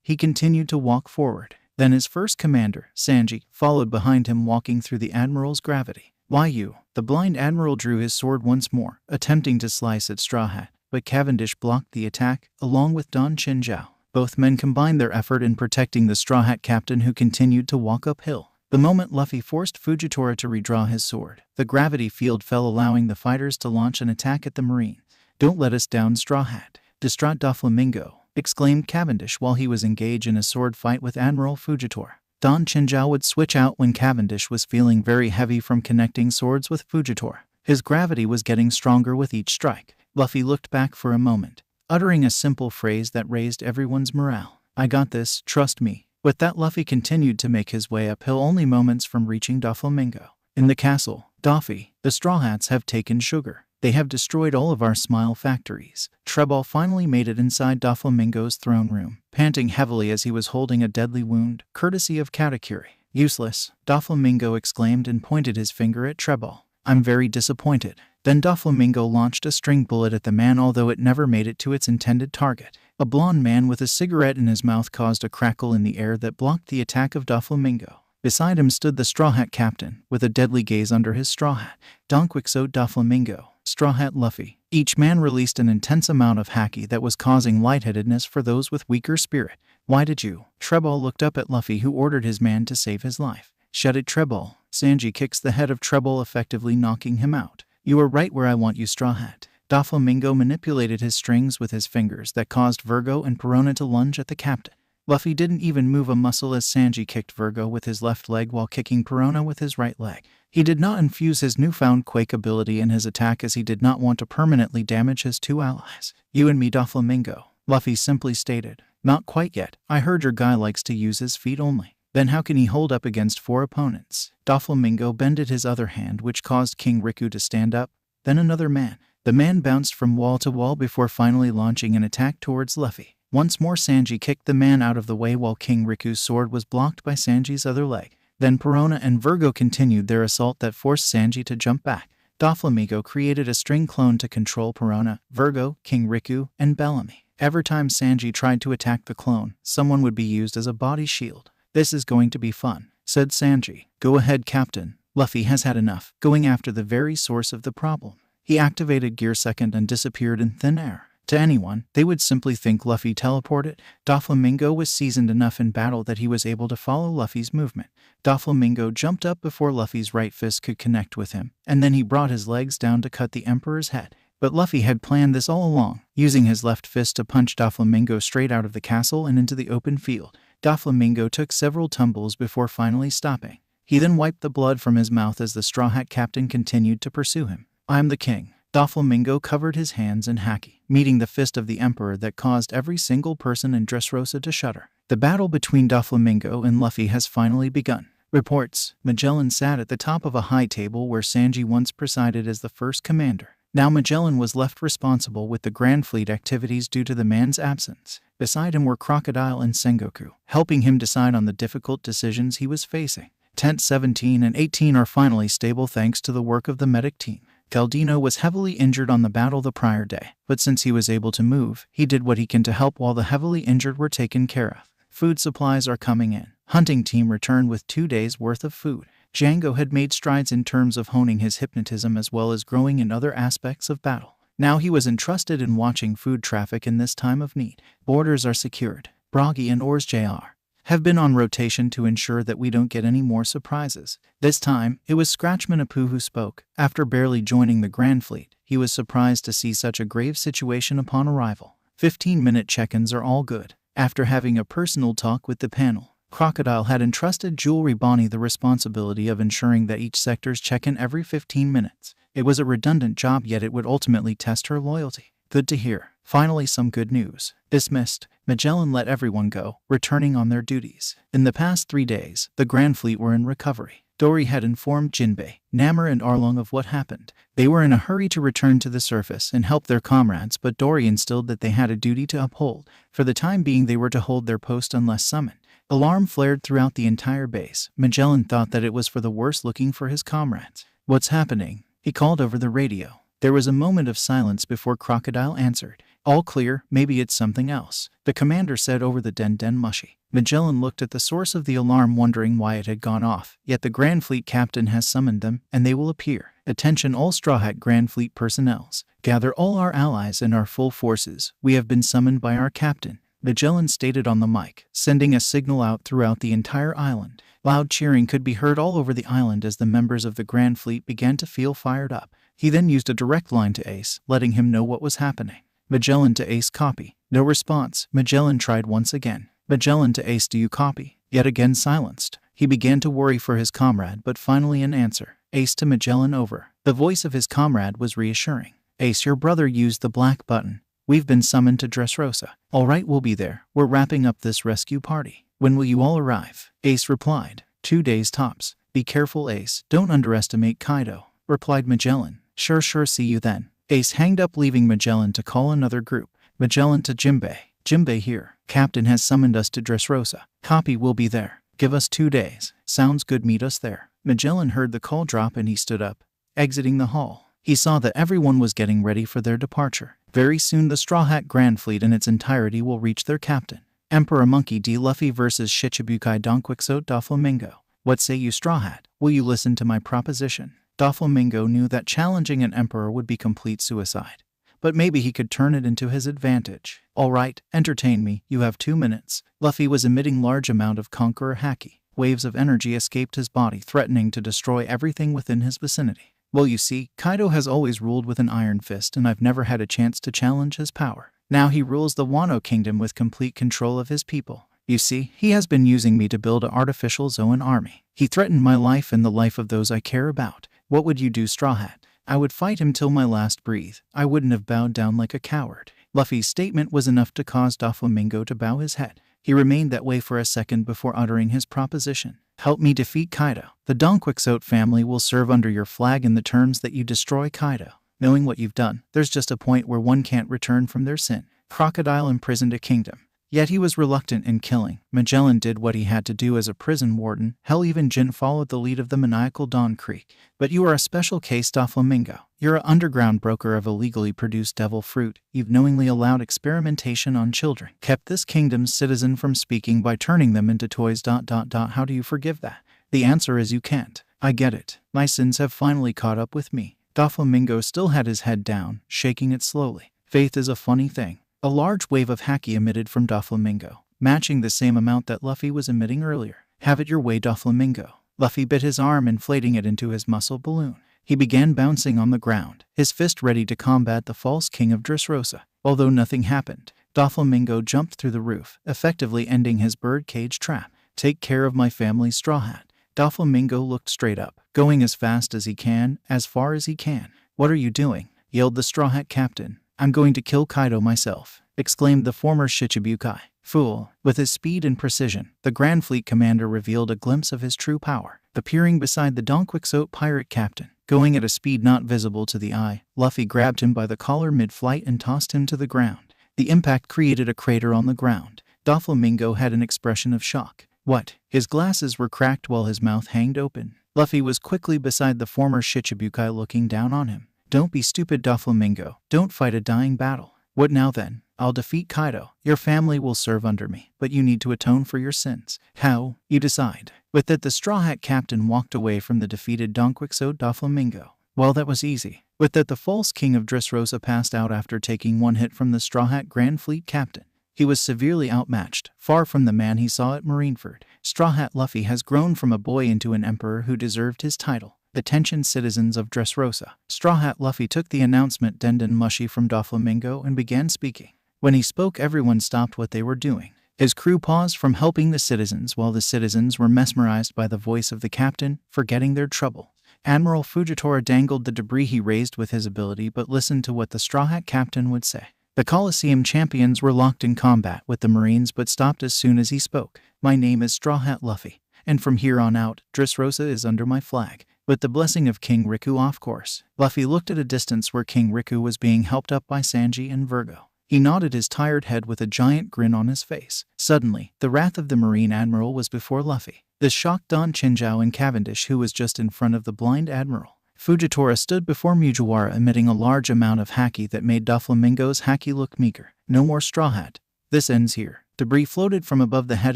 he continued to walk forward. Then his first commander, Sanji, followed behind him walking through the Admiral's gravity. "Why you?" The blind Admiral drew his sword once more, attempting to slice at Straw Hat, but Cavendish blocked the attack, along with Don Chinzhou. Both men combined their effort in protecting the Straw Hat captain who continued to walk uphill. The moment Luffy forced Fujitora to redraw his sword, the gravity field fell, allowing the fighters to launch an attack at the Marines. "Don't let us down, Straw Hat." "Distraught Doflamingo," exclaimed Cavendish while he was engaged in a sword fight with Admiral Fujitora. Don Chinzhou would switch out when Cavendish was feeling very heavy from connecting swords with Fujitora. His gravity was getting stronger with each strike. Luffy looked back for a moment, uttering a simple phrase that raised everyone's morale. "I got this, trust me." With that, Luffy continued to make his way uphill, only moments from reaching Doflamingo. In the castle, "Doffy, the Straw Hats have taken sugar. They have destroyed all of our smile factories." Treball finally made it inside Doflamingo's throne room, panting heavily as he was holding a deadly wound, courtesy of Katakuri. "Useless," Doflamingo exclaimed and pointed his finger at Treball. "I'm very disappointed." Then Doflamingo launched a string bullet at the man, although it never made it to its intended target. A blonde man with a cigarette in his mouth caused a crackle in the air that blocked the attack of Doflamingo. Beside him stood the Straw Hat captain, with a deadly gaze under his straw hat. Donquixo Doflamingo, Straw Hat Luffy. Each man released an intense amount of haki that was causing lightheadedness for those with weaker spirit. "Why did you?" Treball looked up at Luffy, who ordered his man to save his life. "Shut it, Treball." Sanji kicks the head of Treball, effectively knocking him out. "You are right where I want you, Straw Hat." Doflamingo manipulated his strings with his fingers that caused Virgo and Perona to lunge at the captain. Luffy didn't even move a muscle as Sanji kicked Virgo with his left leg while kicking Perona with his right leg. He did not infuse his newfound Quake ability in his attack as he did not want to permanently damage his two allies. "You and me, Doflamingo," Luffy simply stated. "Not quite yet. I heard your guy likes to use his feet only." Then how can he hold up against 4 opponents? Doflamingo bended his other hand, which caused King Riku to stand up. Then another man. The man bounced from wall to wall before finally launching an attack towards Luffy. Once more Sanji kicked the man out of the way while King Riku's sword was blocked by Sanji's other leg. Then Perona and Virgo continued their assault that forced Sanji to jump back. Doflamingo created a string clone to control Perona, Virgo, King Riku, and Bellamy. Every time Sanji tried to attack the clone, someone would be used as a body shield. "This is going to be fun," said Sanji. "Go ahead, Captain. Luffy has had enough, going after the very source of the problem." He activated Gear Second and disappeared in thin air. To anyone, they would simply think Luffy teleported. Doflamingo was seasoned enough in battle that he was able to follow Luffy's movement. Doflamingo jumped up before Luffy's right fist could connect with him, and then he brought his legs down to cut the Emperor's head. But Luffy had planned this all along, using his left fist to punch Doflamingo straight out of the castle and into the open field. Doflamingo took several tumbles before finally stopping. He then wiped the blood from his mouth as the Straw Hat Captain continued to pursue him. "I am the king." Doflamingo covered his hands in haki, meeting the fist of the Emperor that caused every single person in Dressrosa to shudder. The battle between Doflamingo and Luffy has finally begun. Reports: Magellan sat at the top of a high table where Sanji once presided as the first commander. Now Magellan was left responsible with the Grandfleet activities due to the man's absence. Beside him were Crocodile and Sengoku, helping him decide on the difficult decisions he was facing. Tent 17 and 18 are finally stable thanks to the work of the medic team. Caldino was heavily injured on the battle the prior day, but since he was able to move, he did what he can to help while the heavily injured were taken care of. Food supplies are coming in. Hunting team returned with 2 days' worth of food. Django had made strides in terms of honing his hypnotism as well as growing in other aspects of battle. Now he was entrusted in watching food traffic in this time of need. Borders are secured. Broggy and Ors Jr. have been on rotation to ensure that we don't get any more surprises. This time, it was Scratchman Apu who spoke. After barely joining the Grandfleet, he was surprised to see such a grave situation upon arrival. 15-minute check-ins are all good. After having a personal talk with the panel, Crocodile had entrusted Jewelry Bonnie the responsibility of ensuring that each sector's check-in every 15 minutes. It was a redundant job, yet it would ultimately test her loyalty. Good to hear. Finally, some good news. Dismissed. Magellan let everyone go, returning on their duties. In the past 3 days, the Grandfleet were in recovery. Dory had informed Jinbei, Namor and Arlong of what happened. They were in a hurry to return to the surface and help their comrades, but Dory instilled that they had a duty to uphold. For the time being, they were to hold their post unless summoned. Alarm flared throughout the entire base. Magellan thought that it was for the worst, looking for his comrades. "What's happening?" he called over the radio. There was a moment of silence before Crocodile answered. "All clear, maybe it's something else," the commander said over the Den Mushi. Magellan looked at the source of the alarm, wondering why it had gone off, yet the Grandfleet captain has summoned them, and they will appear. "Attention all Straw Hat Grandfleet personnels. Gather all our allies and our full forces. We have been summoned by our captain," Magellan stated on the mic, sending a signal out throughout the entire island. Loud cheering could be heard all over the island as the members of the Grandfleet began to feel fired up. He then used a direct line to Ace, letting him know what was happening. Magellan to Ace, copy. No response. Magellan tried once again. Magellan to Ace, do you copy? Yet again silenced. He began to worry for his comrade, but finally an answer. Ace to Magellan, over. The voice of his comrade was reassuring. "Ace, your brother used the black button. We've been summoned to Dressrosa." "All right, we'll be there. We're wrapping up this rescue party. When will you all arrive?" Ace replied. 2 days tops. "Be careful, Ace. Don't underestimate Kaido," replied Magellan. Sure, see you then." Ace hanged up, leaving Magellan to call another group. Magellan to Jinbei. "Jinbei here. Captain has summoned us to Dressrosa. Copy, we'll be there. Give us 2 days. Sounds good, meet us there." Magellan heard the call drop and he stood up. Exiting the hall, he saw that everyone was getting ready for their departure. Very soon the Straw Hat Grandfleet in its entirety will reach their captain. Emperor Monkey D. Luffy versus Shichibukai Don Quixote Doflamingo. What say you, Straw Hat? Will you listen to my proposition? Doflamingo knew that challenging an emperor would be complete suicide, but maybe he could turn it into his advantage. "All right, entertain me. You have 2 minutes." Luffy was emitting large amount of Conqueror Haki. Waves of energy escaped his body, threatening to destroy everything within his vicinity. "Well, you see, Kaido has always ruled with an iron fist, and I've never had a chance to challenge his power. Now he rules the Wano Kingdom with complete control of his people. You see, he has been using me to build an artificial Zoan army. He threatened my life and the life of those I care about. What would you do, Strawhat? I would fight him till my last breath. I wouldn't have bowed down like a coward. Luffy's statement was enough to cause Doflamingo to bow his head. He remained that way for a second before uttering his proposition. Help me defeat Kaido. The Don Quixote family will serve under your flag in the terms that you destroy Kaido. Knowing what you've done, there's just a point where one can't return from their sin. Crocodile imprisoned a kingdom. Yet he was reluctant in killing. Magellan did what he had to do as a prison warden. Hell, even Jin followed the lead of the maniacal Don Creek. But you are a special case, Doflamingo. You're an underground broker of illegally produced devil fruit. You've knowingly allowed experimentation on children. Kept this kingdom's citizen from speaking by turning them into toys. How do you forgive that? The answer is you can't. I get it. My sins have finally caught up with me. Doflamingo still had his head down, shaking it slowly. Faith is a funny thing. A large wave of haki emitted from Doflamingo, matching the same amount that Luffy was emitting earlier. Have it your way, Doflamingo. Luffy bit his arm, inflating it into his muscle balloon. He began bouncing on the ground, his fist ready to combat the false king of Dressrosa. Although nothing happened, Doflamingo jumped through the roof, effectively ending his birdcage trap. Take care of my family, Strawhat. Doflamingo looked straight up, going as fast as he can, as far as he can. What are you doing? Yelled the Straw Hat captain. I'm going to kill Kaido myself, exclaimed the former Shichibukai. Fool. With his speed and precision, the Grandfleet commander revealed a glimpse of his true power, appearing beside the Don Quixote pirate captain. Going at a speed not visible to the eye, Luffy grabbed him by the collar mid-flight and tossed him to the ground. The impact created a crater on the ground. Doflamingo had an expression of shock. What? His glasses were cracked while his mouth hanged open. Luffy was quickly beside the former Shichibukai, looking down on him. Don't be stupid, Doflamingo. Don't fight a dying battle. What now then? I'll defeat Kaido. Your family will serve under me, but you need to atone for your sins. How? You decide. With that, the Straw Hat captain walked away from the defeated Don Quixote Doflamingo. Well, that was easy. With that, the false king of Dressrosa passed out after taking one hit from the Straw Hat Grandfleet captain. He was severely outmatched, far from the man he saw at Marineford. Strawhat Luffy has grown from a boy into an emperor who deserved his title. Attention, citizens of Dressrosa. Strawhat Luffy took the announcement Denden Mushi from Doflamingo and began speaking. When he spoke, everyone stopped what they were doing. His crew paused from helping the citizens, while the citizens were mesmerized by the voice of the captain, forgetting their trouble. Admiral Fujitora dangled the debris he raised with his ability, but listened to what the Straw Hat captain would say. The Colosseum champions were locked in combat with the Marines, but stopped as soon as he spoke. My name is Strawhat Luffy, and from here on out, Dressrosa is under my flag. With the blessing of King Riku, of course. Luffy looked at a distance where King Riku was being helped up by Sanji and Virgo. He nodded his tired head with a giant grin on his face. Suddenly, the wrath of the Marine Admiral was before Luffy. This shocked Don Chinjao and Cavendish, who was just in front of the blind Admiral. Fujitora stood before Mugiwara, emitting a large amount of haki that made Doflamingo's haki look meager. No more Straw Hat. This ends here. Debris floated from above the head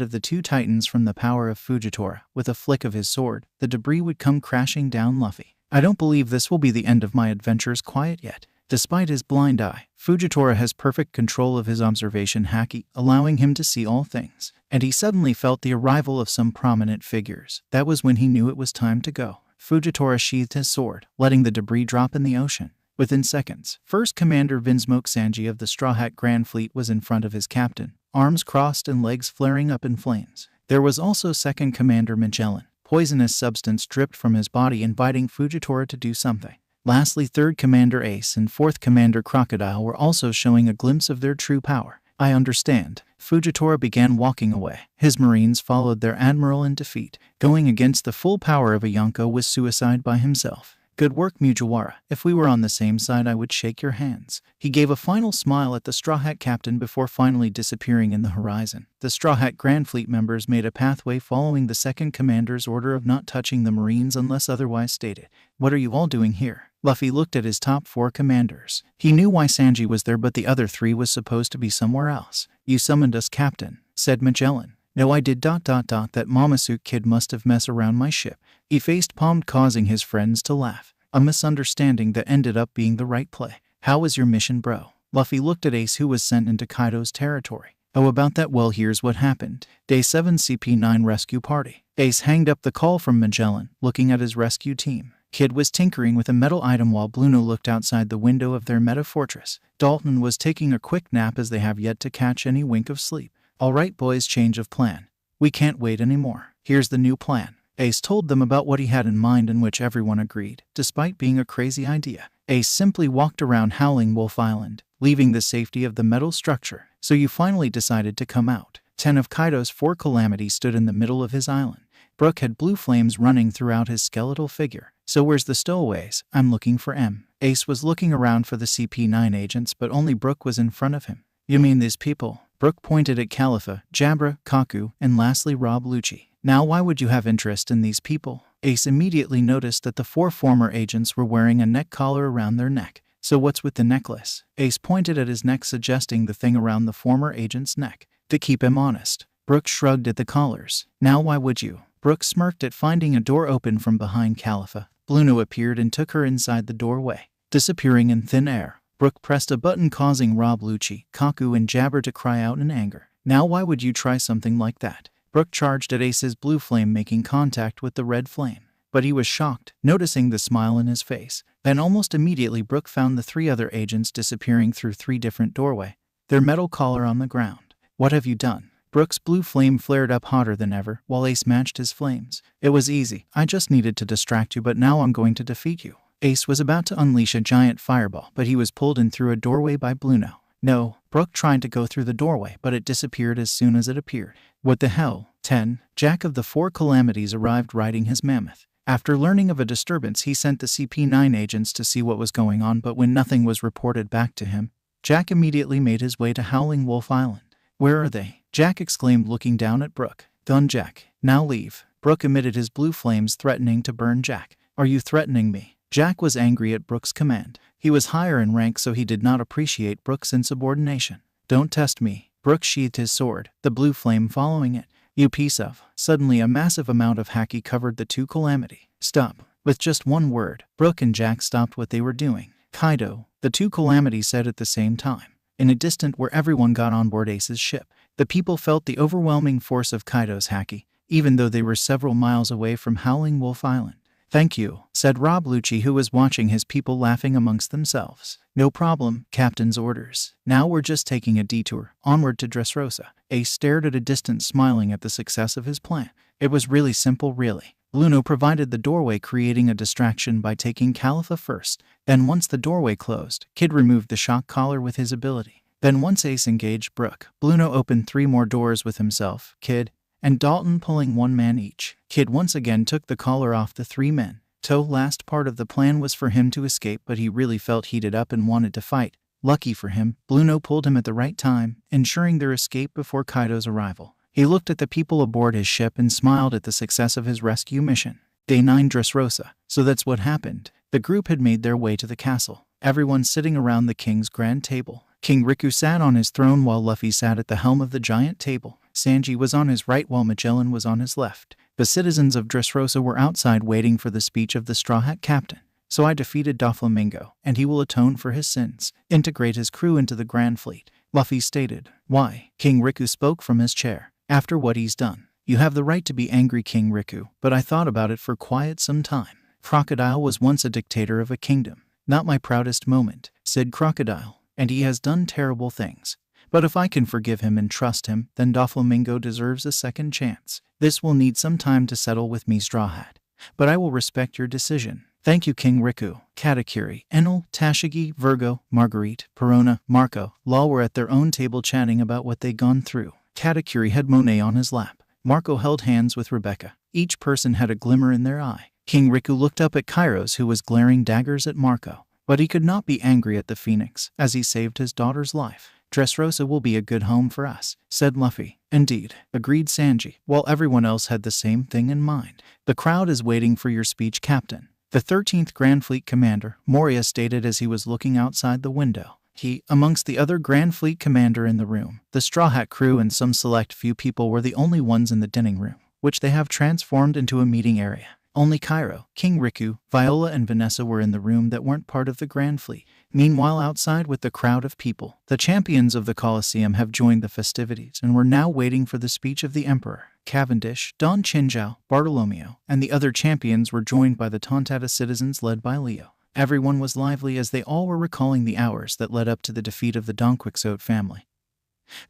of the two titans from the power of Fujitora. With a flick of his sword, the debris would come crashing down Luffy. I don't believe this will be the end of my adventures quite yet. Despite his blind eye, Fujitora has perfect control of his observation haki, allowing him to see all things. And he suddenly felt the arrival of some prominent figures. That was when he knew it was time to go. Fujitora sheathed his sword, letting the debris drop in the ocean. Within seconds, First Commander Vinsmoke Sanji of the Straw Hat Grand Fleet was in front of his captain, arms crossed and legs flaring up in flames. There was also Second Commander Magellan. Poisonous substance dripped from his body, inviting Fujitora to do something. Lastly, Third Commander Ace and Fourth Commander Crocodile were also showing a glimpse of their true power. I understand. Fujitora began walking away. His Marines followed their admiral in defeat. Going against the full power of a Yonko was suicide by himself. Good work, Mugiwara. If we were on the same side, I would shake your hands. He gave a final smile at the Straw Hat captain before finally disappearing in the horizon. The Straw Hat Grand Fleet members made a pathway following the second commander's order of not touching the Marines unless otherwise stated. What are you all doing here? Luffy looked at his top four commanders. He knew why Sanji was there, but the other three was supposed to be somewhere else. You summoned us, Captain, said Magellan. No, I did. That Momosuke kid must have messed around my ship. He face-palmed, causing his friends to laugh. A misunderstanding that ended up being the right play. How was your mission, bro? Luffy looked at Ace, who was sent into Kaido's territory. Oh, about that? Well, here's what happened. Day 7 CP9 Rescue Party. Ace hanged up the call from Magellan, looking at his rescue team. Kid was tinkering with a metal item while Bluno looked outside the window of their meta fortress. Dalton was taking a quick nap, as they have yet to catch any wink of sleep. Alright boys, change of plan. We can't wait anymore. Here's the new plan. Ace told them about what he had in mind, in which everyone agreed, despite being a crazy idea. Ace simply walked around Howling Wolf Island, leaving the safety of the metal structure. So you finally decided to come out. 10 of Kaido's 4 calamities stood in the middle of his island. Brook had blue flames running throughout his skeletal figure. So where's the stowaways? I'm looking for M. Ace was looking around for the CP9 agents, but only Brook was in front of him. You mean these people? Brook pointed at Khalifa, Jabra, Kaku, and lastly Rob Lucci. Now why would you have interest in these people? Ace immediately noticed that the 4 former agents were wearing a neck collar around their neck. So what's with the necklace? Ace pointed at his neck, suggesting the thing around the former agent's neck. To keep him honest. Brook shrugged at the collars. Now why would you? Brook smirked at finding a door open from behind Khalifa. Bluno appeared and took her inside the doorway, disappearing in thin air. Brook pressed a button, causing Rob Lucci, Kaku, and Jabber to cry out in anger. Now why would you try something like that? Brook charged at Ace's blue flame, making contact with the red flame. But he was shocked, noticing the smile in his face. Then almost immediately Brook found the 3 other agents disappearing through 3 different doorways, their metal collar on the ground. What have you done? Brook's blue flame flared up hotter than ever, while Ace matched his flames. It was easy. I just needed to distract you, but now I'm going to defeat you. Ace was about to unleash a giant fireball, but he was pulled in through a doorway by Bluno. No, Brook tried to go through the doorway, but it disappeared as soon as it appeared. What the hell? 10. Jack of the 4 calamities arrived riding his mammoth. After learning of a disturbance, he sent the CP9 agents to see what was going on, but when nothing was reported back to him, Jack immediately made his way to Howling Wolf Island. Where are they? Jack exclaimed, looking down at Brook. Done, Jack. Now leave. Brook emitted his blue flames, threatening to burn Jack. Are you threatening me? Jack was angry at Brook's command. He was higher in rank, so he did not appreciate Brook's insubordination. Don't test me. Brook sheathed his sword, the blue flame following it. You piece of. Suddenly a massive amount of haki covered the 2 calamity. Stop. With just one word, Brook and Jack stopped what they were doing. Kaido, the 2 calamities said at the same time. In a distant where everyone got on board Ace's ship, the people felt the overwhelming force of Kaido's haki, even though they were several miles away from Howling Wolf Island. Thank you, said Rob Lucci, who was watching his people laughing amongst themselves. No problem, Captain's orders. Now we're just taking a detour, onward to Dressrosa. Ace stared at a distance, smiling at the success of his plan. It was really simple, really. Bluno provided the doorway, creating a distraction by taking Khalifa first. Then once the doorway closed, Kid removed the shock collar with his ability. Then once Ace engaged Brook, Bluno opened 3 more doors with himself, Kid, and Dalton, pulling 1 man each. Kid once again took the collar off the 3 men. Last part of the plan was for him to escape, but he really felt heated up and wanted to fight. Lucky for him, Bluno pulled him at the right time, ensuring their escape before Kaido's arrival. He looked at the people aboard his ship and smiled at the success of his rescue mission. Day 9, Dressrosa. So that's what happened. The group had made their way to the castle, everyone sitting around the king's grand table. King Riku sat on his throne while Luffy sat at the helm of the giant table. Sanji was on his right while Magellan was on his left. The citizens of Dressrosa were outside waiting for the speech of the Straw Hat Captain. So I defeated Doflamingo, and he will atone for his sins, integrate his crew into the Grandfleet, Luffy stated. Why? King Riku spoke from his chair. After what he's done. You have the right to be angry, King Riku, but I thought about it for quite some time. Crocodile was once a dictator of a kingdom. Not my proudest moment, said Crocodile, and he has done terrible things. But if I can forgive him and trust him, then Doflamingo deserves a second chance. This will need some time to settle with me, Straw Hat. But I will respect your decision. Thank you, King Riku. Katakuri, Enel, Tashigi, Virgo, Marguerite, Perona, Marco, Law were at their own table chatting about what they'd gone through. Katakuri had Monet on his lap. Marco held hands with Rebecca. Each person had a glimmer in their eye. King Riku looked up at Kairos, who was glaring daggers at Marco. But he could not be angry at the Phoenix, as he saved his daughter's life. Dressrosa will be a good home for us, said Luffy. Indeed, agreed Sanji, while everyone else had the same thing in mind. The crowd is waiting for your speech, Captain. The 13th Grand Fleet Commander, Moria, stated as he was looking outside the window. He, amongst the other Grand Fleet Commander in the room, the Straw Hat crew and some select few people were the only ones in the dining room, which they have transformed into a meeting area. Only Cairo, King Riku, Viola and Vanessa were in the room that weren't part of the Grand Fleet. Meanwhile, outside with the crowd of people, the champions of the Colosseum have joined the festivities and were now waiting for the speech of the Emperor. Cavendish, Don Chinjao, Bartolomeo, and the other champions were joined by the Tontata citizens led by Leo. Everyone was lively as they all were recalling the hours that led up to the defeat of the Don Quixote family.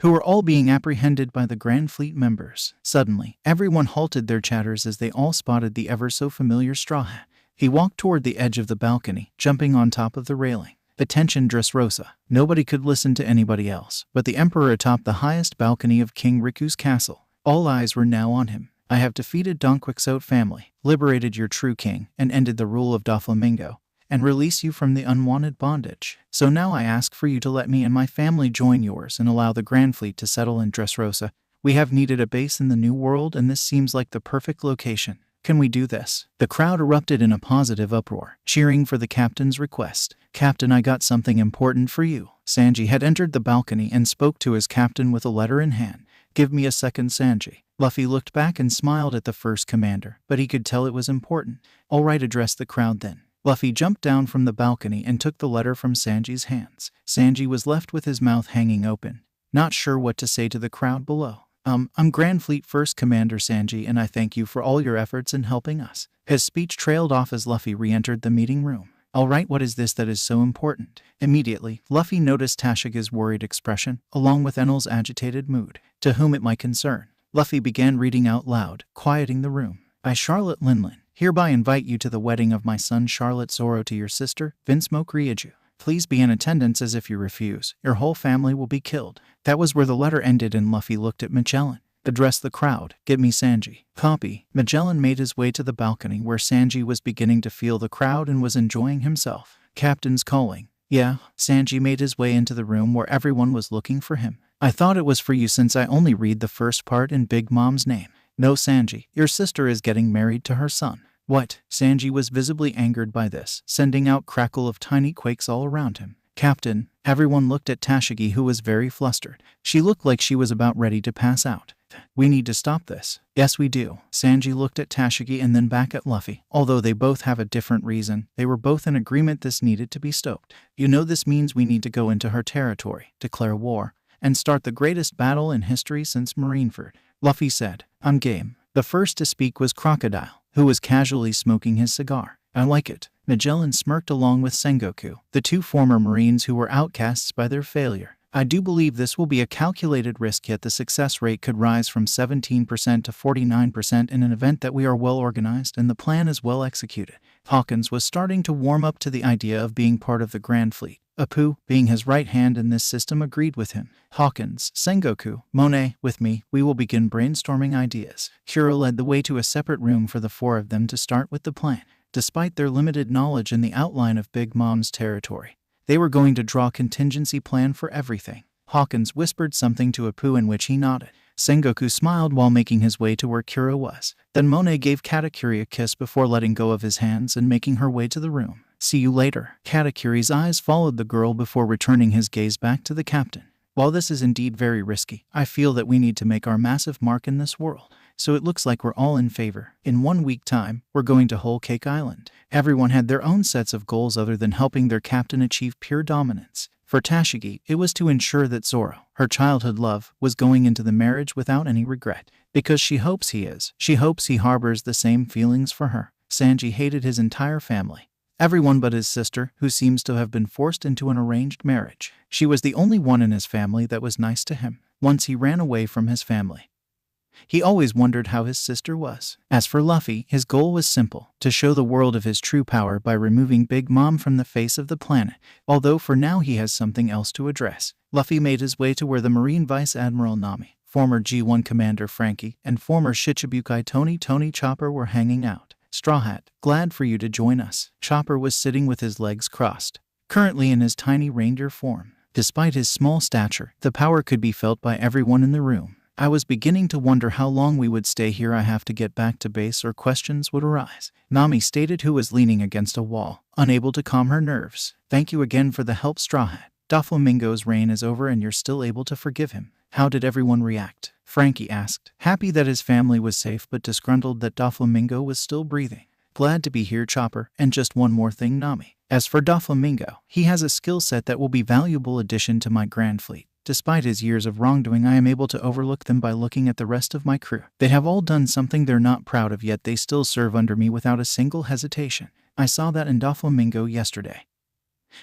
who were all being apprehended by the Grandfleet members. Suddenly, everyone halted their chatters as they all spotted the ever-so-familiar Strawhat. He walked toward the edge of the balcony, jumping on top of the railing. Attention, Dressrosa. Nobody could listen to anybody else but the Emperor atop the highest balcony of King Riku's castle. All eyes were now on him. I have defeated Don Quixote family, liberated your true king, and ended the rule of Doflamingo, and release you from the unwanted bondage. So now I ask for you to let me and my family join yours and allow the Grandfleet to settle in Dressrosa. We have needed a base in the New World, and this seems like the perfect location. Can we do this? The crowd erupted in a positive uproar, cheering for the captain's request. Captain, I got something important for you. Sanji had entered the balcony and spoke to his captain with a letter in hand. Give me a second, Sanji. Luffy looked back and smiled at the first commander, but he could tell it was important. All right, address the crowd then. Luffy jumped down from the balcony and took the letter from Sanji's hands. Sanji was left with his mouth hanging open, not sure what to say to the crowd below. I'm Grandfleet First Commander Sanji, and I thank you for all your efforts in helping us. His speech trailed off as Luffy re-entered the meeting room. All right, what is this that is so important? Immediately, Luffy noticed Tashiga's worried expression, along with Enel's agitated mood. To whom it might concern. Luffy began reading out loud, quieting the room. I, Charlotte Linlin, hereby invite you to the wedding of my son Charlotte Zoro to your sister, Vinsmoke Ryuju. Please be in attendance, as if you refuse, your whole family will be killed. That was where the letter ended, and Luffy looked at Magellan. Address the crowd. Get me Sanji. Copy. Magellan made his way to the balcony where Sanji was beginning to feel the crowd and was enjoying himself. Captain's calling. Yeah. Sanji made his way into the room where everyone was looking for him. I thought it was for you since I only read the first part in Big Mom's name. No, Sanji, your sister is getting married to her son. What? Sanji was visibly angered by this, sending out crackle of tiny quakes all around him. Captain, everyone looked at Tashigi, who was very flustered. She looked like she was about ready to pass out. We need to stop this. Yes, we do. Sanji looked at Tashigi and then back at Luffy. Although they both have a different reason, they were both in agreement this needed to be stopped. You know, this means we need to go into her territory, declare war, and start the greatest battle in history since Marineford. Luffy said, I'm game. The first to speak was Crocodile, who was casually smoking his cigar. I like it. Magellan smirked along with Sengoku, the two former Marines who were outcasts by their failure. I do believe this will be a calculated risk, yet the success rate could rise from 17% to 49% in an event that we are well organized and the plan is well executed. Hawkins was starting to warm up to the idea of being part of the Grand Fleet. Apu, being his right hand in this system, agreed with him. Hawkins, Sengoku, Monet, with me, we will begin brainstorming ideas. Kuro led the way to a separate room for the four of them to start with the plan. Despite their limited knowledge in the outline of Big Mom's territory, they were going to draw a contingency plan for everything. Hawkins whispered something to Apu, in which he nodded. Sengoku smiled while making his way to where Kuro was. Then Monet gave Katakuri a kiss before letting go of his hands and making her way to the room. See you later. Katakuri's eyes followed the girl before returning his gaze back to the captain. While this is indeed very risky, I feel that we need to make our massive mark in this world. So it looks like we're all in favor. In 1 week time, we're going to Whole Cake Island. Everyone had their own sets of goals other than helping their captain achieve pure dominance. For Tashigi, it was to ensure that Zoro, her childhood love, was going into the marriage without any regret. Because she hopes he is. She hopes he harbors the same feelings for her. Sanji hated his entire family. Everyone but his sister, who seems to have been forced into an arranged marriage. She was the only one in his family that was nice to him. Once he ran away from his family. He always wondered how his sister was. As for Luffy, his goal was simple, to show the world of his true power by removing Big Mom from the face of the planet, although for now he has something else to address. Luffy made his way to where the Marine Vice Admiral Nami, former G1 Commander Frankie, and former Shichibukai Tony Chopper were hanging out. Strawhat, glad for you to join us. Chopper was sitting with his legs crossed, currently in his tiny reindeer form. Despite his small stature, the power could be felt by everyone in the room. I was beginning to wonder how long we would stay here. I have to get back to base or questions would arise. Nami stated, who was leaning against a wall, unable to calm her nerves. Thank you again for the help, Strawhat. Doflamingo's reign is over and you're still able to forgive him. How did everyone react? Frankie asked, happy that his family was safe but disgruntled that Doflamingo was still breathing. Glad to be here, Chopper. And just one more thing, Nami. As for Doflamingo, he has a skill set that will be valuable addition to my Grand Fleet. Despite his years of wrongdoing, I am able to overlook them by looking at the rest of my crew. They have all done something they're not proud of, yet they still serve under me without a single hesitation. I saw that in Doflamingo yesterday.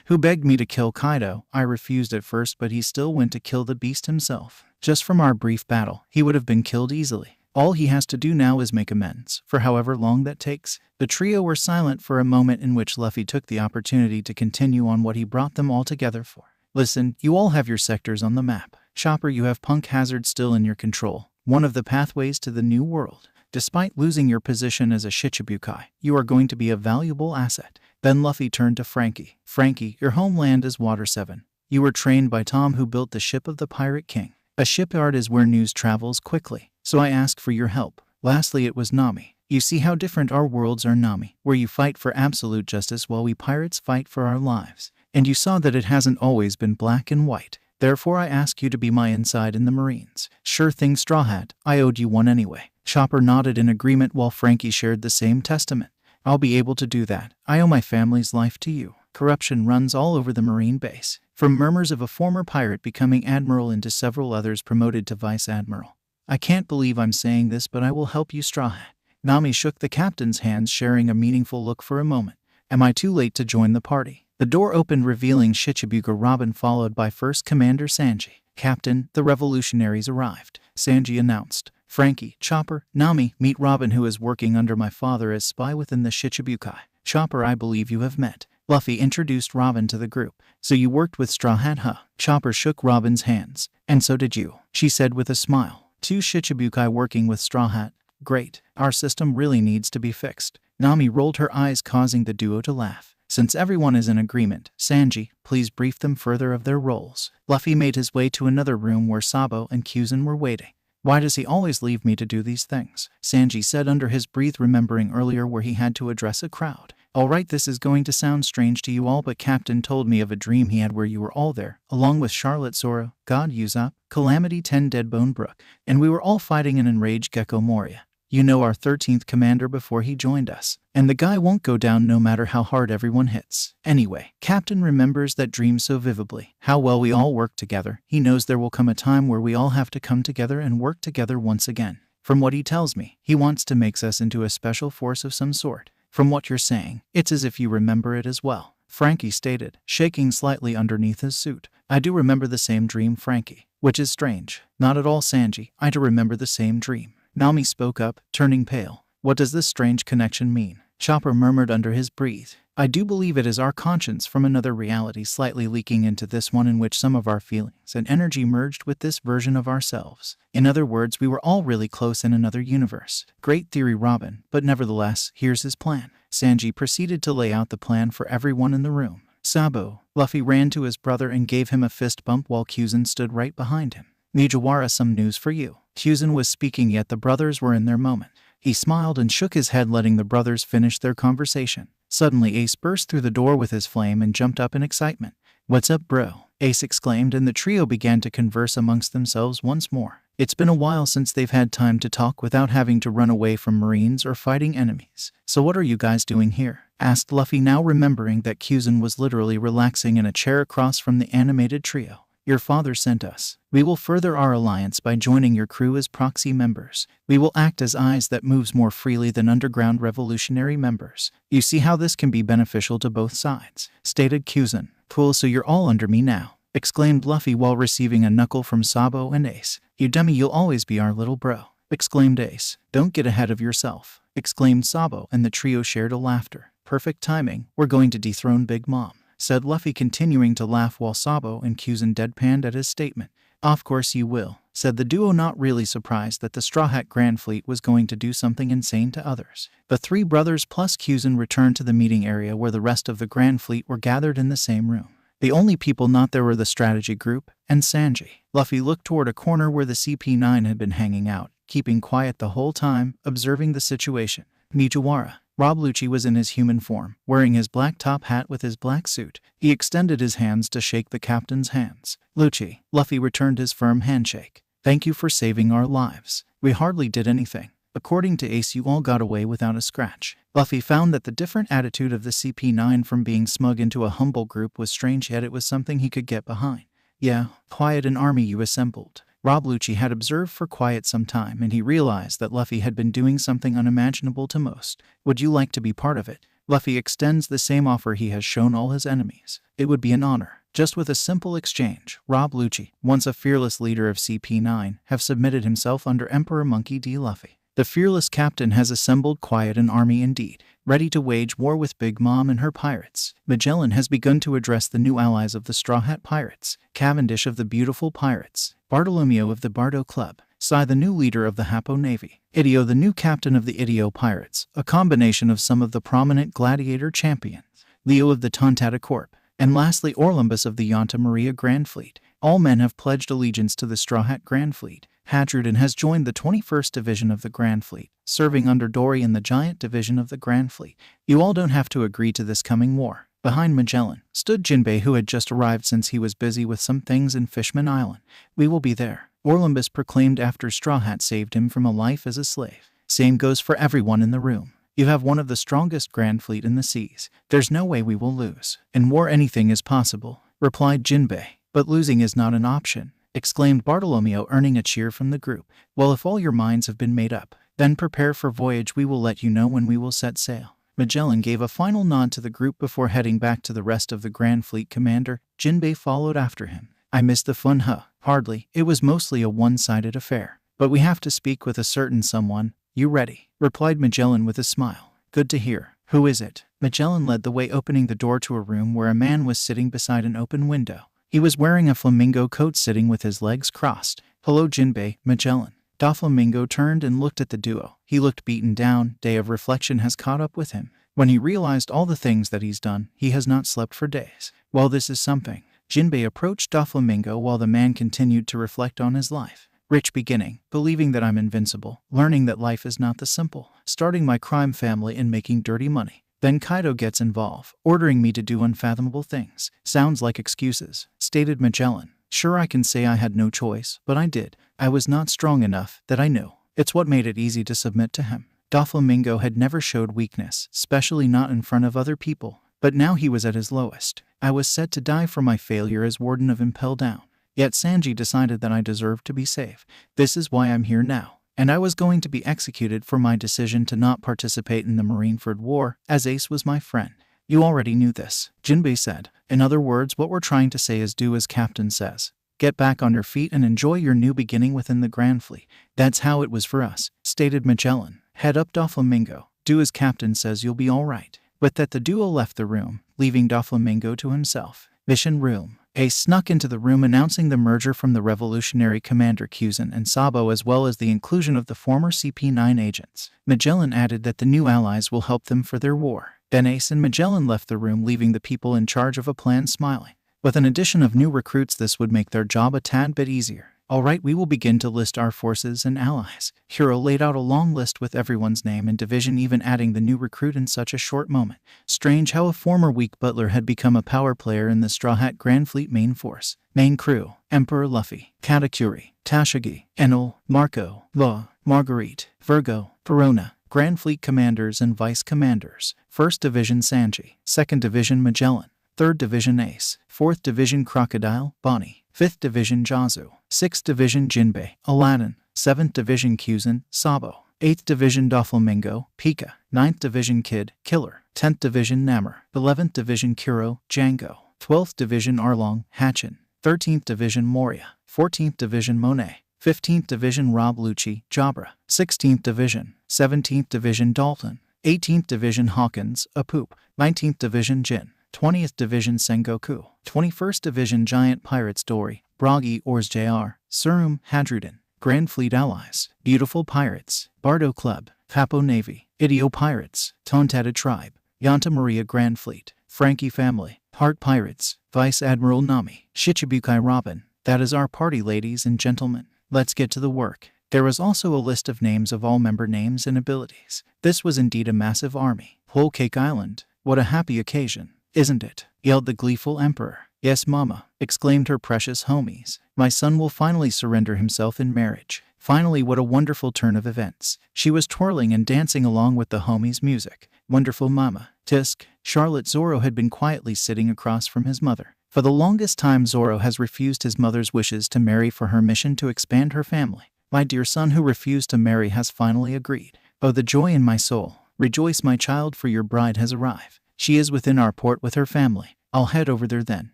who begged me to kill Kaido. I refused at first, but he still went to kill the beast himself. Just from our brief battle, he would have been killed easily. All he has to do now is make amends, for however long that takes." The trio were silent for a moment, in which Luffy took the opportunity to continue on what he brought them all together for. "Listen, you all have your sectors on the map. Chopper, you have Punk Hazard still in your control, one of the pathways to the New World. Despite losing your position as a Shichibukai, you are going to be a valuable asset." Then Luffy turned to Frankie. "Frankie, your homeland is Water 7. You were trained by Tom, who built the ship of the Pirate King. A shipyard is where news travels quickly, so I ask for your help." Lastly, it was Nami. "You see how different our worlds are, Nami, where you fight for absolute justice while we pirates fight for our lives. And you saw that it hasn't always been black and white. Therefore I ask you to be my inside in the Marines." "Sure thing, Straw Hat. I owed you one anyway." Chopper nodded in agreement while Frankie shared the same testament. "I'll be able to do that. I owe my family's life to you." Corruption runs all over the Marine base, from murmurs of a former pirate becoming admiral into several others promoted to vice admiral. "I can't believe I'm saying this, but I will help you, Straw Hat." Nami shook the captain's hands, sharing a meaningful look for a moment. "Am I too late to join the party?" The door opened, revealing Shichibuka Robin, followed by First Commander Sanji. "Captain, the revolutionaries arrived," Sanji announced. "Frankie, Chopper, Nami, meet Robin, who is working under my father as spy within the Shichibukai. Chopper, I believe you have met." Luffy introduced Robin to the group. "So you worked with Straw Hat, huh?" Chopper shook Robin's hands. "And so did you," she said with a smile. "Two Shichibukai working with Straw Hat. Great. Our system really needs to be fixed." Nami rolled her eyes, causing the duo to laugh. "Since everyone is in agreement, Sanji, please brief them further of their roles." Luffy made his way to another room where Sabo and Kyuzen were waiting. "Why does he always leave me to do these things?" Sanji said under his breath, remembering earlier where he had to address a crowd. "Alright, this is going to sound strange to you all, but Captain told me of a dream he had where you were all there, along with Charlotte Sora, God Yasopp, Calamity 10 Deadbone Brook, and we were all fighting an enraged Gecko Moria. You know, our 13th commander before he joined us. And the guy won't go down no matter how hard everyone hits. Anyway, Captain remembers that dream so vividly. How well we all work together. He knows there will come a time where we all have to come together and work together once again. From what he tells me, he wants to make us into a special force of some sort. From what you're saying, it's as if you remember it as well," Frankie stated, shaking slightly underneath his suit. "I do remember the same dream, Frankie. Which is strange." "Not at all, Sanji. I do remember the same dream." Nami spoke up, turning pale. "What does this strange connection mean?" Chopper murmured under his breath. "I do believe it is our conscience from another reality slightly leaking into this one, in which some of our feelings and energy merged with this version of ourselves. In other words, we were all really close in another universe." "Great theory, Robin, but nevertheless, here's his plan." Sanji proceeded to lay out the plan for everyone in the room. Sabo. Luffy ran to his brother and gave him a fist bump while Kyuzen stood right behind him. "Nijiwara, some news for you." Kyuzen was speaking, yet the brothers were in their moment. He smiled and shook his head, letting the brothers finish their conversation. Suddenly Ace burst through the door with his flame and jumped up in excitement. "What's up, bro?" Ace exclaimed, and the trio began to converse amongst themselves once more. It's been a while since they've had time to talk without having to run away from Marines or fighting enemies. "So what are you guys doing here?" asked Luffy, now remembering that Kyuzen was literally relaxing in a chair across from the animated trio. "Your father sent us. We will further our alliance by joining your crew as proxy members. We will act as eyes that moves more freely than underground revolutionary members. You see how this can be beneficial to both sides," stated Kyuzen. "Cool, so you're all under me now," exclaimed Luffy while receiving a knuckle from Sabo and Ace. "You dummy, you'll always be our little bro," exclaimed Ace. "Don't get ahead of yourself," exclaimed Sabo, and the trio shared a laughter. "Perfect timing. We're going to dethrone Big Mom," said Luffy, continuing to laugh while Sabo and Kyuzen deadpanned at his statement. "Of course you will," said the duo, not really surprised that the Strawhat Grandfleet was going to do something insane to others. The three brothers plus Kyuzen returned to the meeting area where the rest of the Grandfleet were gathered in the same room. The only people not there were the strategy group and Sanji. Luffy looked toward a corner where the CP9 had been hanging out, keeping quiet the whole time, observing the situation. Nijiwara. Rob Lucci was in his human form, wearing his black top hat with his black suit. He extended his hands to shake the captain's hands. "Lucci." Luffy returned his firm handshake. "Thank you for saving our lives. We hardly did anything. According to Ace, you all got away without a scratch." Luffy found that the different attitude of the CP9 from being smug into a humble group was strange, yet it was something he could get behind. "Yeah, quite an army you assembled." Rob Lucci had observed for quite some time, and he realized that Luffy had been doing something unimaginable to most. "Would you like to be part of it?" Luffy extends the same offer he has shown all his enemies. It would be an honor. Just with a simple exchange, Rob Lucci, once a fearless leader of CP9, have submitted himself under Emperor Monkey D. Luffy. The fearless captain has assembled quite an army indeed, ready to wage war with Big Mom and her pirates. Magellan has begun to address the new allies of the Straw Hat Pirates, Cavendish of the Beautiful Pirates, Bartolomeo of the Bardo Club, Sai the new leader of the Hapo Navy, Idio the new captain of the Idio Pirates, a combination of some of the prominent gladiator champions, Leo of the Tontata Corp, and lastly Orlumbus of the Yanta Maria Grandfleet. All men have pledged allegiance to the Straw Hat Grandfleet. Hadrudin has joined the 21st Division of the Grandfleet, serving under Dory in the Giant Division of the Grandfleet. You all don't have to agree to this coming war. Behind Magellan stood Jinbei, who had just arrived since he was busy with some things in Fishman Island. We will be there, Orlumbus proclaimed after Straw Hat saved him from a life as a slave. Same goes for everyone in the room. You have one of the strongest Grandfleet in the seas. There's no way we will lose. In war anything is possible, replied Jinbei. But losing is not an option, exclaimed Bartolomeo, earning a cheer from the group. Well, if all your minds have been made up, then prepare for voyage. We will let you know when we will set sail. Magellan gave a final nod to the group before heading back to the rest of the Grand Fleet commander. Jinbei followed after him. I missed the fun, huh? Hardly. It was mostly a one-sided affair. But we have to speak with a certain someone. You ready? Replied Magellan with a smile. Good to hear. Who is it? Magellan led the way, opening the door to a room where a man was sitting beside an open window. He was wearing a flamingo coat, sitting with his legs crossed. Hello, Jinbei, Magellan. Doflamingo turned and looked at the duo. He looked beaten down. Day of reflection has caught up with him. When he realized all the things that he's done, he has not slept for days. Well, this is something. Jinbei approached Doflamingo while the man continued to reflect on his life. Rich beginning, believing that I'm invincible, learning that life is not the simple, starting my crime family and making dirty money. Then Kaido gets involved, ordering me to do unfathomable things. Sounds like excuses, stated Magellan. Sure, I can say I had no choice, but I did. I was not strong enough, that I knew. It's what made it easy to submit to him. Doflamingo had never showed weakness, especially not in front of other people. But now he was at his lowest. I was set to die for my failure as Warden of Impel Down. Yet Sanji decided that I deserved to be safe. This is why I'm here now. And I was going to be executed for my decision to not participate in the Marineford War, as Ace was my friend. You already knew this, Jinbei said. In other words, what we're trying to say is do as Captain says. Get back on your feet and enjoy your new beginning within the Grand Fleet. That's how it was for us, stated Magellan. Head up, Doflamingo. Do as Captain says, you'll be all right. With that, the duo left the room, leaving Doflamingo to himself. Mission room. Ace snuck into the room, announcing the merger from the Revolutionary Commander Kuzan and Sabo, as well as the inclusion of the former CP9 agents. Magellan added that the new allies will help them for their war. Then Ace and Magellan left the room, leaving the people in charge of a plan smiling. With an addition of new recruits, this would make their job a tad bit easier. Alright, we will begin to list our forces and allies. Hiro laid out a long list with everyone's name and division, even adding the new recruit in such a short moment. Strange how a former weak butler had become a power player in the Straw Hat Grand Fleet main force. Main crew: Emperor Luffy, Katakuri, Tashigi, Enel, Marco, Law, Marguerite, Virgo, Verona. Grand Fleet commanders and vice commanders: 1st Division Sanji, 2nd Division Magellan, 3rd Division Ace, 4th Division Crocodile, Bonnie, 5th Division Jazu, 6th Division Jinbei, Aladdin, 7th Division Kuzan, Sabo, 8th Division Doflamingo, Pika, 9th Division Kid, Killer, 10th Division Namor, 11th Division Kuro, Django, 12th Division Arlong, Hatchin, 13th Division Moria, 14th Division Monet, 15th Division Rob Lucci, Jabra, 16th Division, 17th Division Dalton, 18th Division Hawkins, Apoop, 19th Division Jin, 20th Division Sengoku, 21st Division Giant Pirates Dory, Bragi Ors Jr., Surum, Hadrudin. Grand Fleet allies: Beautiful Pirates, Bardo Club, Hapo Navy, Idio Pirates, Tontata Tribe, Yanta Maria Grand Fleet, Frankie Family, Heart Pirates, Vice Admiral Nami, Shichibukai Robin. That is our party, ladies and gentlemen. Let's get to the work. There was also a list of names of all member names and abilities. This was indeed a massive army. Whole Cake Island. What a happy occasion, isn't it? Yelled the gleeful emperor. Yes, mama, exclaimed her precious homies. My son will finally surrender himself in marriage. Finally, what a wonderful turn of events. She was twirling and dancing along with the homies' music. Wonderful mama. Tisk. Charlotte. Zoro had been quietly sitting across from his mother. For the longest time, Zoro has refused his mother's wishes to marry for her mission to expand her family. My dear son who refused to marry has finally agreed. Oh, the joy in my soul. Rejoice, my child, for your bride has arrived. She is within our port with her family. I'll head over there then.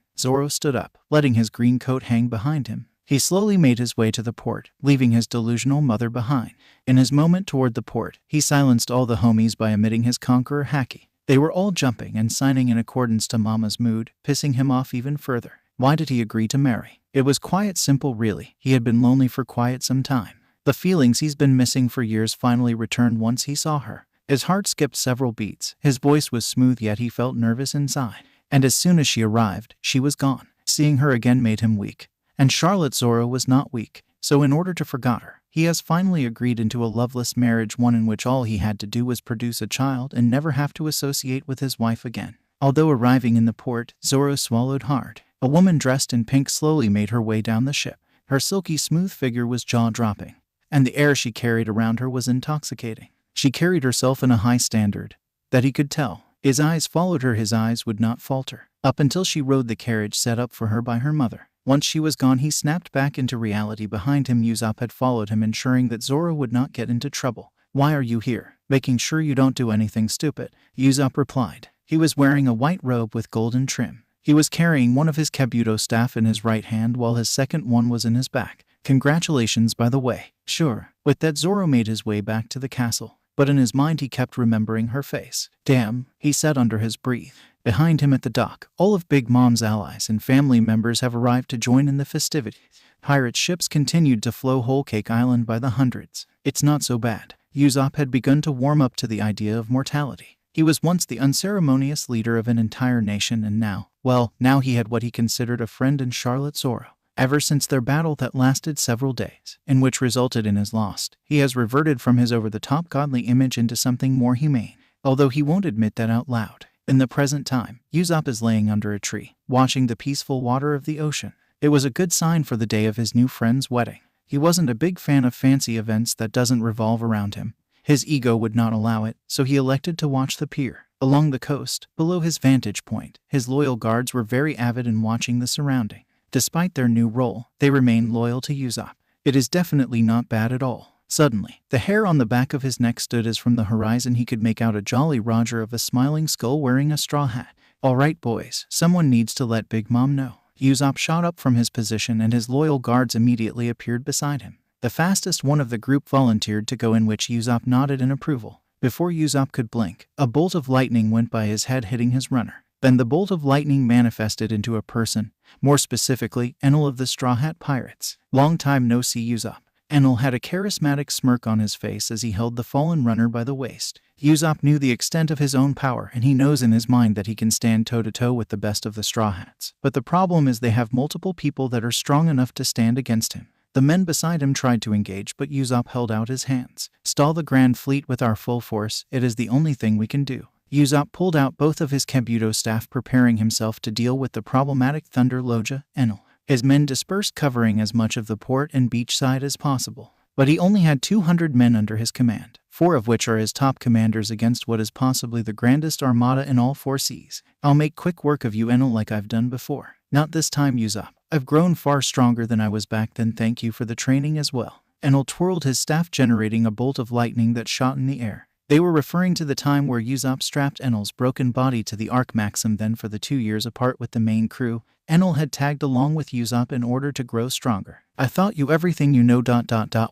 Zoro stood up, letting his green coat hang behind him. He slowly made his way to the port, leaving his delusional mother behind. In his moment toward the port, he silenced all the homies by emitting his conqueror haki. They were all jumping and signing in accordance to Mama's mood, pissing him off even further. Why did he agree to marry? It was quite simple, really. He had been lonely for quite some time. The feelings he's been missing for years finally returned once he saw her. His heart skipped several beats. His voice was smooth, yet he felt nervous inside. And as soon as she arrived, she was gone. Seeing her again made him weak. And Charlotte Zoro was not weak, so in order to forget her, he has finally agreed into a loveless marriage, one in which all he had to do was produce a child and never have to associate with his wife again. Although arriving in the port, Zoro swallowed hard. A woman dressed in pink slowly made her way down the ship. Her silky smooth figure was jaw-dropping, and the air she carried around her was intoxicating. She carried herself in a high standard that he could tell. His eyes followed her, his eyes would not falter, up until she rode the carriage set up for her by her mother. Once she was gone, he snapped back into reality. Behind him, Yasopp had followed him, ensuring that Zoro would not get into trouble. Why are you here? Making sure you don't do anything stupid, Yasopp replied. He was wearing a white robe with golden trim. He was carrying one of his kabuto staff in his right hand while his second one was in his back. Congratulations, by the way. Sure. With that, Zoro made his way back to the castle, but in his mind he kept remembering her face. Damn, he said under his breath. Behind him at the dock, all of Big Mom's allies and family members have arrived to join in the festivities. Pirate ships continued to flow Whole Cake Island by the hundreds. It's not so bad. Yasopp had begun to warm up to the idea of mortality. He was once the unceremonious leader of an entire nation, and now he had what he considered a friend in Charlotte Zoro. Ever since their battle that lasted several days, and which resulted in his loss, he has reverted from his over-the-top godly image into something more humane, although he won't admit that out loud. In the present time, Yasopp is laying under a tree, watching the peaceful water of the ocean. It was a good sign for the day of his new friend's wedding. He wasn't a big fan of fancy events that doesn't revolve around him. His ego would not allow it, so he elected to watch the pier. Along the coast, below his vantage point, his loyal guards were very avid in watching the surrounding. Despite their new role, they remained loyal to Yasopp. It is definitely not bad at all. Suddenly, the hair on the back of his neck stood as from the horizon he could make out a Jolly Roger of a smiling skull wearing a straw hat. All right, boys, someone needs to let Big Mom know. Yasopp shot up from his position and his loyal guards immediately appeared beside him. The fastest one of the group volunteered to go, in which Yasopp nodded in approval. Before Yasopp could blink, a bolt of lightning went by his head, hitting his runner. Then the bolt of lightning manifested into a person, more specifically, Enel of the Straw Hat Pirates. Long time no see, Yasopp. Enel had a charismatic smirk on his face as he held the fallen runner by the waist. Yasopp knew the extent of his own power, and he knows in his mind that he can stand toe-to-toe with the best of the Straw Hats. But the problem is they have multiple people that are strong enough to stand against him. The men beside him tried to engage, but Yasopp held out his hands. Stall the Grandfleet with our full force. It is the only thing we can do. Yasopp pulled out both of his kabuto staff, preparing himself to deal with the problematic Thunder Loja, Enel. His men dispersed, covering as much of the port and beach side as possible. But he only had 200 men under his command, 4 of which are his top commanders against what is possibly the grandest armada in all 4 seas. I'll make quick work of you, Enel, like I've done before. Not this time, Yasopp. I've grown far stronger than I was back then. Thank you for the training as well. Enel twirled his staff, generating a bolt of lightning that shot in the air. They were referring to the time where Yasopp strapped Enel's broken body to the Ark Maxim. Then for the 2 years apart with the main crew, Enel had tagged along with Yasopp in order to grow stronger. I thought you everything you know ...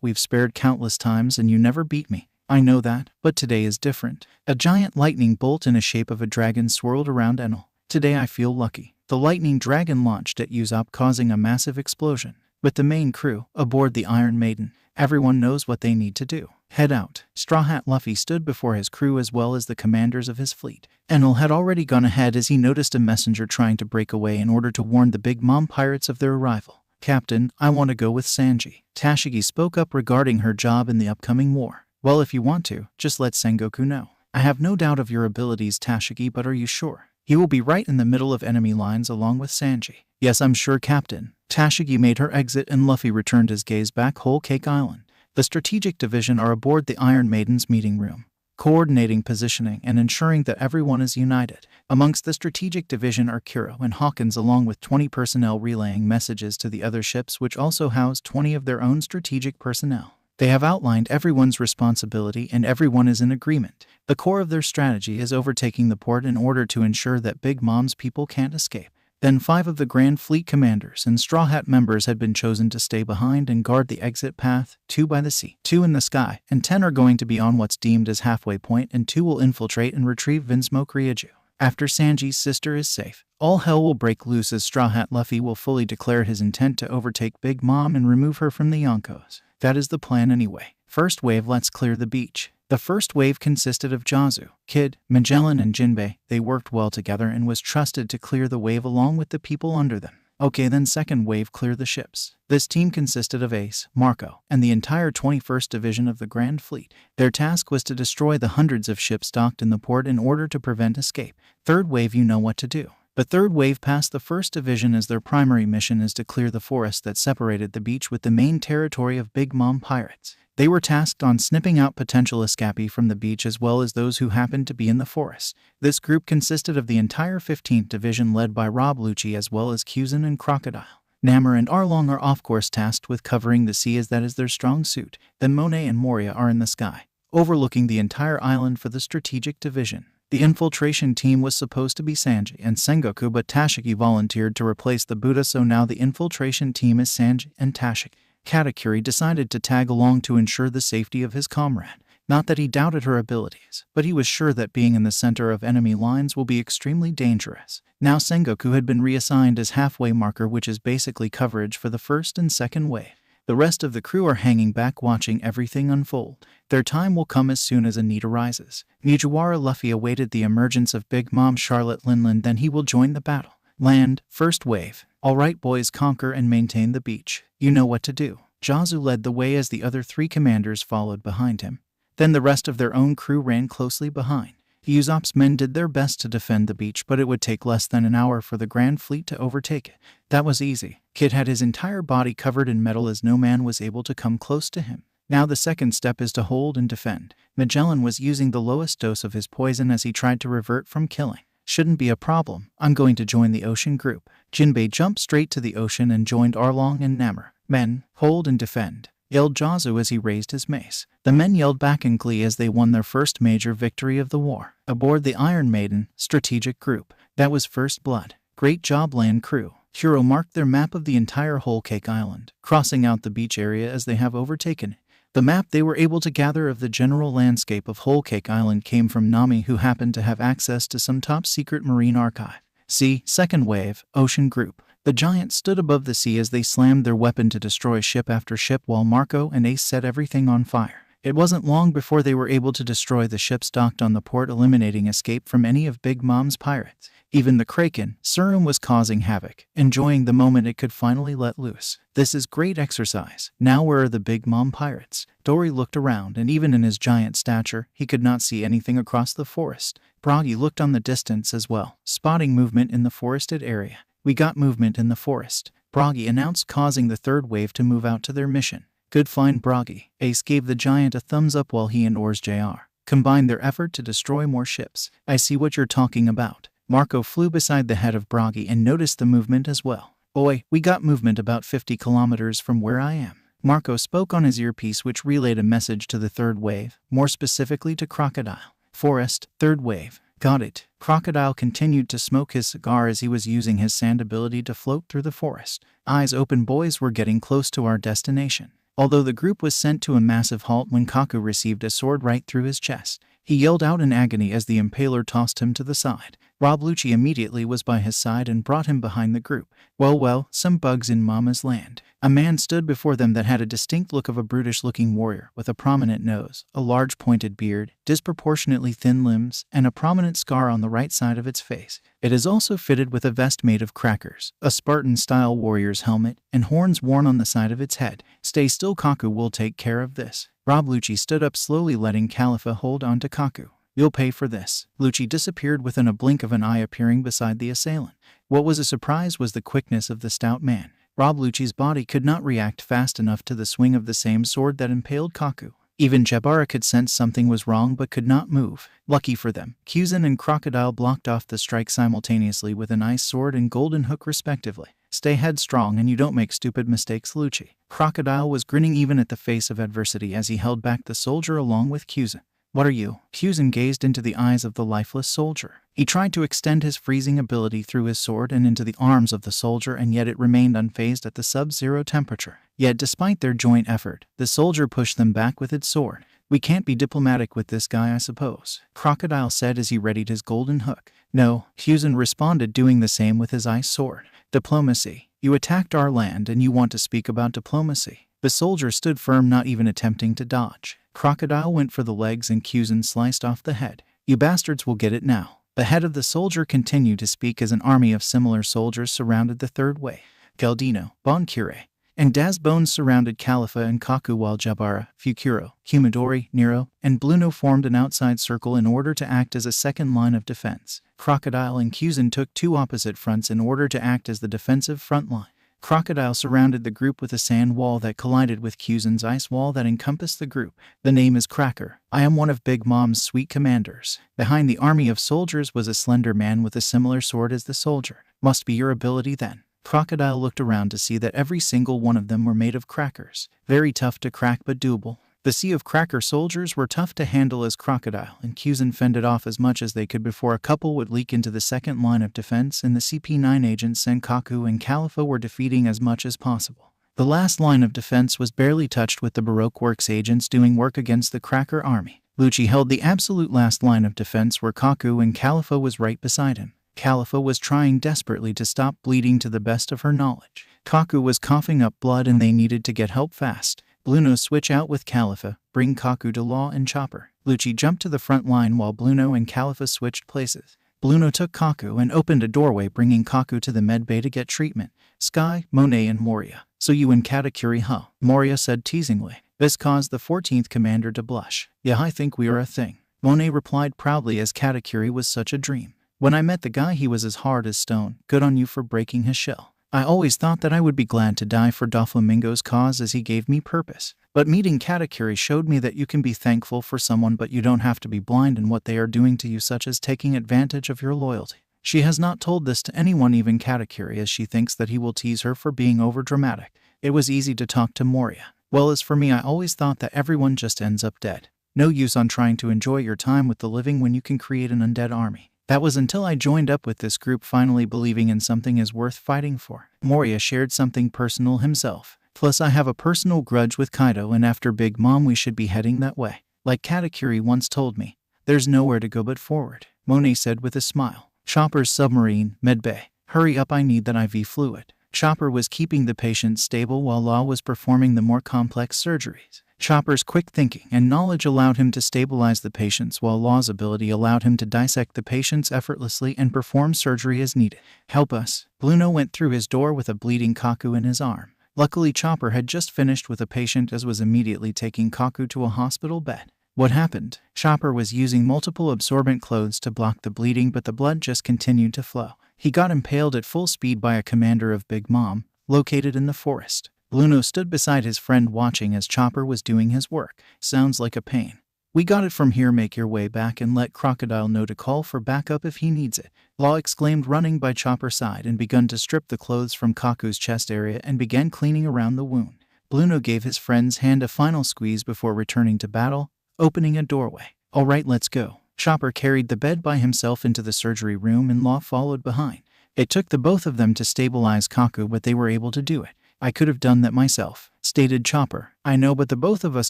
We've spared countless times and you never beat me. I know that, but today is different. A giant lightning bolt in the shape of a dragon swirled around Enel. Today I feel lucky. The lightning dragon launched at Yasopp, causing a massive explosion. With the main crew aboard the Iron Maiden, everyone knows what they need to do. Head out. Strawhat Luffy stood before his crew as well as the commanders of his fleet. Enel had already gone ahead as he noticed a messenger trying to break away in order to warn the Big Mom pirates of their arrival. Captain, I want to go with Sanji. Tashigi spoke up regarding her job in the upcoming war. Well, if you want to, just let Sengoku know. I have no doubt of your abilities, Tashigi, but are you sure? He will be right in the middle of enemy lines along with Sanji. Yes, I'm sure, Captain. Tashigi made her exit and Luffy returned his gaze back Whole Cake Island. The strategic division are aboard the Iron Maiden's meeting room, coordinating positioning and ensuring that everyone is united. Amongst the strategic division are Kuro and Hawkins, along with 20 personnel relaying messages to the other ships, which also house 20 of their own strategic personnel. They have outlined everyone's responsibility and everyone is in agreement. The core of their strategy is overtaking the port in order to ensure that Big Mom's people can't escape. Then 5 of the Grand Fleet commanders and Straw Hat members had been chosen to stay behind and guard the exit path, 2 by the sea, 2 in the sky, and 10 are going to be on what's deemed as halfway point and 2 will infiltrate and retrieve Vinsmoke Ryuju. After Sanji's sister is safe, all hell will break loose as Strawhat Luffy will fully declare his intent to overtake Big Mom and remove her from the Yonkos. That is the plan anyway. First wave, let's clear the beach. The first wave consisted of Jazu, Kid, Magellan and Jinbei. They worked well together and was trusted to clear the wave along with the people under them. Okay, then second wave, clear the ships. This team consisted of Ace, Marco, and the entire 21st Division of the Grand Fleet. Their task was to destroy the hundreds of ships docked in the port in order to prevent escape. Third wave, you know what to do. The third wave passed the 1st Division as their primary mission is to clear the forest that separated the beach with the main territory of Big Mom pirates. They were tasked on snipping out potential escapee from the beach as well as those who happened to be in the forest. This group consisted of the entire 15th Division led by Rob Lucci as well as Kuzan and Crocodile. Namor and Arlong are of course tasked with covering the sea as that is their strong suit. Then Monet and Moria are in the sky, overlooking the entire island for the strategic division. The infiltration team was supposed to be Sanji and Sengoku, but Tashiki volunteered to replace the Buddha, so now the infiltration team is Sanji and Tashiki. Katakuri decided to tag along to ensure the safety of his comrade. Not that he doubted her abilities, but he was sure that being in the center of enemy lines will be extremely dangerous. Now Sengoku had been reassigned as halfway marker, which is basically coverage for the first and second wave. The rest of the crew are hanging back watching everything unfold. Their time will come as soon as a need arises. Mugiwara Luffy awaited the emergence of Big Mom Charlotte Linland, then he will join the battle. Land, first wave. Alright boys, conquer and maintain the beach. You know what to do. Jazu led the way as the other 3 commanders followed behind him. Then the rest of their own crew ran closely behind. Usopp's men did their best to defend the beach, but it would take less than an hour for the Grand Fleet to overtake it. That was easy. Kid had his entire body covered in metal as no man was able to come close to him. Now the second step is to hold and defend. Magellan was using the lowest dose of his poison as he tried to revert from killing. Shouldn't be a problem. I'm going to join the ocean group. Jinbei jumped straight to the ocean and joined Arlong and Namor. Men, hold and defend, yelled Jazu as he raised his mace. The men yelled back in glee as they won their first major victory of the war. Aboard the Iron Maiden, strategic group. That was first blood. Great job, land crew. Hiro marked their map of the entire Whole Cake Island, crossing out the beach area as they have overtaken it. The map they were able to gather of the general landscape of Whole Cake Island came from Nami, who happened to have access to some top-secret marine archive. See, second wave, ocean group. The giants stood above the sea as they slammed their weapon to destroy ship after ship while Marco and Ace set everything on fire. It wasn't long before they were able to destroy the ships docked on the port, eliminating escape from any of Big Mom's pirates. Even the Kraken, Surum, was causing havoc, enjoying the moment it could finally let loose. This is great exercise. Now where are the Big Mom pirates? Dory looked around, and even in his giant stature, he could not see anything across the forest. Broggy looked on the distance as well, spotting movement in the forested area. We got movement in the forest, Broggy announced, causing the third wave to move out to their mission. Good find, Broggy. Ace gave the giant a thumbs up while he and Oars Jr. combined their effort to destroy more ships. I see what you're talking about. Marco flew beside the head of Broggy and noticed the movement as well. Oi, we got movement about 50 kilometers from where I am. Marco spoke on his earpiece, which relayed a message to the third wave, more specifically to Crocodile. Forest, third wave. Got it. Crocodile continued to smoke his cigar as he was using his sand ability to float through the forest. Eyes open, boys, we're getting close to our destination. Although the group was sent to a massive halt when Kaku received a sword right through his chest. He yelled out in agony as the impaler tossed him to the side. Rob Lucci immediately was by his side and brought him behind the group. Well, some bugs in Mama's land. A man stood before them that had a distinct look of a brutish-looking warrior with a prominent nose, a large pointed beard, disproportionately thin limbs, and a prominent scar on the right side of its face. It is also fitted with a vest made of crackers, a Spartan-style warrior's helmet, and horns worn on the side of its head. Stay still, Kaku will take care of this. Rob Lucci stood up slowly, letting Khalifa hold on to Kaku. You'll pay for this. Lucci disappeared within a blink of an eye, appearing beside the assailant. What was a surprise was the quickness of the stout man. Rob Lucci's body could not react fast enough to the swing of the same sword that impaled Kaku. Even Jabara could sense something was wrong but could not move. Lucky for them, Kuzan and Crocodile blocked off the strike simultaneously with an ice sword and golden hook respectively. Stay headstrong and you don't make stupid mistakes, Lucci. Crocodile was grinning even at the face of adversity as he held back the soldier along with Kuzan. What are you? Kuzan gazed into the eyes of the lifeless soldier. He tried to extend his freezing ability through his sword and into the arms of the soldier, and yet it remained unfazed at the sub-zero temperature. Yet despite their joint effort, the soldier pushed them back with its sword. We can't be diplomatic with this guy, I suppose, Crocodile said as he readied his golden hook. No, Kuzan responded, doing the same with his ice sword. Diplomacy. You attacked our land and you want to speak about diplomacy. The soldier stood firm, not even attempting to dodge. Crocodile went for the legs and Kuzan sliced off the head. You bastards will get it now. The head of the soldier continued to speak as an army of similar soldiers surrounded the third way. Galdino, Bonkure, and Dazbone surrounded Khalifa and Kaku, while Jabara, Fukuro, Humidori, Nero, and Bluno formed an outside circle in order to act as a second line of defense. Crocodile and Kuzan took two opposite fronts in order to act as the defensive front line. Crocodile surrounded the group with a sand wall that collided with Kuzan's ice wall that encompassed the group. The name is Cracker. I am one of Big Mom's sweet commanders. Behind the army of soldiers was a slender man with a similar sword as the soldier. Must be your ability then. Crocodile looked around to see that every single one of them were made of crackers. Very tough to crack but doable. The sea of cracker soldiers were tough to handle as Crocodile and Kuzan fended off as much as they could before a couple would leak into the second line of defense, and the CP9 agents Senkaku and Khalifa were defeating as much as possible. The last line of defense was barely touched, with the Baroque Works agents doing work against the cracker army. Lucci held the absolute last line of defense where Kaku and Khalifa was right beside him. Khalifa was trying desperately to stop bleeding to the best of her knowledge. Kaku was coughing up blood and they needed to get help fast. Bluno switch out with Khalifa, bring Kaku to Law and Chopper. Lucci jumped to the front line while Bluno and Khalifa switched places. Bluno took Kaku and opened a doorway, bringing Kaku to the med bay to get treatment. Sky, Monet and Moria. So you and Katakuri, huh? Moria said teasingly. This caused the 14th commander to blush. Yeah, I think we are a thing. Monet replied proudly as Katakuri was such a dream. When I met the guy he was as hard as stone. Good on you for breaking his shell. I always thought that I would be glad to die for Doflamingo's cause as he gave me purpose. But meeting Katakuri showed me that you can be thankful for someone but you don't have to be blind in what they are doing to you, such as taking advantage of your loyalty. She has not told this to anyone, even Katakuri, as she thinks that he will tease her for being overdramatic. It was easy to talk to Moria. Well, as for me, I always thought that everyone just ends up dead. No use on trying to enjoy your time with the living when you can create an undead army. That was until I joined up with this group, finally believing in something is worth fighting for. Moria shared something personal himself. Plus I have a personal grudge with Kaido, and after Big Mom we should be heading that way. Like Katakuri once told me, there's nowhere to go but forward, Monet said with a smile. Chopper's submarine, medbay. Hurry up, I need that IV fluid. Chopper was keeping the patient stable while Law was performing the more complex surgeries. Chopper's quick thinking and knowledge allowed him to stabilize the patients, while Law's ability allowed him to dissect the patients effortlessly and perform surgery as needed. Help us. Bluno went through his door with a bleeding Kaku in his arm. Luckily, Chopper had just finished with a patient as was immediately taking Kaku to a hospital bed. What happened? Chopper was using multiple absorbent clothes to block the bleeding, but the blood just continued to flow. He got impaled at full speed by a commander of Big Mom, located in the forest. Bluno stood beside his friend watching as Chopper was doing his work. Sounds like a pain. We got it from here. Make your way back and let Crocodile know to call for backup if he needs it. Law exclaimed, running by Chopper's side and begun to strip the clothes from Kaku's chest area and began cleaning around the wound. Bluno gave his friend's hand a final squeeze before returning to battle, opening a doorway. All right, let's go. Chopper carried the bed by himself into the surgery room and Law followed behind. It took the both of them to stabilize Kaku, but they were able to do it. I could have done that myself, stated Chopper. I know, but the both of us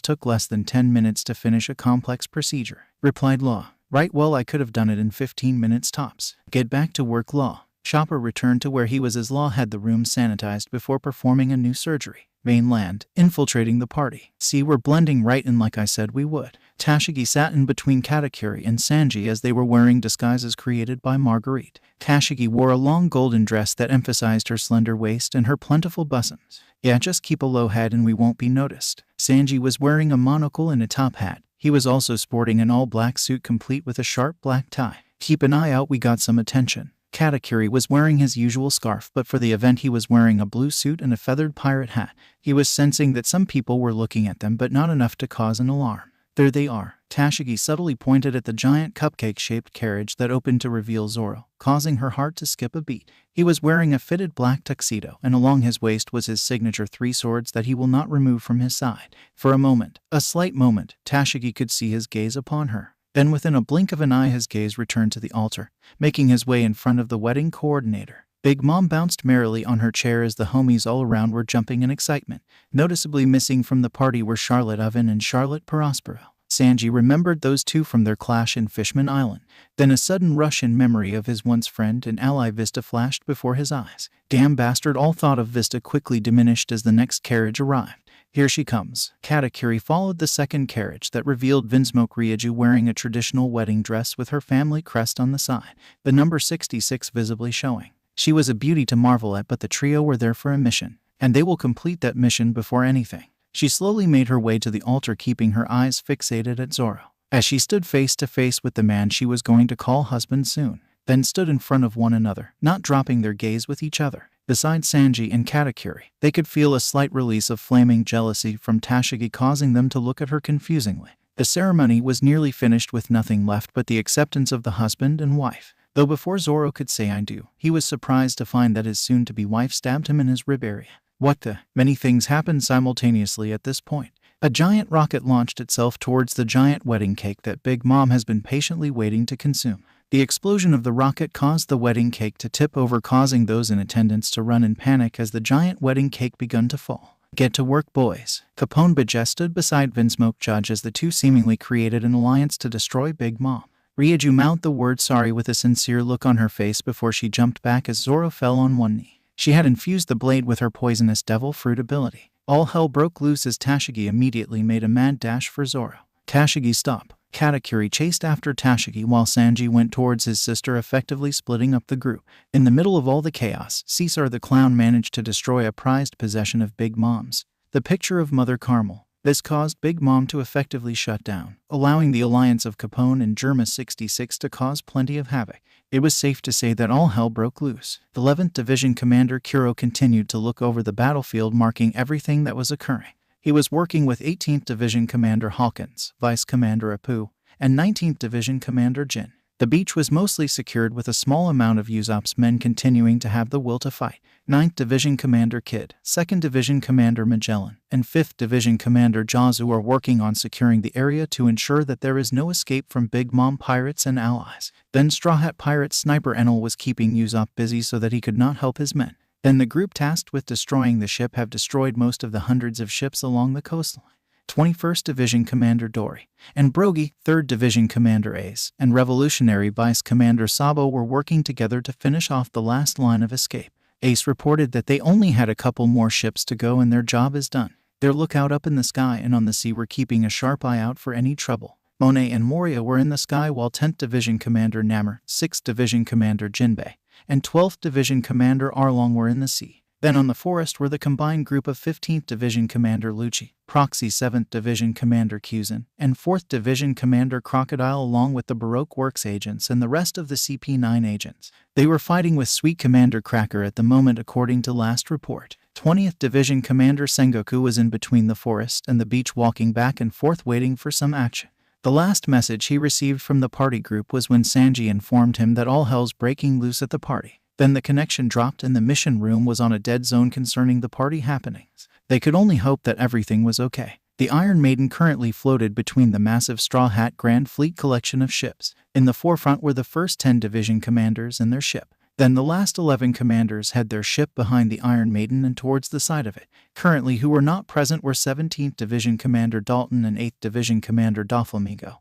took less than 10 minutes to finish a complex procedure, replied Law. Right, well, I could have done it in 15 minutes tops. Get back to work, Law. Chopper returned to where he was as Law had the room sanitized before performing a new surgery. Mainland, infiltrating the party. See, we're blending right in like I said we would. Tashigi sat in between Katakuri and Sanji as they were wearing disguises created by Marguerite. Tashigi wore a long golden dress that emphasized her slender waist and her plentiful buttons. Yeah, just keep a low head and we won't be noticed. Sanji was wearing a monocle and a top hat. He was also sporting an all-black suit complete with a sharp black tie. Keep an eye out, we got some attention. Katakuri was wearing his usual scarf, but for the event he was wearing a blue suit and a feathered pirate hat. He was sensing that some people were looking at them, but not enough to cause an alarm. There they are. Tashigi subtly pointed at the giant cupcake-shaped carriage that opened to reveal Zoro, causing her heart to skip a beat. He was wearing a fitted black tuxedo, and along his waist was his signature 3 swords that he will not remove from his side. For a moment, a slight moment, Tashigi could see his gaze upon her. Then within a blink of an eye his gaze returned to the altar, making his way in front of the wedding coordinator. Big Mom bounced merrily on her chair as the homies all around were jumping in excitement. Noticeably missing from the party were Charlotte Oven and Charlotte Prospero. Sanji remembered those two from their clash in Fishman Island. Then a sudden rush in memory of his once friend and ally Vista flashed before his eyes. Damn bastard, all thought of Vista quickly diminished as the next carriage arrived. Here she comes. Katakuri followed the second carriage that revealed Vinsmoke Ryuju wearing a traditional wedding dress with her family crest on the side, the number 66 visibly showing. She was a beauty to marvel at, but the trio were there for a mission, and they will complete that mission before anything. She slowly made her way to the altar, keeping her eyes fixated at Zoro, as she stood face to face with the man she was going to call husband soon, then stood in front of one another, not dropping their gaze with each other. Besides Sanji and Katakuri, they could feel a slight release of flaming jealousy from Tashigi, causing them to look at her confusingly. The ceremony was nearly finished with nothing left but the acceptance of the husband and wife. Though before Zoro could say "I do," he was surprised to find that his soon-to-be wife stabbed him in his rib area. What the? Many things happened simultaneously at this point. A giant rocket launched itself towards the giant wedding cake that Big Mom has been patiently waiting to consume. The explosion of the rocket caused the wedding cake to tip over, causing those in attendance to run in panic as the giant wedding cake begun to fall. Get to work, boys. Capone Bajet stood beside Vinsmoke Judge as the two seemingly created an alliance to destroy Big Mom. Ryuju mouthed the word sorry with a sincere look on her face before she jumped back as Zoro fell on one knee. She had infused the blade with her poisonous devil fruit ability. All hell broke loose as Tashigi immediately made a mad dash for Zoro. Tashigi, stop. Katakuri chased after Tashigi while Sanji went towards his sister, effectively splitting up the group. In the middle of all the chaos, Caesar the Clown managed to destroy a prized possession of Big Mom's, the picture of Mother Carmel. This caused Big Mom to effectively shut down, allowing the alliance of Capone and Germa 66 to cause plenty of havoc. It was safe to say that all hell broke loose. The 11th Division Commander Kuro continued to look over the battlefield, marking everything that was occurring. He was working with 18th Division Commander Hawkins, Vice Commander Apu, and 19th Division Commander Jin. The beach was mostly secured with a small amount of Yasopp's men continuing to have the will to fight. 9th Division Commander Kid, 2nd Division Commander Magellan, and 5th Division Commander Jazu are working on securing the area to ensure that there is no escape from Big Mom pirates and allies. Then Strawhat pirate sniper Enel was keeping Yasopp busy so that he could not help his men. Then the group tasked with destroying the ship have destroyed most of the hundreds of ships along the coastline. 21st Division Commander Dory and Brogy, 3rd Division Commander Ace, and Revolutionary Vice Commander Sabo were working together to finish off the last line of escape. Ace reported that they only had a couple more ships to go and their job is done. Their lookout up in the sky and on the sea were keeping a sharp eye out for any trouble. Monet and Moria were in the sky while 10th Division Commander Namor, 6th Division Commander Jinbei, and 12th Division Commander Arlong were in the sea. Then on the forest were the combined group of 15th Division Commander Lucci, Proxy 7th Division Commander Kuzan, and 4th Division Commander Crocodile, along with the Baroque Works agents and the rest of the CP9 agents. They were fighting with Sweet Commander Cracker at the moment according to last report. 20th Division Commander Sengoku was in between the forest and the beach, walking back and forth waiting for some action. The last message he received from the party group was when Sanji informed him that all hell's breaking loose at the party. Then the connection dropped and the mission room was on a dead zone concerning the party happenings. They could only hope that everything was okay. The Iron Maiden currently floated between the massive Strawhat Grandfleet collection of ships. In the forefront were the first 10 division commanders and their ship. Then the last 11 commanders had their ship behind the Iron Maiden and towards the side of it. Currently who were not present were 17th Division Commander Dalton and 8th Division Commander Doflamingo,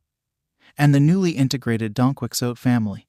and the newly integrated Don Quixote family,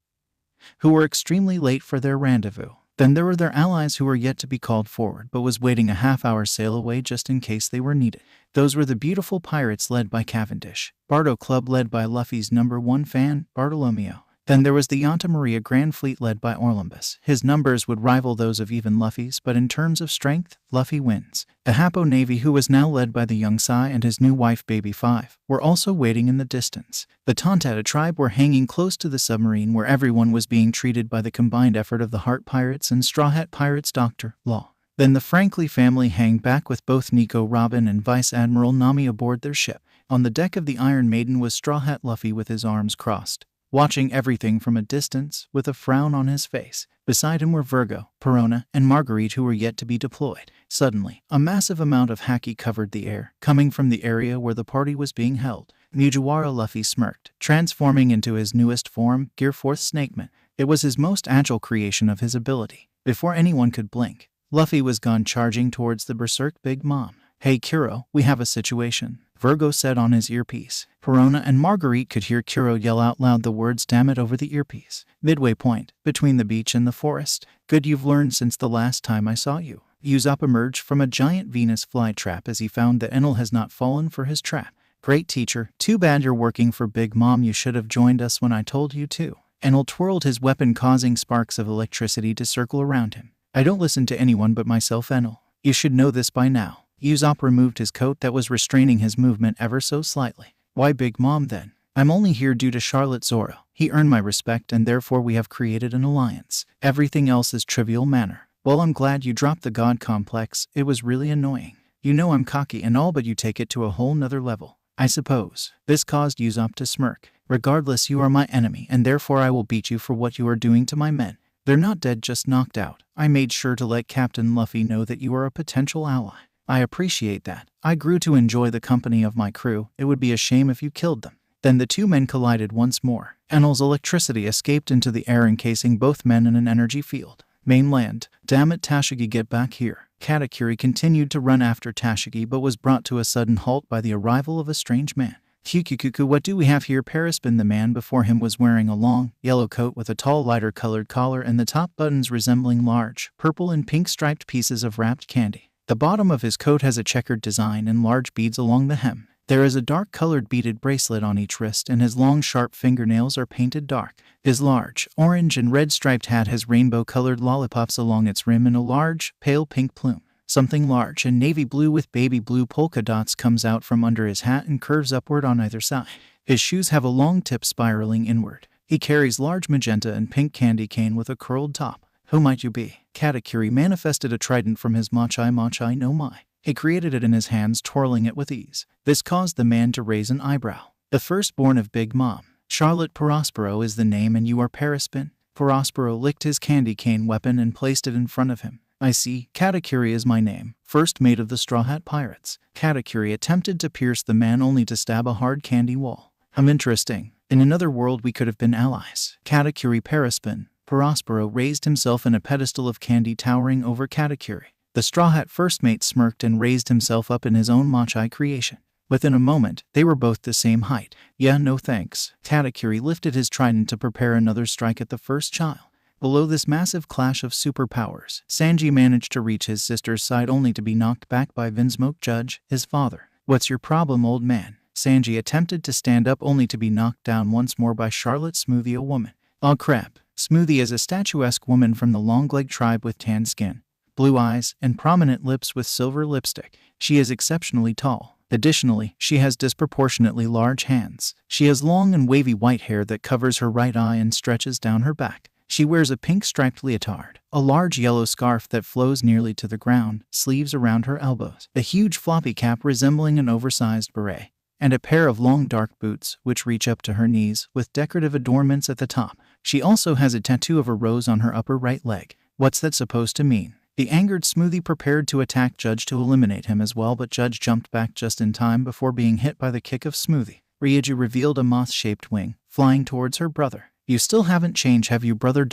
who were extremely late for their rendezvous. Then there were their allies who were yet to be called forward but was waiting a half-hour sail away just in case they were needed. Those were the beautiful pirates led by Cavendish, Bardo Club led by Luffy's #1 fan, Bartolomeo. Then there was the Yanta Maria Grand Fleet led by Orlumbus. His numbers would rival those of even Luffy's, but in terms of strength, Luffy wins. The Hapo Navy, who was now led by the young Sai and his new wife Baby 5, were also waiting in the distance. The Tontata tribe were hanging close to the submarine where everyone was being treated by the combined effort of the Heart Pirates and Straw Hat Pirates Dr. Law. Then the Franklin family hang back with both Nico Robin and Vice Admiral Nami aboard their ship. On the deck of the Iron Maiden was Strawhat Luffy with his arms crossed, watching everything from a distance with a frown on his face. Beside him were Virgo, Perona, and Marguerite, who were yet to be deployed. Suddenly, a massive amount of haki covered the air, coming from the area where the party was being held. Mugiwara Luffy smirked, transforming into his newest form, Gear 4th Snakeman. It was his most agile creation of his ability. Before anyone could blink, Luffy was gone, charging towards the berserk Big Mom. "Hey Kuro, we have a situation," Virgo said on his earpiece. Perona and Marguerite could hear Kuro yell out loud the words "damn it" over the earpiece. "Midway point, between the beach and the forest. Good, you've learned since the last time I saw you." Yasopp emerged from a giant Venus flytrap as he found that Enel has not fallen for his trap. "Great teacher, too bad you're working for Big Mom. You should have joined us when I told you to." Enel twirled his weapon, causing sparks of electricity to circle around him. "I don't listen to anyone but myself, Enel. You should know this by now." Yasopp removed his coat that was restraining his movement ever so slightly. "Why Big Mom then?" "I'm only here due to Charlotte Zoro. He earned my respect and therefore we have created an alliance. Everything else is trivial manner." "Well, I'm glad you dropped the god complex. It was really annoying. You know I'm cocky and all, but you take it to a whole nother level, I suppose." This caused Yasopp to smirk. "Regardless, you are my enemy and therefore I will beat you for what you are doing to my men. They're not dead, just knocked out. I made sure to let Captain Luffy know that you are a potential ally." "I appreciate that. I grew to enjoy the company of my crew. It would be a shame if you killed them." Then the two men collided once more. Enel's electricity escaped into the air, encasing both men in an energy field. "Mainland. Damn it, Tashigi, get back here." Katakuri continued to run after Tashigi but was brought to a sudden halt by the arrival of a strange man. "Kyukukuku, what do we have here?" Paraspin, the man before him, was wearing a long, yellow coat with a tall, lighter-colored collar and the top buttons resembling large, purple and pink striped pieces of wrapped candy. The bottom of his coat has a checkered design and large beads along the hem. There is a dark-colored beaded bracelet on each wrist, and his long, sharp fingernails are painted dark. His large, orange and red striped hat has rainbow-colored lollipops along its rim and a large, pale pink plume. Something large and navy blue with baby blue polka dots comes out from under his hat and curves upward on either side. His shoes have a long tip spiraling inward. He carries large magenta and pink candy cane with a curled top. "Who might you be?" Katakuri manifested a trident from his Machai no Mai. He created it in his hands, twirling it with ease. This caused the man to raise an eyebrow. "The firstborn of Big Mom. Charlotte Prospero is the name, and you are Paraspin?" Prospero licked his candy cane weapon and placed it in front of him. "I see. Katakuri is my name, first mate of the Straw Hat Pirates." Katakuri attempted to pierce the man only to stab a hard candy wall. Interesting. In another world we could have been allies." Katakuri Paraspin. Prospero raised himself in a pedestal of candy towering over Katakuri. The Straw Hat first mate smirked and raised himself up in his own Machai creation. Within a moment, they were both the same height. "Yeah, no thanks." Katakuri lifted his trident to prepare another strike at the first child. Below this massive clash of superpowers, Sanji managed to reach his sister's side only to be knocked back by Vinsmoke Judge, his father. "What's your problem, old man?" Sanji attempted to stand up only to be knocked down once more by Charlotte Smoothie, a woman. "Oh crap." Smoothie is a statuesque woman from the Longleg tribe with tan skin, blue eyes, and prominent lips with silver lipstick. She is exceptionally tall. Additionally, she has disproportionately large hands. She has long and wavy white hair that covers her right eye and stretches down her back. She wears a pink striped leotard, a large yellow scarf that flows nearly to the ground, sleeves around her elbows, a huge floppy cap resembling an oversized beret, and a pair of long dark boots which reach up to her knees with decorative adornments at the top. She also has a tattoo of a rose on her upper right leg. What's that supposed to mean? The angered Smoothie prepared to attack Judge to eliminate him as well, but Judge jumped back just in time before being hit by the kick of Smoothie. Ryuju revealed a moth-shaped wing, flying towards her brother. "You still haven't changed, have you, brother?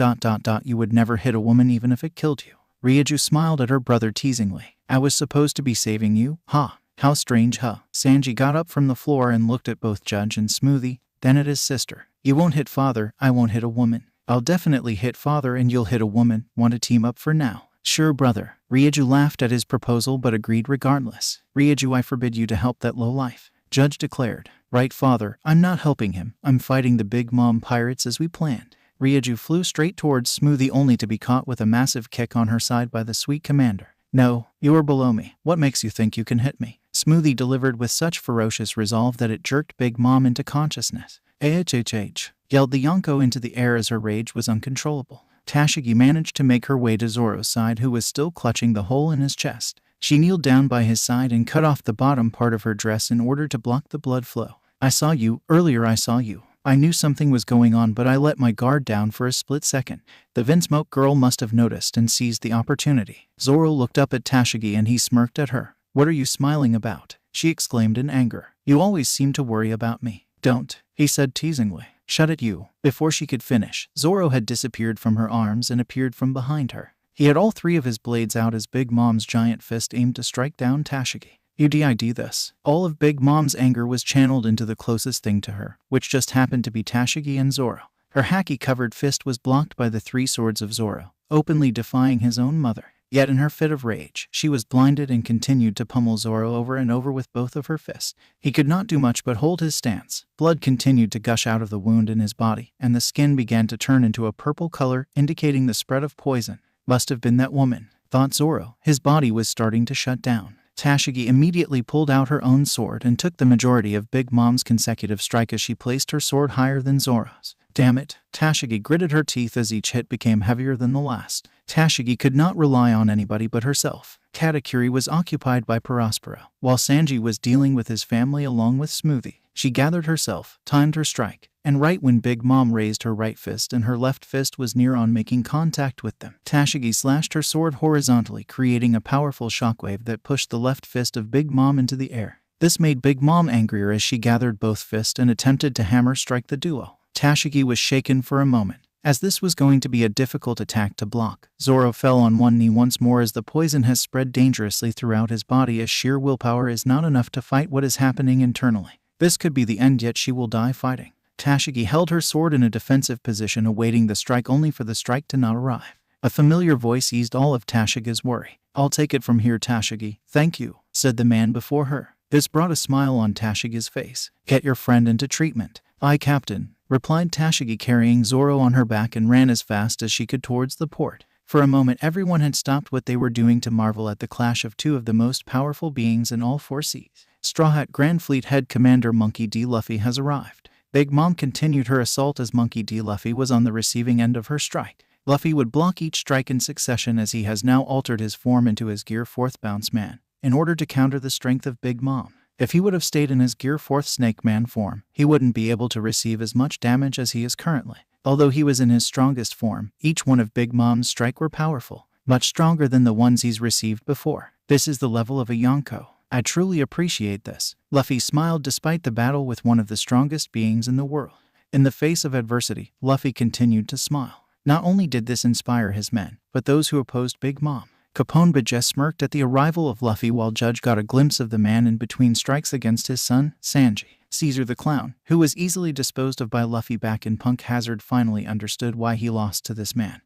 You would never hit a woman even if it killed you." Ryuju smiled at her brother teasingly. "I was supposed to be saving you? Ha! How strange, huh?" Sanji got up from the floor and looked at both Judge and Smoothie, then at his sister. "You won't hit father, I won't hit a woman." "I'll definitely hit father and you'll hit a woman. Want to team up for now?" "Sure, brother." Ryuju laughed at his proposal but agreed regardless. "Ryuju, I forbid you to help that lowlife," Judge declared. "Right, father, I'm not helping him. I'm fighting the Big Mom pirates as we planned." Ryuju flew straight towards Smoothie only to be caught with a massive kick on her side by the sweet commander. "No, you are below me. What makes you think you can hit me?" Smoothie delivered with such ferocious resolve that it jerked Big Mom into consciousness. "AHHH," yelled the Yonko into the air as her rage was uncontrollable. Tashigi managed to make her way to Zoro's side, who was still clutching the hole in his chest. She kneeled down by his side and cut off the bottom part of her dress in order to block the blood flow. I saw you, earlier I saw you. I knew something was going on, but I let my guard down for a split second. The Vinsmoke girl must have noticed and seized the opportunity. Zoro looked up at Tashigi and he smirked at her. What are you smiling about? She exclaimed in anger. You always seem to worry about me. Don't, he said teasingly. Shut it, you. Before she could finish, Zoro had disappeared from her arms and appeared from behind her. He had all three of his blades out as Big Mom's giant fist aimed to strike down Tashigi. You did this. All of Big Mom's anger was channeled into the closest thing to her, which just happened to be Tashigi and Zoro. Her haki-covered fist was blocked by the three swords of Zoro, openly defying his own mother. Yet in her fit of rage, she was blinded and continued to pummel Zoro over and over with both of her fists. He could not do much but hold his stance. Blood continued to gush out of the wound in his body, and the skin began to turn into a purple color, indicating the spread of poison. Must have been that woman, thought Zoro. His body was starting to shut down. Tashigi immediately pulled out her own sword and took the majority of Big Mom's consecutive strike as she placed her sword higher than Zoro's. Damn it, Tashigi gritted her teeth as each hit became heavier than the last. Tashigi could not rely on anybody but herself. Katakuri was occupied by Prospero, while Sanji was dealing with his family along with Smoothie. She gathered herself, timed her strike, and right when Big Mom raised her right fist and her left fist was near on making contact with them, Tashigi slashed her sword horizontally, creating a powerful shockwave that pushed the left fist of Big Mom into the air. This made Big Mom angrier as she gathered both fists and attempted to hammer strike the duo. Tashigi was shaken for a moment, as this was going to be a difficult attack to block. Zoro fell on one knee once more as the poison has spread dangerously throughout his body as sheer willpower is not enough to fight what is happening internally. This could be the end, yet she will die fighting. Tashigi held her sword in a defensive position, awaiting the strike only for the strike to not arrive. A familiar voice eased all of Tashigi's worry. I'll take it from here, Tashigi. Thank you, said the man before her. This brought a smile on Tashigi's face. Get your friend into treatment. Aye, Captain, replied Tashigi, carrying Zoro on her back, and ran as fast as she could towards the port. For a moment everyone had stopped what they were doing to marvel at the clash of two of the most powerful beings in all four seas. Strawhat Grandfleet head commander Monkey D. Luffy has arrived. Big Mom continued her assault as Monkey D. Luffy was on the receiving end of her strike. Luffy would block each strike in succession as he has now altered his form into his Gear 4th Bounce Man, in order to counter the strength of Big Mom. If he would have stayed in his Gear 4th Snake Man form, he wouldn't be able to receive as much damage as he is currently. Although he was in his strongest form, each one of Big Mom's strike were powerful, much stronger than the ones he's received before. This is the level of a Yonko. I truly appreciate this. Luffy smiled despite the battle with one of the strongest beings in the world. In the face of adversity, Luffy continued to smile. Not only did this inspire his men, but those who opposed Big Mom. Capone Bajes smirked at the arrival of Luffy while Judge got a glimpse of the man in between strikes against his son, Sanji. Caesar the Clown, who was easily disposed of by Luffy back in Punk Hazard, finally understood why he lost to this man,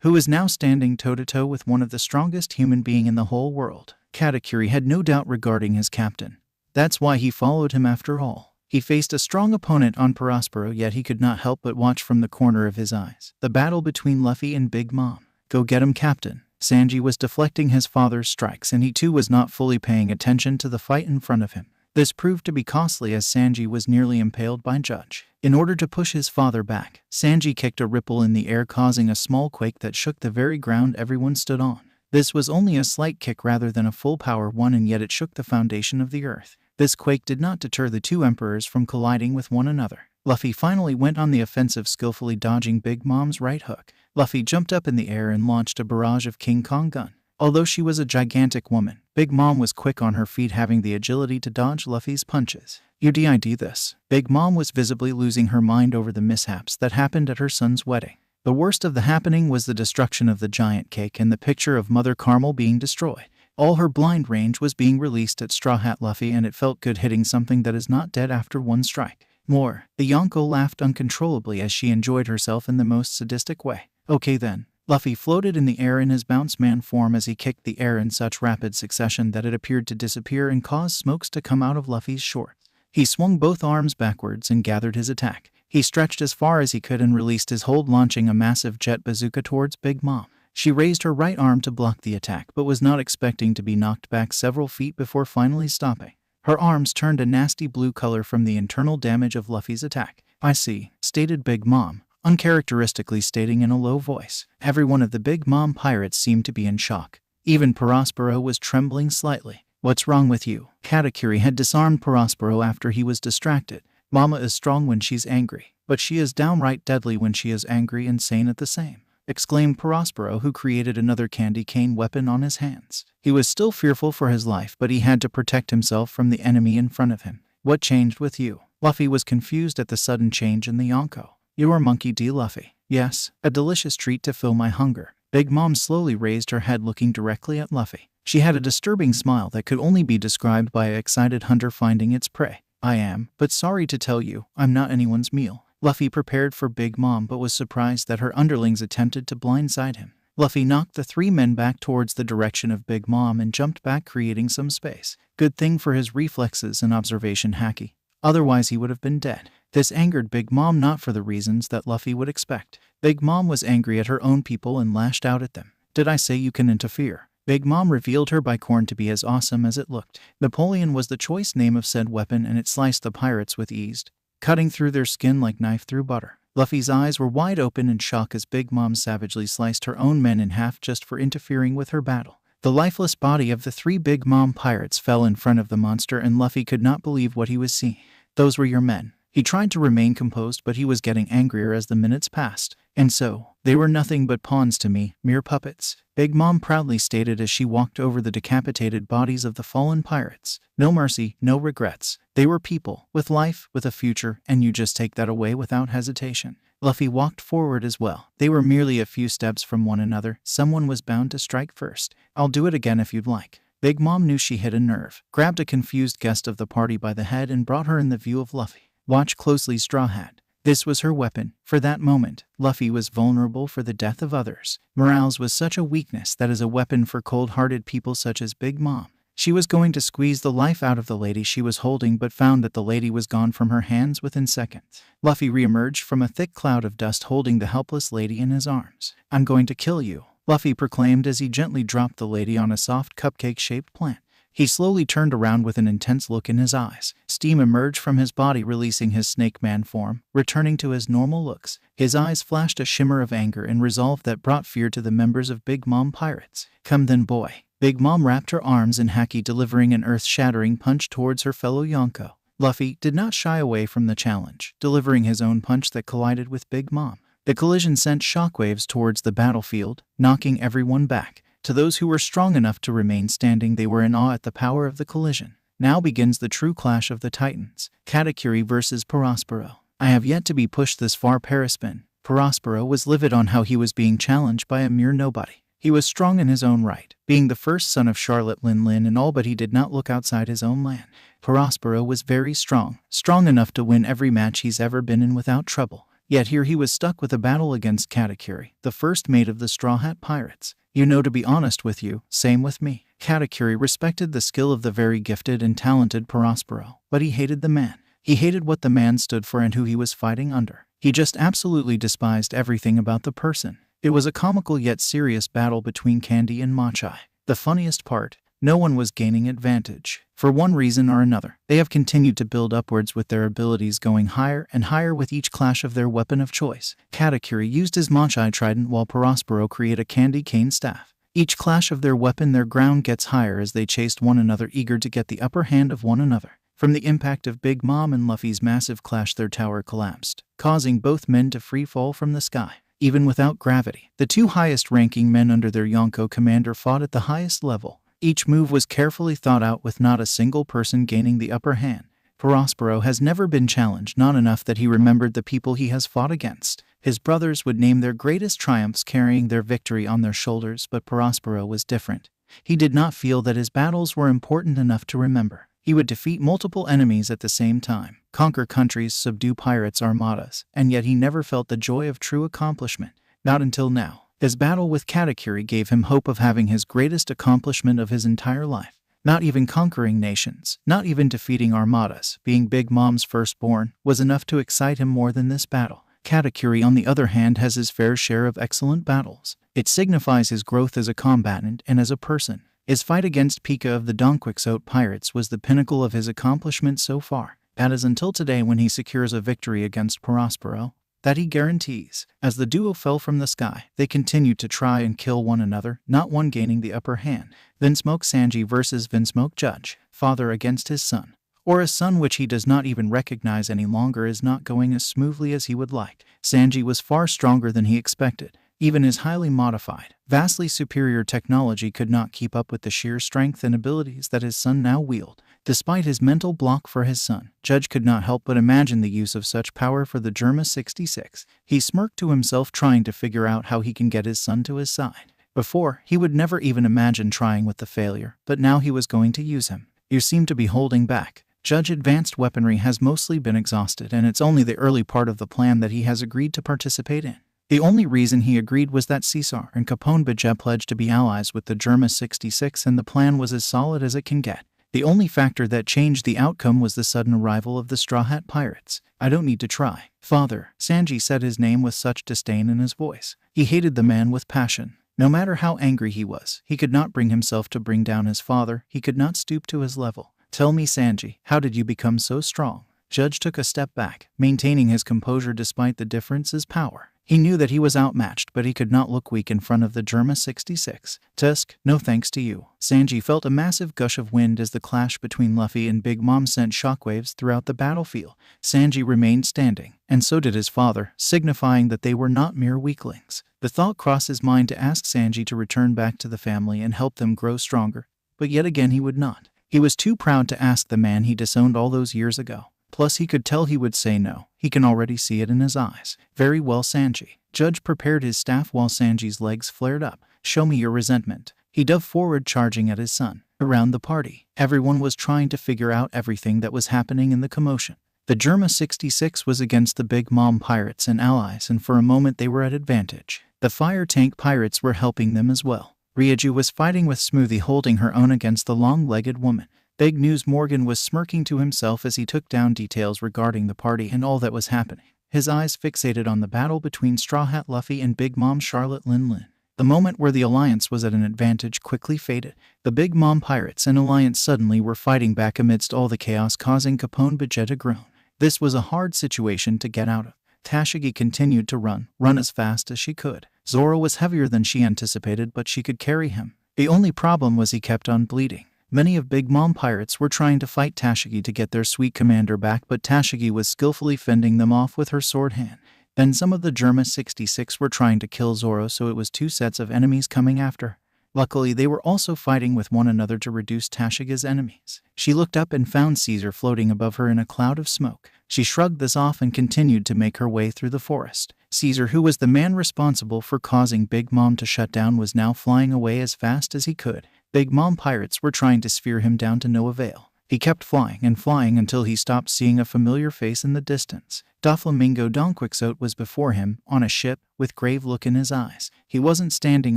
who is now standing toe-to-toe with one of the strongest human being in the whole world. Katakuri had no doubt regarding his captain. That's why he followed him after all. He faced a strong opponent on Prospero, yet he could not help but watch from the corner of his eyes the battle between Luffy and Big Mom. Go get him, Captain. Sanji was deflecting his father's strikes, and he too was not fully paying attention to the fight in front of him. This proved to be costly as Sanji was nearly impaled by Judge. In order to push his father back, Sanji kicked a ripple in the air, causing a small quake that shook the very ground everyone stood on. This was only a slight kick rather than a full power one, and yet it shook the foundation of the earth. This quake did not deter the two emperors from colliding with one another. Luffy finally went on the offensive, skillfully dodging Big Mom's right hook. Luffy jumped up in the air and launched a barrage of King Kong gun. Although she was a gigantic woman, Big Mom was quick on her feet, having the agility to dodge Luffy's punches. You did this. Big Mom was visibly losing her mind over the mishaps that happened at her son's wedding. The worst of the happening was the destruction of the giant cake and the picture of Mother Carmel being destroyed. All her blind range was being released at Strawhat Luffy, and it felt good hitting something that is not dead after one strike. More, the Yonko laughed uncontrollably as she enjoyed herself in the most sadistic way. Okay then. Luffy floated in the air in his Bounce Man form as he kicked the air in such rapid succession that it appeared to disappear and cause smokes to come out of Luffy's shorts. He swung both arms backwards and gathered his attack. He stretched as far as he could and released his hold, launching a massive jet bazooka towards Big Mom. She raised her right arm to block the attack, but was not expecting to be knocked back several feet before finally stopping. Her arms turned a nasty blue color from the internal damage of Luffy's attack. I see, stated Big Mom, uncharacteristically stating in a low voice. Every one of the Big Mom pirates seemed to be in shock. Even Prospero was trembling slightly. What's wrong with you? Katakuri had disarmed Prospero after he was distracted. Mama is strong when she's angry, but she is downright deadly when she is angry and sane at the same, exclaimed Prospero, who created another candy cane weapon on his hands. He was still fearful for his life, but he had to protect himself from the enemy in front of him. What changed with you? Luffy was confused at the sudden change in the Yonko. You are Monkey D. Luffy. Yes, a delicious treat to fill my hunger. Big Mom slowly raised her head, looking directly at Luffy. She had a disturbing smile that could only be described by an excited hunter finding its prey. I am, but sorry to tell you, I'm not anyone's meal. Luffy prepared for Big Mom but was surprised that her underlings attempted to blindside him. Luffy knocked the three men back towards the direction of Big Mom and jumped back, creating some space. Good thing for his reflexes and observation haki. Otherwise he would have been dead. This angered Big Mom, not for the reasons that Luffy would expect. Big Mom was angry at her own people and lashed out at them. Did I say you can interfere? Big Mom revealed her bicorn to be as awesome as it looked. Napoleon was the choice name of said weapon, and it sliced the pirates with ease, cutting through their skin like knife through butter. Luffy's eyes were wide open in shock as Big Mom savagely sliced her own men in half just for interfering with her battle. The lifeless body of the three Big Mom pirates fell in front of the monster, and Luffy could not believe what he was seeing. Those were your men. He tried to remain composed, but he was getting angrier as the minutes passed. And so, they were nothing but pawns to me, mere puppets, Big Mom proudly stated as she walked over the decapitated bodies of the fallen pirates. No mercy, no regrets. They were people, with life, with a future, and you just take that away without hesitation. Luffy walked forward as well. They were merely a few steps from one another. Someone was bound to strike first. I'll do it again if you'd like. Big Mom knew she hit a nerve, grabbed a confused guest of the party by the head and brought her in the view of Luffy. Watch closely, Strawhat. This was her weapon. For that moment, Luffy was vulnerable for the death of others. Morales was such a weakness that is a weapon for cold-hearted people such as Big Mom. She was going to squeeze the life out of the lady she was holding, but found that the lady was gone from her hands within seconds. Luffy reemerged from a thick cloud of dust holding the helpless lady in his arms. I'm going to kill you, Luffy proclaimed as he gently dropped the lady on a soft cupcake-shaped plant. He slowly turned around with an intense look in his eyes. Steam emerged from his body, releasing his Snake Man form, returning to his normal looks. His eyes flashed a shimmer of anger and resolve that brought fear to the members of Big Mom Pirates. Come then, boy. Big Mom wrapped her arms in haki, delivering an earth-shattering punch towards her fellow Yonko. Luffy did not shy away from the challenge, delivering his own punch that collided with Big Mom. The collision sent shockwaves towards the battlefield, knocking everyone back. To those who were strong enough to remain standing, they were in awe at the power of the collision. Now begins the true clash of the Titans. Katakuri versus Prospero. I have yet to be pushed this far, Paraspin. Prospero was livid on how he was being challenged by a mere nobody. He was strong in his own right, being the first son of Charlotte Lin Lin and all, but he did not look outside his own land. Prospero was very strong enough to win every match he's ever been in without trouble. Yet here he was stuck with a battle against Katakuri, the first mate of the Straw Hat Pirates. You know, to be honest with you, same with me. Katakuri respected the skill of the very gifted and talented Prospero, but he hated the man. He hated what the man stood for and who he was fighting under. He just absolutely despised everything about the person. It was a comical yet serious battle between Candy and Machai. The funniest part, no one was gaining advantage. For one reason or another, they have continued to build upwards with their abilities, going higher and higher with each clash of their weapon of choice. Katakuri used his Machai trident while Prospero created a candy cane staff. Each clash of their weapon, their ground gets higher as they chased one another, eager to get the upper hand of one another. From the impact of Big Mom and Luffy's massive clash, their tower collapsed, causing both men to free fall from the sky. Even without gravity, the two highest-ranking men under their Yonko commander fought at the highest level. Each move was carefully thought out, with not a single person gaining the upper hand. Prospero has never been challenged, not enough that he remembered the people he has fought against. His brothers would name their greatest triumphs carrying their victory on their shoulders, but Prospero was different. He did not feel that his battles were important enough to remember. He would defeat multiple enemies at the same time, conquer countries, subdue pirates' armadas, and yet he never felt the joy of true accomplishment. Not until now. His battle with Katakuri gave him hope of having his greatest accomplishment of his entire life. Not even conquering nations, not even defeating armadas, being Big Mom's firstborn, was enough to excite him more than this battle. Katakuri, on the other hand, has his fair share of excellent battles. It signifies his growth as a combatant and as a person. His fight against Pika of the Donquixote pirates was the pinnacle of his accomplishment so far. That is until today, when he secures a victory against Prospero. that he guarantees. As the duo fell from the sky, they continued to try and kill one another, not one gaining the upper hand. Vinsmoke Sanji versus Vinsmoke Judge, father against his son. Or a son which he does not even recognize any longer is not going as smoothly as he would like. Sanji was far stronger than he expected. Even his highly modified, vastly superior technology could not keep up with the sheer strength and abilities that his son now wielded. Despite his mental block for his son, Judge could not help but imagine the use of such power for the Germa 66. He smirked to himself, trying to figure out how he can get his son to his side. Before, he would never even imagine trying with the failure, but now he was going to use him. You seem to be holding back. Judge advanced weaponry has mostly been exhausted, and it's only the early part of the plan that he has agreed to participate in. The only reason he agreed was that Caesar and Capone Bajeb pledged to be allies with the Germa 66, and the plan was as solid as it can get. The only factor that changed the outcome was the sudden arrival of the Straw Hat pirates. I don't need to try. Father, Sanji said his name with such disdain in his voice. He hated the man with passion. No matter how angry he was, he could not bring himself to bring down his father. He could not stoop to his level. Tell me, Sanji, how did you become so strong? Judge took a step back, maintaining his composure despite the difference's power. He knew that he was outmatched, but he could not look weak in front of the Germa 66. Tusk, no thanks to you. Sanji felt a massive gush of wind as the clash between Luffy and Big Mom sent shockwaves throughout the battlefield. Sanji remained standing, and so did his father, signifying that they were not mere weaklings. The thought crossed his mind to ask Sanji to return back to the family and help them grow stronger, but yet again he would not. He was too proud to ask the man he disowned all those years ago. Plus, he could tell he would say no. He can already see it in his eyes. Very well, Sanji. Judge prepared his staff while Sanji's legs flared up. Show me your resentment. He dove forward, charging at his son. Around the party, everyone was trying to figure out everything that was happening in the commotion. The Germa 66 was against the Big Mom pirates and allies, and for a moment they were at advantage. The fire tank pirates were helping them as well. Ryuju was fighting with Smoothie, holding her own against the long-legged woman. Big News Morgan was smirking to himself as he took down details regarding the party and all that was happening, his eyes fixated on the battle between Strawhat Luffy and Big Mom Charlotte Lin Lin. The moment where the Alliance was at an advantage quickly faded. The Big Mom pirates and Alliance suddenly were fighting back amidst all the chaos, causing Capone Bajeb to groan. This was a hard situation to get out of. Tashigi continued to run as fast as she could. Zoro was heavier than she anticipated, but she could carry him. The only problem was he kept on bleeding. Many of Big Mom pirates were trying to fight Tashigi to get their sweet commander back, but Tashigi was skillfully fending them off with her sword hand. Then some of the Germa 66 were trying to kill Zoro, so it was two sets of enemies coming after. Luckily, they were also fighting with one another to reduce Tashiga's enemies. She looked up and found Caesar floating above her in a cloud of smoke. She shrugged this off and continued to make her way through the forest. Caesar, who was the man responsible for causing Big Mom to shut down, was now flying away as fast as he could. Big Mom pirates were trying to spear him down to no avail. He kept flying and flying until he stopped seeing a familiar face in the distance. Doflamingo Don Quixote was before him, on a ship, with grave look in his eyes. He wasn't standing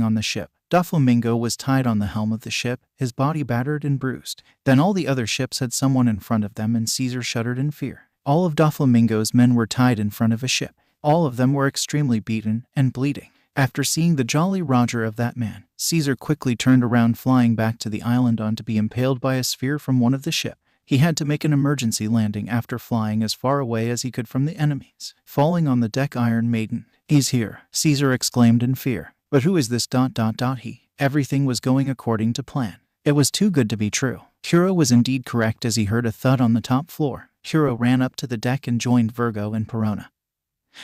on the ship. Doflamingo was tied on the helm of the ship, his body battered and bruised. Then all the other ships had someone in front of them, and Caesar shuddered in fear. All of Doflamingo's men were tied in front of a ship. All of them were extremely beaten and bleeding. After seeing the Jolly Roger of that man, Caesar quickly turned around, flying back to the island on to be impaled by a sphere from one of the ship. He had to make an emergency landing after flying as far away as he could from the enemies. Falling on the deck, Iron Maiden. He's here, Caesar exclaimed in fear. But who is this ... He. Everything was going according to plan. It was too good to be true. Kuro was indeed correct as he heard a thud on the top floor. Kuro ran up to the deck and joined Virgo and Perona,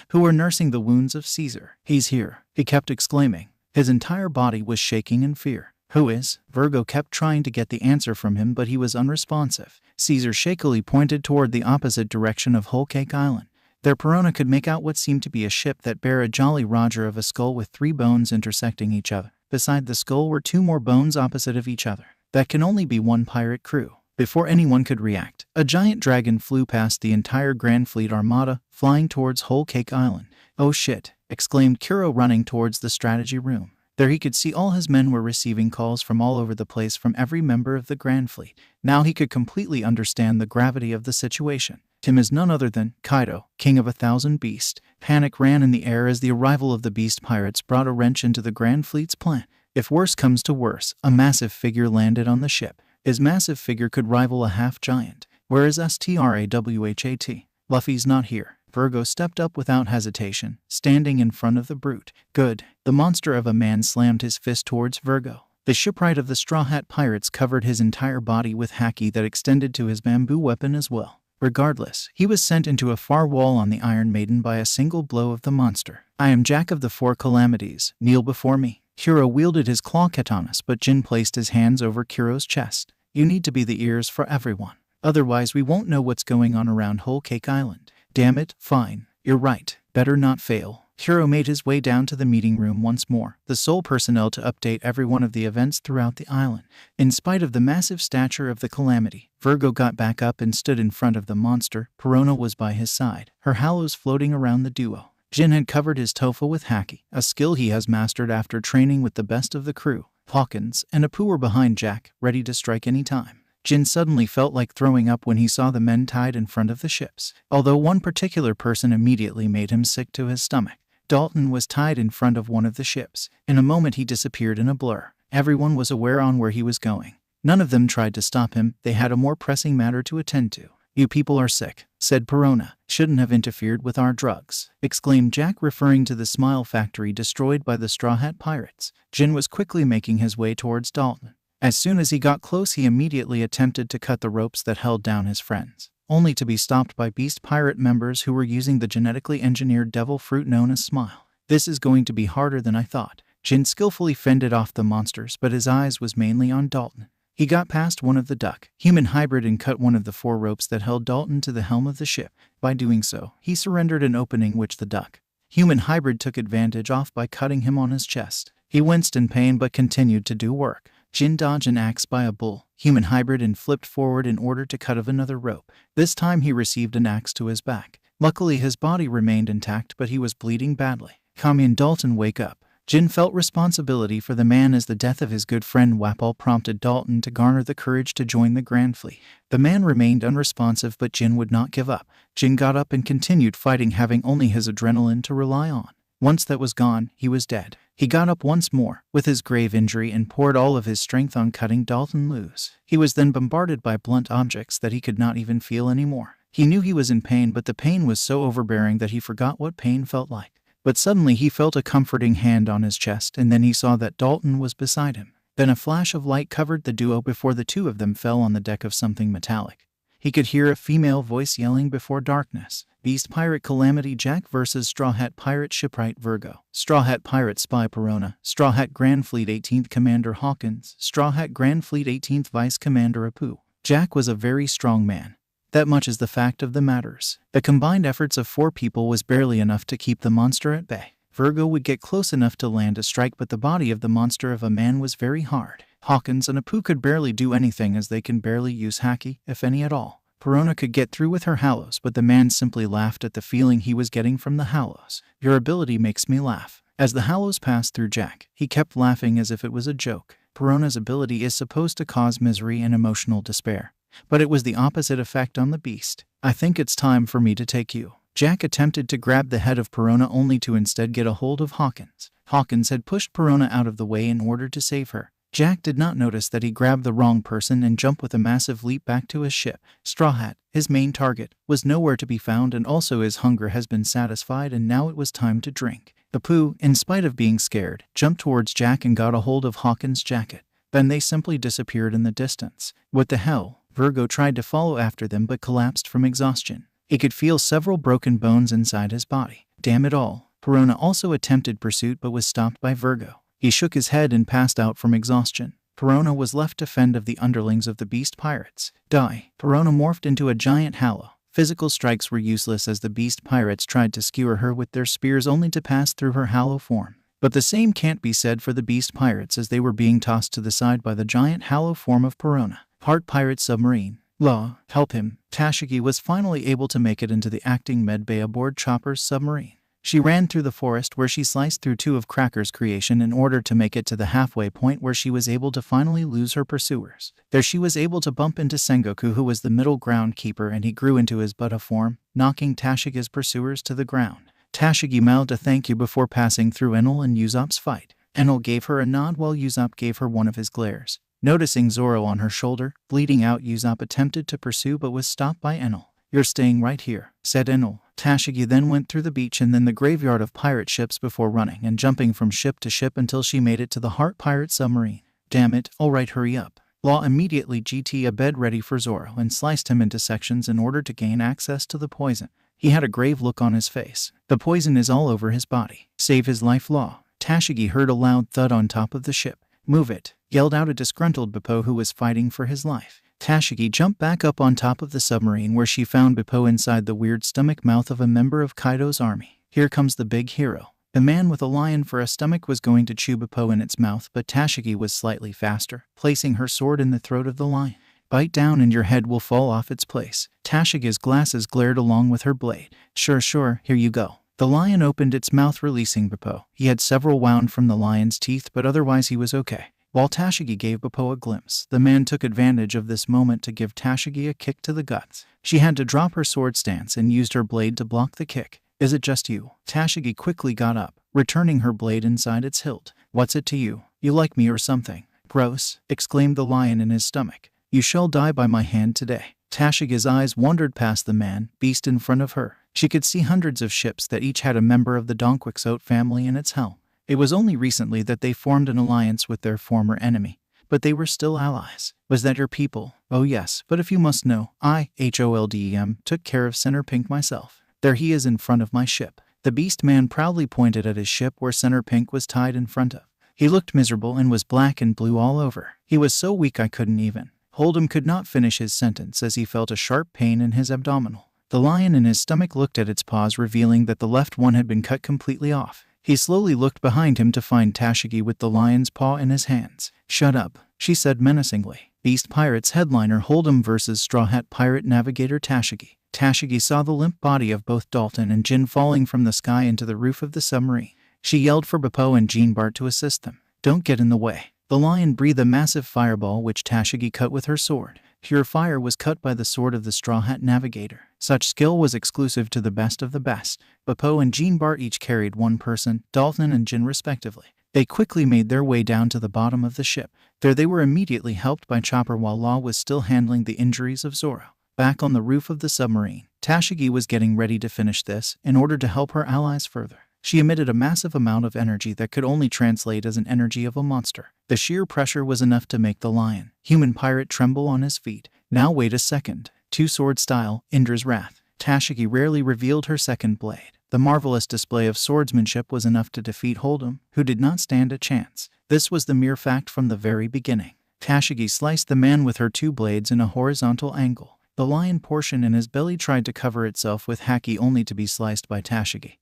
who were nursing the wounds of Caesar. He's here, he kept exclaiming. His entire body was shaking in fear. Who is? Virgo kept trying to get the answer from him, but he was unresponsive. Caesar shakily pointed toward the opposite direction of Whole Cake Island. There Perona could make out what seemed to be a ship that bare a Jolly Roger of a skull with 3 bones intersecting each other. Beside the skull were 2 more bones opposite of each other. That can only be one pirate crew. Before anyone could react, a giant dragon flew past the entire Grandfleet armada, flying towards Whole Cake Island. Oh shit, exclaimed Kuro, running towards the strategy room. There he could see all his men were receiving calls from all over the place from every member of the Grandfleet. Now he could completely understand the gravity of the situation. Tim is none other than Kaido, king of 1,000 beasts. Panic ran in the air as the arrival of the beast pirates brought a wrench into the Grandfleet's plan. If worse comes to worse, a massive figure landed on the ship. His massive figure could rival a half-giant. Where is Strawhat? Luffy's not here. Virgo stepped up without hesitation, standing in front of the brute. Good. The monster of a man slammed his fist towards Virgo. The shipwright of the Strawhat pirates covered his entire body with haki that extended to his bamboo weapon as well. Regardless, he was sent into a far wall on the Iron Maiden by a single blow of the monster. I am Jack of the Four Calamities. Kneel before me. Kuro wielded his claw katanas, but Jin placed his hands over Kuro's chest. You need to be the ears for everyone. Otherwise we won't know what's going on around Whole Cake Island. Damn it, fine. You're right. Better not fail. Kuro made his way down to the meeting room once more, the sole personnel to update everyone of the events throughout the island. In spite of the massive stature of the calamity, Virgo got back up and stood in front of the monster. Perona was by his side, her halos floating around the duo. Jin had covered his tofu with haki, a skill he has mastered after training with the best of the crew. Hawkins and Apu were behind Jack, ready to strike any time. Jin suddenly felt like throwing up when he saw the men tied in front of the ships, although one particular person immediately made him sick to his stomach. Dalton was tied in front of one of the ships. In a moment he disappeared in a blur. Everyone was aware on where he was going. None of them tried to stop him. They had a more pressing matter to attend to. You people are sick, said Perona. Shouldn't have interfered with our drugs, exclaimed Jack, referring to the smile factory destroyed by the Strawhat pirates. Jin was quickly making his way towards Dalton. As soon as he got close, he immediately attempted to cut the ropes that held down his friends, only to be stopped by beast pirate members who were using the genetically engineered devil fruit known as Smile. This is going to be harder than I thought. Jin skillfully fended off the monsters, but his eyes was mainly on Dalton. He got past one of the duck-human hybrid and cut one of the 4 ropes that held Dalton to the helm of the ship. By doing so, he surrendered an opening which the duck-human hybrid took advantage of by cutting him on his chest. He winced in pain but continued to do work. Jin dodged an axe by a bull-human hybrid and flipped forward in order to cut of another rope. This time he received an axe to his back. Luckily his body remained intact, but he was bleeding badly. Kami and Dalton, wake up. Jin felt responsibility for the man as the death of his good friend Wapal prompted Dalton to garner the courage to join the Grandfleet. The man remained unresponsive, but Jin would not give up. Jin got up and continued fighting, having only his adrenaline to rely on. Once that was gone, he was dead. He got up once more, with his grave injury, and poured all of his strength on cutting Dalton loose. He was then bombarded by blunt objects that he could not even feel anymore. He knew he was in pain, but the pain was so overbearing that he forgot what pain felt like. But suddenly he felt a comforting hand on his chest, and then he saw that Dalton was beside him. Then a flash of light covered the duo before the two of them fell on the deck of something metallic. He could hear a female voice yelling before darkness. Beast Pirate Calamity Jack vs. Strawhat Pirate Shipwright Virgo. Strawhat Pirate Spy Perona. Strawhat Grandfleet 18th Commander Hawkins. Strawhat Grandfleet 18th Vice Commander Apu. Jack was a very strong man. That much is the fact of the matters. The combined efforts of 4 people was barely enough to keep the monster at bay. Virgo would get close enough to land a strike, but the body of the monster of a man was very hard. Hawkins and Apu could barely do anything, as they can barely use haki, if any at all. Perona could get through with her halos, but the man simply laughed at the feeling he was getting from the halos. Your ability makes me laugh. As the halos passed through Jack, he kept laughing as if it was a joke. Perona's ability is supposed to cause misery and emotional despair, but it was the opposite effect on the beast. I think it's time for me to take you. Jack attempted to grab the head of Perona, only to instead get a hold of Hawkins. Hawkins had pushed Perona out of the way in order to save her. Jack did not notice that he grabbed the wrong person and jumped with a massive leap back to his ship. Strawhat, his main target, was nowhere to be found, and also his hunger has been satisfied, and now it was time to drink. Apu, in spite of being scared, jumped towards Jack and got a hold of Hawkins' jacket. Then they simply disappeared in the distance. What the hell? Virgo tried to follow after them but collapsed from exhaustion. He could feel several broken bones inside his body. Damn it all. Perona also attempted pursuit but was stopped by Virgo. He shook his head and passed out from exhaustion. Perona was left to fend off the underlings of the beast pirates. Die. Perona morphed into a giant halo. Physical strikes were useless as the beast pirates tried to skewer her with their spears, only to pass through her halo form. But the same can't be said for the beast pirates, as they were being tossed to the side by the giant halo form of Perona. Heart Pirate Submarine. Law, help him. Tashigi was finally able to make it into the acting med bay aboard Chopper's submarine. She ran through the forest, where she sliced through 2 of Cracker's creation in order to make it to the halfway point, where she was able to finally lose her pursuers. There she was able to bump into Sengoku, who was the middle ground keeper, and he grew into his Buddha form, knocking Tashigi's pursuers to the ground. Tashigi mouthed a thank you before passing through Enel and Usopp's fight. Enel gave her a nod while Usopp gave her one of his glares. Noticing Zoro on her shoulder, bleeding out, Usopp attempted to pursue but was stopped by Enel. You're staying right here, said Enel. Tashigi then went through the beach and then the graveyard of pirate ships before running and jumping from ship to ship until she made it to the Heart Pirate submarine. Damn it, alright, hurry up. Law immediately GT a bed ready for Zoro and sliced him into sections in order to gain access to the poison. He had a grave look on his face. The poison is all over his body. Save his life, Law. Tashigi heard a loud thud on top of the ship. Move it, yelled out a disgruntled Beppo who was fighting for his life. Tashigi jumped back up on top of the submarine where she found Beppo inside the weird stomach mouth of a member of Kaido's army. Here comes the big hero. The man with a lion for a stomach was going to chew Beppo in its mouth, but Tashigi was slightly faster, placing her sword in the throat of the lion. Bite down and your head will fall off its place. Tashigi's glasses glared along with her blade. Sure, here you go. The lion opened its mouth, releasing Beppo. He had several wound from the lion's teeth, but otherwise he was okay. While Tashigi gave Beppo a glimpse, the man took advantage of this moment to give Tashigi a kick to the guts. She had to drop her sword stance and used her blade to block the kick. Is it just you? Tashigi quickly got up, returning her blade inside its hilt. What's it to you? You like me or something? Gross, exclaimed the lion in his stomach. You shall die by my hand today. Tashigi's eyes wandered past the man-beast in front of her. She could see hundreds of ships that each had a member of the Donquixote family in its helm. It was only recently that they formed an alliance with their former enemy, but they were still allies. Was that your people? Oh yes, but if you must know, I, HOLDEM, took care of Center Pink myself. There he is in front of my ship. The beast man proudly pointed at his ship where Center Pink was tied in front of. He looked miserable and was black and blue all over. He was so weak I couldn't even. Hold'em could not finish his sentence as he felt a sharp pain in his abdominal. The lion in his stomach looked at its paws, revealing that the left one had been cut completely off. He slowly looked behind him to find Tashigi with the lion's paw in his hands. Shut up, she said menacingly. Beast Pirates headliner Hold'em versus Straw Hat Pirate Navigator Tashigi. Tashigi saw the limp body of both Dalton and Jin falling from the sky into the roof of the submarine. She yelled for Beppo and Jean Bart to assist them. Don't get in the way. The lion breathed a massive fireball which Tashigi cut with her sword. Pure fire was cut by the sword of the Straw Hat Navigator. Such skill was exclusive to the best of the best. Beppo and Jean Bart each carried one person, Dalton and Jin respectively. They quickly made their way down to the bottom of the ship. There they were immediately helped by Chopper while Law was still handling the injuries of Zoro. Back on the roof of the submarine, Tashigi was getting ready to finish this in order to help her allies further. She emitted a massive amount of energy that could only translate as an energy of a monster. The sheer pressure was enough to make the lion, human pirate, tremble on his feet. Now wait a second. Two-sword style, Indra's Wrath. Tashigi rarely revealed her second blade. The marvelous display of swordsmanship was enough to defeat Hold'em, who did not stand a chance. This was the mere fact from the very beginning. Tashigi sliced the man with her two blades in a horizontal angle. The lion portion in his belly tried to cover itself with haki only to be sliced by Tashigi.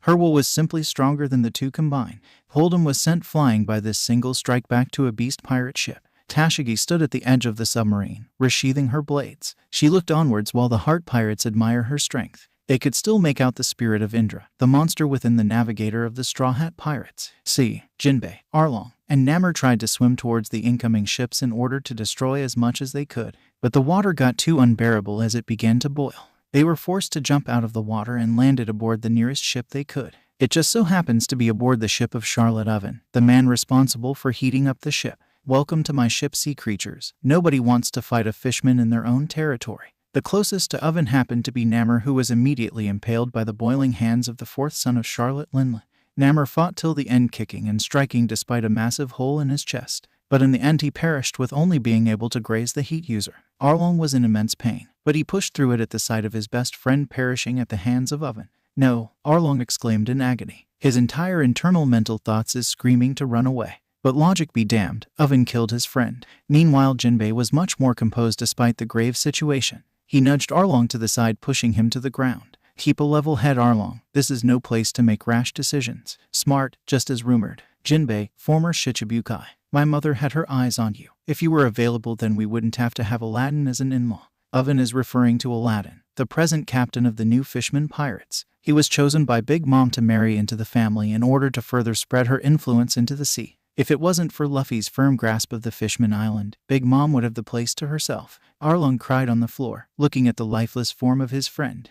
Her will was simply stronger than the two combined. Hold'em was sent flying by this single strike back to a beast pirate ship. Tashigi stood at the edge of the submarine, resheathing her blades. She looked onwards while the Heart Pirates admire her strength. They could still make out the spirit of Indra, the monster within the navigator of the Straw Hat Pirates. See, Jinbei, Arlong, and Namor tried to swim towards the incoming ships in order to destroy as much as they could, but the water got too unbearable as it began to boil. They were forced to jump out of the water and landed aboard the nearest ship they could. It just so happens to be aboard the ship of Charlotte Oven, the man responsible for heating up the ship. Welcome to my ship, sea creatures. Nobody wants to fight a fishman in their own territory. The closest to Oven happened to be Namor, who was immediately impaled by the boiling hands of the fourth son of Charlotte Linley. Namor fought till the end, kicking and striking despite a massive hole in his chest. But in the end he perished with only being able to graze the heat user. Arlong was in immense pain, but he pushed through it at the sight of his best friend perishing at the hands of Oven. No, Arlong exclaimed in agony. His entire internal mental thoughts is screaming to run away. But logic be damned, Oven killed his friend. Meanwhile Jinbei was much more composed despite the grave situation. He nudged Arlong to the side, pushing him to the ground. Keep a level head, Arlong. This is no place to make rash decisions. Smart, just as rumored. Jinbei, former Shichibukai. My mother had her eyes on you. If you were available, then we wouldn't have to have Aladdin as an in-law. Oven is referring to Aladdin, the present captain of the new Fishman Pirates. He was chosen by Big Mom to marry into the family in order to further spread her influence into the sea. If it wasn't for Luffy's firm grasp of the Fishman Island, Big Mom would have the place to herself. Arlong cried on the floor, looking at the lifeless form of his friend.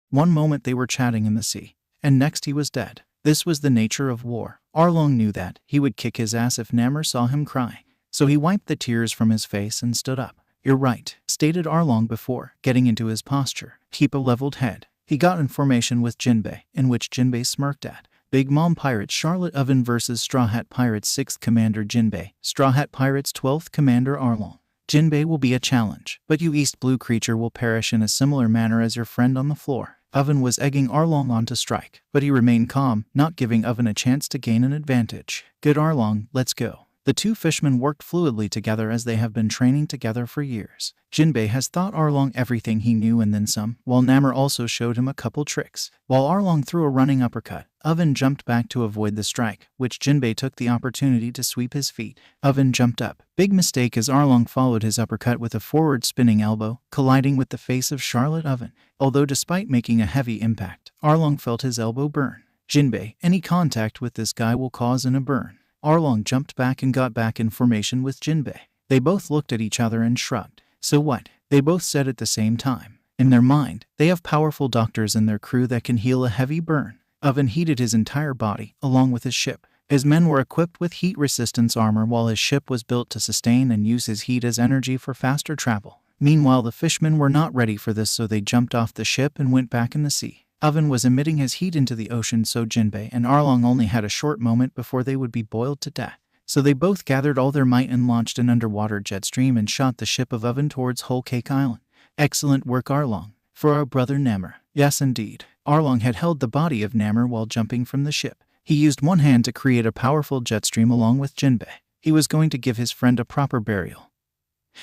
One moment they were chatting in the sea, and next he was dead. This was the nature of war. Arlong knew that. He would kick his ass if Namor saw him crying. So he wiped the tears from his face and stood up. "You're right," stated Arlong before getting into his posture. "Keep a leveled head." He got in formation with Jinbei, in which Jinbei smirked at. Big Mom Pirates Charlotte Oven vs Strawhat Pirates 6th Commander Jinbei, Strawhat Pirates 12th Commander Arlong. Jinbei will be a challenge, but you East Blue creature will perish in a similar manner as your friend on the floor. Oven was egging Arlong on to strike, but he remained calm, not giving Oven a chance to gain an advantage. "Good Arlong, let's go." The two fishmen worked fluidly together as they have been training together for years. Jinbei has taught Arlong everything he knew and then some, while Namor also showed him a couple tricks. While Arlong threw a running uppercut, Oven jumped back to avoid the strike, which Jinbei took the opportunity to sweep his feet. Oven jumped up. Big mistake as Arlong followed his uppercut with a forward spinning elbow, colliding with the face of Charlotte Oven. Although despite making a heavy impact, Arlong felt his elbow burn. Jinbei, any contact with this guy will cause a burn. Arlong jumped back and got back in formation with Jinbei. They both looked at each other and shrugged. "So what?" they both said at the same time. In their mind, they have powerful doctors in their crew that can heal a heavy burn. Oven heated his entire body, along with his ship. His men were equipped with heat resistance armor while his ship was built to sustain and use his heat as energy for faster travel. Meanwhile, the fishmen were not ready for this, so they jumped off the ship and went back in the sea. Oven was emitting his heat into the ocean, so Jinbei and Arlong only had a short moment before they would be boiled to death. So they both gathered all their might and launched an underwater jet stream and shot the ship of Oven towards Whole Cake Island. "Excellent work, Arlong. For our brother Namor." Yes, indeed. Arlong had held the body of Namor while jumping from the ship. He used one hand to create a powerful jet stream along with Jinbei. He was going to give his friend a proper burial,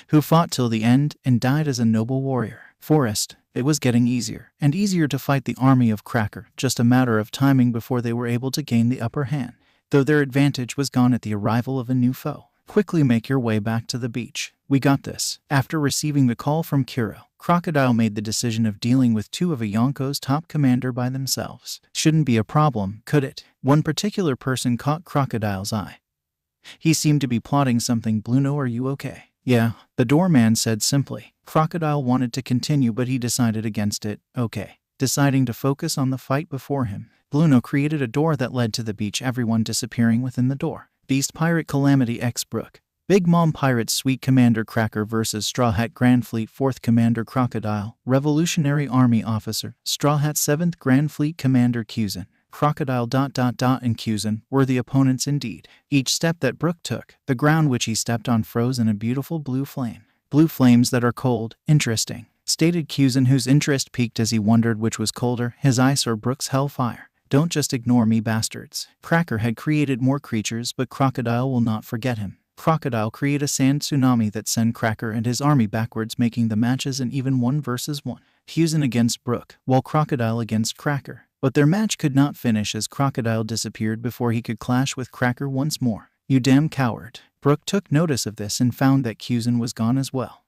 who fought till the end and died as a noble warrior. Forest. It was getting easier and easier to fight the army of Cracker, just a matter of timing before they were able to gain the upper hand, though their advantage was gone at the arrival of a new foe. "Quickly make your way back to the beach. We got this." After receiving the call from Kuro, Crocodile made the decision of dealing with two of Yonko's top commander by themselves. Shouldn't be a problem, could it? One particular person caught Crocodile's eye. He seemed to be plotting something. "Bluno, are you okay?" "Yeah," the doorman said simply. Crocodile wanted to continue, but he decided against it. "Okay." Deciding to focus on the fight before him, Bluno created a door that led to the beach, everyone disappearing within the door. Beast Pirate Calamity X Brook. Big Mom Pirates Sweet Commander Cracker vs Strawhat Grandfleet 4th Commander Crocodile, Revolutionary Army Officer, Strawhat 7th Grandfleet Commander Cusin. Crocodile ... and Cusin were the opponents indeed. Each step that Brook took, the ground which he stepped on froze in a beautiful blue flame. "Blue flames that are cold, interesting," stated Cusin, whose interest peaked as he wondered which was colder, his ice or Brook's hellfire. "Don't just ignore me, bastards." Cracker had created more creatures, but Crocodile will not forget him. Crocodile created a sand tsunami that sent Cracker and his army backwards, making the matches an even 1 versus 1. Cusin against Brook, while Crocodile against Cracker. But their match could not finish as Crocodile disappeared before he could clash with Cracker once more. "You damn coward." Brook took notice of this and found that Cusin was gone as well.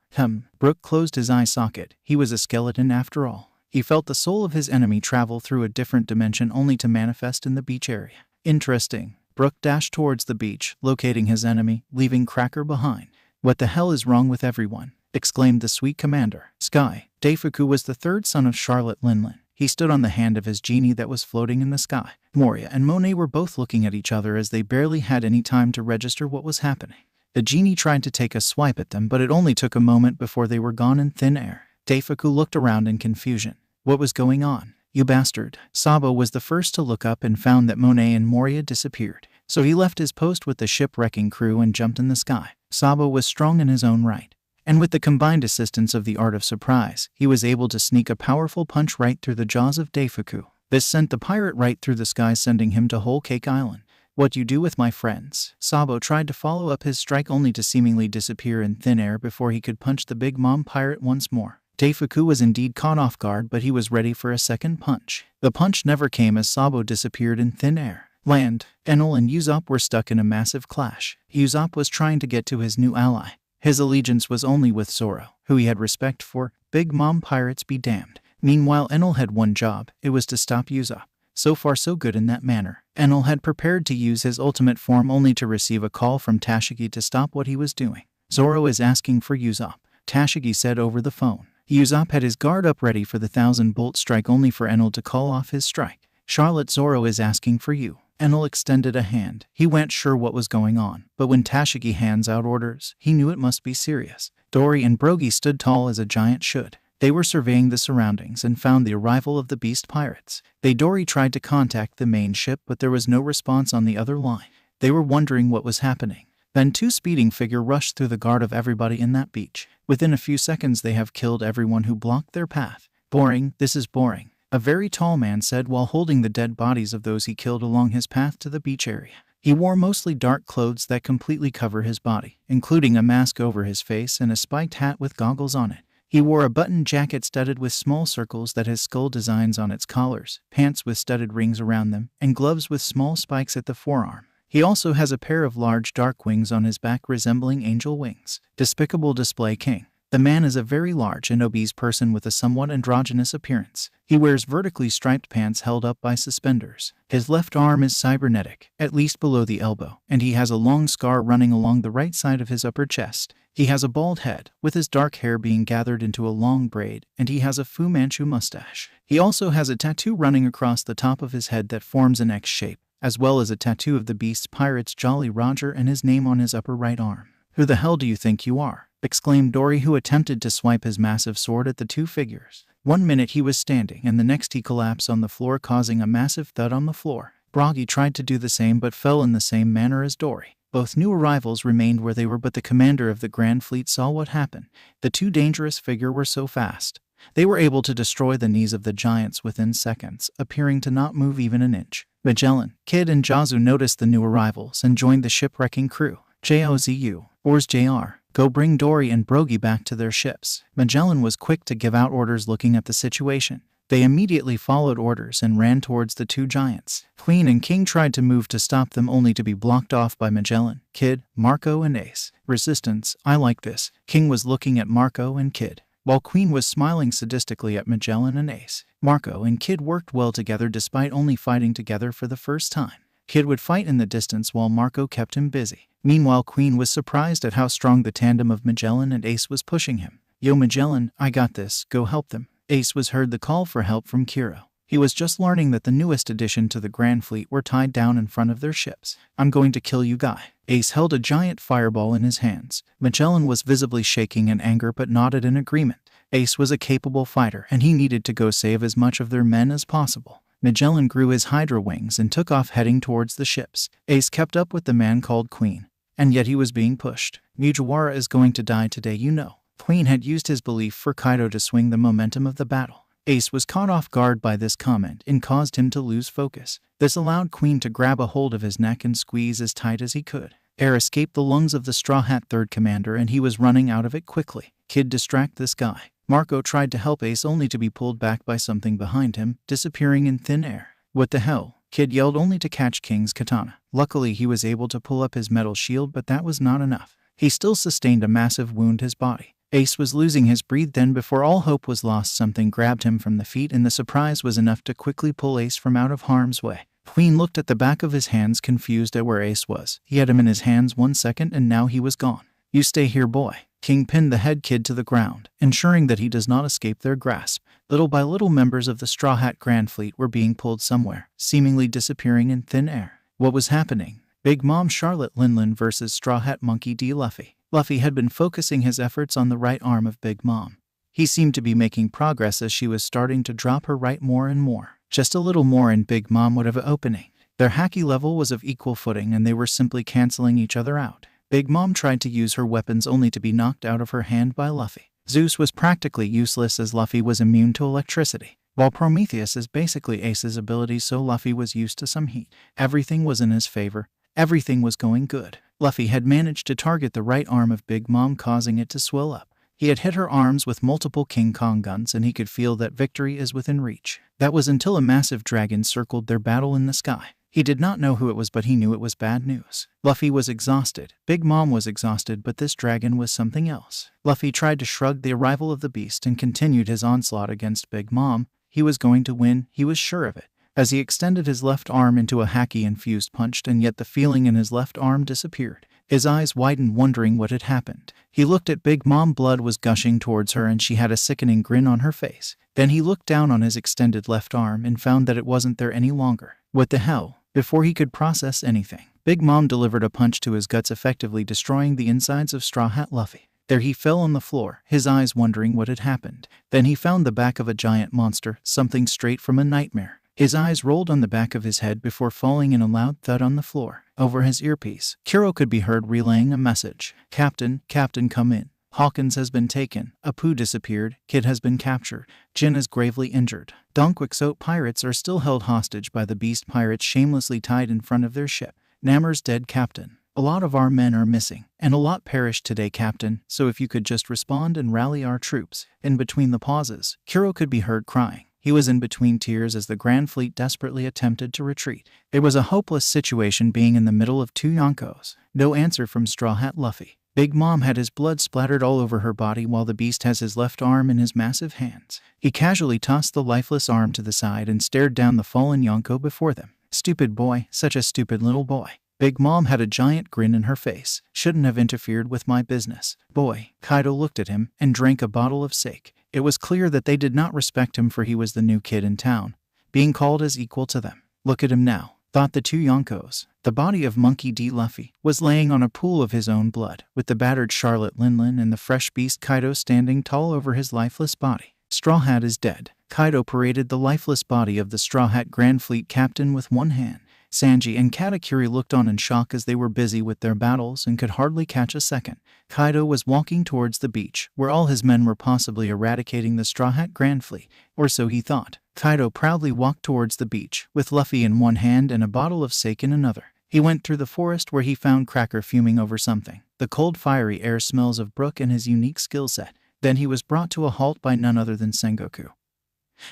Brook closed his eye socket. He was a skeleton after all. He felt the soul of his enemy travel through a different dimension only to manifest in the beach area. Interesting. Brook dashed towards the beach, locating his enemy, leaving Cracker behind. "What the hell is wrong with everyone?" exclaimed the sweet commander. Sky. Deifuku was the third son of Charlotte Linlin. He stood on the hand of his genie that was floating in the sky. Moria and Monet were both looking at each other as they barely had any time to register what was happening. The genie tried to take a swipe at them, but it only took a moment before they were gone in thin air. Deifuku looked around in confusion. What was going on? "You bastard." Sabo was the first to look up and found that Monet and Moria disappeared. So he left his post with the shipwrecking crew and jumped in the sky. Sabo was strong in his own right, and with the combined assistance of the art of surprise, he was able to sneak a powerful punch right through the jaws of Deifuku. This sent the pirate right through the sky, sending him to Whole Cake Island. "What you do with my friends?" Sabo tried to follow up his strike only to seemingly disappear in thin air before he could punch the Big Mom pirate once more. Deifuku was indeed caught off guard, but he was ready for a second punch. The punch never came as Sabo disappeared in thin air. Land. Enel and Yasopp were stuck in a massive clash. Yasopp was trying to get to his new ally. His allegiance was only with Zoro, who he had respect for. Big Mom pirates be damned. Meanwhile, Enel had one job. It was to stop Yasopp. So far so good in that manner. Enel had prepared to use his ultimate form only to receive a call from Tashigi to stop what he was doing. "Zoro is asking for Yasopp," Tashigi said over the phone. Yasopp had his guard up ready for the 1000-bolt strike only for Enel to call off his strike. "Charlotte, Zoro is asking for you." Enel extended a hand. He wasn't sure what was going on, but when Tashigi hands out orders, he knew it must be serious. Dory and Brogy stood tall as a giant should. They were surveying the surroundings and found the arrival of the beast pirates. Dory tried to contact the main ship, but there was no response on the other line. They were wondering what was happening. Then two speeding figures rushed through the guard of everybody in that beach. Within a few seconds they have killed everyone who blocked their path. Boring, this is boring, a very tall man said while holding the dead bodies of those he killed along his path to the beach area. He wore mostly dark clothes that completely cover his body, including a mask over his face and a spiked hat with goggles on it. He wore a buttoned jacket studded with small circles that has skull designs on its collars, pants with studded rings around them, and gloves with small spikes at the forearm. He also has a pair of large dark wings on his back resembling angel wings. Despicable display king. The man is a very large and obese person with a somewhat androgynous appearance. He wears vertically striped pants held up by suspenders. His left arm is cybernetic, at least below the elbow, and he has a long scar running along the right side of his upper chest. He has a bald head, with his dark hair being gathered into a long braid, and he has a Fu Manchu mustache. He also has a tattoo running across the top of his head that forms an X shape, as well as a tattoo of the Beast Pirate's Jolly Roger and his name on his upper right arm. "Who the hell do you think you are?" exclaimed Dory, who attempted to swipe his massive sword at the two figures. 1 minute he was standing, and the next he collapsed on the floor, causing a massive thud on the floor. Brogy tried to do the same but fell in the same manner as Dory. Both new arrivals remained where they were, but the commander of the Grandfleet saw what happened. The two dangerous figures were so fast. They were able to destroy the knees of the giants within seconds, appearing to not move even an inch. Magellan, Kid, and Jazu noticed the new arrivals and joined the shipwrecking crew. "Jozu, where's JR? Go bring Dory and Brogy back to their ships." Magellan was quick to give out orders. Looking at the situation, they immediately followed orders and ran towards the two giants. Queen and King tried to move to stop them, only to be blocked off by Magellan, Kid, Marco, and Ace. "Resistance, I like this." King was looking at Marco and Kid, while Queen was smiling sadistically at Magellan and Ace. Marco and Kid worked well together despite only fighting together for the first time. Kid would fight in the distance while Marco kept him busy. Meanwhile, Queen was surprised at how strong the tandem of Magellan and Ace was pushing him. "Yo Magellan, I got this, go help them." Ace was heard the call for help from Kiro. He was just learning that the newest addition to the Grandfleet were tied down in front of their ships. "I'm going to kill you, guy." Ace held a giant fireball in his hands. Magellan was visibly shaking in anger but nodded in agreement. Ace was a capable fighter, and he needed to go save as much of their men as possible. Magellan grew his Hydra wings and took off heading towards the ships. Ace kept up with the man called Queen, and yet he was being pushed. "Mugiwara is going to die today, you know." Queen had used his belief for Kaido to swing the momentum of the battle. Ace was caught off guard by this comment and caused him to lose focus. This allowed Queen to grab a hold of his neck and squeeze as tight as he could. Air escaped the lungs of the Straw Hat third commander, and he was running out of it quickly. "Kid, distract this guy." Marco tried to help Ace, only to be pulled back by something behind him, disappearing in thin air. "What the hell?" Kid yelled, only to catch King's katana. Luckily, he was able to pull up his metal shield, but that was not enough. He still sustained a massive wound his body. Ace was losing his breath. Then, before all hope was lost, something grabbed him from the feet, and the surprise was enough to quickly pull Ace from out of harm's way. Queen looked at the back of his hands, confused at where Ace was. He had him in his hands 1 second, and now he was gone. "You stay here, boy." King pinned the head kid to the ground, ensuring that he does not escape their grasp. Little by little, members of the Straw Hat Grandfleet were being pulled somewhere, seemingly disappearing in thin air. What was happening? Big Mom Charlotte Linlin versus Straw Hat Monkey D. Luffy. Luffy had been focusing his efforts on the right arm of Big Mom. He seemed to be making progress as she was starting to drop her right more and more. Just a little more and Big Mom would have an opening. Their haki level was of equal footing, and they were simply canceling each other out. Big Mom tried to use her weapons, only to be knocked out of her hand by Luffy. Zeus was practically useless as Luffy was immune to electricity, while Prometheus is basically Ace's ability, so Luffy was used to some heat. Everything was in his favor. Everything was going good. Luffy had managed to target the right arm of Big Mom, causing it to swell up. He had hit her arms with multiple King Kong guns, and he could feel that victory is within reach. That was until a massive dragon circled their battle in the sky. He did not know who it was, but he knew it was bad news. Luffy was exhausted. Big Mom was exhausted, but this dragon was something else. Luffy tried to shrug the arrival of the beast and continued his onslaught against Big Mom. He was going to win, he was sure of it, as he extended his left arm into a haki-infused punch, and yet the feeling in his left arm disappeared. His eyes widened, wondering what had happened. He looked at Big Mom. Blood was gushing towards her, and she had a sickening grin on her face. Then he looked down on his extended left arm and found that it wasn't there any longer. What the hell? Before he could process anything, Big Mom delivered a punch to his guts, effectively destroying the insides of Strawhat Luffy. There he fell on the floor, his eyes wondering what had happened. Then he found the back of a giant monster, something straight from a nightmare. His eyes rolled on the back of his head before falling in a loud thud on the floor. Over his earpiece, Kuro could be heard relaying a message. Captain, come in. Hawkins has been taken. Apu disappeared. Kid has been captured. Jin is gravely injured. Donquixote pirates are still held hostage by the beast pirates shamelessly tied in front of their ship. Namor's dead, Captain. A lot of our men are missing, and a lot perished today, Captain, so if you could just respond and rally our troops. In between the pauses, Kuro could be heard crying. He was in between tears as the Grandfleet desperately attempted to retreat. It was a hopeless situation being in the middle of two Yonkos. No answer from Strawhat Luffy. Big Mom had his blood splattered all over her body while the beast has his left arm in his massive hands. He casually tossed the lifeless arm to the side and stared down the fallen Yonko before them. Stupid boy, such a stupid little boy. Big Mom had a giant grin in her face. Shouldn't have interfered with my business. Boy. Kaido looked at him and drank a bottle of sake. It was clear that they did not respect him, for he was the new kid in town, being called as equal to them. Look at him now, thought the two Yonkos. The body of Monkey D. Luffy was laying on a pool of his own blood, with the battered Charlotte Linlin and the fresh beast Kaido standing tall over his lifeless body. Straw Hat is dead. Kaido paraded the lifeless body of the Straw Hat Grandfleet captain with one hand. Sanji and Katakuri looked on in shock as they were busy with their battles and could hardly catch a second. Kaido was walking towards the beach, where all his men were possibly eradicating the Straw Hat Grandfleet, or so he thought. Kaido proudly walked towards the beach, with Luffy in one hand and a bottle of sake in another. He went through the forest where he found Cracker fuming over something. The cold fiery air smells of Brook and his unique skill set. Then he was brought to a halt by none other than Sengoku,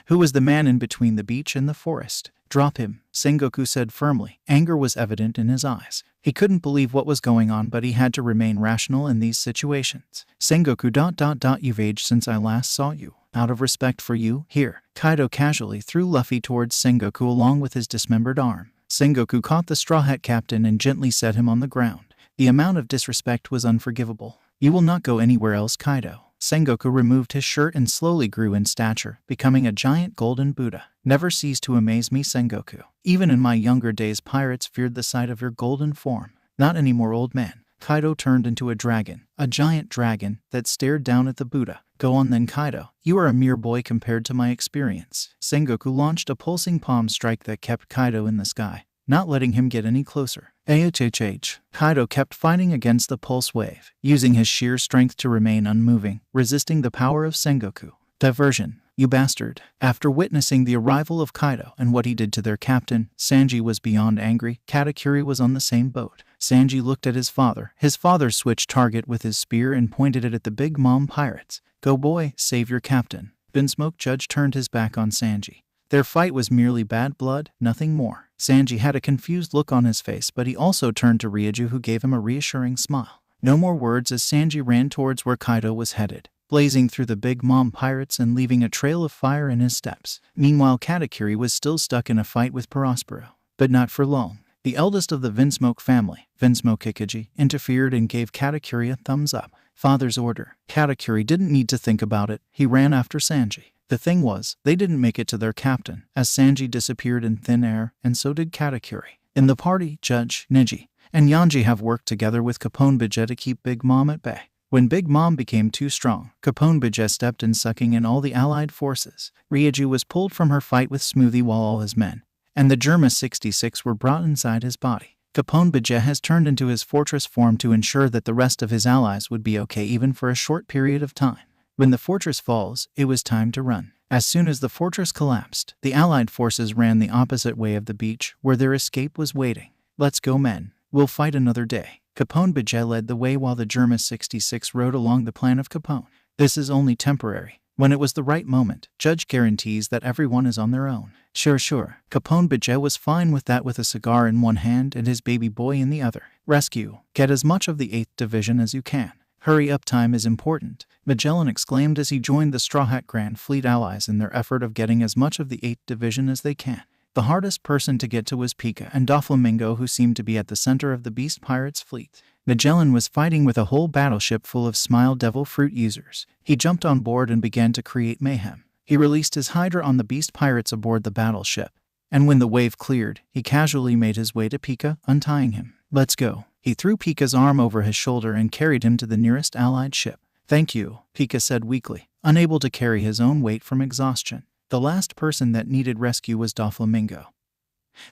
who was the man in between the beach and the forest. Drop him, Sengoku said firmly. Anger was evident in his eyes. He couldn't believe what was going on, but he had to remain rational in these situations. Sengoku ... You've aged since I last saw you. Out of respect for you, here. Kaido casually threw Luffy towards Sengoku along with his dismembered arm. Sengoku caught the Straw Hat captain and gently set him on the ground. The amount of disrespect was unforgivable. You will not go anywhere else, Kaido. Sengoku removed his shirt and slowly grew in stature, becoming a giant golden Buddha. Never cease to amaze me, Sengoku. Even in my younger days, pirates feared the sight of your golden form. Not anymore, old man. Kaido turned into a dragon, a giant dragon that stared down at the Buddha. Go on then, Kaido. You are a mere boy compared to my experience. Sengoku launched a pulsing palm strike that kept Kaido in the sky, not letting him get any closer. AHHH. Kaido kept fighting against the pulse wave, using his sheer strength to remain unmoving, resisting the power of Sengoku. Diversion, you bastard. After witnessing the arrival of Kaido and what he did to their captain, Sanji was beyond angry. Katakuri was on the same boat. Sanji looked at his father. His father switched target with his spear and pointed it at the Big Mom pirates. Go boy, save your captain. Vinsmoke Judge turned his back on Sanji. Their fight was merely bad blood, nothing more. Sanji had a confused look on his face, but he also turned to Ryuju, who gave him a reassuring smile. No more words as Sanji ran towards where Kaido was headed, blazing through the Big Mom pirates and leaving a trail of fire in his steps. Meanwhile, Katakuri was still stuck in a fight with Prospero, but not for long. The eldest of the Vinsmoke family, Vinsmoke Kikuji, interfered and gave Katakuri a thumbs up. Father's order. Katakuri didn't need to think about it. He ran after Sanji. The thing was, they didn't make it to their captain, as Sanji disappeared in thin air, and so did Katakuri. In the party, Judge, Neji, and Yanji have worked together with Capone Beja to keep Big Mom at bay. When Big Mom became too strong, Capone Beja stepped in, sucking in all the allied forces. Ryuju was pulled from her fight with Smoothie while all his men and the Germa 66 were brought inside his body. Capone Beja has turned into his fortress form to ensure that the rest of his allies would be okay even for a short period of time. When the fortress falls, it was time to run. As soon as the fortress collapsed, the allied forces ran the opposite way of the beach, where their escape was waiting. Let's go, men. We'll fight another day. Capone Beja led the way while the Germa 66 rode along the plan of Capone. This is only temporary. When it was the right moment, Judge guarantees that everyone is on their own. Sure. Capone Beja was fine with that, with a cigar in one hand and his baby boy in the other. Rescue. Get as much of the 8th Division as you can. Hurry up, time is important, Magellan exclaimed as he joined the Straw Hat Grand Fleet allies in their effort of getting as much of the 8th Division as they can. The hardest person to get to was Pika and Doflamingo, who seemed to be at the center of the Beast Pirates fleet. Magellan was fighting with a whole battleship full of Smile Devil Fruit users. He jumped on board and began to create mayhem. He released his Hydra on the Beast Pirates aboard the battleship, and when the wave cleared, he casually made his way to Pika, untying him. "Let's go." He threw Pika's arm over his shoulder and carried him to the nearest allied ship. "Thank you," Pika said weakly, unable to carry his own weight from exhaustion. The last person that needed rescue was Doflamingo,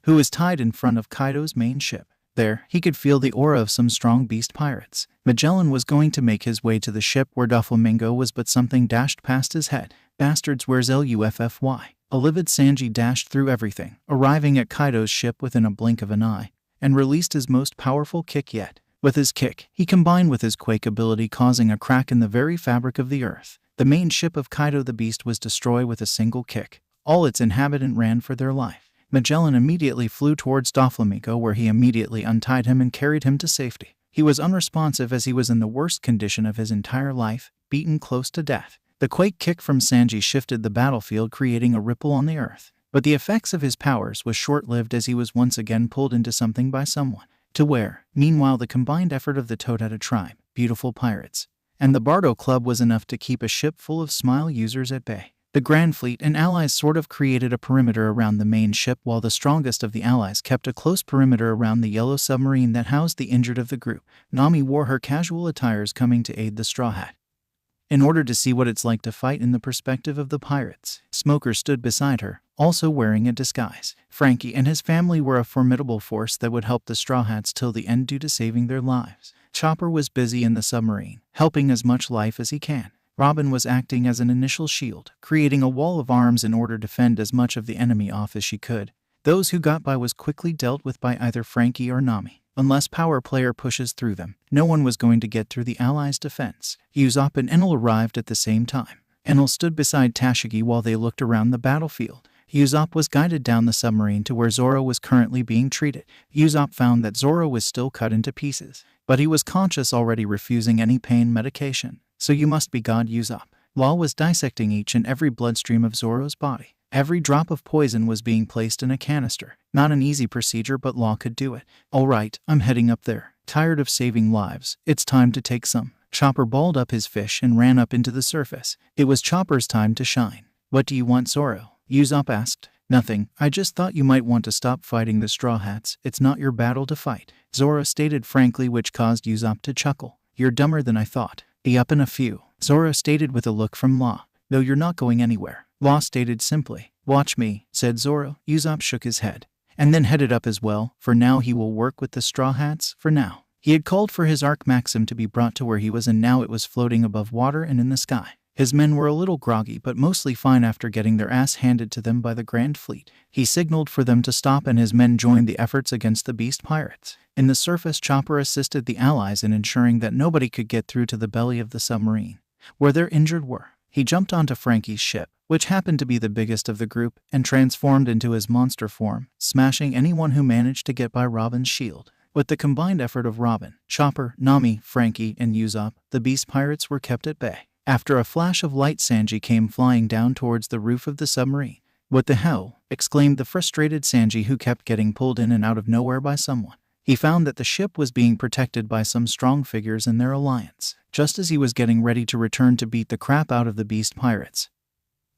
who was tied in front of Kaido's main ship. There, he could feel the aura of some strong beast pirates. Magellan was going to make his way to the ship where Doflamingo was, but something dashed past his head. "Bastards, where's Luffy?" A livid Sanji dashed through everything, arriving at Kaido's ship within a blink of an eye, and released his most powerful kick yet. With his kick, he combined with his quake ability, causing a crack in the very fabric of the earth. The main ship of Kaido the Beast was destroyed with a single kick. All its inhabitants ran for their life. Magellan immediately flew towards Doflamingo, where he immediately untied him and carried him to safety. He was unresponsive as he was in the worst condition of his entire life, beaten close to death. The quake kick from Sanji shifted the battlefield, creating a ripple on the earth. But the effects of his powers was short-lived as he was once again pulled into something by someone. To where, meanwhile, the combined effort of the Totata tribe, beautiful pirates, and the Bardo Club was enough to keep a ship full of Smile users at bay. The Grandfleet and allies sort of created a perimeter around the main ship, while the strongest of the allies kept a close perimeter around the yellow submarine that housed the injured of the group. Nami wore her casual attires, coming to aid the Straw Hat, in order to see what it's like to fight in the perspective of the pirates. Smoker stood beside her, also wearing a disguise. Frankie and his family were a formidable force that would help the Straw Hats till the end due to saving their lives. Chopper was busy in the submarine, helping as much life as he can. Robin was acting as an initial shield, creating a wall of arms in order to fend as much of the enemy off as she could. Those who got by was quickly dealt with by either Frankie or Nami. Unless power player pushes through them, no one was going to get through the allies' defense. Yasopp and Enel arrived at the same time. Enel stood beside Tashigi while they looked around the battlefield. Yasopp was guided down the submarine to where Zoro was currently being treated. Yasopp found that Zoro was still cut into pieces, but he was conscious, already refusing any pain medication. "So you must be God, Yasopp." Law was dissecting each and every bloodstream of Zoro's body. Every drop of poison was being placed in a canister. Not an easy procedure, but Law could do it. "All right, I'm heading up there. Tired of saving lives, it's time to take some." Chopper balled up his fish and ran up into the surface. It was Chopper's time to shine. "What do you want, Zoro?" Yasopp asked. "Nothing, I just thought you might want to stop fighting the Straw Hats. It's not your battle to fight," Zoro stated frankly, which caused Yasopp to chuckle. "You're dumber than I thought." "Be up in a few," Zoro stated with a look from Law. "Though you're not going anywhere," Law stated simply. "Watch me," said Zoro. Yasopp shook his head, and then headed up as well. For now he will work with the Straw Hats, for now. He had called for his Arc Maxim to be brought to where he was, and now it was floating above water and in the sky. His men were a little groggy, but mostly fine after getting their ass handed to them by the Grand Fleet. He signaled for them to stop, and his men joined the efforts against the beast pirates. In the surface, Chopper assisted the allies in ensuring that nobody could get through to the belly of the submarine, where their injured were. He jumped onto Frankie's ship, which happened to be the biggest of the group, and transformed into his monster form, smashing anyone who managed to get by Robin's shield. With the combined effort of Robin, Chopper, Nami, Frankie, and Yasopp, the beast pirates were kept at bay. After a flash of light, Sanji came flying down towards the roof of the submarine. "What the hell?" exclaimed the frustrated Sanji, who kept getting pulled in and out of nowhere by someone. He found that the ship was being protected by some strong figures in their alliance. Just as he was getting ready to return to beat the crap out of the beast pirates,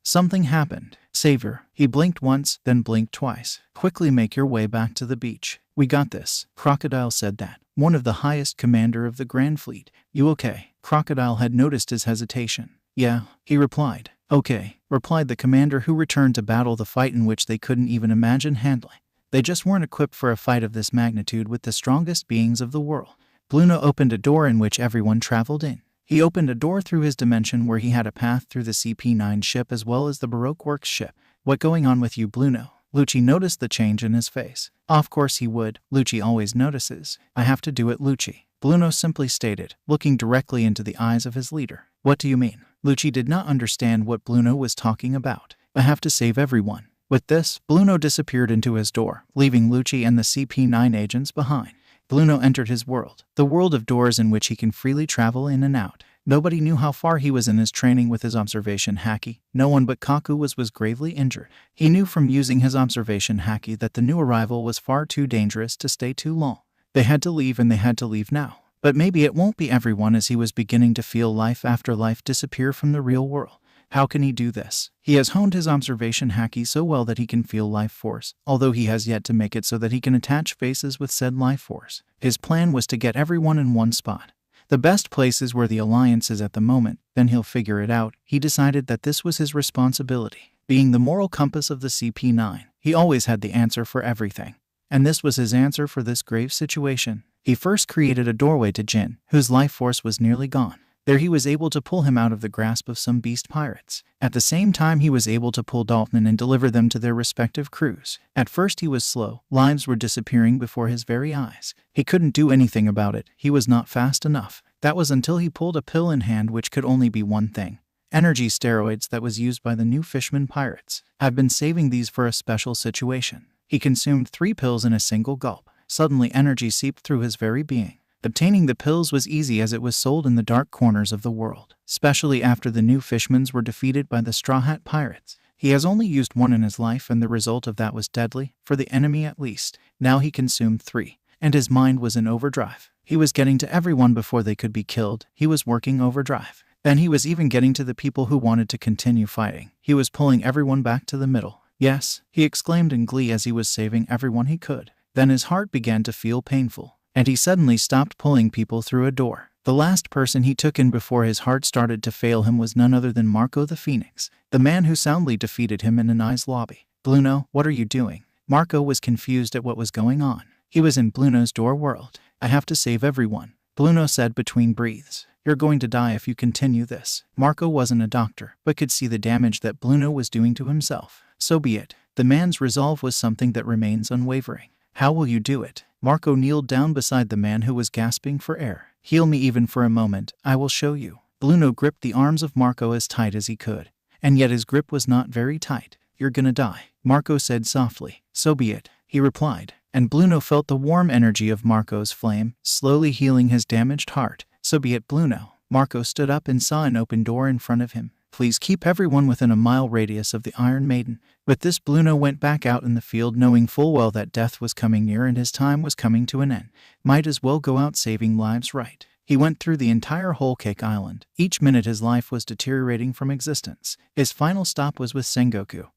something happened. "Savior." He blinked once, then blinked twice. "Quickly make your way back to the beach. We got this." Crocodile said that, one of the highest commander of the Grand Fleet. "You okay?" Crocodile had noticed his hesitation. "Yeah," he replied. "Okay," replied the commander, who returned to battle the fight in which they couldn't even imagine handling. They just weren't equipped for a fight of this magnitude with the strongest beings of the world. Bluno opened a door in which everyone traveled in. He opened a door through his dimension where he had a path through the CP9 ship as well as the Baroque Works ship. "What going on with you, Bluno?" Lucci noticed the change in his face. Of course he would. Lucci always notices. "I have to do it, Lucci," Bluno simply stated, looking directly into the eyes of his leader. "What do you mean?" Lucci did not understand what Bluno was talking about. "I have to save everyone." With this, Bluno disappeared into his door, leaving Lucci and the CP9 agents behind. Bluno entered his world, the world of doors in which he can freely travel in and out. Nobody knew how far he was in his training with his observation haki. No one but Kaku was gravely injured. He knew from using his observation haki that the new arrival was far too dangerous to stay too long. They had to leave, and they had to leave now. But maybe it won't be everyone, as he was beginning to feel life after life disappear from the real world. How can he do this? He has honed his observation haki so well that he can feel life force, although he has yet to make it so that he can attach faces with said life force. His plan was to get everyone in one spot. The best place is where the alliance is at the moment, then he'll figure it out. He decided that this was his responsibility. Being the moral compass of the CP9, he always had the answer for everything. And this was his answer for this grave situation. He first created a doorway to Jin, whose life force was nearly gone. There he was able to pull him out of the grasp of some beast pirates. At the same time he was able to pull Dalton and deliver them to their respective crews. At first he was slow, lives were disappearing before his very eyes. He couldn't do anything about it, he was not fast enough. That was until he pulled a pill in hand which could only be one thing. Energy steroids that was used by the new fisherman pirates. I've been saving these for a special situation. He consumed 3 pills in a single gulp. Suddenly energy seeped through his very being. Obtaining the pills was easy as it was sold in the dark corners of the world, especially after the new fishmen were defeated by the Strawhat pirates. He has only used 1 in his life and the result of that was deadly, for the enemy at least. Now he consumed 3, and his mind was in overdrive. He was getting to everyone before they could be killed. He was working overdrive. Then he was even getting to the people who wanted to continue fighting. He was pulling everyone back to the middle. Yes, he exclaimed in glee as he was saving everyone he could. Then his heart began to feel painful, and he suddenly stopped pulling people through a door. The last person he took in before his heart started to fail him was none other than Marco the Phoenix, the man who soundly defeated him in an ice lobby. Bluno, what are you doing? Marco was confused at what was going on. He was in Bluno's door world. I have to save everyone, Bluno said between breaths. You're going to die if you continue this. Marco wasn't a doctor, but could see the damage that Bluno was doing to himself. So be it. The man's resolve was something that remains unwavering. How will you do it? Marco kneeled down beside the man who was gasping for air. Heal me even for a moment, I will show you. Bluno gripped the arms of Marco as tight as he could, and yet his grip was not very tight. You're gonna die, Marco said softly. So be it, he replied, and Bluno felt the warm energy of Marco's flame, slowly healing his damaged heart. So be it, Bluno. Marco stood up and saw an open door in front of him. Please keep everyone within a mile radius of the Iron Maiden. With this, Bluno went back out in the field knowing full well that death was coming near and his time was coming to an end. Might as well go out saving lives, right? He went through the entire Whole Cake Island. Each minute his life was deteriorating from existence. His final stop was with Sengoku,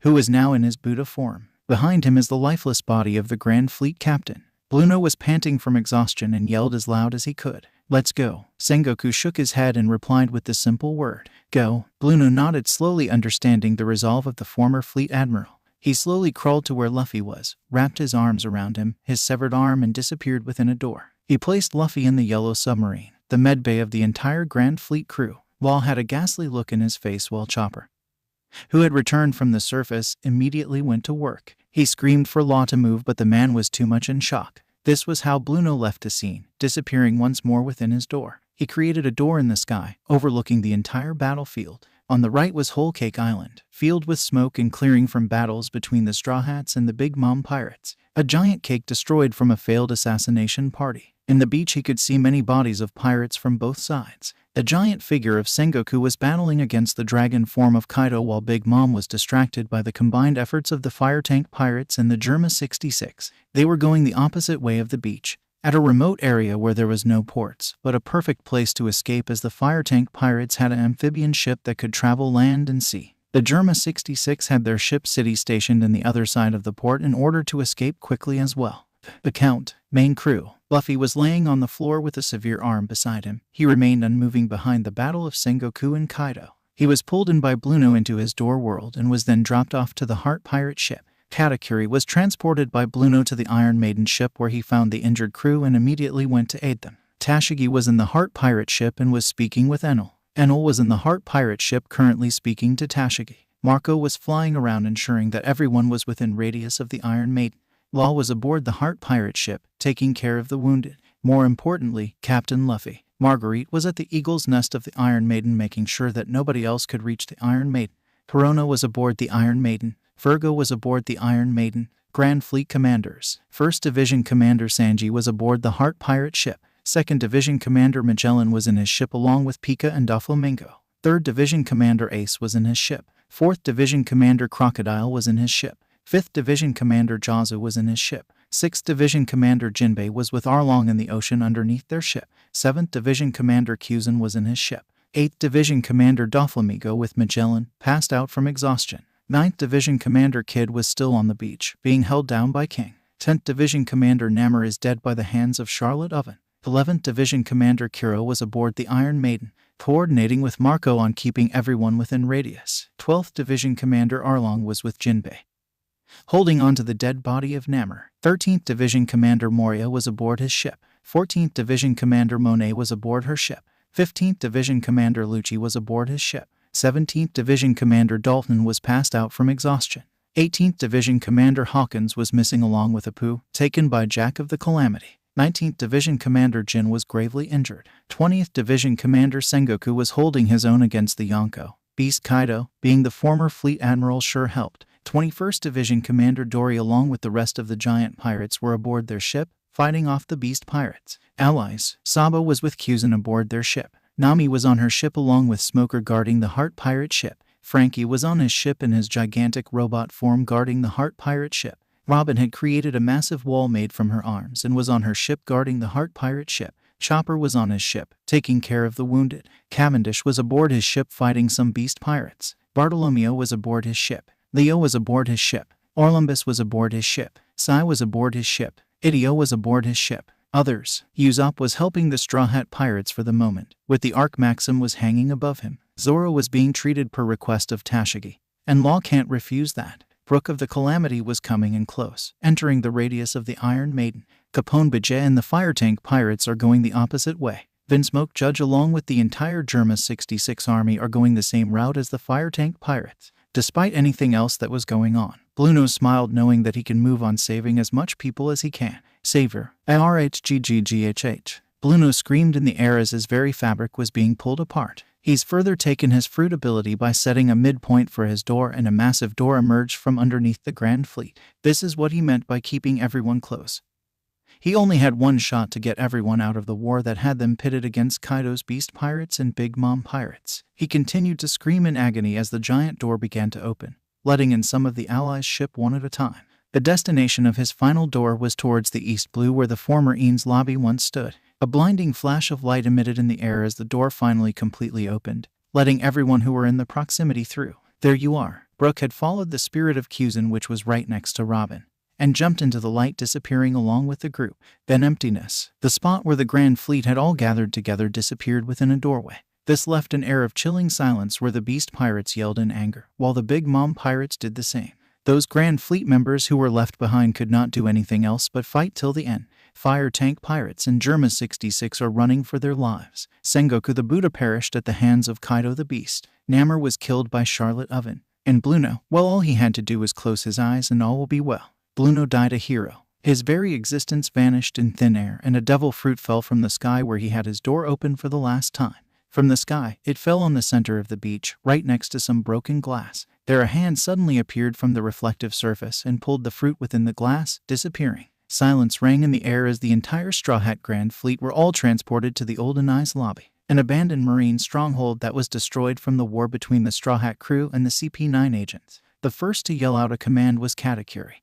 who was now in his Buddha form. Behind him is the lifeless body of the Grandfleet captain. Bluno was panting from exhaustion and yelled as loud as he could. Let's go. Sengoku shook his head and replied with the simple word, go. Bluno nodded slowly, understanding the resolve of the former fleet admiral. He slowly crawled to where Luffy was, wrapped his arms around him, his severed arm, and disappeared within a door. He placed Luffy in the yellow submarine, the medbay of the entire Grand Fleet crew. Law had a ghastly look in his face while Chopper, who had returned from the surface, immediately went to work. He screamed for Law to move, but the man was too much in shock. This was how Bluno left the scene, disappearing once more within his door. He created a door in the sky, overlooking the entire battlefield. On the right was Whole Cake Island, filled with smoke and clearing from battles between the Straw Hats and the Big Mom pirates. A giant cake destroyed from a failed assassination party. In the beach he could see many bodies of pirates from both sides. The giant figure of Sengoku was battling against the dragon form of Kaido while Big Mom was distracted by the combined efforts of the fire tank pirates and the Germa 66. They were going the opposite way of the beach, at a remote area where there was no ports, but a perfect place to escape as the fire tank pirates had an amphibian ship that could travel land and sea. The Germa 66 had their ship city stationed in the other side of the port in order to escape quickly as well. The Count, main crew. Luffy was laying on the floor with a severe arm beside him. He remained unmoving behind the battle of Sengoku and Kaido. He was pulled in by Bluno into his door world and was then dropped off to the Heart pirate ship. Katakuri was transported by Bluno to the Iron Maiden ship where he found the injured crew and immediately went to aid them. Tashigi was in the Heart pirate ship and was speaking with Enel. Enel was in the Heart pirate ship currently speaking to Tashigi. Marco was flying around ensuring that everyone was within radius of the Iron Maiden. Law was aboard the Heart pirate ship, taking care of the wounded. More importantly, Captain Luffy. Marguerite was at the Eagle's Nest of the Iron Maiden making sure that nobody else could reach the Iron Maiden. Corona was aboard the Iron Maiden. Virgo was aboard the Iron Maiden. Grand Fleet commanders. 1st Division Commander Sanji was aboard the Heart pirate ship. 2nd Division Commander Magellan was in his ship along with Pika and Doflamingo. 3rd Division Commander Ace was in his ship. 4th Division Commander Crocodile was in his ship. 5th Division Commander Jazu was in his ship. 6th Division Commander Jinbei was with Arlong in the ocean underneath their ship. 7th Division Commander Kuzan was in his ship. 8th Division Commander Doflamingo with Magellan passed out from exhaustion. 9th Division Commander Kid was still on the beach, being held down by King. 10th Division Commander Namor is dead by the hands of Charlotte Oven. 11th Division Commander Kiro was aboard the Iron Maiden, coordinating with Marco on keeping everyone within radius. 12th Division Commander Arlong was with Jinbei, holding on to the dead body of Namor. 13th Division Commander Moria was aboard his ship. 14th Division Commander Monet was aboard her ship. 15th Division Commander Lucci was aboard his ship. 17th Division Commander Dalton was passed out from exhaustion. 18th Division Commander Hawkins was missing along with Apu, taken by Jack of the Calamity. 19th Division Commander Jin was gravely injured. 20th Division Commander Sengoku was holding his own against the Yonko. Beast Kaido, being the former fleet admiral, sure helped. 21st Division Commander Dory along with the rest of the giant pirates were aboard their ship, fighting off the beast pirates. Allies, Sabo was with Kuzan aboard their ship. Nami was on her ship along with Smoker guarding the Heart pirate ship. Frankie was on his ship in his gigantic robot form guarding the Heart pirate ship. Robin had created a massive wall made from her arms and was on her ship guarding the Heart pirate ship. Chopper was on his ship, taking care of the wounded. Cavendish was aboard his ship fighting some beast pirates. Bartolomeo was aboard his ship. Leo was aboard his ship. Orlumbus was aboard his ship. Sai was aboard his ship. Idio was aboard his ship. Others. Yasopp was helping the Straw Hat pirates for the moment, with the Arc Maxim was hanging above him. Zoro was being treated per request of Tashigi, and Law can't refuse that. Brook of the Calamity was coming in close, entering the radius of the Iron Maiden. Capone Bajet and the Fire Tank pirates are going the opposite way. Vinsmoke Judge along with the entire Germa 66 army are going the same route as the Fire Tank pirates. Despite anything else that was going on, Blueno smiled knowing that he can move on saving as much people as he can. Savior. ARHGGGHH. Blueno screamed in the air as his very fabric was being pulled apart. He's further taken his fruit ability by setting a midpoint for his door, and a massive door emerged from underneath the Grandfleet. This is what he meant by keeping everyone close. He only had one shot to get everyone out of the war that had them pitted against Kaido's Beast Pirates and Big Mom Pirates. He continued to scream in agony as the giant door began to open, letting in some of the Allies' ship one at a time. The destination of his final door was towards the East Blue where the former Eanes lobby once stood. A blinding flash of light emitted in the air as the door finally completely opened, letting everyone who were in the proximity through. There you are. Brooke had followed the spirit of Kuzan, which was right next to Robin, and jumped into the light, disappearing along with the group. Then emptiness. The spot where the Grand Fleet had all gathered together disappeared within a doorway. This left an air of chilling silence where the Beast Pirates yelled in anger, while the Big Mom Pirates did the same. Those Grand Fleet members who were left behind could not do anything else but fight till the end. Fire Tank Pirates and Germa 66 are running for their lives. Sengoku the Buddha perished at the hands of Kaido the Beast. Namor was killed by Charlotte Oven. And Blueno, well, all he had to do was close his eyes and all will be well. Blueno died a hero. His very existence vanished in thin air, and a devil fruit fell from the sky where he had his door open for the last time. From the sky, it fell on the center of the beach, right next to some broken glass. There a hand suddenly appeared from the reflective surface and pulled the fruit within the glass, disappearing. Silence rang in the air as the entire Straw Hat Grand Fleet were all transported to the Olden Eyes lobby, an abandoned marine stronghold that was destroyed from the war between the Straw Hat crew and the CP9 agents. The first to yell out a command was Katakuri,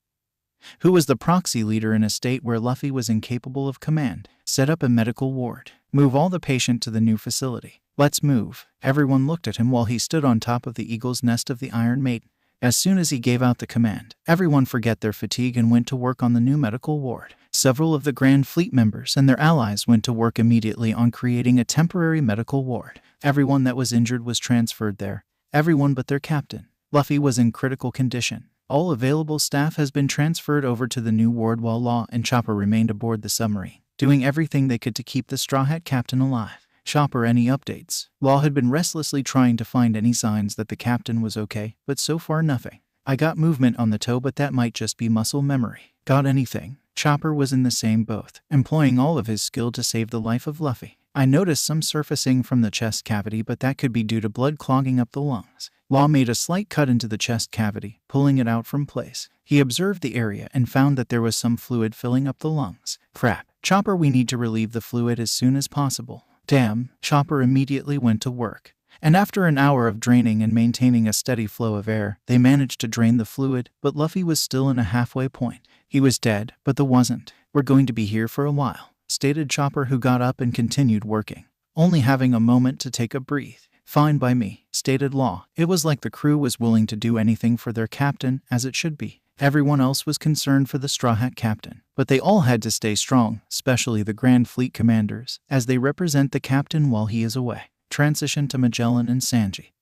who was the proxy leader in a state where Luffy was incapable of command. Set up a medical ward. Move all the patient to the new facility. Let's move. Everyone looked at him while he stood on top of the eagle's nest of the Iron Maiden. As soon as he gave out the command, everyone forgot their fatigue and went to work on the new medical ward. Several of the Grand Fleet members and their allies went to work immediately on creating a temporary medical ward. Everyone that was injured was transferred there. Everyone but their captain. Luffy was in critical condition. All available staff has been transferred over to the new ward while Law and Chopper remained aboard the submarine, doing everything they could to keep the Straw Hat captain alive. Chopper, any updates? Law had been restlessly trying to find any signs that the captain was okay, but so far nothing. I got movement on the toe, but that might just be muscle memory. Got anything? Chopper was in the same boat, employing all of his skill to save the life of Luffy. I noticed some surfacing from the chest cavity, but that could be due to blood clogging up the lungs. Law made a slight cut into the chest cavity, pulling it out from place. He observed the area and found that there was some fluid filling up the lungs. Crap. Chopper, we need to relieve the fluid as soon as possible. Damn. Chopper immediately went to work. And after an hour of draining and maintaining a steady flow of air, they managed to drain the fluid, but Luffy was still in a halfway point. He was dead, but the wasn't. We're going to be here for a while, stated Chopper, who got up and continued working. only having a moment to take a breath. Fine by me, stated Law. It was like the crew was willing to do anything for their captain, as it should be. Everyone else was concerned for the Strawhat captain, but they all had to stay strong, especially the Grandfleet commanders, as they represent the captain while he is away. Transition to Magellan and Sanji,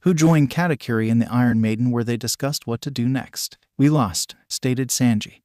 who joined Katakuri and the Iron Maiden, where they discussed what to do next. We lost, stated Sanji,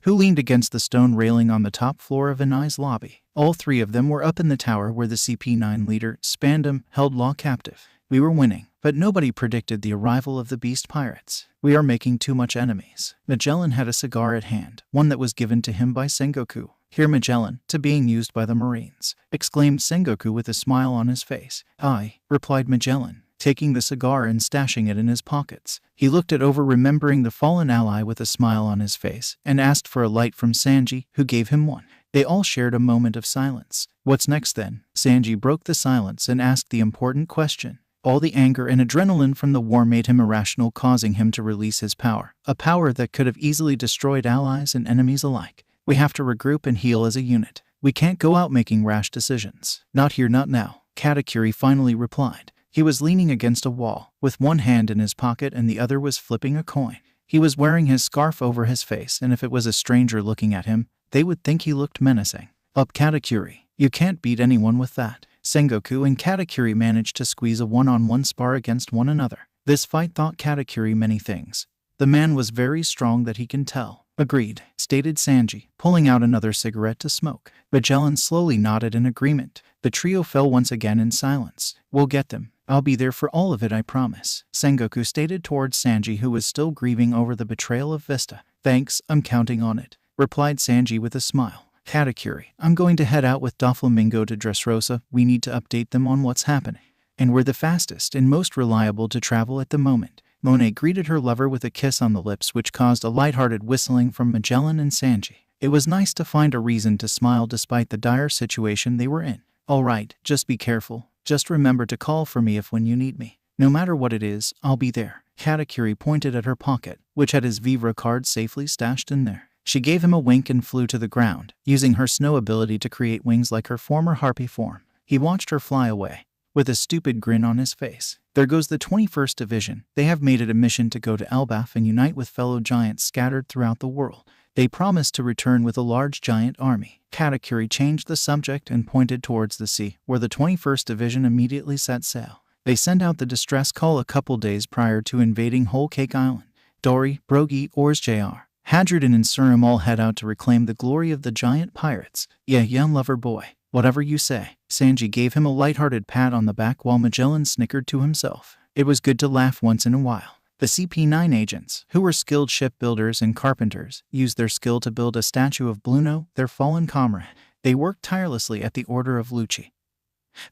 who leaned against the stone railing on the top floor of Anai's lobby. All three of them were up in the tower where the CP9 leader, Spandam, held Law captive. We were winning, but nobody predicted the arrival of the beast pirates. We are making too much enemies. Magellan had a cigar at hand, one that was given to him by Sengoku. Here Magellan, to being used by the Marines, exclaimed Sengoku with a smile on his face. Aye, replied Magellan, taking the cigar and stashing it in his pockets. He looked it over, remembering the fallen ally with a smile on his face, and asked for a light from Sanji, who gave him one. They all shared a moment of silence. What's next then? Sanji broke the silence and asked the important question. All the anger and adrenaline from the war made him irrational, causing him to release his power, a power that could have easily destroyed allies and enemies alike. We have to regroup and heal as a unit. We can't go out making rash decisions. Not here, not now, Katakuri finally replied. He was leaning against a wall, with one hand in his pocket and the other was flipping a coin. He was wearing his scarf over his face, and if it was a stranger looking at him, they would think he looked menacing. Up, Katakuri. You can't beat anyone with that. Sengoku and Katakuri managed to squeeze a one-on-one spar against one another. This fight taught Katakuri many things. The man was very strong, that he can tell. Agreed, stated Sanji, pulling out another cigarette to smoke. Magellan slowly nodded in agreement. The trio fell once again in silence. We'll get them. I'll be there for all of it, I promise, Sengoku stated towards Sanji, who was still grieving over the betrayal of Vista. Thanks, I'm counting on it, replied Sanji with a smile. Katakuri, I'm going to head out with Doflamingo to Dressrosa. We need to update them on what's happening. And we're the fastest and most reliable to travel at the moment. Monet greeted her lover with a kiss on the lips, which caused a light-hearted whistling from Magellan and Sanji. It was nice to find a reason to smile despite the dire situation they were in. All right, just be careful. Just remember to call for me when you need me. No matter what it is, I'll be there. Katakuri pointed at her pocket, which had his Vivre card safely stashed in there. She gave him a wink and flew to the ground, using her snow ability to create wings like her former harpy form. He watched her fly away, with a stupid grin on his face. There goes the 21st Division. They have made it a mission to go to Elbaf and unite with fellow giants scattered throughout the world. They promised to return with a large giant army. Katakuri changed the subject and pointed towards the sea, where the 21st Division immediately set sail. They sent out the distress call a couple days prior to invading Whole Cake Island. Dory, Brogy, Ors Jr., Hadrian and Surim all head out to reclaim the glory of the giant pirates. Yeah, young lover boy. Whatever you say. Sanji gave him a light-hearted pat on the back while Magellan snickered to himself. It was good to laugh once in a while. The CP9 agents, who were skilled shipbuilders and carpenters, used their skill to build a statue of Bluno, their fallen comrade. They worked tirelessly at the order of Lucci,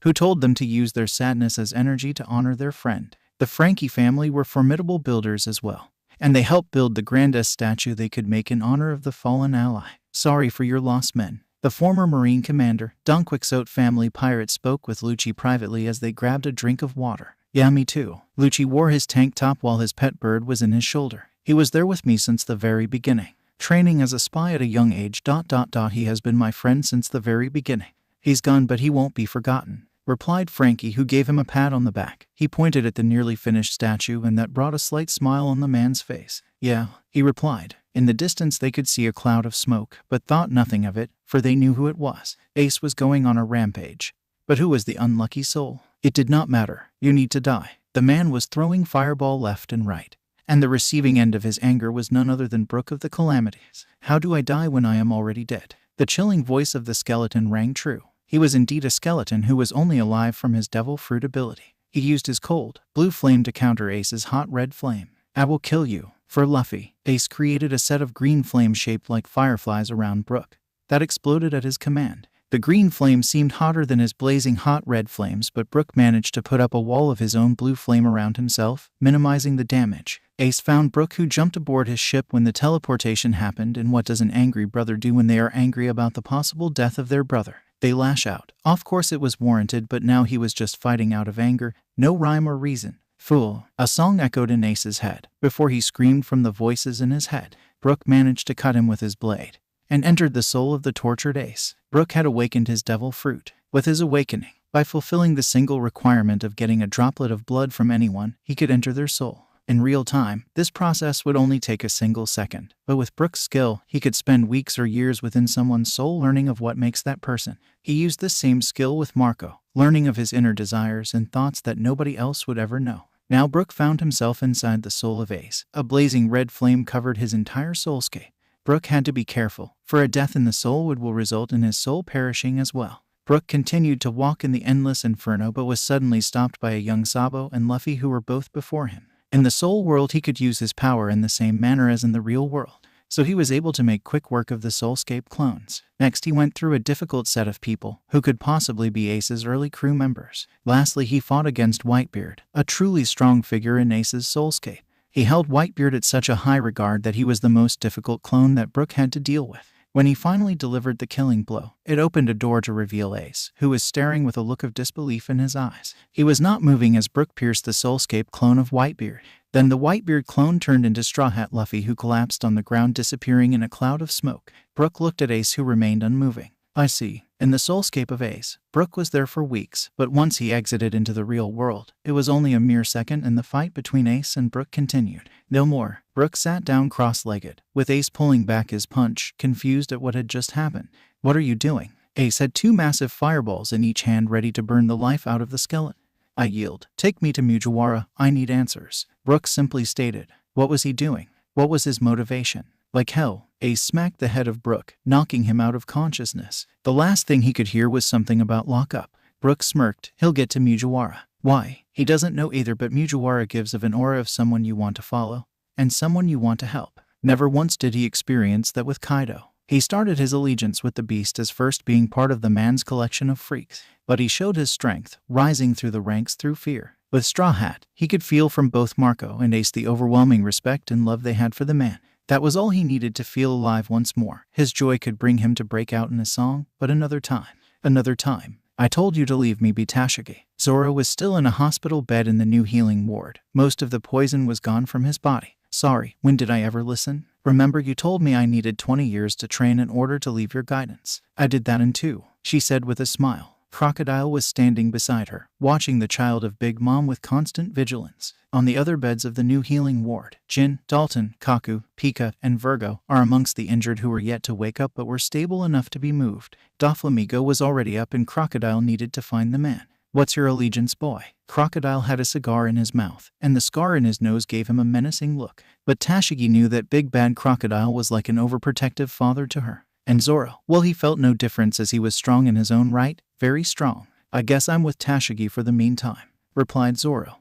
who told them to use their sadness as energy to honor their friend. The Frankie family were formidable builders as well, and they helped build the grandest statue they could make in honor of the fallen ally. Sorry for your loss, men. The former Marine commander, Don Quixote family pirate, spoke with Lucci privately as they grabbed a drink of water. Yeah, me too. Lucci wore his tank top while his pet bird was in his shoulder. He was there with me since the very beginning. Training as a spy at a young age. He has been my friend since the very beginning. He's gone, but he won't be forgotten, replied Frankie, who gave him a pat on the back. He pointed at the nearly finished statue, and that brought a slight smile on the man's face. Yeah, he replied. In the distance they could see a cloud of smoke, but thought nothing of it, for they knew who it was. Ace was going on a rampage. But who was the unlucky soul? It did not matter. You need to die. The man was throwing fireball left and right, and the receiving end of his anger was none other than Brook of the Calamities. How do I die when I am already dead? The chilling voice of the skeleton rang true. He was indeed a skeleton who was only alive from his devil fruit ability. He used his cold, blue flame to counter Ace's hot red flame. I will kill you. For Luffy, Ace created a set of green flames shaped like fireflies around Brook that exploded at his command. The green flame seemed hotter than his blazing hot red flames, but Brook managed to put up a wall of his own blue flame around himself, minimizing the damage. Ace found Brook, who jumped aboard his ship when the teleportation happened, and what does an angry brother do when they are angry about the possible death of their brother? They lash out. Of course it was warranted, but now he was just fighting out of anger, no rhyme or reason. Fool. A song echoed in Ace's head. Before he screamed from the voices in his head, Brook managed to cut him with his blade and entered the soul of the tortured Ace. Brook had awakened his devil fruit. With his awakening, by fulfilling the single requirement of getting a droplet of blood from anyone, he could enter their soul. In real time, this process would only take a single second, but with Brook's skill, he could spend weeks or years within someone's soul learning of what makes that person. He used this same skill with Marco, learning of his inner desires and thoughts that nobody else would ever know. Now Brook found himself inside the soul of Ace. A blazing red flame covered his entire soulscape. Brook had to be careful, for a death in the soul will result in his soul perishing as well. Brook continued to walk in the endless inferno but was suddenly stopped by a young Sabo and Luffy who were both before him. In the soul world he could use his power in the same manner as in the real world, so he was able to make quick work of the soulscape clones. Next he went through a difficult set of people, who could possibly be Ace's early crew members. Lastly he fought against Whitebeard, a truly strong figure in Ace's soulscape. He held Whitebeard at such a high regard that he was the most difficult clone that Brook had to deal with. When he finally delivered the killing blow, it opened a door to reveal Ace, who was staring with a look of disbelief in his eyes. He was not moving as Brook pierced the soulscape clone of Whitebeard. Then the Whitebeard clone turned into Strawhat Luffy, who collapsed on the ground, disappearing in a cloud of smoke. Brook looked at Ace, who remained unmoving. I see. In the soulscape of Ace, Brook was there for weeks, but once he exited into the real world, it was only a mere second and the fight between Ace and Brook continued. No more. Brook sat down cross-legged, with Ace pulling back his punch, confused at what had just happened. What are you doing? Ace had two massive fireballs in each hand ready to burn the life out of the skeleton. I yield. Take me to Mugiwara, I need answers. Brook simply stated. What was he doing? What was his motivation? Like hell, Ace smacked the head of Brook, knocking him out of consciousness. The last thing he could hear was something about lockup. Brook smirked. He'll get to Mugiwara. Why? He doesn't know either, but Mugiwara gives of an aura of someone you want to follow, and someone you want to help. Never once did he experience that with Kaido. He started his allegiance with the beast as first being part of the man's collection of freaks, but he showed his strength, rising through the ranks through fear. With Straw Hat, he could feel from both Marco and Ace the overwhelming respect and love they had for the man. That was all he needed to feel alive once more. His joy could bring him to break out in a song, but another time. Another time. I told you to leave me be, Tashigi. Zoro was still in a hospital bed in the new healing ward. Most of the poison was gone from his body. Sorry, when did I ever listen? Remember you told me I needed 20 years to train in order to leave your guidance. I did that in 2, she said with a smile. Crocodile was standing beside her, watching the child of Big Mom with constant vigilance. On the other beds of the new healing ward, Jin, Dalton, Kaku, Pika, and Virgo are amongst the injured who were yet to wake up but were stable enough to be moved. Doflamingo was already up and Crocodile needed to find the man. What's your allegiance, boy? Crocodile had a cigar in his mouth, and the scar in his nose gave him a menacing look. But Tashigi knew that Big Bad Crocodile was like an overprotective father to her. And Zoro, well, he felt no difference as he was strong in his own right, very strong. I guess I'm with Tashigi for the meantime, replied Zoro,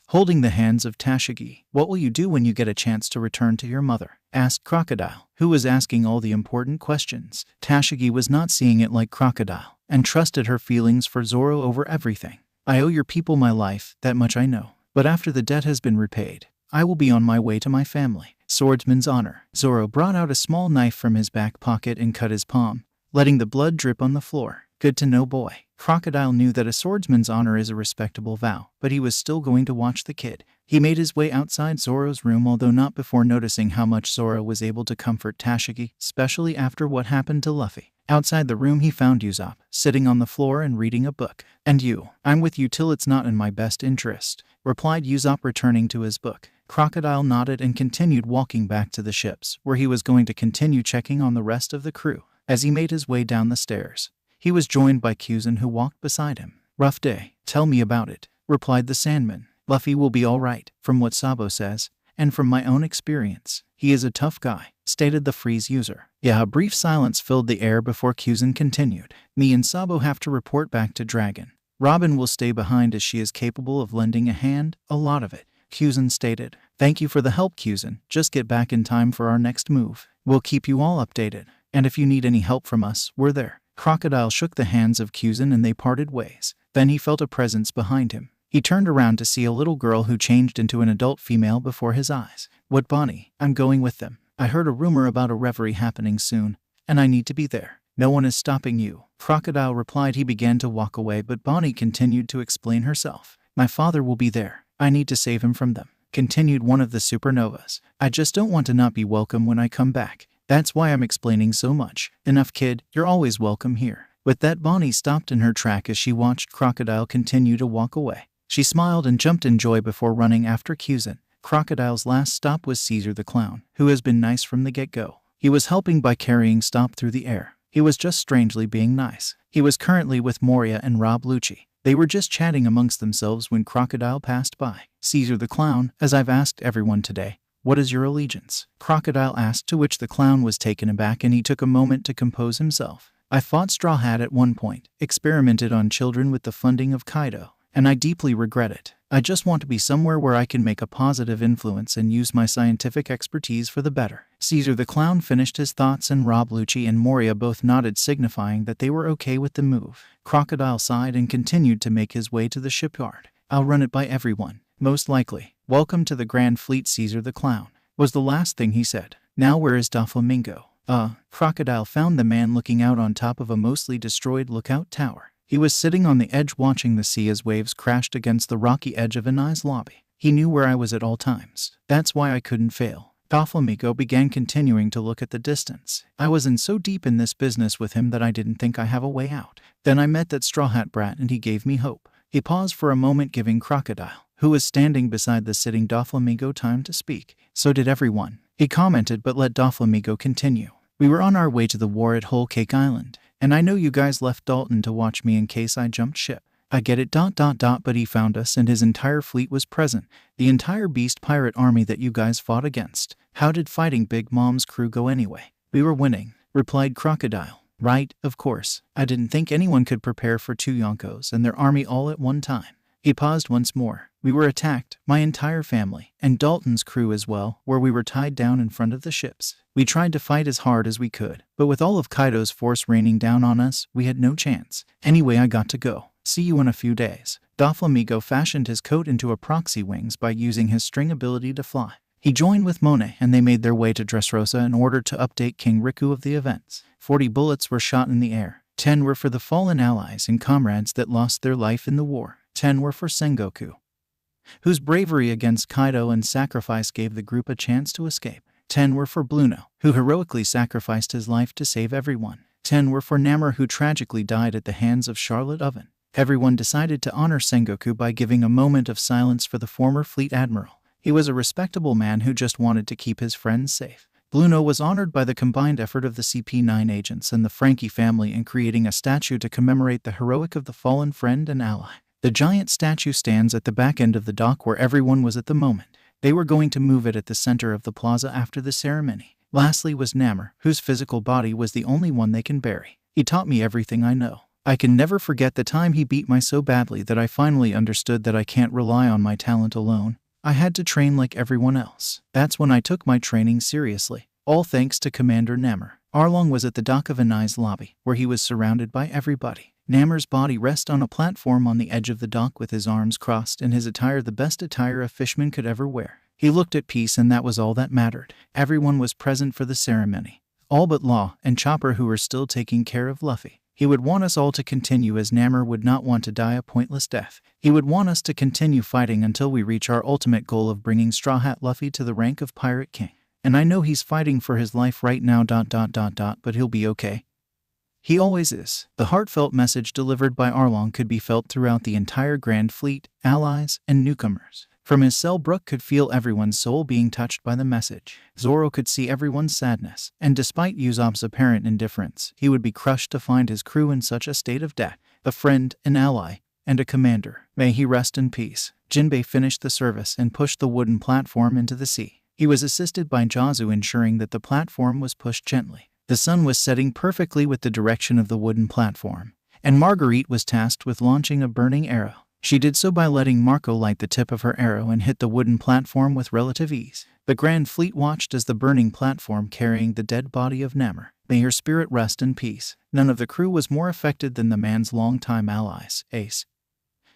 holding the hands of Tashigi. What will you do when you get a chance to return to your mother? Asked Crocodile, who was asking all the important questions. Tashigi was not seeing it like Crocodile, and trusted her feelings for Zoro over everything. I owe your people my life, that much I know. But after the debt has been repaid, I will be on my way to my family. Swordsman's honor. Zoro brought out a small knife from his back pocket and cut his palm, letting the blood drip on the floor. Good to know, boy. Crocodile knew that a swordsman's honor is a respectable vow, but he was still going to watch the kid. He made his way outside Zoro's room, although not before noticing how much Zoro was able to comfort Tashigi, especially after what happened to Luffy. Outside the room he found Yasopp, sitting on the floor and reading a book. And you? I'm with you till it's not in my best interest, replied Yasopp, returning to his book. Crocodile nodded and continued walking back to the ships, where he was going to continue checking on the rest of the crew. As he made his way down the stairs, he was joined by Kuzan, who walked beside him. Rough day. Tell me about it, replied the Sandman. Luffy will be all right, from what Sabo says, and from my own experience. He is a tough guy, stated the freeze user. Yeah, a brief silence filled the air before Kuzan continued. Me and Sabo have to report back to Dragon. Robin will stay behind as she is capable of lending a hand, a lot of it, Kuzan stated. Thank you for the help, Kuzan. Just get back in time for our next move. We'll keep you all updated, and if you need any help from us, we're there. Crocodile shook the hands of Kuzan and they parted ways. Then he felt a presence behind him. He turned around to see a little girl who changed into an adult female before his eyes. What, Bonnie? I'm going with them. I heard a rumor about a reverie happening soon, and I need to be there. No one is stopping you, Crocodile replied. He began to walk away, but Bonnie continued to explain herself. My father will be there. I need to save him from them, continued one of the supernovas. I just don't want to not be welcome when I come back. That's why I'm explaining so much. Enough, kid. You're always welcome here. With that, Bonnie stopped in her track as she watched Crocodile continue to walk away. She smiled and jumped in joy before running after Kuzan. Crocodile's last stop was Caesar the Clown, who has been nice from the get-go. He was helping by carrying Stop through the air. He was just strangely being nice. He was currently with Moria and Rob Lucci. They were just chatting amongst themselves when Crocodile passed by. Caesar the Clown, as I've asked everyone today, what is your allegiance? Crocodile asked, to which the clown was taken aback and he took a moment to compose himself. I fought Straw Hat at one point, experimented on children with the funding of Kaido, and I deeply regret it. I just want to be somewhere where I can make a positive influence and use my scientific expertise for the better. Caesar the Clown finished his thoughts and Rob Lucci and Moria both nodded, signifying that they were okay with the move. Crocodile sighed and continued to make his way to the shipyard. I'll run it by everyone, most likely. Welcome to the Grandfleet, Caesar the Clown, was the last thing he said. Now where is Doflamingo? Crocodile found the man looking out on top of a mostly destroyed lookout tower. He was sitting on the edge watching the sea as waves crashed against the rocky edge of Anai's lobby. He knew where I was at all times. That's why I couldn't fail. Doflamingo began continuing to look at the distance. I was in so deep in this business with him that I didn't think I have a way out. Then I met that Straw Hat brat and he gave me hope. He paused for a moment, giving Crocodile, who was standing beside the sitting Doflamingo, time to speak. So did everyone, he commented, but let Doflamingo continue. We were on our way to the war at Whole Cake Island, and I know you guys left Dalton to watch me in case I jumped ship. I get it, but he found us and his entire fleet was present. The entire beast pirate army that you guys fought against. How did fighting Big Mom's crew go anyway? We were winning, replied Crocodile. Right, of course. I didn't think anyone could prepare for 2 Yonkos and their army all at one time. He paused once more. We were attacked, my entire family, and Dalton's crew as well, where we were tied down in front of the ships. We tried to fight as hard as we could, but with all of Kaido's force raining down on us, we had no chance. Anyway, I got to go. See you in a few days. Doflamingo fashioned his coat into a proxy wings by using his string ability to fly. He joined with Monet and they made their way to Dressrosa in order to update King Riku of the events. 40 bullets were shot in the air. 10 were for the fallen allies and comrades that lost their life in the war. 10 were for Sengoku, whose bravery against Kaido and sacrifice gave the group a chance to escape. 10 were for Bluno, who heroically sacrificed his life to save everyone. 10 were for Namor, who tragically died at the hands of Charlotte Oven. Everyone decided to honor Sengoku by giving a moment of silence for the former fleet admiral. He was a respectable man who just wanted to keep his friends safe. Bluno was honored by the combined effort of the CP9 agents and the Frankie family in creating a statue to commemorate the heroic of the fallen friend and ally. The giant statue stands at the back end of the dock where everyone was at the moment. They were going to move it at the center of the plaza after the ceremony. Lastly was Namor, whose physical body was the only one they can bury. He taught me everything I know. I can never forget the time he beat me so badly that I finally understood that I can't rely on my talent alone. I had to train like everyone else. That's when I took my training seriously. All thanks to Commander Namor. Arlong was at the dock of Anai's lobby, where he was surrounded by everybody. Namor's body rested on a platform on the edge of the dock with his arms crossed and his attire the best attire a fishman could ever wear. He looked at peace and that was all that mattered. Everyone was present for the ceremony. All but Law and Chopper, who were still taking care of Luffy. He would want us all to continue, as Namor would not want to die a pointless death. He would want us to continue fighting until we reach our ultimate goal of bringing Strawhat Luffy to the rank of Pirate King. And I know he's fighting for his life right now, but he'll be okay. He always is. The heartfelt message delivered by Arlong could be felt throughout the entire Grand Fleet, allies, and newcomers. From his cell, Brook could feel everyone's soul being touched by the message. Zoro could see everyone's sadness, and despite Usopp's apparent indifference, he would be crushed to find his crew in such a state of death. A friend, an ally, and a commander. May he rest in peace. Jinbei finished the service and pushed the wooden platform into the sea. He was assisted by Jazu, ensuring that the platform was pushed gently. The sun was setting perfectly with the direction of the wooden platform, and Marguerite was tasked with launching a burning arrow. She did so by letting Marco light the tip of her arrow and hit the wooden platform with relative ease. The Grand Fleet watched as the burning platform carrying the dead body of Namor. May her spirit rest in peace. None of the crew was more affected than the man's longtime allies, Ace,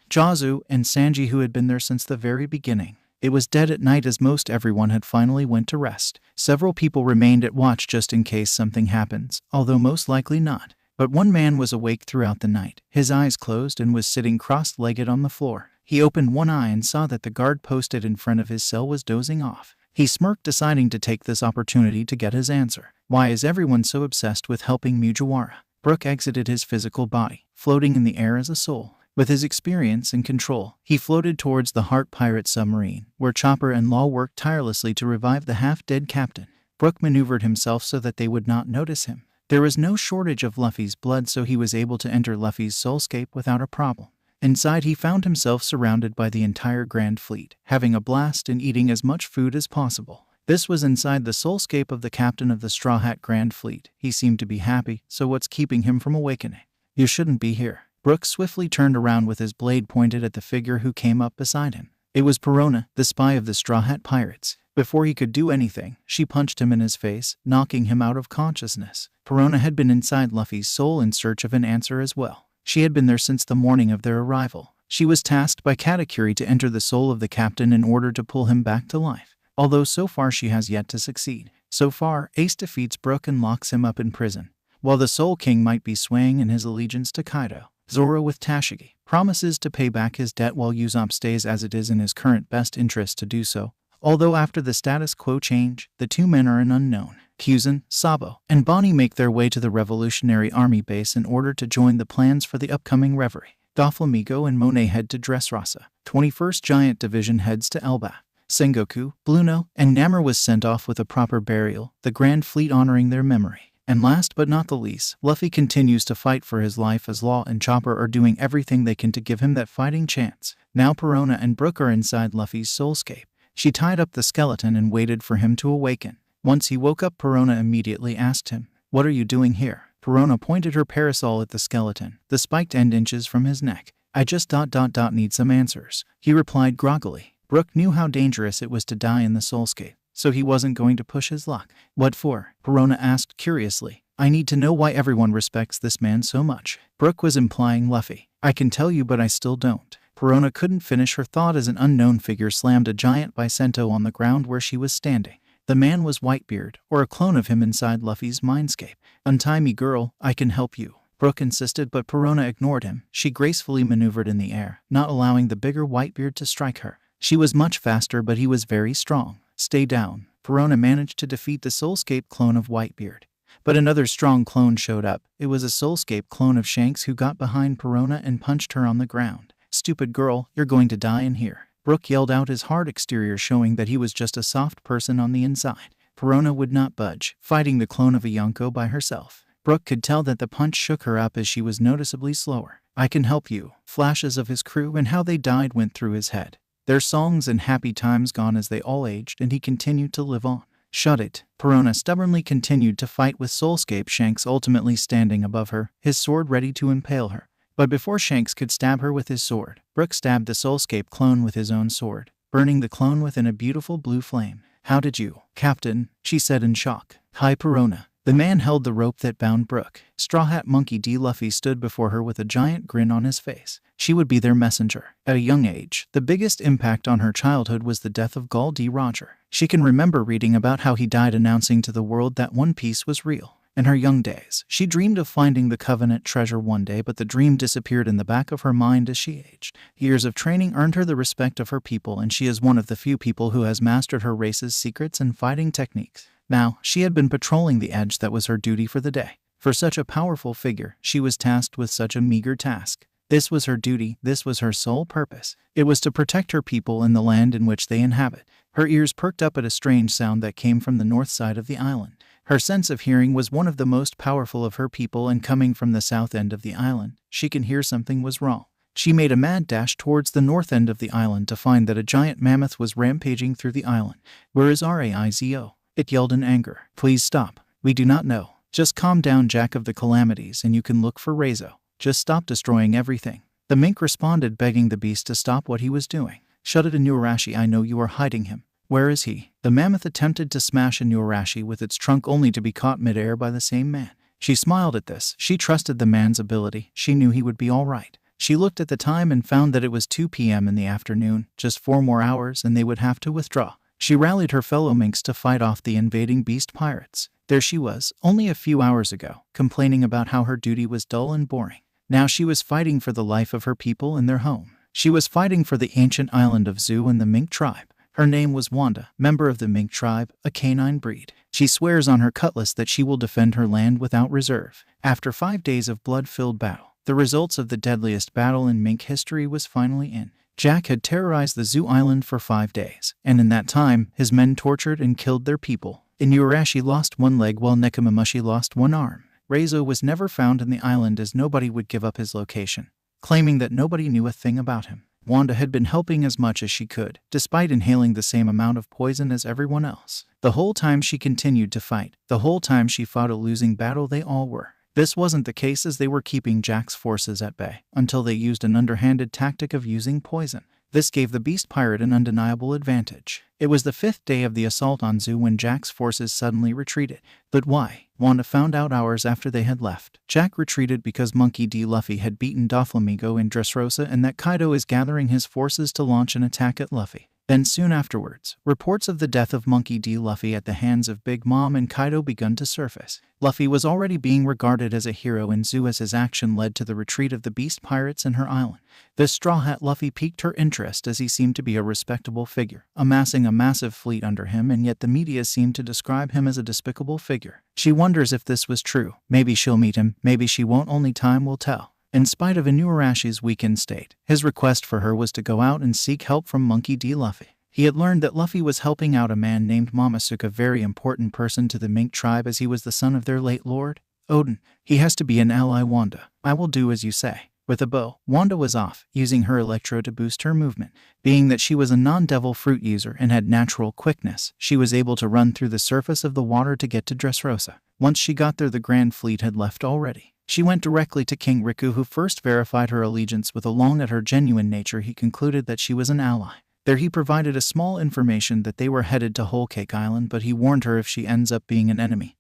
Jazu, and Sanji, who had been there since the very beginning. It was dead at night as most everyone had finally went to rest. Several people remained at watch just in case something happens, although most likely not. But one man was awake throughout the night, his eyes closed, and was sitting cross-legged on the floor. He opened one eye and saw that the guard posted in front of his cell was dozing off. He smirked, deciding to take this opportunity to get his answer. Why is everyone so obsessed with helping Mugiwara? Brook exited his physical body, floating in the air as a soul. With his experience and control, he floated towards the Heart pirate submarine, where Chopper and Law worked tirelessly to revive the half-dead captain. Brook maneuvered himself so that they would not notice him. There was no shortage of Luffy's blood, so he was able to enter Luffy's soulscape without a problem. Inside, he found himself surrounded by the entire Grand Fleet, having a blast and eating as much food as possible. This was inside the soulscape of the captain of the Strawhat Grand Fleet. He seemed to be happy, so what's keeping him from awakening? You shouldn't be here. Brook swiftly turned around with his blade pointed at the figure who came up beside him. It was Perona, the spy of the Strawhat pirates. Before he could do anything, she punched him in his face, knocking him out of consciousness. Perona had been inside Luffy's soul in search of an answer as well. She had been there since the morning of their arrival. She was tasked by Katakuri to enter the soul of the captain in order to pull him back to life. Although so far she has yet to succeed. So far, Ace defeats Brook and locks him up in prison. While the Soul King might be swaying in his allegiance to Kaido, Zoro with Tashigi promises to pay back his debt while Yasopp stays as it is in his current best interest to do so. Although after the status quo change, the two men are an unknown. Kyuzen, Sabo, and Bonnie make their way to the Revolutionary Army base in order to join the plans for the upcoming reverie. Doflamingo and Monet head to Dressrosa. 21st Giant Division heads to Elbaf. Sengoku, Blueno, and Namor was sent off with a proper burial, the Grand Fleet honoring their memory. And last but not the least, Luffy continues to fight for his life as Law and Chopper are doing everything they can to give him that fighting chance. Now Perona and Brook are inside Luffy's soulscape. She tied up the skeleton and waited for him to awaken. Once he woke up, Perona immediately asked him, "What are you doing here?" Perona pointed her parasol at the skeleton, the spiked end inches from his neck. "I just need some answers," he replied groggily. Brook knew how dangerous it was to die in the soulscape, so he wasn't going to push his luck. "What for?" Perona asked curiously. "I need to know why everyone respects this man so much." Brook was implying Luffy. "I can tell you, but I still don't." Perona couldn't finish her thought as an unknown figure slammed a giant bicento on the ground where she was standing. The man was Whitebeard, or a clone of him inside Luffy's mindscape. "Untie me, girl, I can help you," Brook insisted, but Perona ignored him. She gracefully maneuvered in the air, not allowing the bigger Whitebeard to strike her. She was much faster, but he was very strong. "Stay down." Perona managed to defeat the Soulscape clone of Whitebeard. But another strong clone showed up. It was a Soulscape clone of Shanks who got behind Perona and punched her on the ground. "Stupid girl, you're going to die in here." Brook yelled out, his hard exterior showing that he was just a soft person on the inside. Perona would not budge, fighting the clone of a Yonko by herself. Brook could tell that the punch shook her up as she was noticeably slower. "I can help you." Flashes of his crew and how they died went through his head. Their songs and happy times gone as they all aged, and he continued to live on. "Shut it." Perona stubbornly continued to fight with Soulscape Shanks ultimately standing above her, his sword ready to impale her. But before Shanks could stab her with his sword, Brook stabbed the Soulscape clone with his own sword, burning the clone within a beautiful blue flame. "How did you, Captain?" she said in shock. "Hi, Perona." The man held the rope that bound Brook. Straw Hat Monkey D. Luffy stood before her with a giant grin on his face. She would be their messenger. At a young age, the biggest impact on her childhood was the death of Gall D. Roger. She can remember reading about how he died announcing to the world that One Piece was real. In her young days, she dreamed of finding the Covenant treasure one day, but the dream disappeared in the back of her mind as she aged. Years of training earned her the respect of her people, and she is one of the few people who has mastered her race's secrets and fighting techniques. Now, she had been patrolling the edge that was her duty for the day. For such a powerful figure, she was tasked with such a meager task. This was her duty, this was her sole purpose. It was to protect her people and the land in which they inhabit. Her ears perked up at a strange sound that came from the north side of the island. Her sense of hearing was one of the most powerful of her people, and coming from the south end of the island, she can hear something was wrong. She made a mad dash towards the north end of the island to find that a giant mammoth was rampaging through the island. "Where is Raizo?" it yelled in anger. "Please stop. We do not know. Just calm down, Jack of the Calamities, and you can look for Reizo. Just stop destroying everything." The mink responded, begging the beast to stop what he was doing. "Shut it, Inuarashi, I know you are hiding him. Where is he?" The mammoth attempted to smash Inuarashi with its trunk, only to be caught midair by the same man. She smiled at this. She trusted the man's ability. She knew he would be all right. She looked at the time and found that it was 2 p.m. in the afternoon. Just 4 more hours and they would have to withdraw. She rallied her fellow minks to fight off the invading beast pirates. There she was, only a few hours ago, complaining about how her duty was dull and boring. Now she was fighting for the life of her people and their home. She was fighting for the ancient island of Zu and the mink tribe. Her name was Wanda, member of the mink tribe, a canine breed. She swears on her cutlass that she will defend her land without reserve. After 5 days of blood-filled battle, the results of the deadliest battle in mink history was finally in. Jack had terrorized the zoo island for 5 days, and in that time, his men tortured and killed their people. Inuarashi lost one leg while Nekomamushi lost one arm. Rosa was never found in the island as nobody would give up his location, claiming that nobody knew a thing about him. Wanda had been helping as much as she could, despite inhaling the same amount of poison as everyone else. The whole time she continued to fight, the whole time she fought a losing battle, they all were. This wasn't the case, as they were keeping Jack's forces at bay, until they used an underhanded tactic of using poison. This gave the beast pirate an undeniable advantage. It was the 5th day of the assault on Zoo when Jack's forces suddenly retreated. But why? Wanda found out hours after they had left. Jack retreated because Monkey D. Luffy had beaten Doflamingo in Dressrosa, and that Kaido is gathering his forces to launch an attack at Luffy. Then soon afterwards, reports of the death of Monkey D. Luffy at the hands of Big Mom and Kaido begun to surface. Luffy was already being regarded as a hero in Zoo as his action led to the retreat of the beast pirates in her island. This Strawhat Luffy piqued her interest as he seemed to be a respectable figure, amassing a massive fleet under him, and yet the media seemed to describe him as a despicable figure. She wonders if this was true. Maybe she'll meet him, maybe she won't, only time will tell. In spite of Inuarashi's weakened state, his request for her was to go out and seek help from Monkey D. Luffy. He had learned that Luffy was helping out a man named Momosuke, a very important person to the mink tribe, as he was the son of their late lord, Odin. He has to be an ally, Wanda. I will do as you say. With a bow, Wanda was off, using her electro to boost her movement. Being that she was a non-devil fruit user and had natural quickness, she was able to run through the surface of the water to get to Dressrosa. Once she got there, the Grand Fleet had left already. She went directly to King Riku, who first verified her allegiance with along at her genuine nature. He concluded that she was an ally. There he provided a small information that they were headed to Whole Cake Island, but he warned her if she ends up being an enemy,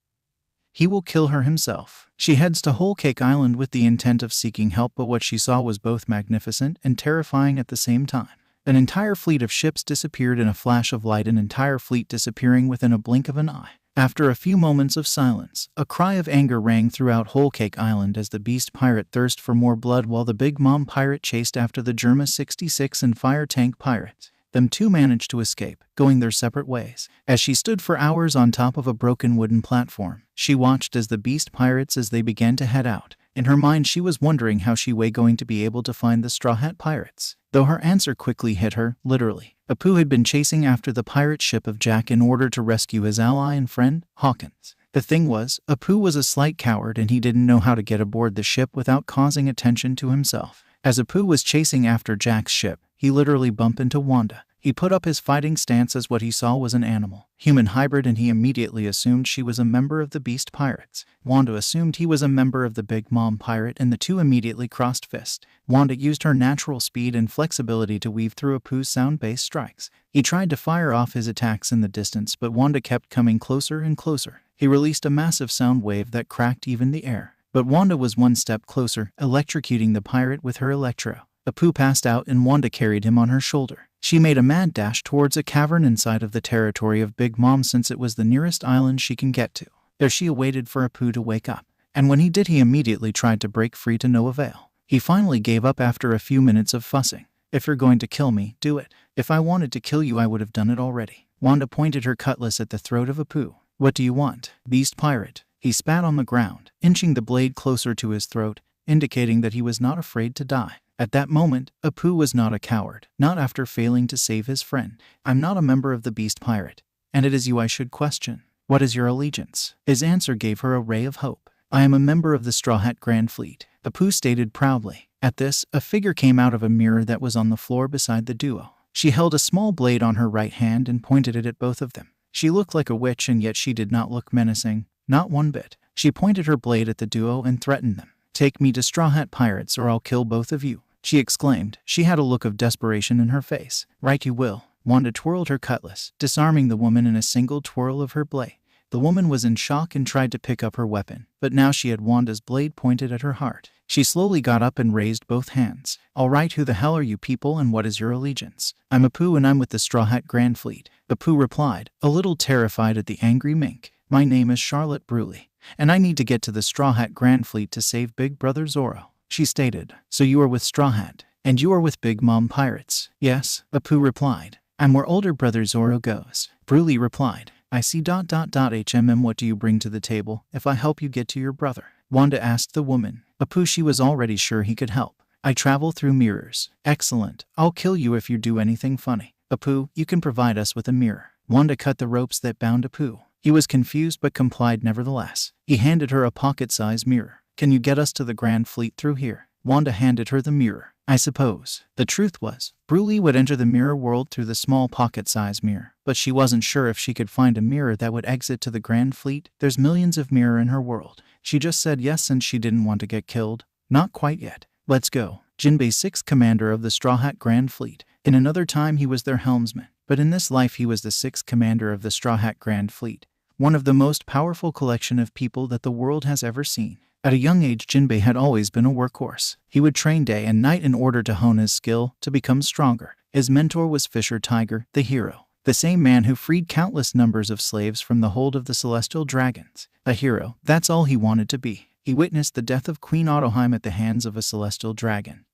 he will kill her himself. She heads to Whole Cake Island with the intent of seeking help, but what she saw was both magnificent and terrifying at the same time. An entire fleet of ships disappeared in a flash of light, an entire fleet disappearing within a blink of an eye. After a few moments of silence, a cry of anger rang throughout Whole Cake Island as the beast pirate thirsted for more blood while the Big Mom pirate chased after the Germa 66 and Fire Tank pirates. Them two managed to escape, going their separate ways. As she stood for hours on top of a broken wooden platform, she watched as the beast pirates as they began to head out. In her mind, she was wondering how she was going to be able to find the Straw Hat pirates. Though her answer quickly hit her, literally. Apu had been chasing after the pirate ship of Jack in order to rescue his ally and friend, Hawkins. The thing was, Apu was a slight coward and he didn't know how to get aboard the ship without causing attention to himself. As Apu was chasing after Jack's ship, he literally bumped into Wanda. He put up his fighting stance as what he saw was an animal, human hybrid, and he immediately assumed she was a member of the Beast Pirates. Wanda assumed he was a member of the Big Mom Pirate, and the two immediately crossed fists. Wanda used her natural speed and flexibility to weave through Apu's sound-based strikes. He tried to fire off his attacks in the distance, but Wanda kept coming closer and closer. He released a massive sound wave that cracked even the air. But Wanda was one step closer, electrocuting the pirate with her electro. Apu passed out and Wanda carried him on her shoulder. She made a mad dash towards a cavern inside of the territory of Big Mom, since it was the nearest island she can get to. There she awaited for Apu to wake up, and when he did, he immediately tried to break free to no avail. He finally gave up after a few minutes of fussing. If you're going to kill me, do it. If I wanted to kill you, I would have done it already. Wanda pointed her cutlass at the throat of Apu. What do you want, beast pirate? He spat on the ground, inching the blade closer to his throat, indicating that he was not afraid to die. At that moment, Apu was not a coward, not after failing to save his friend. I'm not a member of the Beast Pirate, and it is you I should question. What is your allegiance? His answer gave her a ray of hope. I am a member of the Strawhat Grandfleet, Apu stated proudly. At this, a figure came out of a mirror that was on the floor beside the duo. She held a small blade on her right hand and pointed it at both of them. She looked like a witch, and yet she did not look menacing, not one bit. She pointed her blade at the duo and threatened them. Take me to Strawhat Pirates or I'll kill both of you, she exclaimed. She had a look of desperation in her face. Right you will. Wanda twirled her cutlass, disarming the woman in a single twirl of her blade. The woman was in shock and tried to pick up her weapon, but now she had Wanda's blade pointed at her heart. She slowly got up and raised both hands. All right, who the hell are you people and what is your allegiance? I'm Apu and I'm with the Strawhat Grandfleet, Apu replied, a little terrified at the angry mink. My name is Charlotte Bruley, and I need to get to the Strawhat Grandfleet to save Big Brother Zoro, she stated. So you are with Strawhat, and you are with Big Mom Pirates? Yes, Apu replied. I'm where older brother Zoro goes. Broly replied. I see. What do you bring to the table if I help you get to your brother? Wanda asked the woman. She was already sure he could help. I travel through mirrors. Excellent. I'll kill you if you do anything funny. Apu, you can provide us with a mirror. Wanda cut the ropes that bound Apu. He was confused but complied nevertheless. He handed her a pocket-sized mirror. Can you get us to the Grandfleet through here? Wanda handed her the mirror. I suppose. The truth was, Broly would enter the mirror world through the small pocket-sized mirror, but she wasn't sure if she could find a mirror that would exit to the Grandfleet. There's millions of mirror in her world. She just said yes since she didn't want to get killed. Not quite yet. Let's go. Jinbei, 6th commander of the Strawhat Grandfleet. In another time he was their helmsman, but in this life he was the 6th commander of the Strawhat Grandfleet, one of the most powerful collection of people that the world has ever seen. At a young age, Jinbei had always been a workhorse. He would train day and night in order to hone his skill, to become stronger. His mentor was Fisher Tiger, the hero, the same man who freed countless numbers of slaves from the hold of the celestial dragons. A hero, that's all he wanted to be. He witnessed the death of Queen Ottoheim at the hands of a celestial dragon,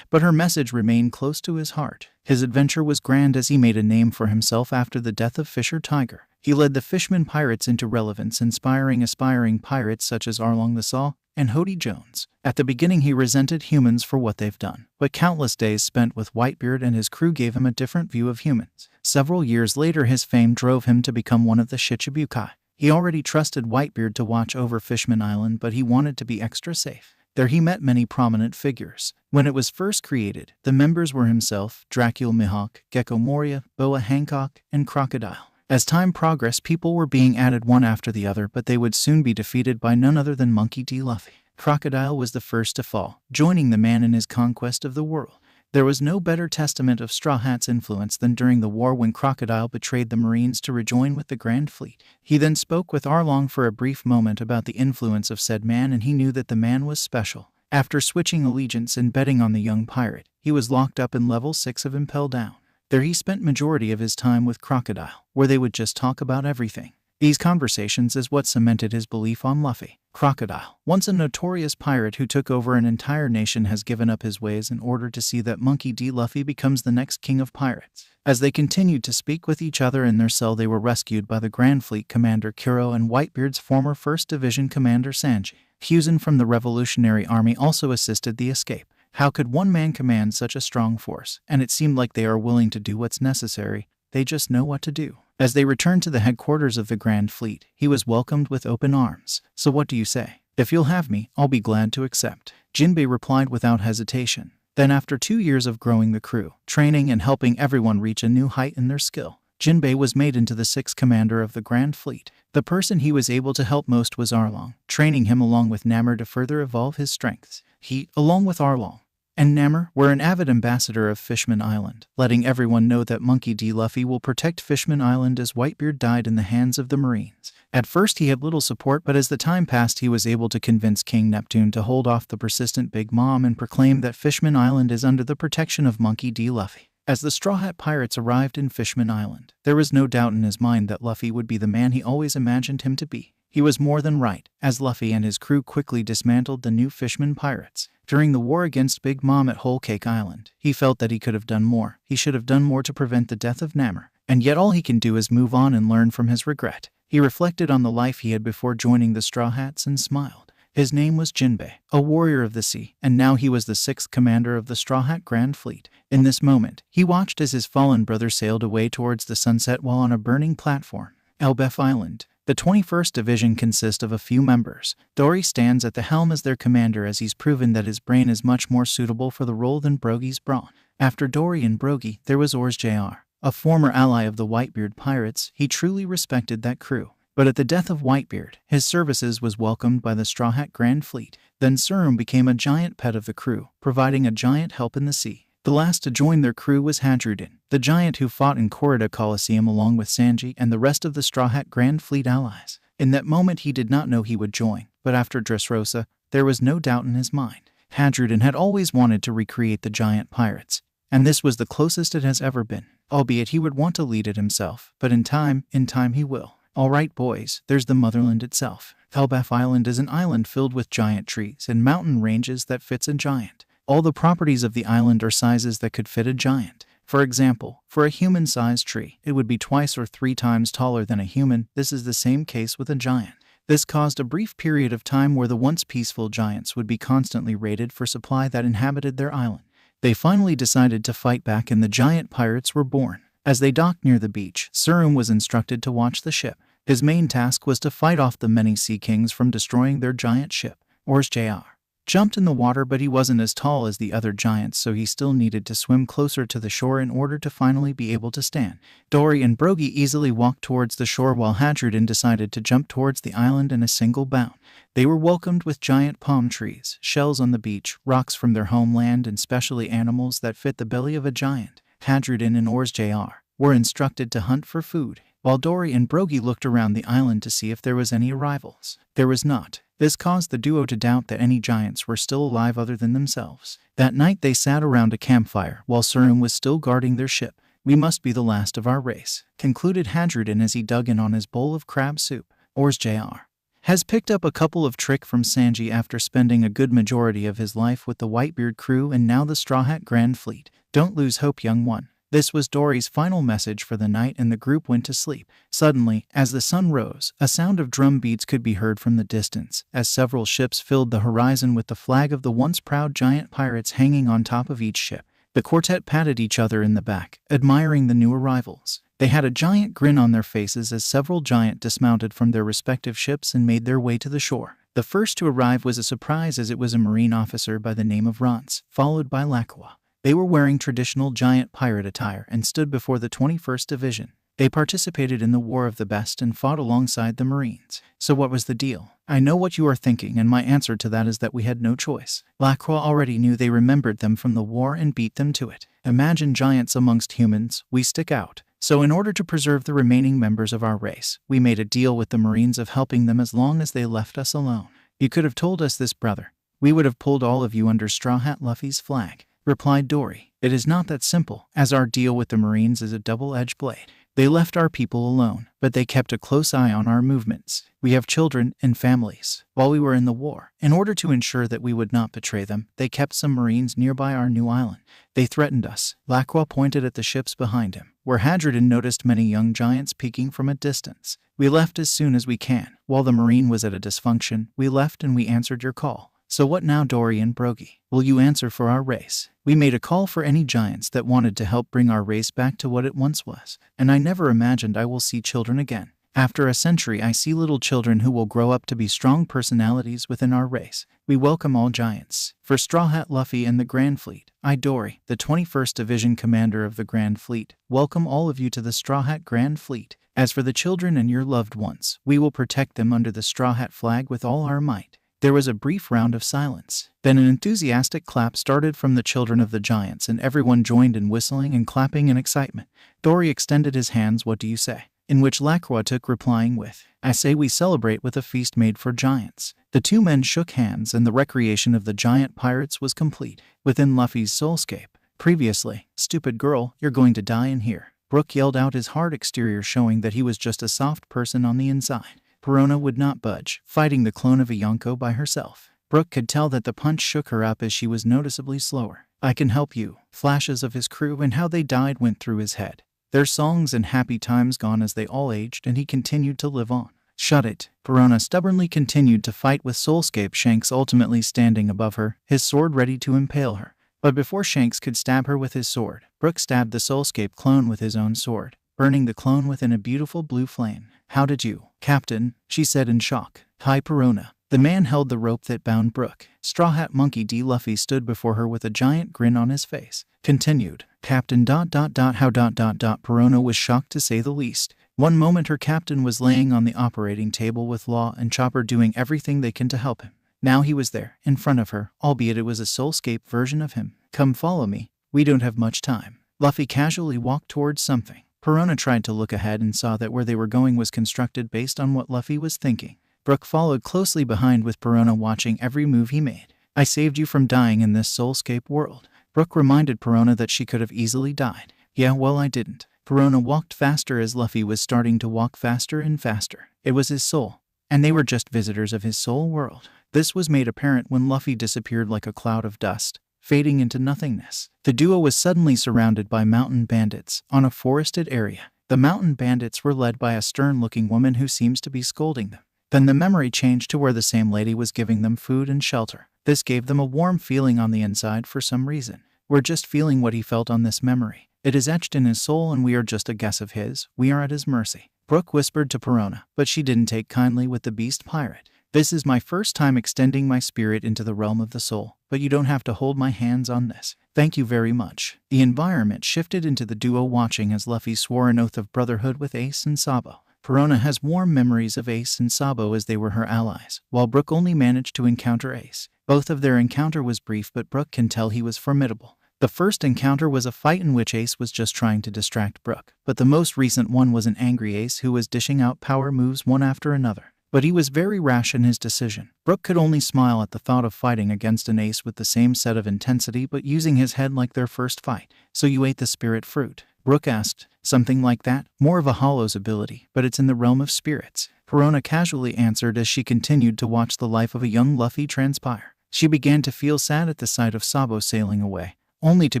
but her message remained close to his heart. His adventure was grand as he made a name for himself after the death of Fisher Tiger. He led the Fishman pirates into relevance, inspiring aspiring pirates such as Arlong the Saw and Hody Jones. At the beginning he resented humans for what they've done, but countless days spent with Whitebeard and his crew gave him a different view of humans. Several years later his fame drove him to become one of the Shichibukai. He already trusted Whitebeard to watch over Fishman Island, but he wanted to be extra safe. There he met many prominent figures. When it was first created, the members were himself, Dracula Mihawk, Gecko Moria, Boa Hancock, and Crocodile. As time progressed, people were being added one after the other, but they would soon be defeated by none other than Monkey D. Luffy. Crocodile was the first to fall, joining the man in his conquest of the world. There was no better testament of Straw Hat's influence than during the war when Crocodile betrayed the Marines to rejoin with the Grand Fleet. He then spoke with Arlong for a brief moment about the influence of said man, and he knew that the man was special. After switching allegiance and betting on the young pirate, he was locked up in level 6 of Impel Down. There he spent majority of his time with Crocodile, where they would just talk about everything. These conversations is what cemented his belief on Luffy. Crocodile, once a notorious pirate who took over an entire nation, has given up his ways in order to see that Monkey D. Luffy becomes the next king of pirates. As they continued to speak with each other in their cell, they were rescued by the Grand Fleet Commander Kuro and Whitebeard's former 1st Division Commander Sanji. Fusen from the Revolutionary Army also assisted the escape. How could one man command such a strong force? And it seemed like they are willing to do what's necessary. They just know what to do. As they returned to the headquarters of the Grand Fleet, he was welcomed with open arms. So what do you say? If you'll have me, I'll be glad to accept. Jinbei replied without hesitation. Then after 2 years of growing the crew, training and helping everyone reach a new height in their skill, Jinbei was made into the 6th commander of the Grand Fleet. The person he was able to help most was Arlong, training him along with Namor to further evolve his strengths. He, along with Arlong and Namor, were an avid ambassador of Fishman Island, letting everyone know that Monkey D. Luffy will protect Fishman Island as Whitebeard died in the hands of the Marines. At first he had little support, but as the time passed he was able to convince King Neptune to hold off the persistent Big Mom and proclaim that Fishman Island is under the protection of Monkey D. Luffy. As the Straw Hat pirates arrived in Fishman Island, there was no doubt in his mind that Luffy would be the man he always imagined him to be. He was more than right, as Luffy and his crew quickly dismantled the new Fishman pirates. During the war against Big Mom at Whole Cake Island, he felt that he could have done more. He should have done more to prevent the death of Namor, and yet all he can do is move on and learn from his regret. He reflected on the life he had before joining the Straw Hats and smiled. His name was Jinbei, a warrior of the sea, and now he was the 6th commander of the Straw Hat Grand Fleet. In this moment, he watched as his fallen brother sailed away towards the sunset while on a burning platform. Elbef Island. The 21st Division consists of a few members. Dory stands at the helm as their commander, as he's proven that his brain is much more suitable for the role than Brogy's brawn. After Dory and Brogy, there was Ors Jr., a former ally of the Whitebeard pirates. He truly respected that crew. But at the death of Whitebeard, his services was welcomed by the Straw Hat Grand Fleet. Then Surum became a giant pet of the crew, providing a giant help in the sea. The last to join their crew was Hadrudin, the giant who fought in Corrida Coliseum along with Sanji and the rest of the Straw Hat Grand Fleet allies. In that moment he did not know he would join, but after Dressrosa, there was no doubt in his mind. Hadrudin had always wanted to recreate the giant pirates, and this was the closest it has ever been, albeit he would want to lead it himself, but in time he will. Alright boys, there's the motherland itself. Elbaf Island is an island filled with giant trees and mountain ranges that fits a giant. All the properties of the island are sizes that could fit a giant. For example, for a human-sized tree, it would be twice or 3 times taller than a human. This is the same case with a giant. This caused a brief period of time where the once peaceful giants would be constantly raided for supply that inhabited their island. They finally decided to fight back and the giant pirates were born. As they docked near the beach, Fearsome was instructed to watch the ship. His main task was to fight off the many sea kings from destroying their giant ship. Jr. jumped in the water, but he wasn't as tall as the other giants, so he still needed to swim closer to the shore in order to finally be able to stand. Dory and Brogy easily walked towards the shore while Hadrudin decided to jump towards the island in a single bound. They were welcomed with giant palm trees, shells on the beach, rocks from their homeland, and specially animals that fit the belly of a giant. Hadrudin and Jr. were instructed to hunt for food, while Dory and Brogy looked around the island to see if there was any arrivals. There was not. This caused the duo to doubt that any giants were still alive other than themselves. That night they sat around a campfire while Fearsome was still guarding their ship. "We must be the last of our race," concluded Hadrudin as he dug in on his bowl of crab soup. Jr. has picked up a couple of tricks from Sanji after spending a good majority of his life with the Whitebeard crew and now the Strawhat Grandfleet. "Don't lose hope, young one." This was Dory's final message for the night, and the group went to sleep. Suddenly, as the sun rose, a sound of drum beats could be heard from the distance, as several ships filled the horizon with the flag of the once proud giant pirates hanging on top of each ship. The quartet patted each other in the back, admiring the new arrivals. They had a giant grin on their faces as several giants dismounted from their respective ships and made their way to the shore. The first to arrive was a surprise, as it was a marine officer by the name of Rance, followed by Lacroix. They were wearing traditional giant pirate attire and stood before the 21st Division. They participated in the War of the Best and fought alongside the Marines. "So what was the deal?" "I know what you are thinking, and my answer to that is that we had no choice." Lacroix already knew. They remembered them from the war and beat them to it. "Imagine giants amongst humans. We stick out. So in order to preserve the remaining members of our race, we made a deal with the Marines of helping them as long as they left us alone." "You could have told us this, brother. We would have pulled all of you under Strawhat Luffy's flag," replied Dory. "It is not that simple, as our deal with the Marines is a double-edged blade. They left our people alone, but they kept a close eye on our movements. We have children and families. While we were in the war, in order to ensure that we would not betray them, they kept some Marines nearby our new island. They threatened us." Lacroix pointed at the ships behind him, where Hadrudin noticed many young giants peeking from a distance. "We left as soon as we can. While the Marine was at a dysfunction, we left and we answered your call. So what now, Dory and Brogy? Will you answer for our race? We made a call for any giants that wanted to help bring our race back to what it once was. And I never imagined I will see children again. After a century, I see little children who will grow up to be strong personalities within our race. We welcome all giants. For Strawhat Luffy and the Grand Fleet, I, Dory, the 21st Division Commander of the Grand Fleet, welcome all of you to the Strawhat Grand Fleet. As for the children and your loved ones, we will protect them under the Strawhat flag with all our might." There was a brief round of silence. Then an enthusiastic clap started from the children of the giants, and everyone joined in whistling and clapping in excitement. Dory extended his hands. "What do you say?" In which Lacroix took, replying with, "I say we celebrate with a feast made for giants." The two men shook hands, and the recreation of the giant pirates was complete. Within Luffy's soulscape. Previously, "Stupid girl, you're going to die in here." Brook yelled out, his hard exterior showing that he was just a soft person on the inside. Perona would not budge, fighting the clone of a Yonko by herself. Brook could tell that the punch shook her up as she was noticeably slower. "I can help you." Flashes of his crew and how they died went through his head. Their songs and happy times gone as they all aged, and he continued to live on. "Shut it." Perona stubbornly continued to fight with Soulscape, Shanks ultimately standing above her, his sword ready to impale her. But before Shanks could stab her with his sword, Brook stabbed the Soulscape clone with his own sword, burning the clone within a beautiful blue flame. "How did you, Captain?" she said in shock. "Hi, Perona." The man held the rope that bound Brook. Strawhat Monkey D. Luffy stood before her with a giant grin on his face. Continued. "Captain ... how ... Perona was shocked to say the least. One moment her captain was laying on the operating table with Law and Chopper doing everything they can to help him. Now he was there, in front of her, albeit it was a Soulscape version of him. "Come follow me. We don't have much time." Luffy casually walked towards something. Perona tried to look ahead and saw that where they were going was constructed based on what Luffy was thinking. Brook followed closely behind with Perona watching every move he made. "I saved you from dying in this Soulscape world." Brook reminded Perona that she could have easily died. "Yeah, well, I didn't." Perona walked faster as Luffy was starting to walk faster and faster. It was his soul, and they were just visitors of his soul world. This was made apparent when Luffy disappeared like a cloud of dust. fading into nothingness. The duo was suddenly surrounded by mountain bandits on a forested area. The mountain bandits were led by a stern-looking woman who seems to be scolding them. Then the memory changed to where the same lady was giving them food and shelter. This gave them a warm feeling on the inside for some reason. We're just feeling what he felt on this memory. It is etched in his soul and we are just a guess of his. We are at his mercy. Brook whispered to Perona, but she didn't take kindly with the beast pirate. This is my first time extending my spirit into the realm of the soul, but you don't have to hold my hands on this. Thank you very much. The environment shifted into the duo watching as Luffy swore an oath of brotherhood with Ace and Sabo. Perona has warm memories of Ace and Sabo as they were her allies, while Brook only managed to encounter Ace. Both of their encounter was brief, but Brook can tell he was formidable. The first encounter was a fight in which Ace was just trying to distract Brook, but the most recent one was an angry Ace who was dishing out power moves one after another. But he was very rash in his decision. Brook could only smile at the thought of fighting against an Ace with the same set of intensity but using his head like their first fight. So you ate the spirit fruit? Brook asked. Something like that. More of a Hollow's ability, but it's in the realm of spirits. Perona casually answered as she continued to watch the life of a young Luffy transpire. She began to feel sad at the sight of Sabo sailing away, only to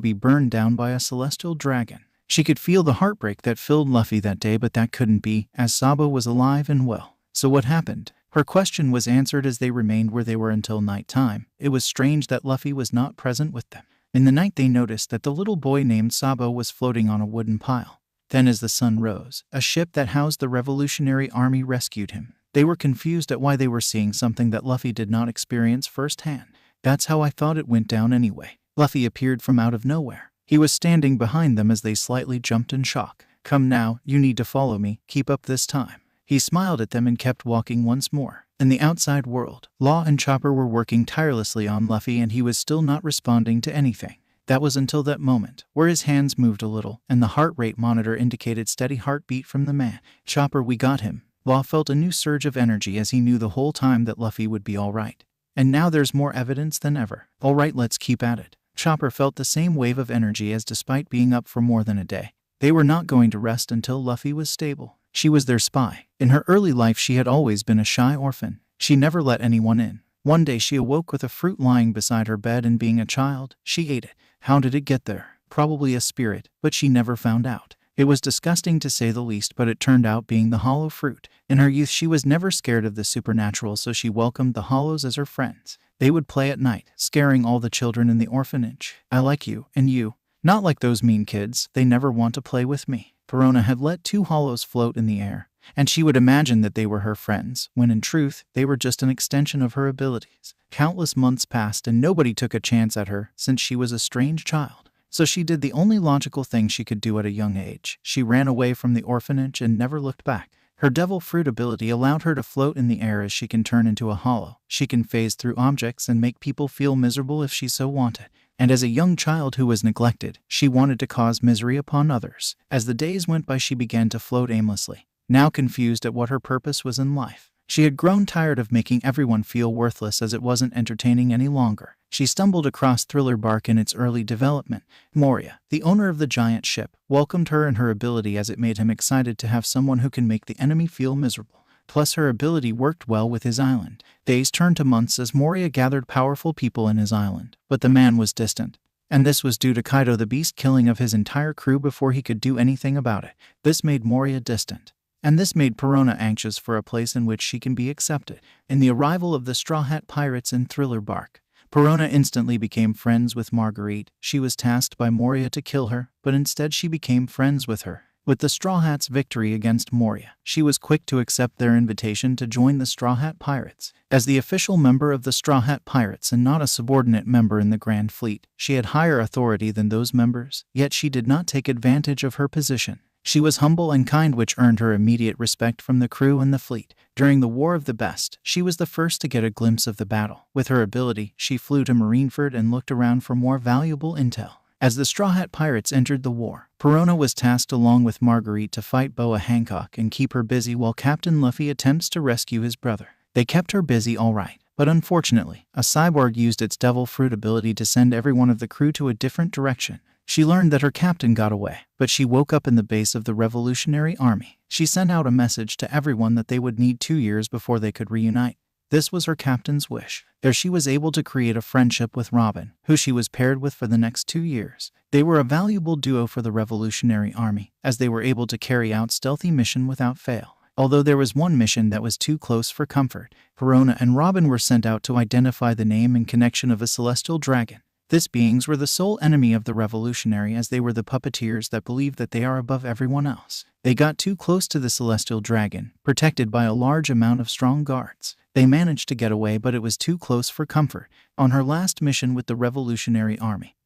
be burned down by a celestial dragon. She could feel the heartbreak that filled Luffy that day, but that couldn't be, as Sabo was alive and well. So what happened? Her question was answered as they remained where they were until night time. It was strange that Luffy was not present with them. In the night they noticed that the little boy named Sabo was floating on a wooden pile. Then as the sun rose, a ship that housed the Revolutionary Army rescued him. They were confused at why they were seeing something that Luffy did not experience firsthand. That's how I thought it went down anyway. Luffy appeared from out of nowhere. He was standing behind them as they slightly jumped in shock. Come now, you need to follow me. Keep up this time. He smiled at them and kept walking once more. In the outside world, Law and Chopper were working tirelessly on Luffy and he was still not responding to anything. That was until that moment, where his hands moved a little, and the heart rate monitor indicated steady heartbeat from the man. Chopper, we got him. Law felt a new surge of energy as he knew the whole time that Luffy would be alright. And now there's more evidence than ever. Alright, let's keep at it. Chopper felt the same wave of energy as despite being up for more than a day, they were not going to rest until Luffy was stable. She was their spy. In her early life she had always been a shy orphan. She never let anyone in. One day she awoke with a fruit lying beside her bed and being a child, she ate it. How did it get there? Probably a spirit, but she never found out. It was disgusting to say the least, but it turned out being the hollow fruit. In her youth she was never scared of the supernatural, so she welcomed the hollows as her friends. They would play at night, scaring all the children in the orphanage. I like you, and you. Not like those mean kids, they never want to play with me. Perona had let two hollows float in the air, and she would imagine that they were her friends, when in truth, they were just an extension of her abilities. Countless months passed and nobody took a chance at her since she was a strange child. So she did the only logical thing she could do at a young age. She ran away from the orphanage and never looked back. Her devil fruit ability allowed her to float in the air as she can turn into a hollow. She can phase through objects and make people feel miserable if she so wanted. And as a young child who was neglected, she wanted to cause misery upon others. As the days went by she began to float aimlessly, now confused at what her purpose was in life. She had grown tired of making everyone feel worthless as it wasn't entertaining any longer. She stumbled across Thriller Bark in its early development. Moria, the owner of the giant ship, welcomed her and her ability as it made him excited to have someone who can make the enemy feel miserable. Plus her ability worked well with his island. Days turned to months as Moria gathered powerful people in his island, but the man was distant. And this was due to Kaido the Beast killing of his entire crew before he could do anything about it. This made Moria distant. And this made Perona anxious for a place in which she can be accepted. In the arrival of the Strawhat pirates in Thriller Bark, Perona instantly became friends with Marguerite. She was tasked by Moria to kill her, but instead she became friends with her. With the Straw Hats' victory against Moria, she was quick to accept their invitation to join the Straw Hat Pirates. As the official member of the Straw Hat Pirates and not a subordinate member in the Grand Fleet, she had higher authority than those members, yet she did not take advantage of her position. She was humble and kind, which earned her immediate respect from the crew and the fleet. During the War of the Best, she was the first to get a glimpse of the battle. With her ability, she flew to Marineford and looked around for more valuable intel. As the Straw Hat Pirates entered the war, Perona was tasked along with Marguerite to fight Boa Hancock and keep her busy while Captain Luffy attempts to rescue his brother. They kept her busy all right, but unfortunately, a cyborg used its devil fruit ability to send every one of the crew to a different direction. She learned that her captain got away, but she woke up in the base of the Revolutionary Army. She sent out a message to everyone that they would need 2 years before they could reunite. This was her captain's wish. There she was able to create a friendship with Robin, who she was paired with for the next 2 years. They were a valuable duo for the Revolutionary Army, as they were able to carry out stealthy mission without fail. Although there was one mission that was too close for comfort, Perona and Robin were sent out to identify the name and connection of a celestial dragon. These beings were the sole enemy of the revolutionary, as they were the puppeteers that believe that they are above everyone else. They got too close to the celestial dragon, protected by a large amount of strong guards. They managed to get away, but it was too close for comfort on her last mission with the Revolutionary Army.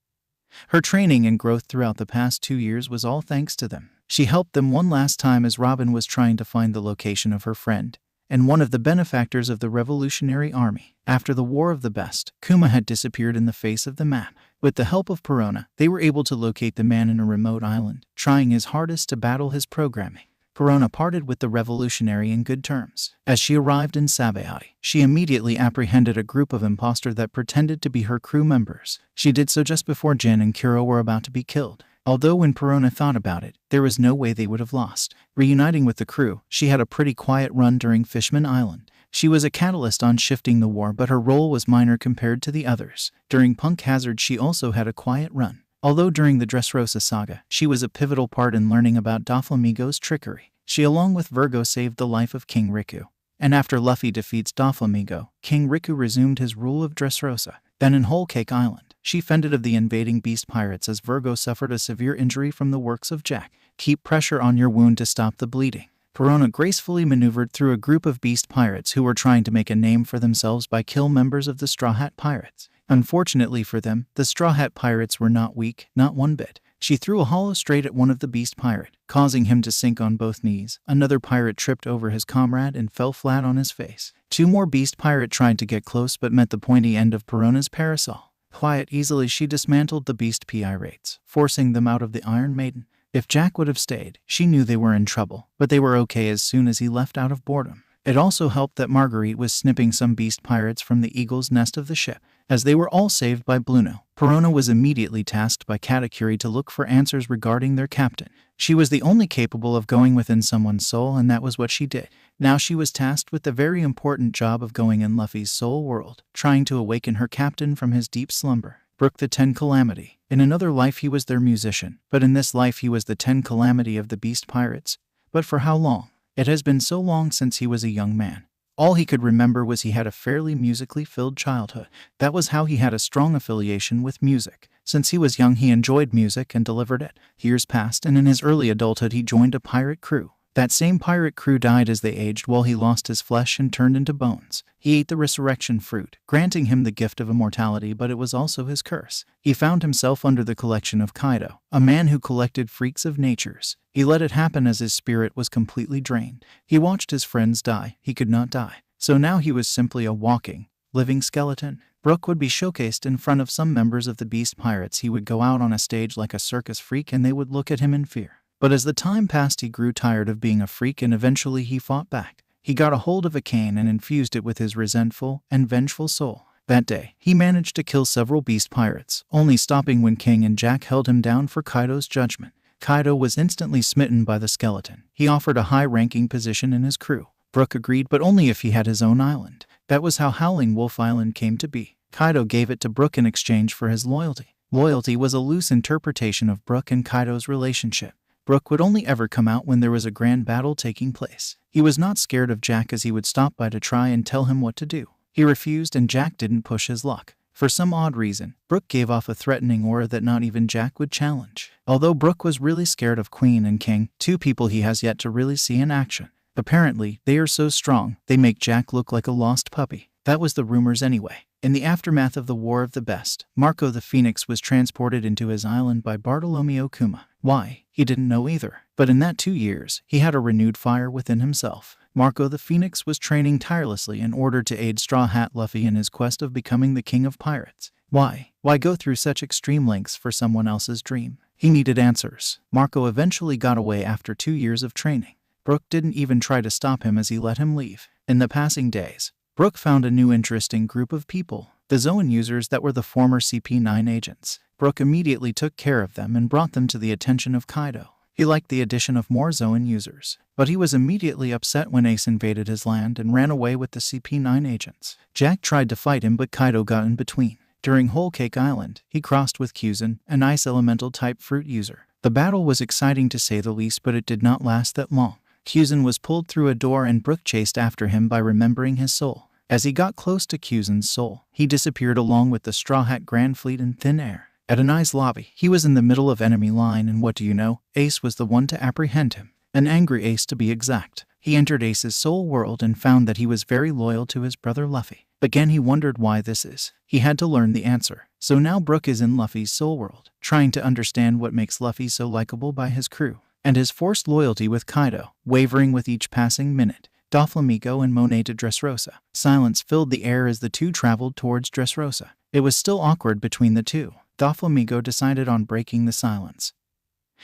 Her training and growth throughout the past 2 years was all thanks to them. She helped them one last time as Robin was trying to find the location of her friend and one of the benefactors of the Revolutionary Army. After the War of the Best, Kuma had disappeared in the face of the map. With the help of Perona, they were able to locate the man in a remote island, trying his hardest to battle his programming. Perona parted with the revolutionary in good terms. As she arrived in Sabayati, she immediately apprehended a group of impostors that pretended to be her crew members. She did so just before Jin and Kuro were about to be killed. Although when Perona thought about it, there was no way they would have lost. Reuniting with the crew, she had a pretty quiet run during Fishman Island. She was a catalyst on shifting the war, but her role was minor compared to the others. During Punk Hazard, she also had a quiet run. Although during the Dressrosa saga, she was a pivotal part in learning about Doflamingo's trickery. She, along with Virgo, saved the life of King Riku. And after Luffy defeats Doflamingo, King Riku resumed his rule of Dressrosa. Then in Whole Cake Island, she fended off the invading beast pirates as Virgo suffered a severe injury from the works of Jack. Keep pressure on your wound to stop the bleeding. Perona gracefully maneuvered through a group of beast pirates who were trying to make a name for themselves by killing members of the Straw Hat Pirates. Unfortunately for them, the Straw Hat Pirates were not weak, not one bit. She threw a hollow straight at one of the beast pirate, causing him to sink on both knees. Another pirate tripped over his comrade and fell flat on his face. 2 more beast pirate tried to get close but met the pointy end of Perona's parasol. Quite easily she dismantled the beast pirates, forcing them out of the Iron Maiden. If Jack would have stayed, she knew they were in trouble, but they were okay as soon as he left out of boredom. It also helped that Marguerite was snipping some beast pirates from the eagle's nest of the ship. As they were all saved by Bluno, Perona was immediately tasked by Katakuri to look for answers regarding their captain. She was the only capable of going within someone's soul, and that was what she did. Now she was tasked with the very important job of going in Luffy's soul world, trying to awaken her captain from his deep slumber. Brook the Ten Calamity. In another life he was their musician, but in this life he was the Ten Calamity of the beast pirates. But for how long? It has been so long since he was a young man. All he could remember was he had a fairly musically filled childhood. That was how he had a strong affiliation with music. Since he was young, he enjoyed music and delivered it. Years passed, and in his early adulthood he joined a pirate crew. That same pirate crew died as they aged while he lost his flesh and turned into bones. He ate the resurrection fruit, granting him the gift of immortality, but it was also his curse. He found himself under the collection of Kaido, a man who collected freaks of natures. He let it happen as his spirit was completely drained. He watched his friends die. He could not die. So now he was simply a walking, living skeleton. Brook would be showcased in front of some members of the Beast Pirates. He would go out on a stage like a circus freak and they would look at him in fear. But as the time passed, he grew tired of being a freak and eventually he fought back. He got a hold of a cane and infused it with his resentful and vengeful soul. That day, he managed to kill several beast pirates, only stopping when King and Jack held him down for Kaido's judgment. Kaido was instantly smitten by the skeleton. He offered a high-ranking position in his crew. Brook agreed, but only if he had his own island. That was how Howling Wolf Island came to be. Kaido gave it to Brook in exchange for his loyalty. Loyalty was a loose interpretation of Brook and Kaido's relationship. Brook would only ever come out when there was a grand battle taking place. He was not scared of Jack as he would stop by to try and tell him what to do. He refused and Jack didn't push his luck. For some odd reason, Brook gave off a threatening aura that not even Jack would challenge. Although Brook was really scared of Queen and King, 2 people he has yet to really see in action. Apparently, they are so strong, they make Jack look like a lost puppy. That was the rumors anyway. In the aftermath of the War of the Best, Marco the Phoenix was transported into his island by Bartolomeo Kuma. Why? He didn't know either. But in that 2 years, he had a renewed fire within himself. Marco the Phoenix was training tirelessly in order to aid Strawhat Luffy in his quest of becoming the king of pirates. Why? Why go through such extreme lengths for someone else's dream? He needed answers. Marco eventually got away after 2 years of training. Brook didn't even try to stop him as he let him leave. In the passing days, Brook found a new interesting group of people, the Zoan users that were the former CP9 agents. Brook immediately took care of them and brought them to the attention of Kaido. He liked the addition of more Zoan users, but he was immediately upset when Ace invaded his land and ran away with the CP9 agents. Jack tried to fight him, but Kaido got in between. During Whole Cake Island, he crossed with Kyuzen, an ice elemental type fruit user. The battle was exciting to say the least, but it did not last that long. Kyuzen was pulled through a door and Brook chased after him by remembering his soul. As he got close to Kyuzen's soul, he disappeared along with the Strawhat Grandfleet in thin air. At an ice lobby, he was in the middle of enemy line, and what do you know? Ace was the one to apprehend him. An angry Ace, to be exact. He entered Ace's soul world and found that he was very loyal to his brother Luffy. Again he wondered why this is. He had to learn the answer. So now Brook is in Luffy's soul world, trying to understand what makes Luffy so likable by his crew, and his forced loyalty with Kaido, wavering with each passing minute. Doflamingo and Monet to Dressrosa. Silence filled the air as the two traveled towards Dressrosa. It was still awkward between the two. Doflamingo decided on breaking the silence.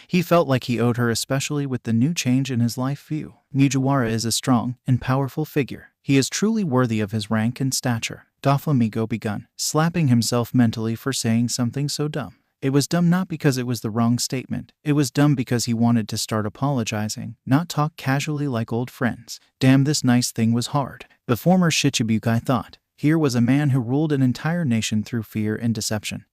He felt like he owed her, especially with the new change in his life view. Mugiwara is a strong and powerful figure. He is truly worthy of his rank and stature. Doflamingo began, slapping himself mentally for saying something so dumb. It was dumb not because it was the wrong statement. It was dumb because he wanted to start apologizing, not talk casually like old friends. Damn, this nice thing was hard. The former Shichibukai thought. Here was a man who ruled an entire nation through fear and deception,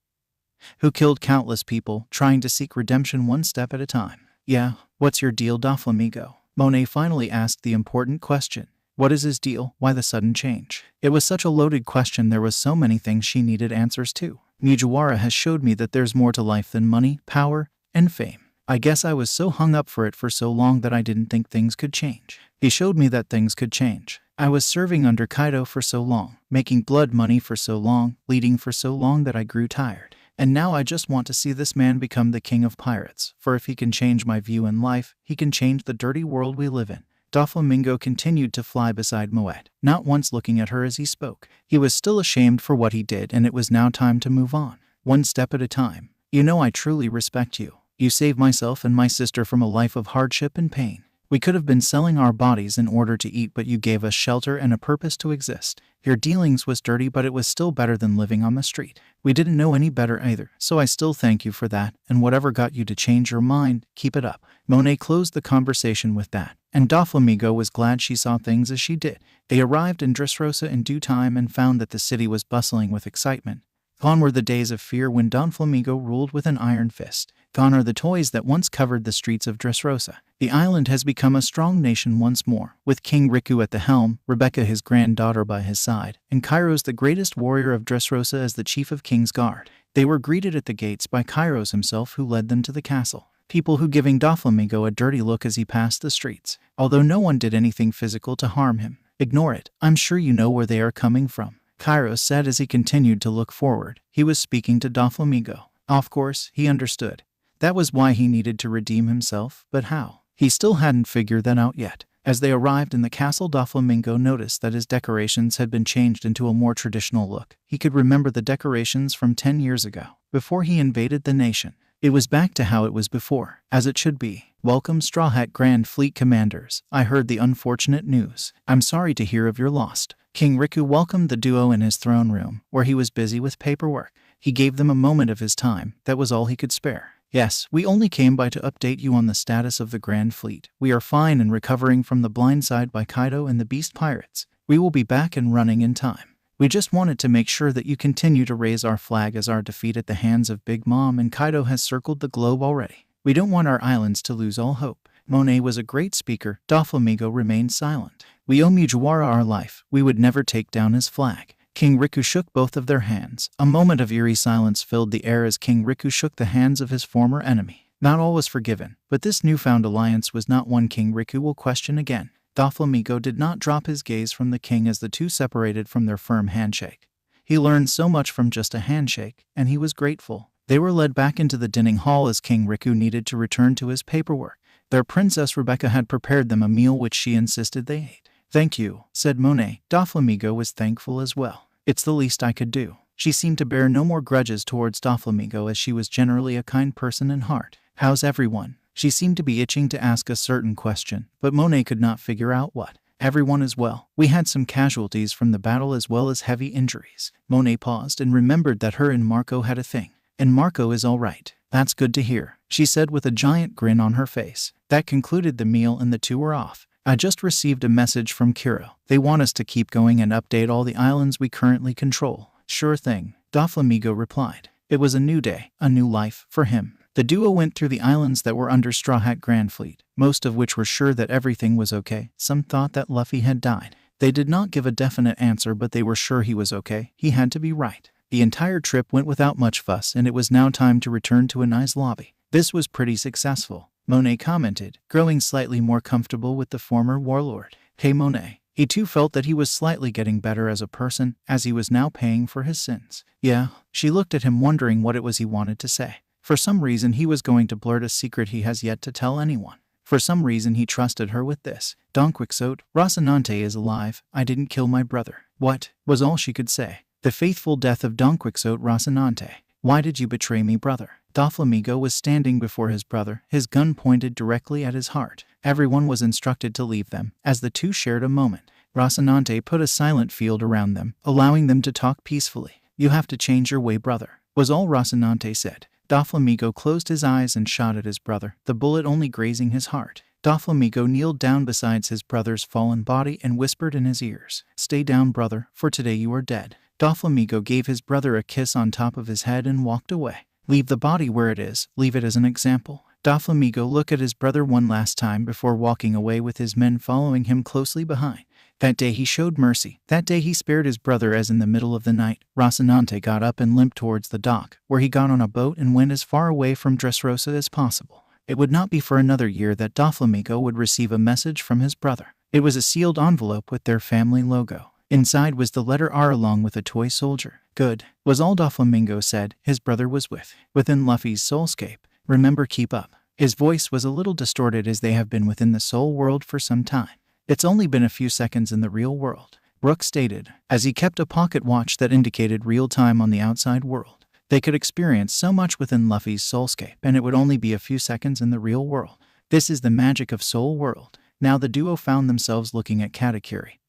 who killed countless people, trying to seek redemption one step at a time. Yeah, what's your deal, Doflamingo? Monet finally asked the important question. What is his deal? Why the sudden change? It was such a loaded question. There was so many things she needed answers to. Mugiwara has showed me that there's more to life than money, power, and fame. I guess I was so hung up for it for so long that I didn't think things could change. He showed me that things could change. I was serving under Kaido for so long, making blood money for so long, leading for so long that I grew tired. And now I just want to see this man become the king of pirates, for if he can change my view in life, he can change the dirty world we live in. Doflamingo continued to fly beside Moet, not once looking at her as he spoke. He was still ashamed for what he did, and it was now time to move on, one step at a time. You know, I truly respect you. You saved myself and my sister from a life of hardship and pain. We could have been selling our bodies in order to eat, but you gave us shelter and a purpose to exist. Your dealings was dirty, but it was still better than living on the street. We didn't know any better either, so I still thank you for that, and whatever got you to change your mind, keep it up. Monet closed the conversation with that, and Doflamingo was glad she saw things as she did. They arrived in Dressrosa in due time and found that the city was bustling with excitement. Gone were the days of fear when Doflamingo ruled with an iron fist. Gone are the toys that once covered the streets of Dressrosa. The island has become a strong nation once more, with King Riku at the helm, Rebecca his granddaughter by his side, and Kairos the greatest warrior of Dressrosa as the chief of King's Guard. They were greeted at the gates by Kairos himself, who led them to the castle. People who giving Doflamingo a dirty look as he passed the streets, although no one did anything physical to harm him. Ignore it, I'm sure you know where they are coming from, Kairos said as he continued to look forward. He was speaking to Doflamingo. Of course, he understood. That was why he needed to redeem himself, but how? He still hadn't figured that out yet. As they arrived in the castle, Doflamingo noticed that his decorations had been changed into a more traditional look. He could remember the decorations from 10 years ago, before he invaded the nation. It was back to how it was before, as it should be. Welcome, Strawhat Grand Fleet commanders. I heard the unfortunate news. I'm sorry to hear of your loss. King Riku welcomed the duo in his throne room, where he was busy with paperwork. He gave them a moment of his time. That was all he could spare. Yes, we only came by to update you on the status of the Grand Fleet. We are fine and recovering from the blindside by Kaido and the Beast Pirates. We will be back and running in time. We just wanted to make sure that you continue to raise our flag, as our defeat at the hands of Big Mom and Kaido has circled the globe already. We don't want our islands to lose all hope. Monet was a great speaker. Doflamingo remained silent. We owe Mugiwara our life. We would never take down his flag. King Riku shook both of their hands. A moment of eerie silence filled the air as King Riku shook the hands of his former enemy. Not all was forgiven, but this newfound alliance was not one King Riku will question again. Doflamingo did not drop his gaze from the king as the two separated from their firm handshake. He learned so much from just a handshake, and he was grateful. They were led back into the dining hall as King Riku needed to return to his paperwork. Their princess Rebecca had prepared them a meal which she insisted they ate. Thank you, said Monet. Doflamingo was thankful as well. It's the least I could do. She seemed to bear no more grudges towards Doflamingo, as she was generally a kind person in heart. How's everyone? She seemed to be itching to ask a certain question, but Monet could not figure out what. Everyone is well. We had some casualties from the battle as well as heavy injuries. Monet paused and remembered that her and Marco had a thing. And Marco is all right. That's good to hear. she said with a giant grin on her face. That concluded the meal and the two were off. I just received a message from Kuro. They want us to keep going and update all the islands we currently control. Sure thing, Doflamingo replied. It was a new day, a new life, for him. The duo went through the islands that were under Strawhat Grandfleet, most of which were sure that everything was okay. Some thought that Luffy had died. They did not give a definite answer, but they were sure he was okay. He had to be right. The entire trip went without much fuss, and it was now time to return to a nice lobby. This was pretty successful, Monet commented, growing slightly more comfortable with the former warlord. Hey Monet. He too felt that he was slightly getting better as a person, as he was now paying for his sins. Yeah, she looked at him wondering what it was he wanted to say. For some reason he was going to blurt a secret he has yet to tell anyone. For some reason he trusted her with this. Don Quixote, Rocinante is alive. I didn't kill my brother. What? Was all she could say. The faithful death of Don Quixote Rocinante. Why did you betray me, brother? Doflamingo was standing before his brother, his gun pointed directly at his heart. Everyone was instructed to leave them, as the two shared a moment. Rocinante put a silent field around them, allowing them to talk peacefully. You have to change your way, brother, was all Rocinante said. Doflamingo closed his eyes and shot at his brother, the bullet only grazing his heart. Doflamingo kneeled down beside his brother's fallen body and whispered in his ears, Stay down, brother, for today you are dead. Doflamingo gave his brother a kiss on top of his head and walked away. Leave the body where it is, leave it as an example. Doflamingo looked at his brother one last time before walking away with his men following him closely behind. That day he showed mercy. That day he spared his brother as in the middle of the night, Rocinante got up and limped towards the dock, where he got on a boat and went as far away from Dressrosa as possible. It would not be for another year that Doflamingo would receive a message from his brother. It was a sealed envelope with their family logo. Inside was the letter R along with a toy soldier. Good, was all Doflamingo said. His brother was within Luffy's soulscape. Remember, keep up. His voice was a little distorted as they have been within the soul world for some time. It's only been a few seconds in the real world, Brook stated, as he kept a pocket watch that indicated real time on the outside world. They could experience so much within Luffy's soulscape, and it would only be a few seconds in the real world. This is the magic of Soul World. Now the duo found themselves looking at Katakuri,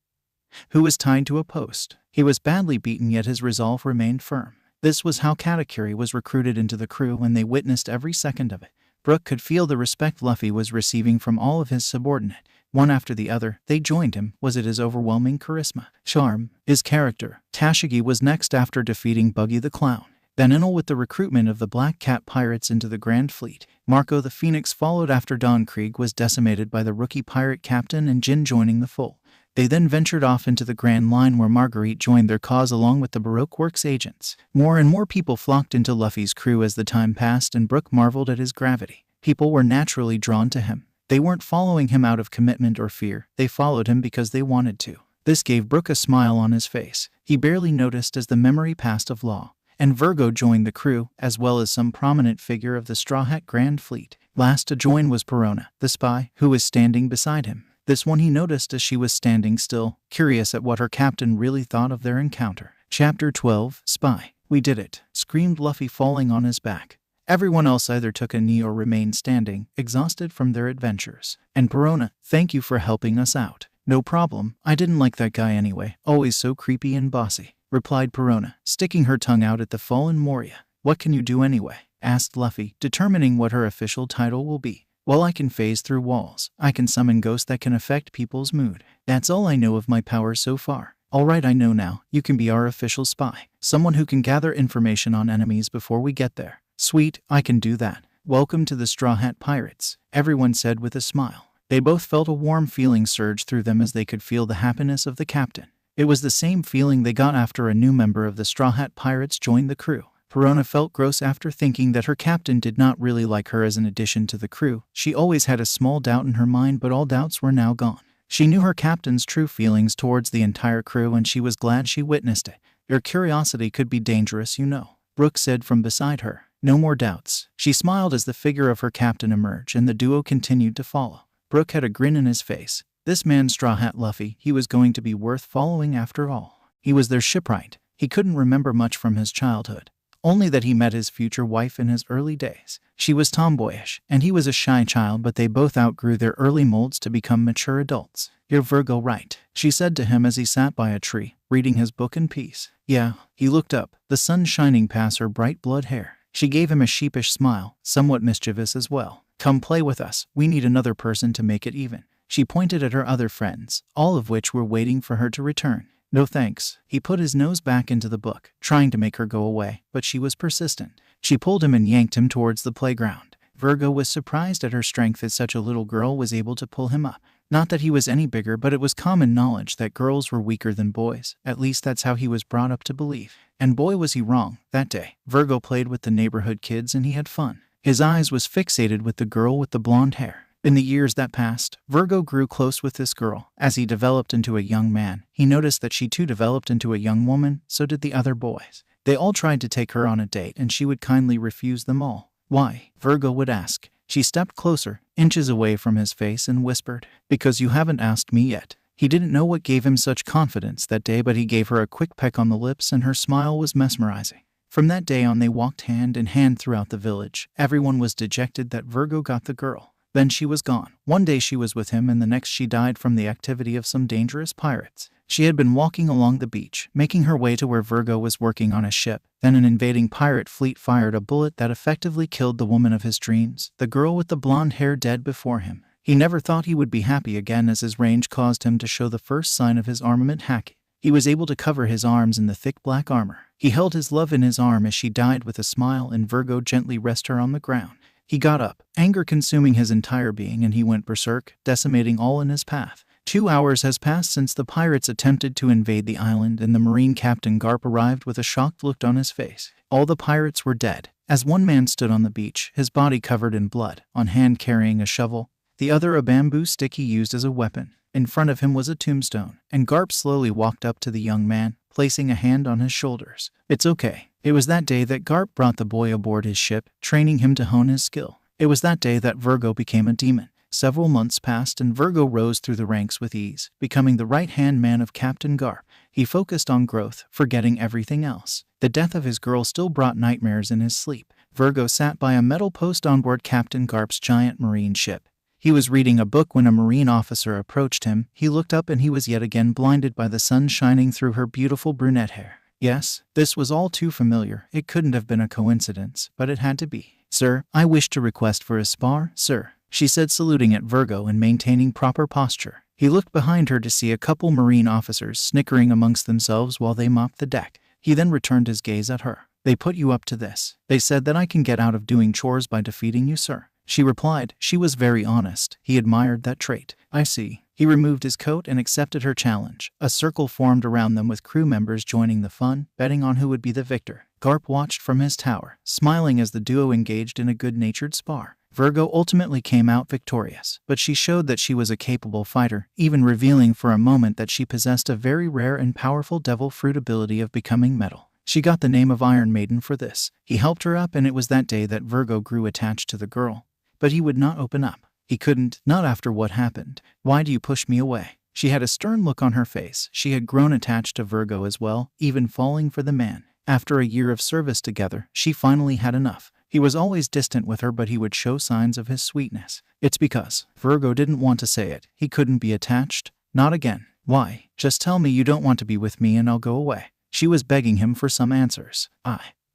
who was tied to a post. He was badly beaten, yet his resolve remained firm. This was how Katakuri was recruited into the crew, and they witnessed every second of it. Brook could feel the respect Luffy was receiving from all of his subordinates. One after the other, they joined him. Was it his overwhelming charisma, charm, his character? Tashigi was next after defeating Buggy the Clown. Then Enel with the recruitment of the Black Cat pirates into the Grand Fleet. Marco the Phoenix followed after Don Krieg was decimated by the rookie pirate captain and Jin joining the fold. They then ventured off into the Grand Line where Marguerite joined their cause along with the Baroque Works agents. More and more people flocked into Luffy's crew as the time passed, and Brook marveled at his gravity. People were naturally drawn to him. They weren't following him out of commitment or fear. They followed him because they wanted to. This gave Brook a smile on his face. He barely noticed as the memory passed of Law and Virgo joined the crew, as well as some prominent figure of the Strawhat Grand Fleet. Last to join was Perona, the spy, who was standing beside him. This one he noticed as she was standing still, curious at what her captain really thought of their encounter. Chapter 12, Spy. We did it, screamed Luffy, falling on his back. Everyone else either took a knee or remained standing, exhausted from their adventures. And Perona, thank you for helping us out. No problem, I didn't like that guy anyway, always so creepy and bossy, replied Perona, sticking her tongue out at the fallen Moria. What can you do anyway? Asked Luffy, determining what her official title will be. Well, I can phase through walls. I can summon ghosts that can affect people's mood. That's all I know of my powers so far. Alright, I know now. You can be our official spy. Someone who can gather information on enemies before we get there. Sweet, I can do that. Welcome to the Straw Hat Pirates, everyone said with a smile. They both felt a warm feeling surge through them as they could feel the happiness of the captain. It was the same feeling they got after a new member of the Straw Hat Pirates joined the crew. Perona felt gross after thinking that her captain did not really like her as an addition to the crew. She always had a small doubt in her mind, but all doubts were now gone. She knew her captain's true feelings towards the entire crew, and she was glad she witnessed it. Your curiosity could be dangerous, you know, Brooke said from beside her. No more doubts. She smiled as the figure of her captain emerged, and the duo continued to follow. Brooke had a grin in his face. This man Strawhat Luffy, he was going to be worth following after all. He was their shipwright. He couldn't remember much from his childhood. Only that he met his future wife in his early days. She was tomboyish, and he was a shy child, but they both outgrew their early molds to become mature adults. You're Virgo, right? She said to him as he sat by a tree, reading his book in peace. Yeah, he looked up, the sun shining past her bright blood hair. She gave him a sheepish smile, somewhat mischievous as well. Come play with us, we need another person to make it even. She pointed at her other friends, all of which were waiting for her to return. No thanks. He put his nose back into the book, trying to make her go away, but she was persistent. She pulled him and yanked him towards the playground. Virgo was surprised at her strength as such a little girl was able to pull him up. Not that he was any bigger, but it was common knowledge that girls were weaker than boys. At least that's how he was brought up to believe. And boy was he wrong. That day, Virgo played with the neighborhood kids and he had fun. His eyes was fixated with the girl with the blonde hair. In the years that passed, Virgo grew close with this girl. As he developed into a young man, he noticed that she too developed into a young woman, so did the other boys. They all tried to take her on a date and she would kindly refuse them all. Why? Virgo would ask. She stepped closer, inches away from his face and whispered, "Because you haven't asked me yet." He didn't know what gave him such confidence that day, but he gave her a quick peck on the lips and her smile was mesmerizing. From that day on they walked hand in hand throughout the village. Everyone was dejected that Virgo got the girl. Then she was gone. One day she was with him and the next she died from the activity of some dangerous pirates. She had been walking along the beach, making her way to where Virgo was working on a ship. Then an invading pirate fleet fired a bullet that effectively killed the woman of his dreams, the girl with the blonde hair dead before him. He never thought he would be happy again as his range caused him to show the first sign of his armament hacking. He was able to cover his arms in the thick black armor. He held his love in his arm as she died with a smile and Virgo gently rested her on the ground. He got up, anger consuming his entire being, and he went berserk, decimating all in his path. 2 hours has passed since the pirates attempted to invade the island and the Marine Captain Garp arrived with a shocked look on his face. All the pirates were dead. As one man stood on the beach, his body covered in blood, on hand carrying a shovel, the other a bamboo stick he used as a weapon. In front of him was a tombstone, and Garp slowly walked up to the young man, placing a hand on his shoulders. "It's okay." It was that day that Garp brought the boy aboard his ship, training him to hone his skill. It was that day that Virgo became a demon. Several months passed and Virgo rose through the ranks with ease, becoming the right-hand man of Captain Garp. He focused on growth, forgetting everything else. The death of his girl still brought nightmares in his sleep. Virgo sat by a metal post on board Captain Garp's giant marine ship. He was reading a book when a marine officer approached him. He looked up and he was yet again blinded by the sun shining through her beautiful brunette hair. Yes, this was all too familiar. It couldn't have been a coincidence, but it had to be. "Sir, I wish to request for a spar, sir," she said, saluting at Virgo and maintaining proper posture. He looked behind her to see a couple marine officers snickering amongst themselves while they mopped the deck. He then returned his gaze at her. "They put you up to this. They said that I can get out of doing chores by defeating you, sir." She replied. She was very honest. He admired that trait. "I see." He removed his coat and accepted her challenge. A circle formed around them with crew members joining the fun, betting on who would be the victor. Garp watched from his tower, smiling as the duo engaged in a good-natured spar. Virgo ultimately came out victorious, but she showed that she was a capable fighter, even revealing for a moment that she possessed a very rare and powerful devil fruit ability of becoming metal. She got the name of Iron Maiden for this. He helped her up and it was that day that Virgo grew attached to the girl. But he would not open up. He couldn't, not after what happened. "Why do you push me away?" She had a stern look on her face. She had grown attached to Virgo as well, even falling for the man. After a year of service together, she finally had enough. He was always distant with her, but he would show signs of his sweetness. It's because Virgo didn't want to say it. He couldn't be attached. Not again. "Why? Just tell me you don't want to be with me and I'll go away." She was begging him for some answers.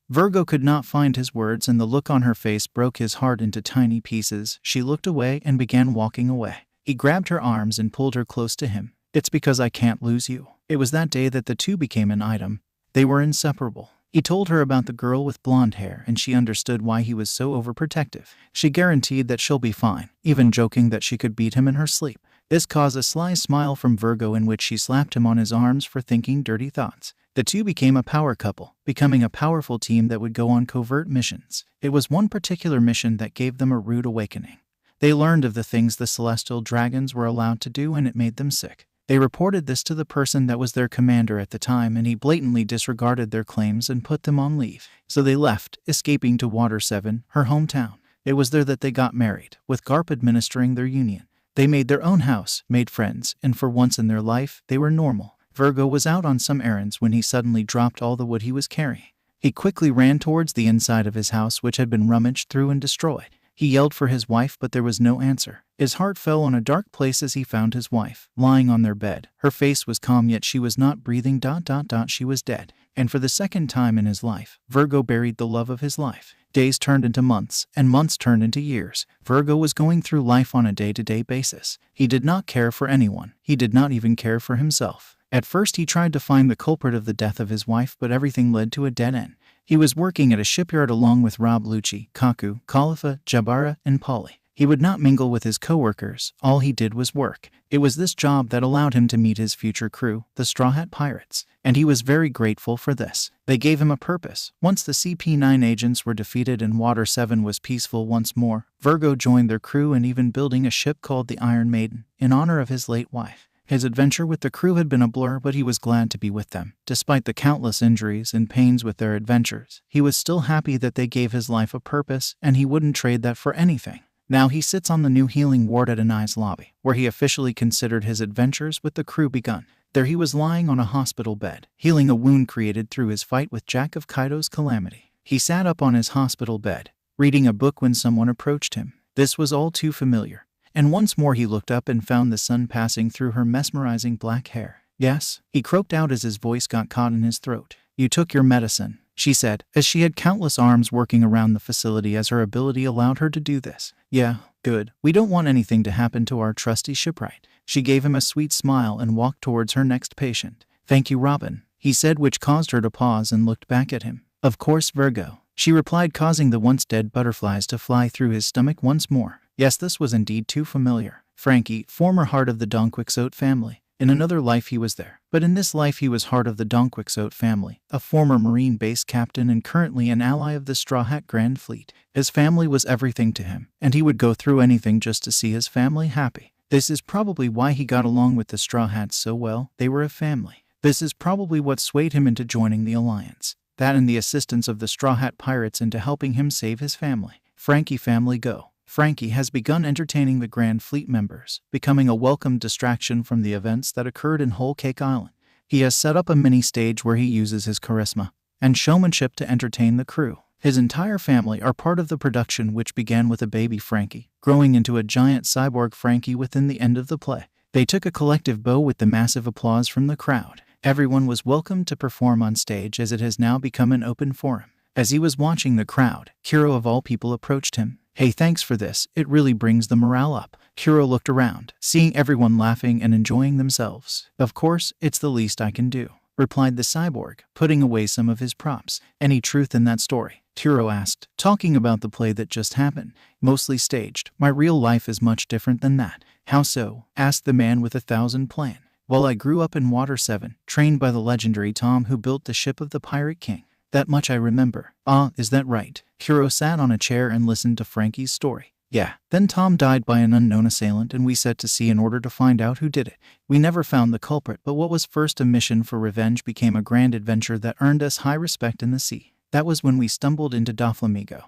Virgo could not find his words and the look on her face broke his heart into tiny pieces. She looked away and began walking away. He grabbed her arms and pulled her close to him. "It's because I can't lose you." It was that day that the two became an item. They were inseparable. He told her about the girl with blonde hair and she understood why he was so overprotective. She guaranteed that she'll be fine, even joking that she could beat him in her sleep. This caused a sly smile from Virgo in which she slapped him on his arms for thinking dirty thoughts. The two became a power couple, becoming a powerful team that would go on covert missions. It was one particular mission that gave them a rude awakening. They learned of the things the celestial dragons were allowed to do and it made them sick. They reported this to the person that was their commander at the time and he blatantly disregarded their claims and put them on leave. So they left, escaping to Water 7, her hometown. It was there that they got married, with Garp administering their union. They made their own house, made friends, and for once in their life, they were normal. Virgo was out on some errands when he suddenly dropped all the wood he was carrying. He quickly ran towards the inside of his house which had been rummaged through and destroyed. He yelled for his wife but there was no answer. His heart fell on a dark place as he found his wife, lying on their bed. Her face was calm yet she was not breathing. She was dead. And for the second time in his life, Virgo buried the love of his life. Days turned into months, and months turned into years. Virgo was going through life on a day-to-day basis. He did not care for anyone. He did not even care for himself. At first he tried to find the culprit of the death of his wife, but everything led to a dead end. He was working at a shipyard along with Rob Lucci, Kaku, Khalifa, Jabara, and Polly. He would not mingle with his co-workers. All he did was work. It was this job that allowed him to meet his future crew, the Strawhat Pirates, and he was very grateful for this. They gave him a purpose. Once the CP9 agents were defeated and Water 7 was peaceful once more, Virgo joined their crew and even building a ship called the Iron Maiden, in honor of his late wife. His adventure with the crew had been a blur, but he was glad to be with them. Despite the countless injuries and pains with their adventures, he was still happy that they gave his life a purpose, and he wouldn't trade that for anything. Now he sits on the new healing ward at Anai's lobby, where he officially considered his adventures with the crew begun. There he was lying on a hospital bed, healing a wound created through his fight with Jack of Kaido's calamity. He sat up on his hospital bed, reading a book when someone approached him. This was all too familiar. And once more he looked up and found the sun passing through her mesmerizing black hair. "Yes," he croaked out as his voice got caught in his throat. "You took your medicine," she said, as she had countless arms working around the facility as her ability allowed her to do this. "Yeah, good. We don't want anything to happen to our trusty shipwright." She gave him a sweet smile and walked towards her next patient. "Thank you, Robin," he said, which caused her to pause and looked back at him. "Of course, Virgo," she replied, causing the once dead butterflies to fly through his stomach once more. Yes, this was indeed too familiar. Frankie, former heart of the Don Quixote family. In another life he was there, but in this life he was heart of the Don Quixote family, a former Marine base captain and currently an ally of the Strawhat Grandfleet. His family was everything to him, and he would go through anything just to see his family happy. This is probably why he got along with the Straw Hats so well. They were a family. This is probably what swayed him into joining the Alliance. That and the assistance of the Straw Hat Pirates into helping him save his family. Frankie family go. Frankie has begun entertaining the Grand Fleet members, becoming a welcome distraction from the events that occurred in Whole Cake Island. He has set up a mini-stage where he uses his charisma and showmanship to entertain the crew. His entire family are part of the production, which began with a baby Frankie, growing into a giant cyborg Frankie within the end of the play. They took a collective bow with the massive applause from the crowd. Everyone was welcome to perform on stage, as it has now become an open forum. As he was watching the crowd, Kuro of all people approached him. "Hey, thanks for this. It really brings the morale up." Kuro looked around, seeing everyone laughing and enjoying themselves. "Of course, it's the least I can do," replied the cyborg, putting away some of his props. "Any truth in that story?" Kuro asked, talking about the play that just happened. "Mostly staged. My real life is much different than that." "How so?" asked the man with 1,000 plan. "Well, I grew up in Water 7, trained by the legendary Tom who built the ship of the Pirate King. That much I remember." "Ah, is that right?" Kuro sat on a chair and listened to Frankie's story. "Yeah. Then Tom died by an unknown assailant and we set to sea in order to find out who did it. We never found the culprit, but what was first a mission for revenge became a grand adventure that earned us high respect in the sea. That was when we stumbled into Doflamingo,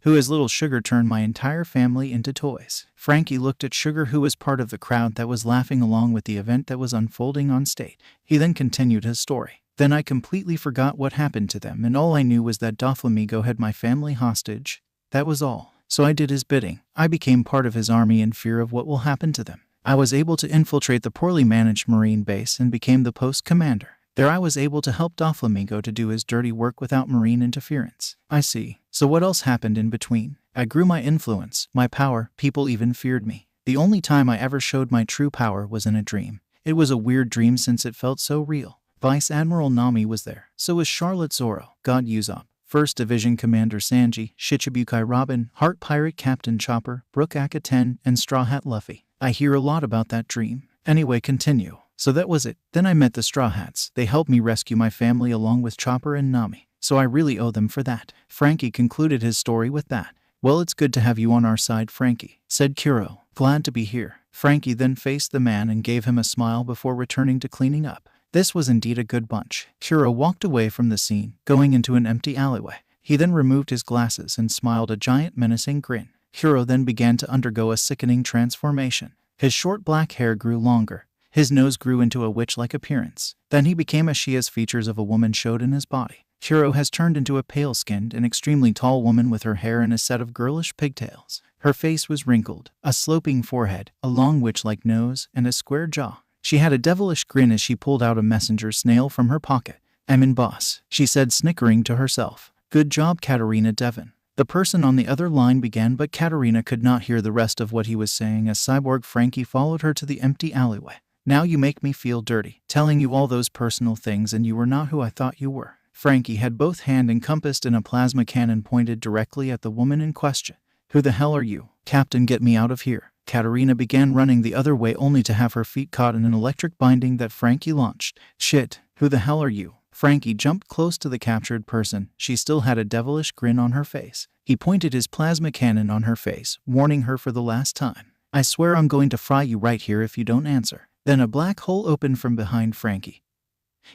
who as little Sugar turned my entire family into toys." Frankie looked at Sugar, who was part of the crowd that was laughing along with the event that was unfolding on stage. He then continued his story. "Then I completely forgot what happened to them, and all I knew was that Doflamingo had my family hostage. That was all. So I did his bidding. I became part of his army in fear of what will happen to them. I was able to infiltrate the poorly managed Marine base and became the post commander. There I was able to help Doflamingo to do his dirty work without Marine interference." "I see. So what else happened in between?" "I grew my influence, my power. People even feared me. The only time I ever showed my true power was in a dream. It was a weird dream since it felt so real. Vice Admiral Nami was there. So was Charlotte Zoro, God Yasopp, 1st Division Commander Sanji, Shichibukai Robin, Heart Pirate Captain Chopper, Brook Aka 10, and Strawhat Luffy. I hear a lot about that dream. Anyway, continue." "So that was it. Then I met the Straw Hats. They helped me rescue my family along with Chopper and Nami. So I really owe them for that." Frankie concluded his story with that. "Well, it's good to have you on our side, Frankie," said Kuro. "Glad to be here." Frankie then faced the man and gave him a smile before returning to cleaning up. This was indeed a good bunch. Kuro walked away from the scene, going into an empty alleyway. He then removed his glasses and smiled a giant menacing grin. Kuro then began to undergo a sickening transformation. His short black hair grew longer. His nose grew into a witch-like appearance. Then he became a she as features of a woman showed in his body. Kuro has turned into a pale-skinned and extremely tall woman with her hair in a set of girlish pigtails. Her face was wrinkled, a sloping forehead, a long witch-like nose, and a square jaw. She had a devilish grin as she pulled out a messenger snail from her pocket. "I'm in, boss," she said, snickering to herself. "Good job, Katarina Devon. The person on the other line began, but Katarina could not hear the rest of what he was saying as Cyborg Frankie followed her to the empty alleyway. Now you make me feel dirty, telling you all those personal things, and you were not who I thought you were. Frankie had both hands encompassed in a plasma cannon pointed directly at the woman in question. Who the hell are you? Captain, get me out of here. Katarina began running the other way only to have her feet caught in an electric binding that Frankie launched. Shit, who the hell are you? Frankie jumped close to the captured person. She still had a devilish grin on her face. He pointed his plasma cannon on her face, warning her for the last time. I swear I'm going to fry you right here if you don't answer. Then a black hole opened from behind Frankie.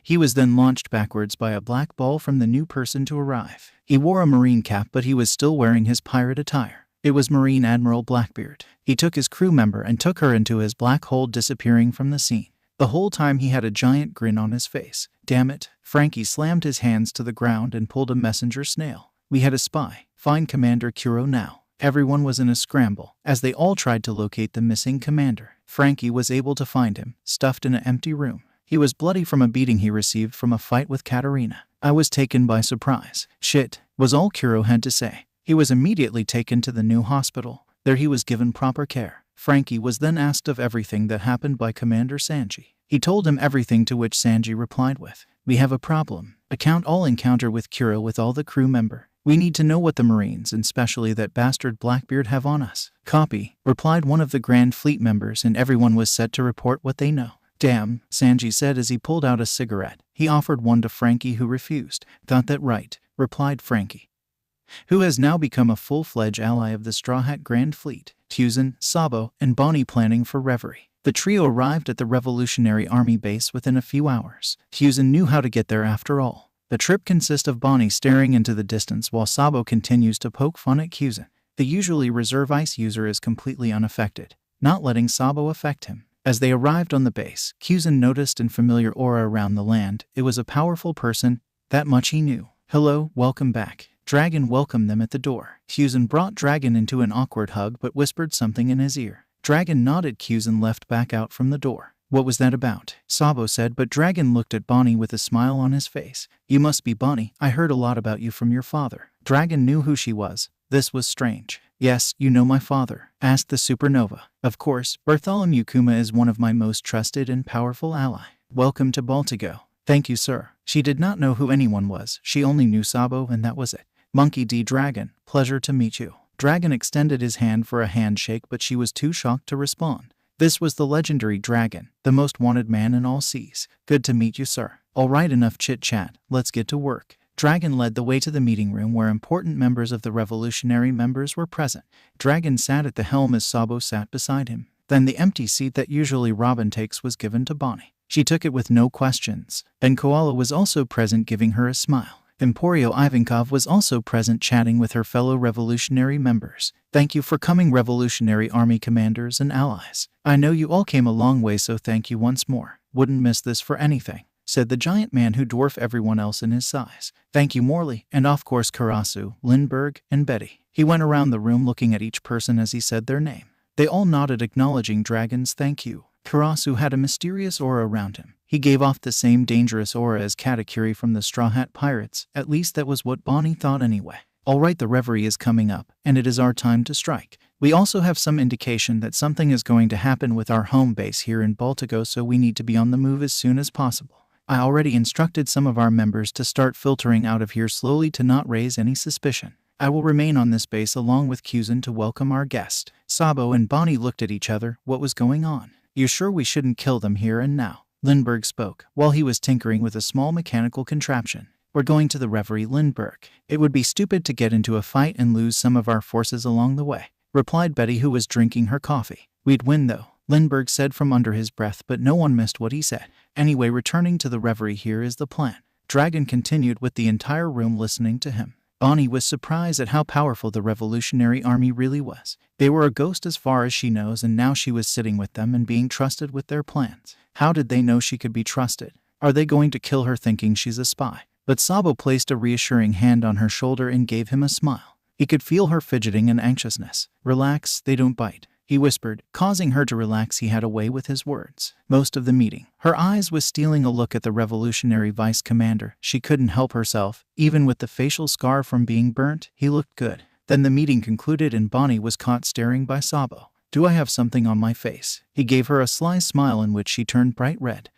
He was then launched backwards by a black ball from the new person to arrive. He wore a marine cap, but he was still wearing his pirate attire. It was Marine Admiral Blackbeard. He took his crew member and took her into his black hole, disappearing from the scene. The whole time he had a giant grin on his face. Damn it. Frankie slammed his hands to the ground and pulled a messenger snail. We had a spy. Find Commander Kuro now. Everyone was in a scramble as they all tried to locate the missing commander. Frankie was able to find him, stuffed in an empty room. He was bloody from a beating he received from a fight with Katarina. I was taken by surprise. Shit, was all Kuro had to say. He was immediately taken to the new hospital. There he was given proper care. Frankie was then asked of everything that happened by Commander Sanji. He told him everything, to which Sanji replied with, "We have a problem. Account all encounter with Kuro with all the crew member. We need to know what the Marines, and especially that bastard Blackbeard, have on us." "Copy," replied one of the Grandfleet members, and everyone was set to report what they know. "Damn," Sanji said as he pulled out a cigarette. He offered one to Frankie, who refused. "Got that right," replied Frankie, who has now become a full-fledged ally of the Straw Hat Grand Fleet. Kyuzen, Sabo, and Bonnie planning for reverie. The trio arrived at the Revolutionary Army base within a few hours. Kyuzen knew how to get there after all. The trip consists of Bonnie staring into the distance while Sabo continues to poke fun at Kyuzen. The usually reserve ice user is completely unaffected, not letting Sabo affect him. As they arrived on the base, Kyuzen noticed an familiar aura around the land. It was a powerful person, that much he knew. "Hello, welcome back." Dragon welcomed them at the door. Kyuzen brought Dragon into an awkward hug but whispered something in his ear. Dragon nodded. Kyuzen left back out from the door. "What was that about?" Sabo said, but Dragon looked at Bonnie with a smile on his face. "You must be Bonnie. I heard a lot about you from your father." Dragon knew who she was. This was strange. "Yes, you know my father?" asked the supernova. "Of course, Bartholomew Kuma is one of my most trusted and powerful ally. Welcome to Baltigo." "Thank you, sir." She did not know who anyone was. She only knew Sabo, and that was it. "Monkey D. Dragon, pleasure to meet you." Dragon extended his hand for a handshake, but she was too shocked to respond. This was the legendary Dragon, the most wanted man in all seas. "Good to meet you, sir." "All right, enough chit-chat. Let's get to work." Dragon led the way to the meeting room where important members of the revolutionary members were present. Dragon sat at the helm as Sabo sat beside him. Then the empty seat that usually Robin takes was given to Bonnie. She took it with no questions. And Koala was also present, giving her a smile. Emporio Ivankov was also present, chatting with her fellow revolutionary members. "Thank you for coming, Revolutionary Army commanders and allies. I know you all came a long way, so thank you once more. Wouldn't miss this for anything," said the giant man who dwarfed everyone else in his size. "Thank you, Morley, and of course Karasu, Lindbergh, and Betty." He went around the room looking at each person as he said their name. They all nodded, acknowledging Dragon's thank you. Karasu had a mysterious aura around him. He gave off the same dangerous aura as Katakuri from the Straw Hat Pirates. At least that was what Bonnie thought anyway. "All right, the reverie is coming up, and it is our time to strike. We also have some indication that something is going to happen with our home base here in Baltigo, so we need to be on the move as soon as possible. I already instructed some of our members to start filtering out of here slowly to not raise any suspicion. I will remain on this base along with Kyuzen to welcome our guest." Sabo and Bonnie looked at each other. What was going on? "You sure we shouldn't kill them here and now?" Lindbergh spoke, while he was tinkering with a small mechanical contraption. "We're going to the reverie, Lindbergh. It would be stupid to get into a fight and lose some of our forces along the way," replied Betty, who was drinking her coffee. "We'd win though," Lindbergh said from under his breath, but no one missed what he said. "Anyway, returning to the reverie, here is the plan." Dragon continued with the entire room listening to him. Bonnie was surprised at how powerful the Revolutionary Army really was. They were a ghost as far as she knows, and now she was sitting with them and being trusted with their plans. How did they know she could be trusted? Are they going to kill her thinking she's a spy? But Sabo placed a reassuring hand on her shoulder and gave him a smile. He could feel her fidgeting and anxiousness. "Relax, they don't bite," he whispered, causing her to relax. He had a way with his words. Most of the meeting, her eyes was stealing a look at the revolutionary vice commander. She couldn't help herself. Even with the facial scar from being burnt, he looked good. Then the meeting concluded and Bonnie was caught staring by Sabo. Do I have something on my face? He gave her a sly smile in which she turned bright red.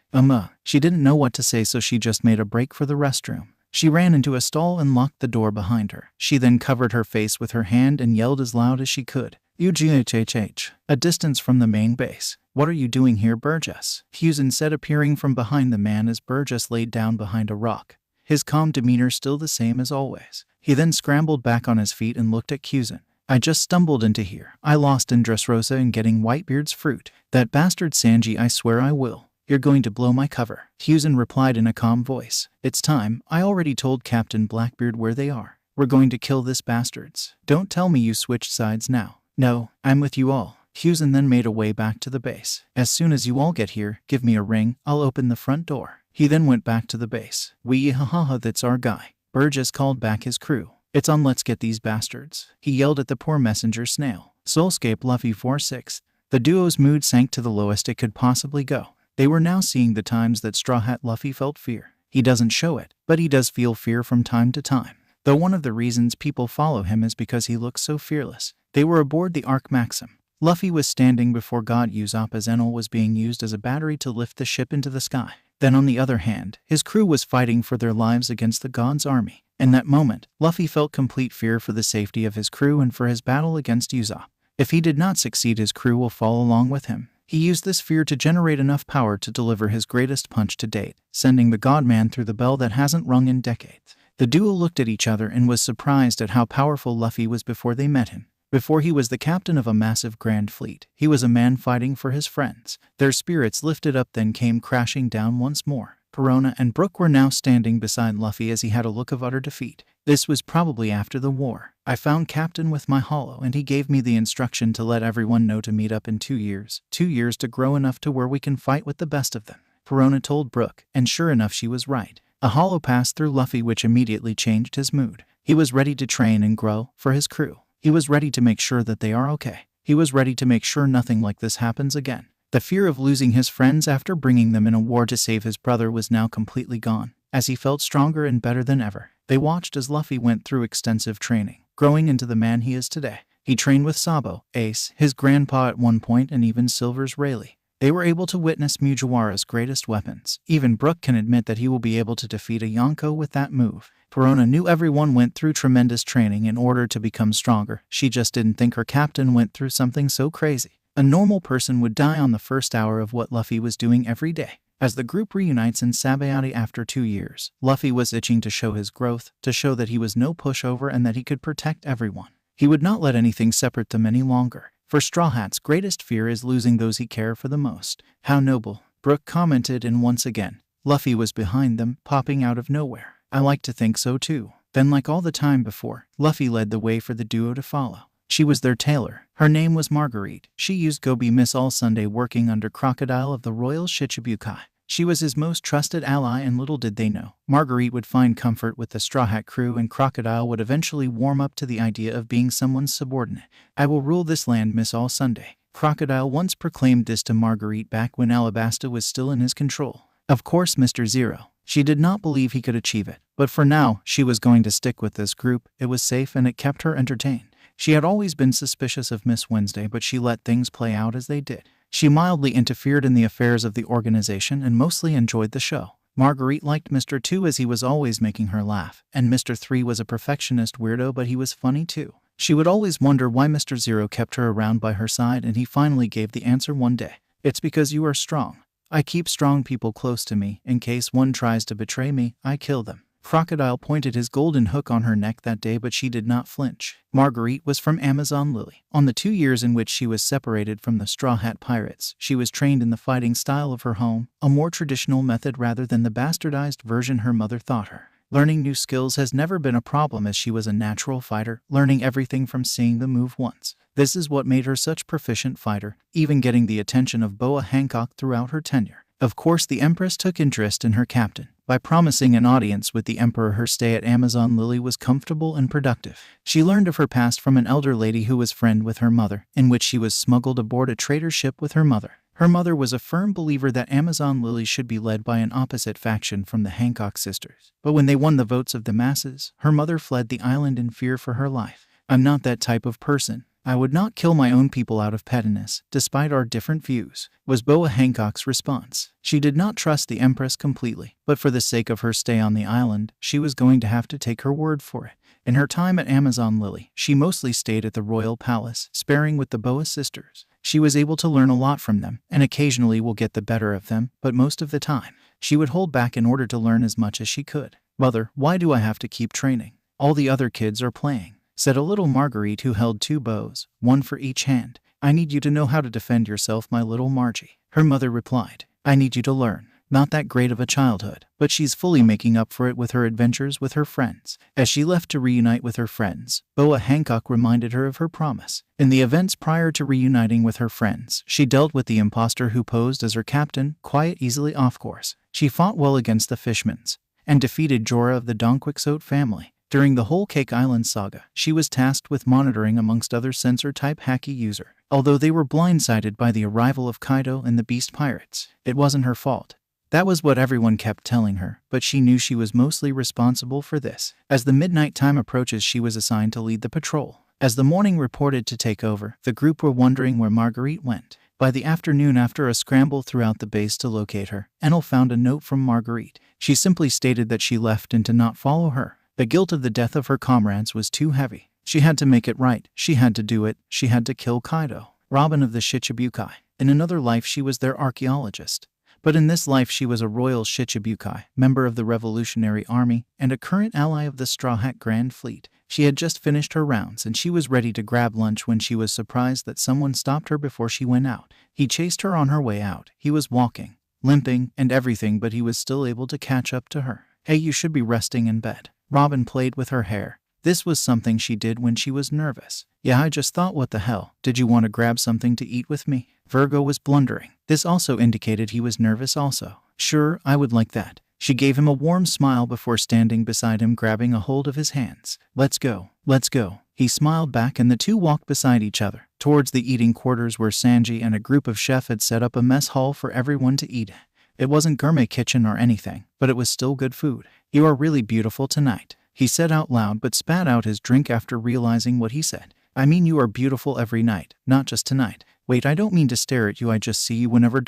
She didn't know what to say, so she just made a break for the restroom. She ran into a stall and locked the door behind her. She then covered her face with her hand and yelled as loud as she could. UGHHH. A distance from the main base. What are you doing here, Burgess? Fusen said, appearing from behind the man as Burgess laid down behind a rock. His calm demeanor still the same as always. He then scrambled back on his feet and looked at Fusen. I just stumbled into here. I lost in Dressrosa in getting Whitebeard's fruit. That bastard Sanji, I swear I will. You're going to blow my cover. Fusen replied in a calm voice. It's time. I already told Captain Blackbeard where they are. We're going to kill this bastards. Don't tell me you switched sides now. No, I'm with you all. Fusen then made a way back to the base. As soon as you all get here, give me a ring. I'll open the front door. He then went back to the base. That's our guy. Burgess called back his crew. It's on, let's get these bastards. He yelled at the poor messenger snail. Soulscape Luffy 4-6. The duo's mood sank to the lowest it could possibly go. They were now seeing the times that Strawhat Luffy felt fear. He doesn't show it, but he does feel fear from time to time. Though one of the reasons people follow him is because he looks so fearless. They were aboard the Ark Maxim. Luffy was standing before God Yasopp as Enel was being used as a battery to lift the ship into the sky. Then on the other hand, his crew was fighting for their lives against the God's army. In that moment, Luffy felt complete fear for the safety of his crew and for his battle against Yasopp. If he did not succeed, his crew will fall along with him. He used this fear to generate enough power to deliver his greatest punch to date, sending the Godman through the bell that hasn't rung in decades. The duo looked at each other and was surprised at how powerful Luffy was before they met him. Before he was the captain of a massive grand fleet, he was a man fighting for his friends. Their spirits lifted up then came crashing down once more. Perona and Brook were now standing beside Luffy as he had a look of utter defeat. This was probably after the war. I found Captain with my hollow and he gave me the instruction to let everyone know to meet up in 2 years. 2 years to grow enough to where we can fight with the best of them. Perona told Brook, and sure enough she was right. A hollow passed through Luffy which immediately changed his mood. He was ready to train and grow for his crew. He was ready to make sure that they are okay. He was ready to make sure nothing like this happens again. The fear of losing his friends after bringing them in a war to save his brother was now completely gone, as he felt stronger and better than ever. They watched as Luffy went through extensive training, growing into the man he is today. He trained with Sabo, Ace, his grandpa at one point, and even Silver's Rayleigh. They were able to witness Mugiwara's greatest weapons. Even Brook can admit that he will be able to defeat a Yonko with that move. Perona knew everyone went through tremendous training in order to become stronger. She just didn't think her captain went through something so crazy. A normal person would die on the first hour of what Luffy was doing every day. As the group reunites in Sabayati after 2 years, Luffy was itching to show his growth, to show that he was no pushover and that he could protect everyone. He would not let anything separate them any longer. For Straw Hat's greatest fear is losing those he care for the most. How noble, Brook commented, and once again, Luffy was behind them, popping out of nowhere. I like to think so too. Then, like all the time before, Luffy led the way for the duo to follow. She was their tailor. Her name was Marguerite. She used Gobi Miss all Sunday working under Crocodile of the Royal Shichibukai. She was his most trusted ally, and little did they know, Marguerite would find comfort with the Straw Hat crew and Crocodile would eventually warm up to the idea of being someone's subordinate. I will rule this land, Miss all Sunday. Crocodile once proclaimed this to Marguerite back when Alabasta was still in his control. Of course, Mr. Zero. She did not believe he could achieve it, but for now, she was going to stick with this group. It was safe and it kept her entertained. She had always been suspicious of Miss Wednesday, but she let things play out as they did. She mildly interfered in the affairs of the organization and mostly enjoyed the show. Marguerite liked Mr. 2 as he was always making her laugh, and Mr. 3 was a perfectionist weirdo, but he was funny too. She would always wonder why Mr. 0 kept her around by her side, and he finally gave the answer one day. It's because you are strong. I keep strong people close to me. In case one tries to betray me, I kill them. Crocodile pointed his golden hook on her neck that day, but she did not flinch. Marguerite was from Amazon Lily. On the 2 years in which she was separated from the Straw Hat Pirates, she was trained in the fighting style of her home, a more traditional method rather than the bastardized version her mother taught her. Learning new skills has never been a problem as she was a natural fighter, learning everything from seeing the move once. This is what made her such a proficient fighter, even getting the attention of Boa Hancock throughout her tenure. Of course, the Empress took interest in her captain. By promising an audience with the Emperor, her stay at Amazon Lily was comfortable and productive. She learned of her past from an elder lady who was friend with her mother, in which she was smuggled aboard a trader ship with her mother. Her mother was a firm believer that Amazon Lily should be led by an opposite faction from the Hancock sisters. But when they won the votes of the masses, her mother fled the island in fear for her life. I'm not that type of person. I would not kill my own people out of pettiness, despite our different views, was Boa Hancock's response. She did not trust the Empress completely, but for the sake of her stay on the island, she was going to have to take her word for it. In her time at Amazon Lily, she mostly stayed at the royal palace, sparring with the Boa sisters. She was able to learn a lot from them, and occasionally will get the better of them, but most of the time, she would hold back in order to learn as much as she could. Mother, why do I have to keep training? All the other kids are playing, said a little Marguerite who held 2 bows, one for each hand. I need you to know how to defend yourself, my little Margie. Her mother replied, I need you to learn. Not that great of a childhood, but she's fully making up for it with her adventures with her friends. As she left to reunite with her friends, Boa Hancock reminded her of her promise. In the events prior to reuniting with her friends, she dealt with the imposter who posed as her captain, quiet, easily off course. She fought well against the Fishmans, and defeated Jorah of the Don Quixote family. During the whole Cake Island saga, she was tasked with monitoring amongst other censor-type hacky user. Although they were blindsided by the arrival of Kaido and the Beast Pirates, it wasn't her fault. That was what everyone kept telling her, but she knew she was mostly responsible for this. As the midnight time approaches, she was assigned to lead the patrol. As the morning reported to take over, the group were wondering where Marguerite went. By the afternoon, after a scramble throughout the base to locate her, Enel found a note from Marguerite. She simply stated that she left and to not follow her. The guilt of the death of her comrades was too heavy. She had to make it right. She had to do it. She had to kill Kaido. Robin of the Shichibukai. In another life she was their archaeologist. But in this life she was a royal Shichibukai, member of the Revolutionary Army, and a current ally of the Strawhat Grandfleet. She had just finished her rounds and she was ready to grab lunch when she was surprised that someone stopped her before she went out. He chased her on her way out. He was walking, limping, and everything, but he was still able to catch up to her. Hey, you should be resting in bed. Robin played with her hair. This was something she did when she was nervous. Yeah, I just thought, what the hell? Did you want to grab something to eat with me? Virgo was blundering. This also indicated he was nervous also. Sure, I would like that. She gave him a warm smile before standing beside him, grabbing a hold of his hands. Let's go. Let's go. He smiled back and the two walked beside each other, towards the eating quarters where Sanji and a group of chefs had set up a mess hall for everyone to eat. It wasn't gourmet kitchen or anything, but it was still good food. You are really beautiful tonight, he said out loud, but spat out his drink after realizing what he said. I mean, you are beautiful every night, not just tonight. Wait, I don't mean to stare at you, I just see you whenever ...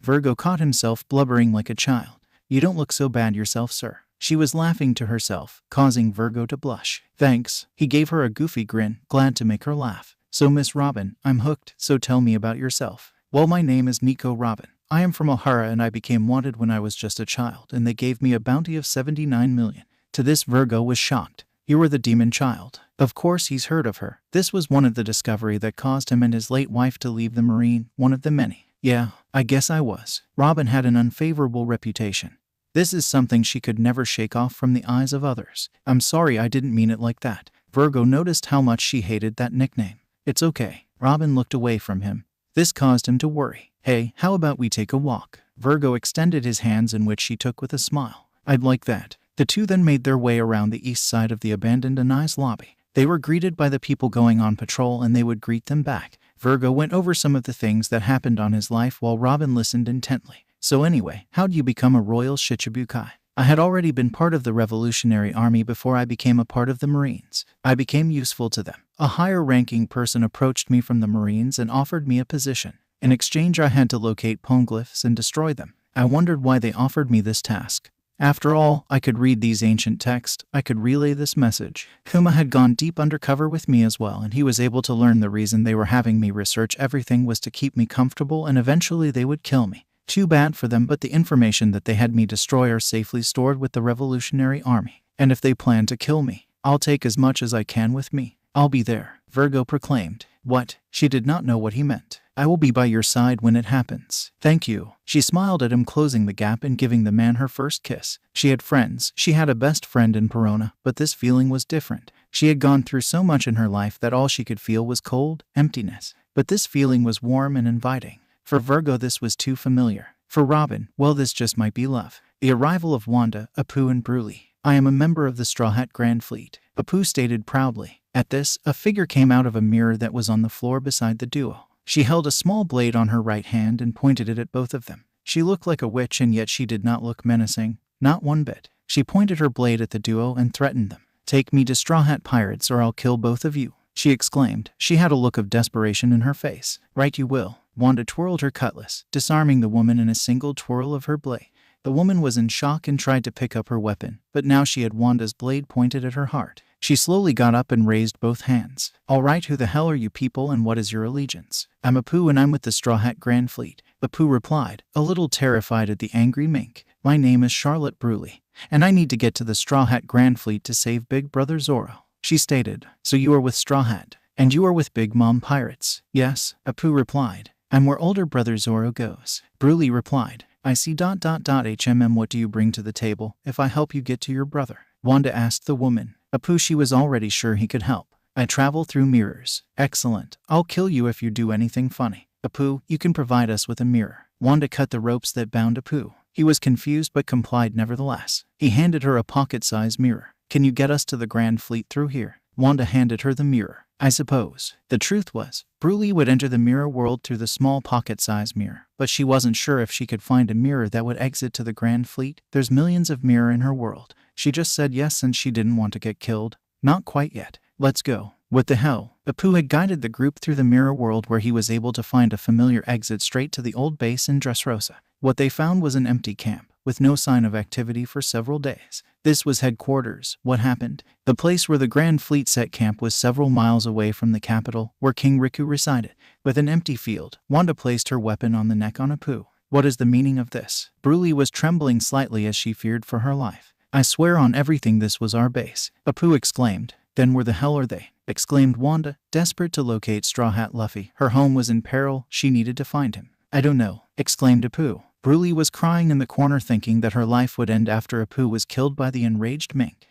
Virgo caught himself blubbering like a child. You don't look so bad yourself, sir. She was laughing to herself, causing Virgo to blush. Thanks. He gave her a goofy grin, glad to make her laugh. So Miss Robin, I'm hooked, so tell me about yourself. Well, my name is Nico Robin. I am from O'Hara and I became wanted when I was just a child and they gave me a bounty of 79 million. To this, Virgo was shocked. You were the demon child. Of course he's heard of her. This was one of the discovery that caused him and his late wife to leave the Marine, one of the many. Yeah, I guess I was. Robin had an unfavorable reputation. This is something she could never shake off from the eyes of others. I'm sorry, I didn't mean it like that. Virgo noticed how much she hated that nickname. It's okay. Robin looked away from him. This caused him to worry. Hey, how about we take a walk? Virgo extended his hands, in which she took with a smile. I'd like that. The two then made their way around the east side of the abandoned Anais lobby. They were greeted by the people going on patrol and they would greet them back. Virgo went over some of the things that happened on his life while Robin listened intently. So anyway, how'd you become a royal Shichibukai? I had already been part of the Revolutionary Army before I became a part of the Marines. I became useful to them. A higher-ranking person approached me from the Marines and offered me a position. In exchange, I had to locate poneglyphs and destroy them. I wondered why they offered me this task. After all, I could read these ancient texts. I could relay this message. Kuma had gone deep undercover with me as well, and he was able to learn the reason they were having me research everything was to keep me comfortable, and eventually they would kill me. Too bad for them, but the information that they had me destroy are safely stored with the Revolutionary Army. And if they plan to kill me, I'll take as much as I can with me. I'll be there, Virgo proclaimed. What? She did not know what he meant. I will be by your side when it happens. Thank you. She smiled at him, closing the gap and giving the man her first kiss. She had friends. She had a best friend in Perona, but this feeling was different. She had gone through so much in her life that all she could feel was cold, emptiness. But this feeling was warm and inviting. For Virgo, this was too familiar. For Robin, well, this just might be love. The arrival of Wanda, Apu, and Bruley. I am a member of the Strawhat Grandfleet, Apu stated proudly. At this, a figure came out of a mirror that was on the floor beside the duo. She held a small blade on her right hand and pointed it at both of them. She looked like a witch, and yet she did not look menacing, not one bit. She pointed her blade at the duo and threatened them. Take me to Strawhat Pirates or I'll kill both of you, she exclaimed. She had a look of desperation in her face. Right you will. Wanda twirled her cutlass, disarming the woman in a single twirl of her blade. The woman was in shock and tried to pick up her weapon, but now she had Wanda's blade pointed at her heart. She slowly got up and raised both hands. All right, who the hell are you people and what is your allegiance? I'm Apu and I'm with the Strawhat Grandfleet, Apu replied, a little terrified at the angry mink. My name is Charlotte Bruley, and I need to get to the Strawhat Grandfleet to save Big Brother Zoro, she stated. So you are with Strawhat, and you are with Big Mom Pirates? Yes, Apu replied. I'm where older brother Zoro goes, Bruley replied. I see ... What do you bring to the table if I help you get to your brother? Wanda asked the woman. Apu, she was already sure he could help. I travel through mirrors. Excellent. I'll kill you if you do anything funny. Apu, you can provide us with a mirror. Wanda cut the ropes that bound Apu. He was confused but complied nevertheless. He handed her a pocket-sized mirror. Can you get us to the Grand Fleet through here? Wanda handed her the mirror. I suppose. The truth was, Bruley would enter the mirror world through the small pocket-sized mirror, but she wasn't sure if she could find a mirror that would exit to the Grand Fleet. There's millions of mirror in her world. She just said yes since she didn't want to get killed. Not quite yet. Let's go. What the hell? Apu had guided the group through the mirror world where he was able to find a familiar exit straight to the old base in Dressrosa. What they found was an empty camp, with no sign of activity for several days. This was headquarters. What happened? The place where the Grand Fleet set camp was several miles away from the capital, where King Riku resided. With an empty field, Wanda placed her weapon on the neck on Apu. What is the meaning of this? Bruley was trembling slightly as she feared for her life. I swear on everything this was our base, Apu exclaimed. Then where the hell are they? Exclaimed Wanda, desperate to locate Strawhat Luffy. Her home was in peril. She needed to find him. I don't know, exclaimed Apu. Bruley was crying in the corner thinking that her life would end after Apu was killed by the enraged mink.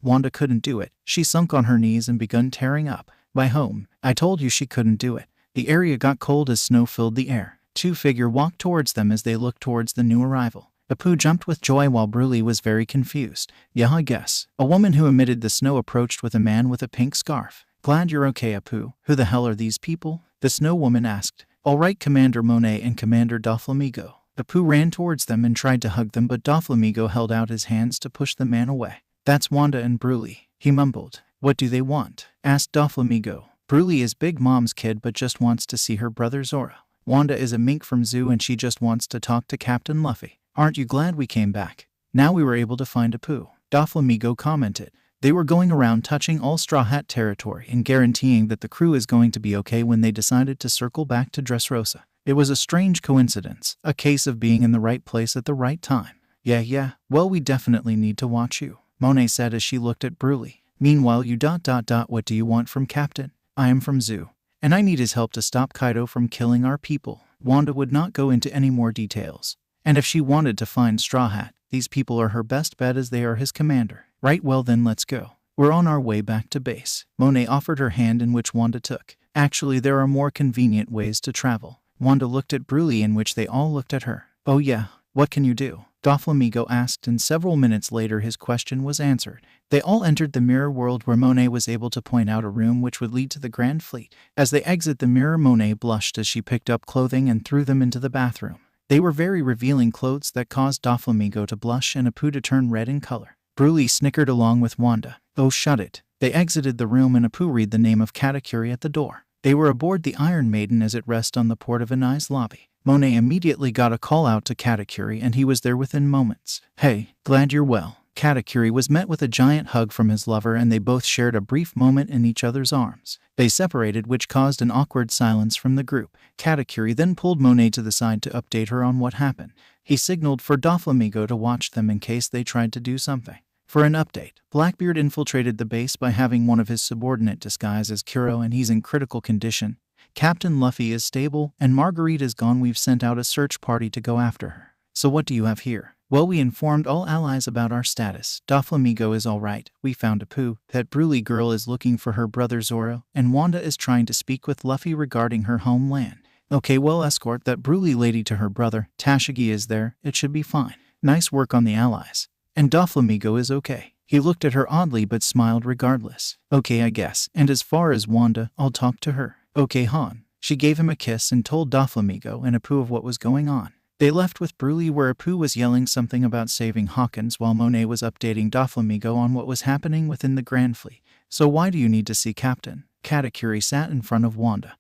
Wanda couldn't do it. She sunk on her knees and begun tearing up. My home. I told you she couldn't do it. The area got cold as snow filled the air. Two figures walked towards them as they looked towards the new arrival. Apu jumped with joy while Bruley was very confused. Yeah, I guess. A woman who emitted the snow approached with a man with a pink scarf. Glad you're okay, Apu. Who the hell are these people? The snow woman asked. All right, Commander Monet and Commander Doflamingo. Apu ran towards them and tried to hug them, but Doflamingo held out his hands to push the man away. That's Wanda and Bruley, he mumbled. What do they want? Asked Doflamingo. Bruley is Big Mom's kid but just wants to see her brother Zoro. Wanda is a mink from Zoo and she just wants to talk to Captain Luffy. Aren't you glad we came back? Now we were able to find Apu, Doflamingo commented. They were going around touching all Straw Hat territory and guaranteeing that the crew is going to be okay when they decided to circle back to Dressrosa. It was a strange coincidence, a case of being in the right place at the right time. Yeah, well we definitely need to watch you, Monet said as she looked at Bruley. Meanwhile you ... What do you want from Captain? I am from Zoo, and I need his help to stop Kaido from killing our people. Wanda would not go into any more details. And if she wanted to find Straw Hat, these people are her best bet as they are his commander. Right, well then let's go. We're on our way back to base. Monet offered her hand in which Wanda took. Actually, there are more convenient ways to travel. Wanda looked at Bruley in which they all looked at her. Oh yeah, what can you do? Doflamingo asked, and several minutes later his question was answered. They all entered the mirror world where Monet was able to point out a room which would lead to the Grand Fleet. As they exit the mirror, Monet blushed as she picked up clothing and threw them into the bathroom. They were very revealing clothes that caused Doflamingo to blush and Apu to turn red in color. Bruley snickered along with Wanda. Oh, shut it. They exited the room and Apu read the name of Katakuri at the door. They were aboard the Iron Maiden as it rested on the port of Anai's lobby. Monet immediately got a call out to Katakuri and he was there within moments. Hey, glad you're well. Katakuri was met with a giant hug from his lover and they both shared a brief moment in each other's arms. They separated, which caused an awkward silence from the group. Katakuri then pulled Monet to the side to update her on what happened. He signaled for Doflamingo to watch them in case they tried to do something. For an update, Blackbeard infiltrated the base by having one of his subordinate disguise as Kuro and he's in critical condition. Captain Luffy is stable and Marguerite is gone. We've sent out a search party to go after her. So what do you have here? Well, we informed all allies about our status. Doflamingo is alright. We found Apu. That Bruley girl is looking for her brother Zoro, and Wanda is trying to speak with Luffy regarding her homeland. Okay, well, escort that Bruley lady to her brother. Tashigi is there. It should be fine. Nice work on the allies. And Doflamingo is okay. He looked at her oddly but smiled regardless. Okay, I guess. And as far as Wanda, I'll talk to her. Okay, Han. She gave him a kiss and told Doflamingo and Apu of what was going on. They left with Bruley, where Apu was yelling something about saving Hawkins while Monet was updating Doflamingo on what was happening within the Grandfleet. So why do you need to see Captain? Katakuri sat in front of Wanda,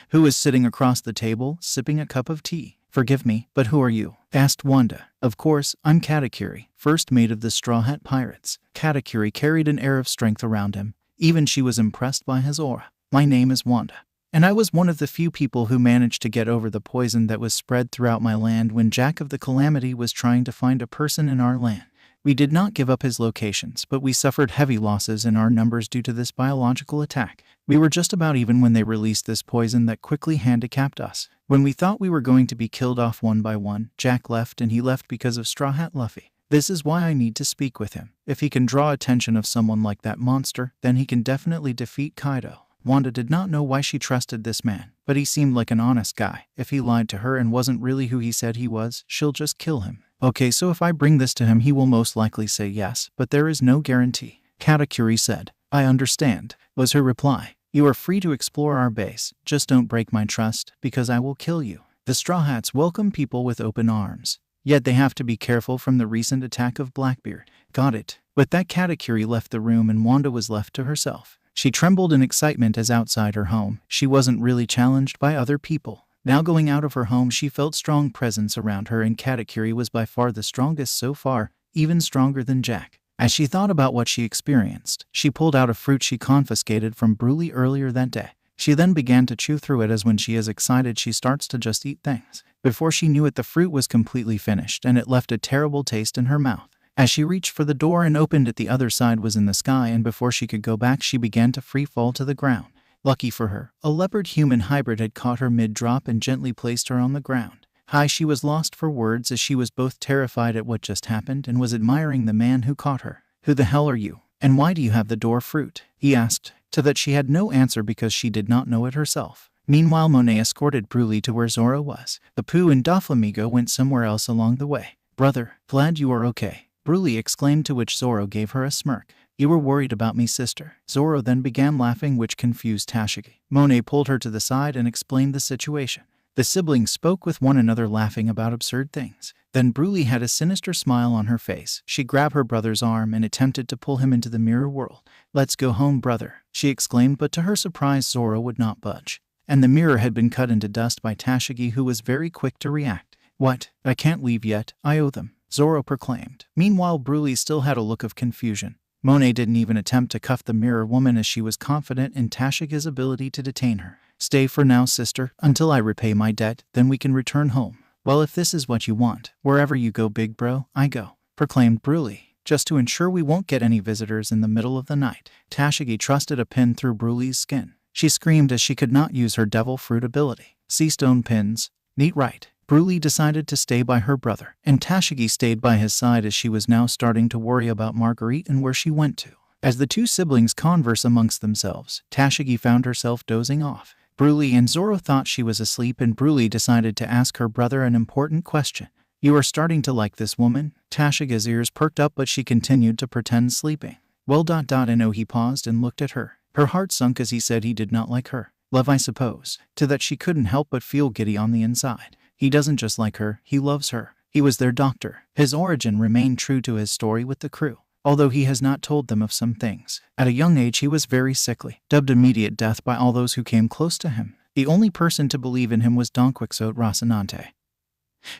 who was sitting across the table, sipping a cup of tea. Forgive me, but who are you? Asked Wanda. Of course, I'm Katakuri, first mate of the Straw Hat Pirates. Katakuri carried an air of strength around him. Even she was impressed by his aura. My name is Wanda, and I was one of the few people who managed to get over the poison that was spread throughout my land when Jack of the Calamity was trying to find a person in our land. We did not give up his locations, but we suffered heavy losses in our numbers due to this biological attack. We were just about even when they released this poison that quickly handicapped us. When we thought we were going to be killed off one by one, Jack left, and he left because of Strawhat Luffy. This is why I need to speak with him. If he can draw attention of someone like that monster, then he can definitely defeat Kaido. Wanda did not know why she trusted this man, but he seemed like an honest guy. If he lied to her and wasn't really who he said he was, she'll just kill him. Okay, so if I bring this to him, he will most likely say yes, but there is no guarantee. Katakuri said. I understand, was her reply. You are free to explore our base, just don't break my trust, because I will kill you. The Straw Hats welcome people with open arms, yet they have to be careful from the recent attack of Blackbeard. Got it. With that, Katakuri left the room and Wanda was left to herself. She trembled in excitement as outside her home, she wasn't really challenged by other people. Now going out of her home, she felt strong presence around her, and Katakuri was by far the strongest so far, even stronger than Jack. As she thought about what she experienced, she pulled out a fruit she confiscated from Bruley earlier that day. She then began to chew through it, as when she is excited she starts to just eat things. Before she knew it, the fruit was completely finished and it left a terrible taste in her mouth. As she reached for the door and opened it, the other side was in the sky, and before she could go back she began to free fall to the ground. Lucky for her, a leopard-human hybrid had caught her mid-drop and gently placed her on the ground. She was lost for words, as she was both terrified at what just happened and was admiring the man who caught her. Who the hell are you? And why do you have the door fruit? He asked. To that she had no answer because she did not know it herself. Meanwhile, Monet escorted Bruley to where Zoro was. Apu and Doflamingo went somewhere else along the way. Brother, glad you are okay, Bruley exclaimed, to which Zoro gave her a smirk. You were worried about me, sister. Zoro then began laughing, which confused Tashigi. Monet pulled her to the side and explained the situation. The siblings spoke with one another, laughing about absurd things. Then Bruley had a sinister smile on her face. She grabbed her brother's arm and attempted to pull him into the mirror world. Let's go home, brother, she exclaimed, but to her surprise Zoro would not budge. And the mirror had been cut into dust by Tashigi, who was very quick to react. What? I can't leave yet, I owe them, Zoro proclaimed. Meanwhile, Bruley still had a look of confusion. Monet didn't even attempt to cuff the mirror woman, as she was confident in Tashiga's ability to detain her. Stay for now, sister, until I repay my debt, then we can return home. Well, if this is what you want, wherever you go, big bro, I go, proclaimed Bruley, just to ensure we won't get any visitors in the middle of the night. Tashigi trusted a pin through Bruley's skin. She screamed as she could not use her devil fruit ability. See stone pins? Neat, right? Bruley decided to stay by her brother, and Tashigi stayed by his side, as she was now starting to worry about Marguerite and where she went to. As the two siblings converse amongst themselves, Tashigi found herself dozing off. Bruley and Zoro thought she was asleep, and Bruley decided to ask her brother an important question. You are starting to like this woman? Tashiga's ears perked up, but she continued to pretend sleeping. Well, I know. He paused and looked at her. Her heart sunk as he said he did not like her. Love, I suppose. To that she couldn't help but feel giddy on the inside. He doesn't just like her, he loves her. He was their doctor. His origin remained true to his story with the crew, although he has not told them of some things. At a young age he was very sickly, dubbed immediate death by all those who came close to him. The only person to believe in him was Don Quixote Rocinante,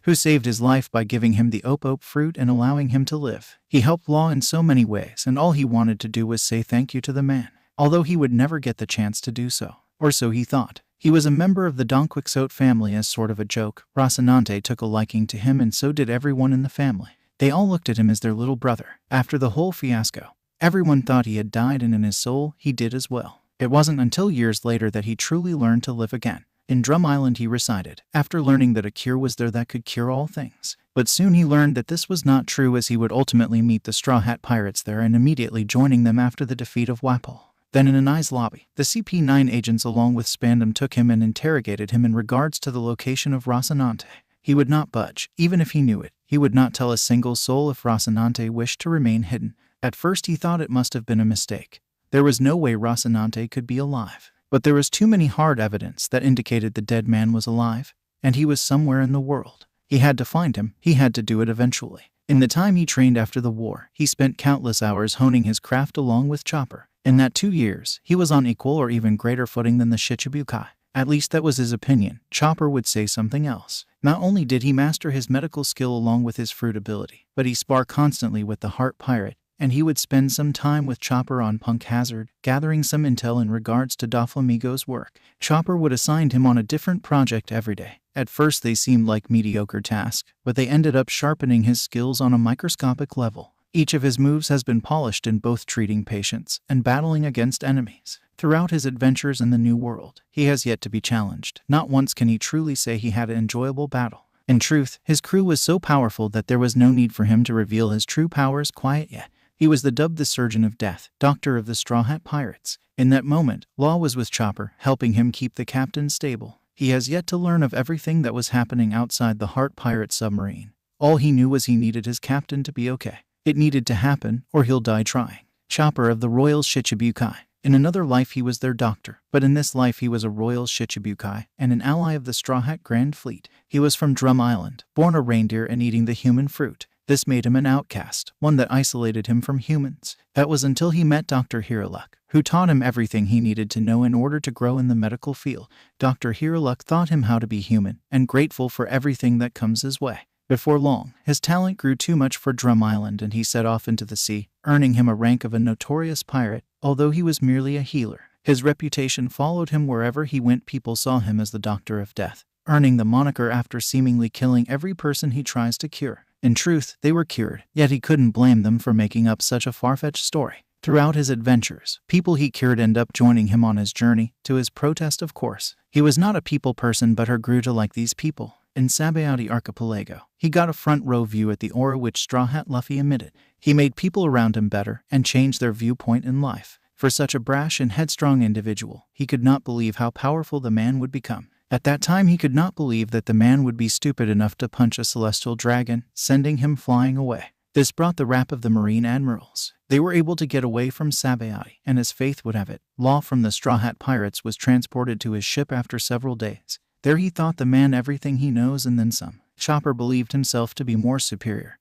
who saved his life by giving him the op fruit and allowing him to live. He helped Law in so many ways, and all he wanted to do was say thank you to the man, although he would never get the chance to do so. Or so he thought. He was a member of the Don Quixote family as sort of a joke. Rocinante took a liking to him, and so did everyone in the family. They all looked at him as their little brother. After the whole fiasco, everyone thought he had died, and in his soul, he did as well. It wasn't until years later that he truly learned to live again. In Drum Island he resided, after learning that a cure was there that could cure all things. But soon he learned that this was not true, as he would ultimately meet the Straw Hat Pirates there and immediately joining them after the defeat of Wapal. Then in a nice lobby, the CP9 agents along with Spandam took him and interrogated him in regards to the location of Rocinante. He would not budge, even if he knew it. He would not tell a single soul if Rocinante wished to remain hidden. At first he thought it must have been a mistake. There was no way Rocinante could be alive. But there was too many hard evidence that indicated the dead man was alive, and he was somewhere in the world. He had to find him. He had to do it eventually. In the time he trained after the war, he spent countless hours honing his craft along with Chopper. In that 2 years, he was on equal or even greater footing than the Shichibukai. At least that was his opinion. Chopper would say something else. Not only did he master his medical skill along with his fruit ability, but he sparred constantly with the Heart Pirate, and he would spend some time with Chopper on Punk Hazard, gathering some intel in regards to Doflamingo's work. Chopper would assign him on a different project every day. At first they seemed like mediocre tasks, but they ended up sharpening his skills on a microscopic level. Each of his moves has been polished in both treating patients and battling against enemies. Throughout his adventures in the New World, he has yet to be challenged. Not once can he truly say he had an enjoyable battle. In truth, his crew was so powerful that there was no need for him to reveal his true powers quite yet. He was dubbed the Surgeon of Death, Doctor of the Strawhat Pirates. In that moment, Law was with Chopper, helping him keep the captain stable. He has yet to learn of everything that was happening outside the Heart Pirate submarine. All he knew was he needed his captain to be okay. It needed to happen, or he'll die trying. Chopper of the Royal Shichibukai. In another life he was their doctor, but in this life he was a Royal Shichibukai and an ally of the Strawhat Grandfleet. He was from Drum Island, born a reindeer and eating the human fruit. This made him an outcast, one that isolated him from humans. That was until he met Dr. Hiroluck, who taught him everything he needed to know in order to grow in the medical field. Dr. Hiroluck taught him how to be human and grateful for everything that comes his way. Before long, his talent grew too much for Drum Island and he set off into the sea, earning him a rank of a notorious pirate, although he was merely a healer. His reputation followed him wherever he went. People saw him as the Doctor of Death, earning the moniker after seemingly killing every person he tries to cure. In truth, they were cured, yet he couldn't blame them for making up such a far-fetched story. Throughout his adventures, people he cured end up joining him on his journey, to his protest of course. He was not a people person but grew to like these people. In Sabayati Archipelago, he got a front-row view at the aura which Strawhat Luffy emitted. He made people around him better and changed their viewpoint in life. For such a brash and headstrong individual, he could not believe how powerful the man would become. At that time he could not believe that the man would be stupid enough to punch a celestial dragon, sending him flying away. This brought the wrath of the Marine Admirals. They were able to get away from Sabayati, and as fate would have it, Law from the Strawhat Pirates was transported to his ship after several days. There he taught the man everything he knows and then some. Chopper believed himself to be more superior,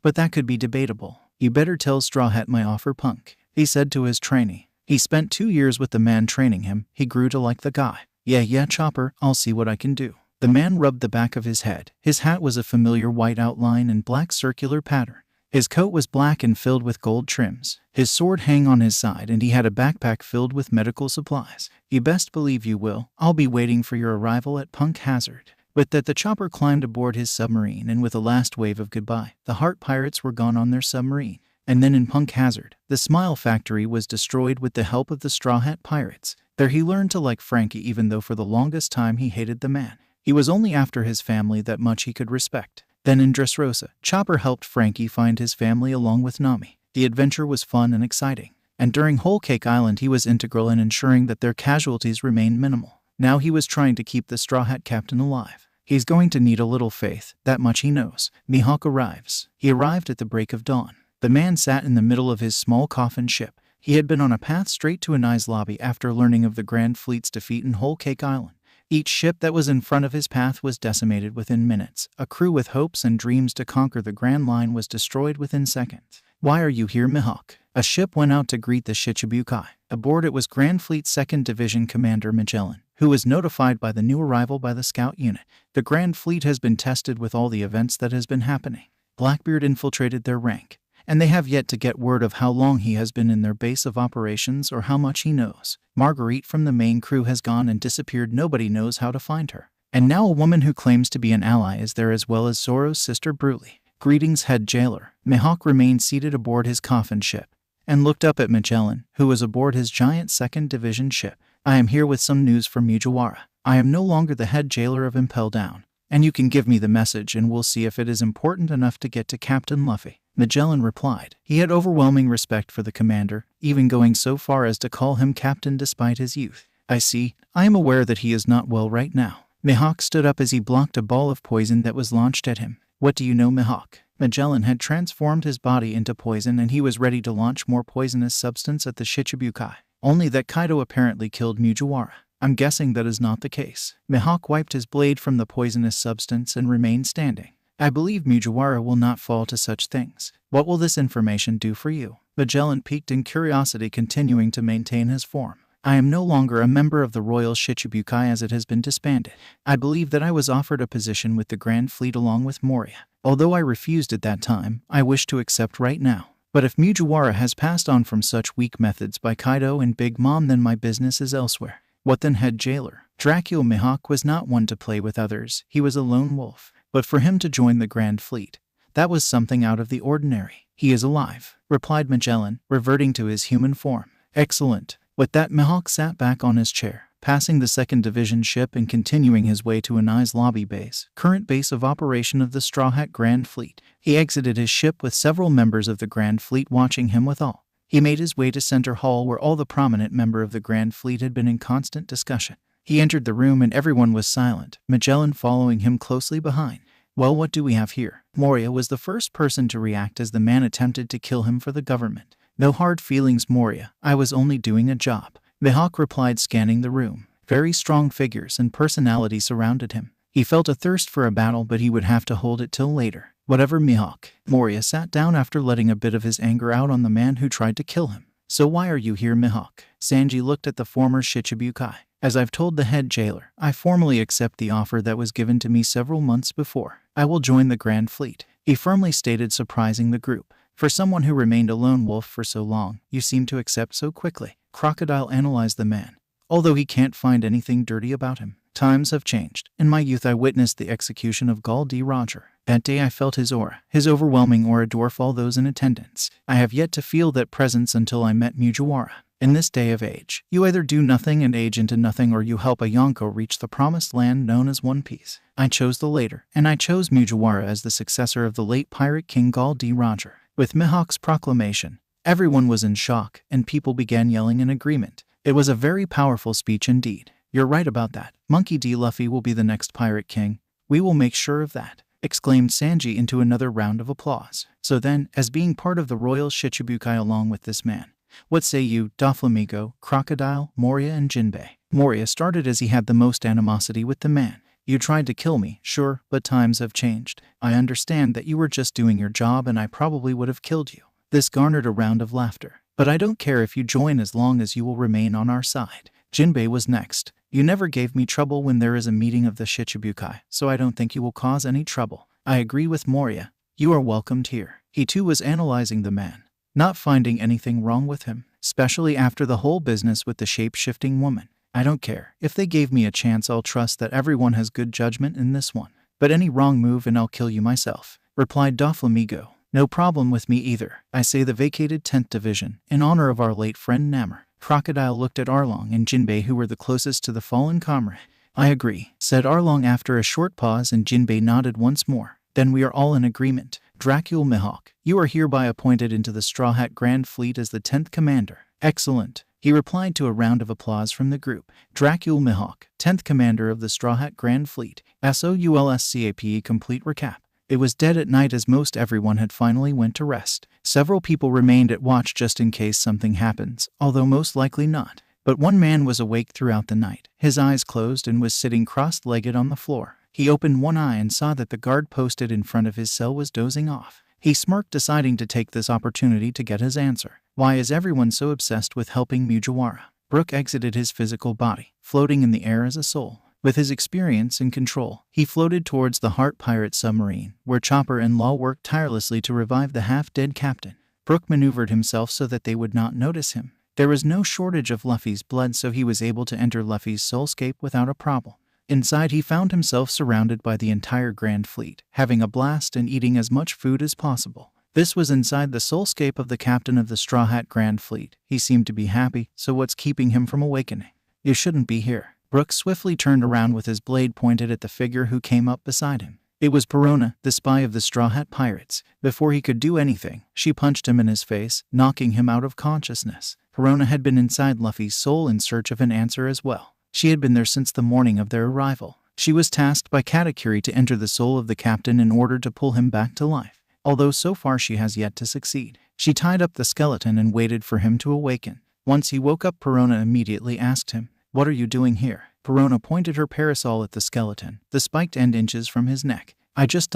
but that could be debatable. "You better tell Strawhat my offer, punk," he said to his trainee. He spent 2 years with the man training him. He grew to like the guy. Yeah, Chopper, I'll see what I can do." The man rubbed the back of his head. His hat was a familiar white outline and black circular pattern. His coat was black and filled with gold trims. His sword hung on his side and he had a backpack filled with medical supplies. "You best believe you will. I'll be waiting for your arrival at Punk Hazard." With that, the Chopper climbed aboard his submarine, and with a last wave of goodbye, the Heart Pirates were gone on their submarine. And then in Punk Hazard, the Smile Factory was destroyed with the help of the Strawhat Pirates. There he learned to like Frankie even though for the longest time he hated the man. He was only after his family that much he could respect. Then in Dressrosa, Chopper helped Frankie find his family along with Nami. The adventure was fun and exciting. And during Whole Cake Island he was integral in ensuring that their casualties remained minimal. Now he was trying to keep the Straw Hat captain alive. He's going to need a little faith, that much he knows. Mihawk arrives. He arrived at the break of dawn. The man sat in the middle of his small coffin ship. He had been on a path straight to Anai's lobby after learning of the Grand Fleet's defeat in Whole Cake Island. Each ship that was in front of his path was decimated within minutes. A crew with hopes and dreams to conquer the Grand Line was destroyed within seconds. "Why are you here, Mihawk?" A ship went out to greet the Shichibukai. Aboard it was Grand Fleet 2nd Division Commander Magellan, who was notified by the new arrival by the scout unit. The Grand Fleet has been tested with all the events that has been happening. Blackbeard infiltrated their rank, and they have yet to get word of how long he has been in their base of operations or how much he knows. Marguerite from the main crew has gone and disappeared. Nobody knows how to find her. And now a woman who claims to be an ally is there, as well as Zoro's sister Bruley. "Greetings, head jailer." Mihawk remained seated aboard his coffin ship and looked up at Magellan, who was aboard his giant 2nd Division ship. "I am here with some news from Mugiwara. I am no longer the head jailer of Impel Down, and you can give me the message and we'll see if it is important enough to get to Captain Luffy." Magellan replied. He had overwhelming respect for the commander, even going so far as to call him captain despite his youth. "I see. I am aware that he is not well right now." Mihawk stood up as he blocked a ball of poison that was launched at him. "What do you know, Mihawk?" Magellan had transformed his body into poison and he was ready to launch more poisonous substance at the Shichibukai. Only that Kaido apparently killed Mugiwara. I'm guessing that is not the case. Mihawk wiped his blade from the poisonous substance and remained standing. I believe Mugiwara will not fall to such things. What will this information do for you? Magellan piqued in curiosity, continuing to maintain his form. I am no longer a member of the Royal Shichibukai as it has been disbanded. I believe that I was offered a position with the Grandfleet along with Moria. Although I refused at that time, I wish to accept right now. But if Mugiwara has passed on from such weak methods by Kaido and Big Mom, then my business is elsewhere. What then, head jailer? Dracula Mihawk was not one to play with others. He was a lone wolf. But for him to join the Grand Fleet, that was something out of the ordinary. He is alive, replied Magellan, reverting to his human form. Excellent. With that, Mihawk sat back on his chair, passing the 2nd Division ship and continuing his way to Anai's lobby base, current base of operation of the Straw Hat Grand Fleet. He exited his ship with several members of the Grand Fleet watching him with awe. He made his way to Center Hall, where all the prominent members of the Grand Fleet had been in constant discussion. He entered the room and everyone was silent, Magellan following him closely behind. Well, what do we have here? Moria was the first person to react as the man attempted to kill him for the government. No hard feelings, Moria. I was only doing a job. Mihawk replied, scanning the room. Very strong figures and personality surrounded him. He felt a thirst for a battle, but he would have to hold it till later. Whatever, Mihawk. Moria sat down after letting a bit of his anger out on the man who tried to kill him. So why are you here, Mihawk? Sanji looked at the former Shichibukai. As I've told the head jailer, I formally accept the offer that was given to me several months before. I will join the Grand Fleet, he firmly stated, surprising the group. For someone who remained a lone wolf for so long, you seem to accept so quickly. Crocodile analyzed the man. Although he can't find anything dirty about him. Times have changed. In my youth I witnessed the execution of Gall D. Roger. That day I felt his aura, his overwhelming aura dwarf all those in attendance. I have yet to feel that presence until I met Mugiwara. In this day of age, you either do nothing and age into nothing, or you help a Yonko reach the promised land known as One Piece. I chose the later, and I chose Mugiwara as the successor of the late pirate king Gall D. Roger. With Mihawk's proclamation, everyone was in shock, and people began yelling in agreement. It was a very powerful speech indeed. You're right about that. Monkey D. Luffy will be the next pirate king. We will make sure of that, exclaimed Sanji into another round of applause. So then, as being part of the Royal Shichibukai along with this man, what say you, Doflamingo, Crocodile, Moria, and Jinbei? Moria started as he had the most animosity with the man. You tried to kill me, sure, but times have changed. I understand that you were just doing your job and I probably would have killed you. This garnered a round of laughter. But I don't care if you join as long as you will remain on our side. Jinbei was next. You never gave me trouble when there is a meeting of the Shichibukai, so I don't think you will cause any trouble. I agree with Moria. You are welcomed here. He too was analyzing the man, not finding anything wrong with him, especially after the whole business with the shape-shifting woman. I don't care. If they gave me a chance, I'll trust that everyone has good judgment in this one. But any wrong move and I'll kill you myself, replied Doflamingo. No problem with me either. I say the vacated 10th Division, in honor of our late friend Namor. Crocodile looked at Arlong and Jinbei, who were the closest to the fallen comrade. I agree, said Arlong after a short pause, and Jinbei nodded once more. Then we are all in agreement. Dracula Mihawk, you are hereby appointed into the Straw Hat Grand Fleet as the 10th Commander. Excellent, he replied to a round of applause from the group. Dracula Mihawk, 10th Commander of the Straw Hat Grand Fleet. SOULSCAPE. Complete recap. It was dead at night as most everyone had finally went to rest. Several people remained at watch just in case something happens, although most likely not. But one man was awake throughout the night, his eyes closed, and was sitting cross-legged on the floor. He opened one eye and saw that the guard posted in front of his cell was dozing off. He smirked, deciding to take this opportunity to get his answer. Why is everyone so obsessed with helping Mugiwara? Brook exited his physical body, floating in the air as a soul. With his experience and control, he floated towards the Heart Pirate submarine, where Chopper and Law worked tirelessly to revive the half-dead captain. Brook maneuvered himself so that they would not notice him. There was no shortage of Luffy's blood, so he was able to enter Luffy's soulscape without a problem. Inside, he found himself surrounded by the entire Grand Fleet, having a blast and eating as much food as possible. This was inside the soulscape of the captain of the Straw Hat Grand Fleet. He seemed to be happy, so what's keeping him from awakening? You shouldn't be here. Brook swiftly turned around with his blade pointed at the figure who came up beside him. It was Perona, the spy of the Straw Hat Pirates. Before he could do anything, she punched him in his face, knocking him out of consciousness. Perona had been inside Luffy's soul in search of an answer as well. She had been there since the morning of their arrival. She was tasked by Katakuri to enter the soul of the captain in order to pull him back to life. Although so far she has yet to succeed. She tied up the skeleton and waited for him to awaken. Once he woke up, Perona immediately asked him, What are you doing here? Perona pointed her parasol at the skeleton, the spiked end inches from his neck. I just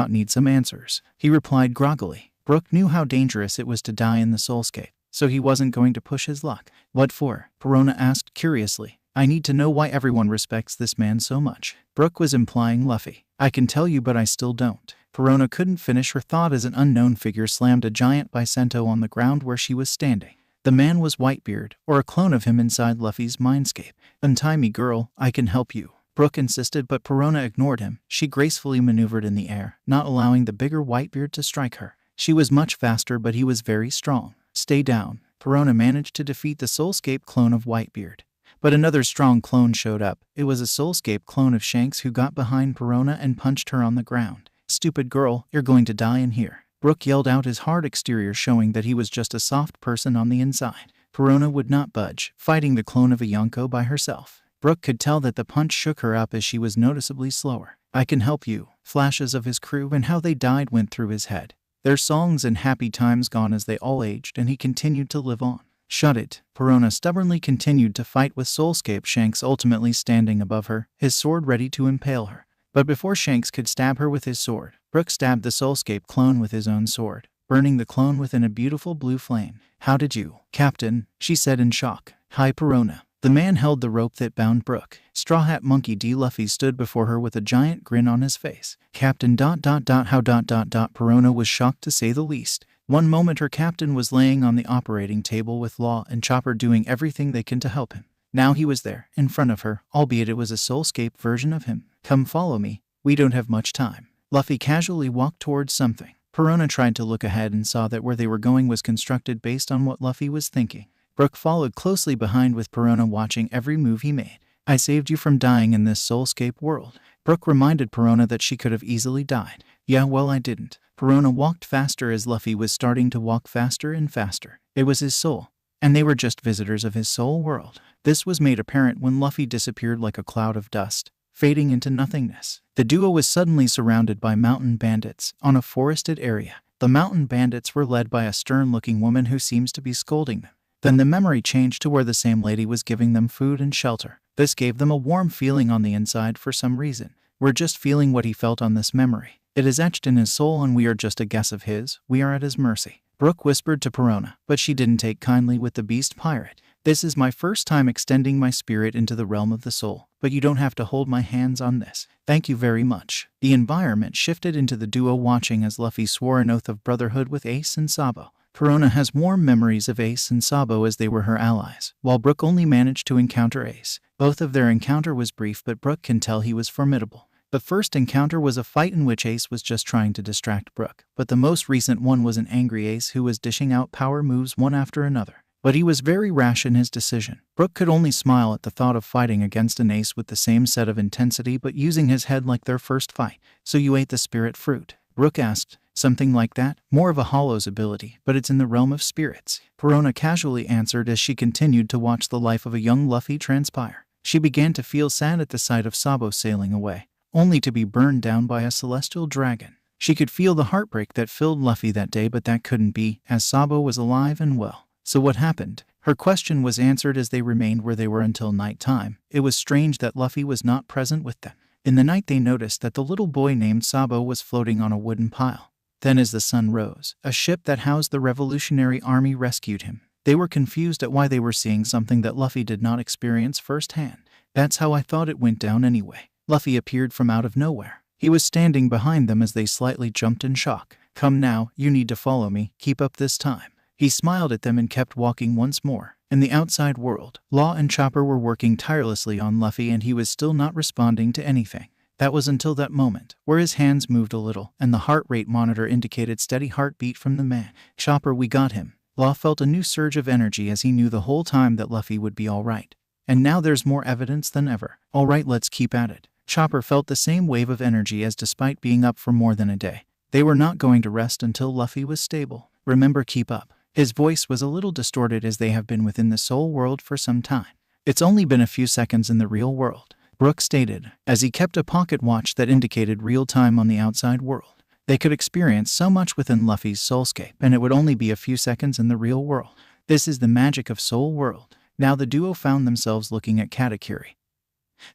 need some answers, he replied groggily. Brook knew how dangerous it was to die in the soulscape, so he wasn't going to push his luck. What for? Perona asked curiously. I need to know why everyone respects this man so much. Brook was implying Luffy. I can tell you, but I still don't. Perona couldn't finish her thought as an unknown figure slammed a giant bicento on the ground where she was standing. The man was Whitebeard, or a clone of him inside Luffy's mindscape. Untie me, girl, I can help you. Brook insisted, but Perona ignored him. She gracefully maneuvered in the air, not allowing the bigger Whitebeard to strike her. She was much faster, but he was very strong. Stay down. Perona managed to defeat the Soulscape clone of Whitebeard. But another strong clone showed up. It was a Soulscape clone of Shanks who got behind Perona and punched her on the ground. Stupid girl, you're going to die in here. Brook yelled out, his hard exterior showing that he was just a soft person on the inside. Perona would not budge, fighting the clone of a Yonko by herself. Brook could tell that the punch shook her up as she was noticeably slower. I can help you. Flashes of his crew and how they died went through his head. Their songs and happy times gone as they all aged, and he continued to live on. Shut it. Perona stubbornly continued to fight with Soulscape Shanks ultimately standing above her, his sword ready to impale her. But before Shanks could stab her with his sword, Brook stabbed the Soulscape clone with his own sword, burning the clone within a beautiful blue flame. How did you? Captain, she said in shock. Hi, Perona. The man held the rope that bound Brook. Strawhat Monkey D. Luffy stood before her with a giant grin on his face. Captain ... how ... Perona was shocked to say the least. One moment her captain was laying on the operating table with Law and Chopper doing everything they can to help him. Now he was there, in front of her, albeit it was a Soulscape version of him. Come follow me. We don't have much time. Luffy casually walked towards something. Perona tried to look ahead and saw that where they were going was constructed based on what Luffy was thinking. Brook followed closely behind with Perona watching every move he made. I saved you from dying in this Soulscape world. Brook reminded Perona that she could have easily died. Yeah, well, I didn't. Perona walked faster as Luffy was starting to walk faster and faster. It was his soul, and they were just visitors of his soul world. This was made apparent when Luffy disappeared like a cloud of dust, fading into nothingness. The duo was suddenly surrounded by mountain bandits on a forested area. The mountain bandits were led by a stern-looking woman who seems to be scolding them. Then the memory changed to where the same lady was giving them food and shelter. This gave them a warm feeling on the inside for some reason. We're just feeling what he felt on this memory. It is etched in his soul and we are just a guess of his. We are at his mercy. Brook whispered to Perona, but she didn't take kindly with the beast pirate. This is my first time extending my spirit into the realm of the soul, but you don't have to hold my hands on this. Thank you very much. The environment shifted into the duo watching as Luffy swore an oath of brotherhood with Ace and Sabo. Perona has warm memories of Ace and Sabo as they were her allies, while Brook only managed to encounter Ace. Both of their encounter was brief, but Brook can tell he was formidable. The first encounter was a fight in which Ace was just trying to distract Brook, but the most recent one was an angry Ace who was dishing out power moves one after another. But he was very rash in his decision. Brook could only smile at the thought of fighting against an Ace with the same set of intensity but using his head like their first fight. So you ate the spirit fruit? Brook asked. Something like that? More of a Hollow's ability, but it's in the realm of spirits. Perona casually answered as she continued to watch the life of a young Luffy transpire. She began to feel sad at the sight of Sabo sailing away, only to be burned down by a celestial dragon. She could feel the heartbreak that filled Luffy that day, but that couldn't be, as Sabo was alive and well. So what happened? Her question was answered as they remained where they were until night time. It was strange that Luffy was not present with them. In the night they noticed that the little boy named Sabo was floating on a wooden pile. Then as the sun rose, a ship that housed the Revolutionary Army rescued him. They were confused at why they were seeing something that Luffy did not experience firsthand. That's how I thought it went down anyway. Luffy appeared from out of nowhere. He was standing behind them as they slightly jumped in shock. Come now, you need to follow me. Keep up this time. He smiled at them and kept walking once more. In the outside world, Law and Chopper were working tirelessly on Luffy and he was still not responding to anything. That was until that moment, where his hands moved a little, and the heart rate monitor indicated steady heartbeat from the man. Chopper, we got him. Law felt a new surge of energy as he knew the whole time that Luffy would be alright. And now there's more evidence than ever. Alright, let's keep at it. Chopper felt the same wave of energy as despite being up for more than a day, they were not going to rest until Luffy was stable. Remember, keep up. His voice was a little distorted as they have been within the soul world for some time. It's only been a few seconds in the real world, Brook stated, as he kept a pocket watch that indicated real time on the outside world. They could experience so much within Luffy's soulscape, and it would only be a few seconds in the real world. This is the magic of Soul World. Now the duo found themselves looking at Katakuri,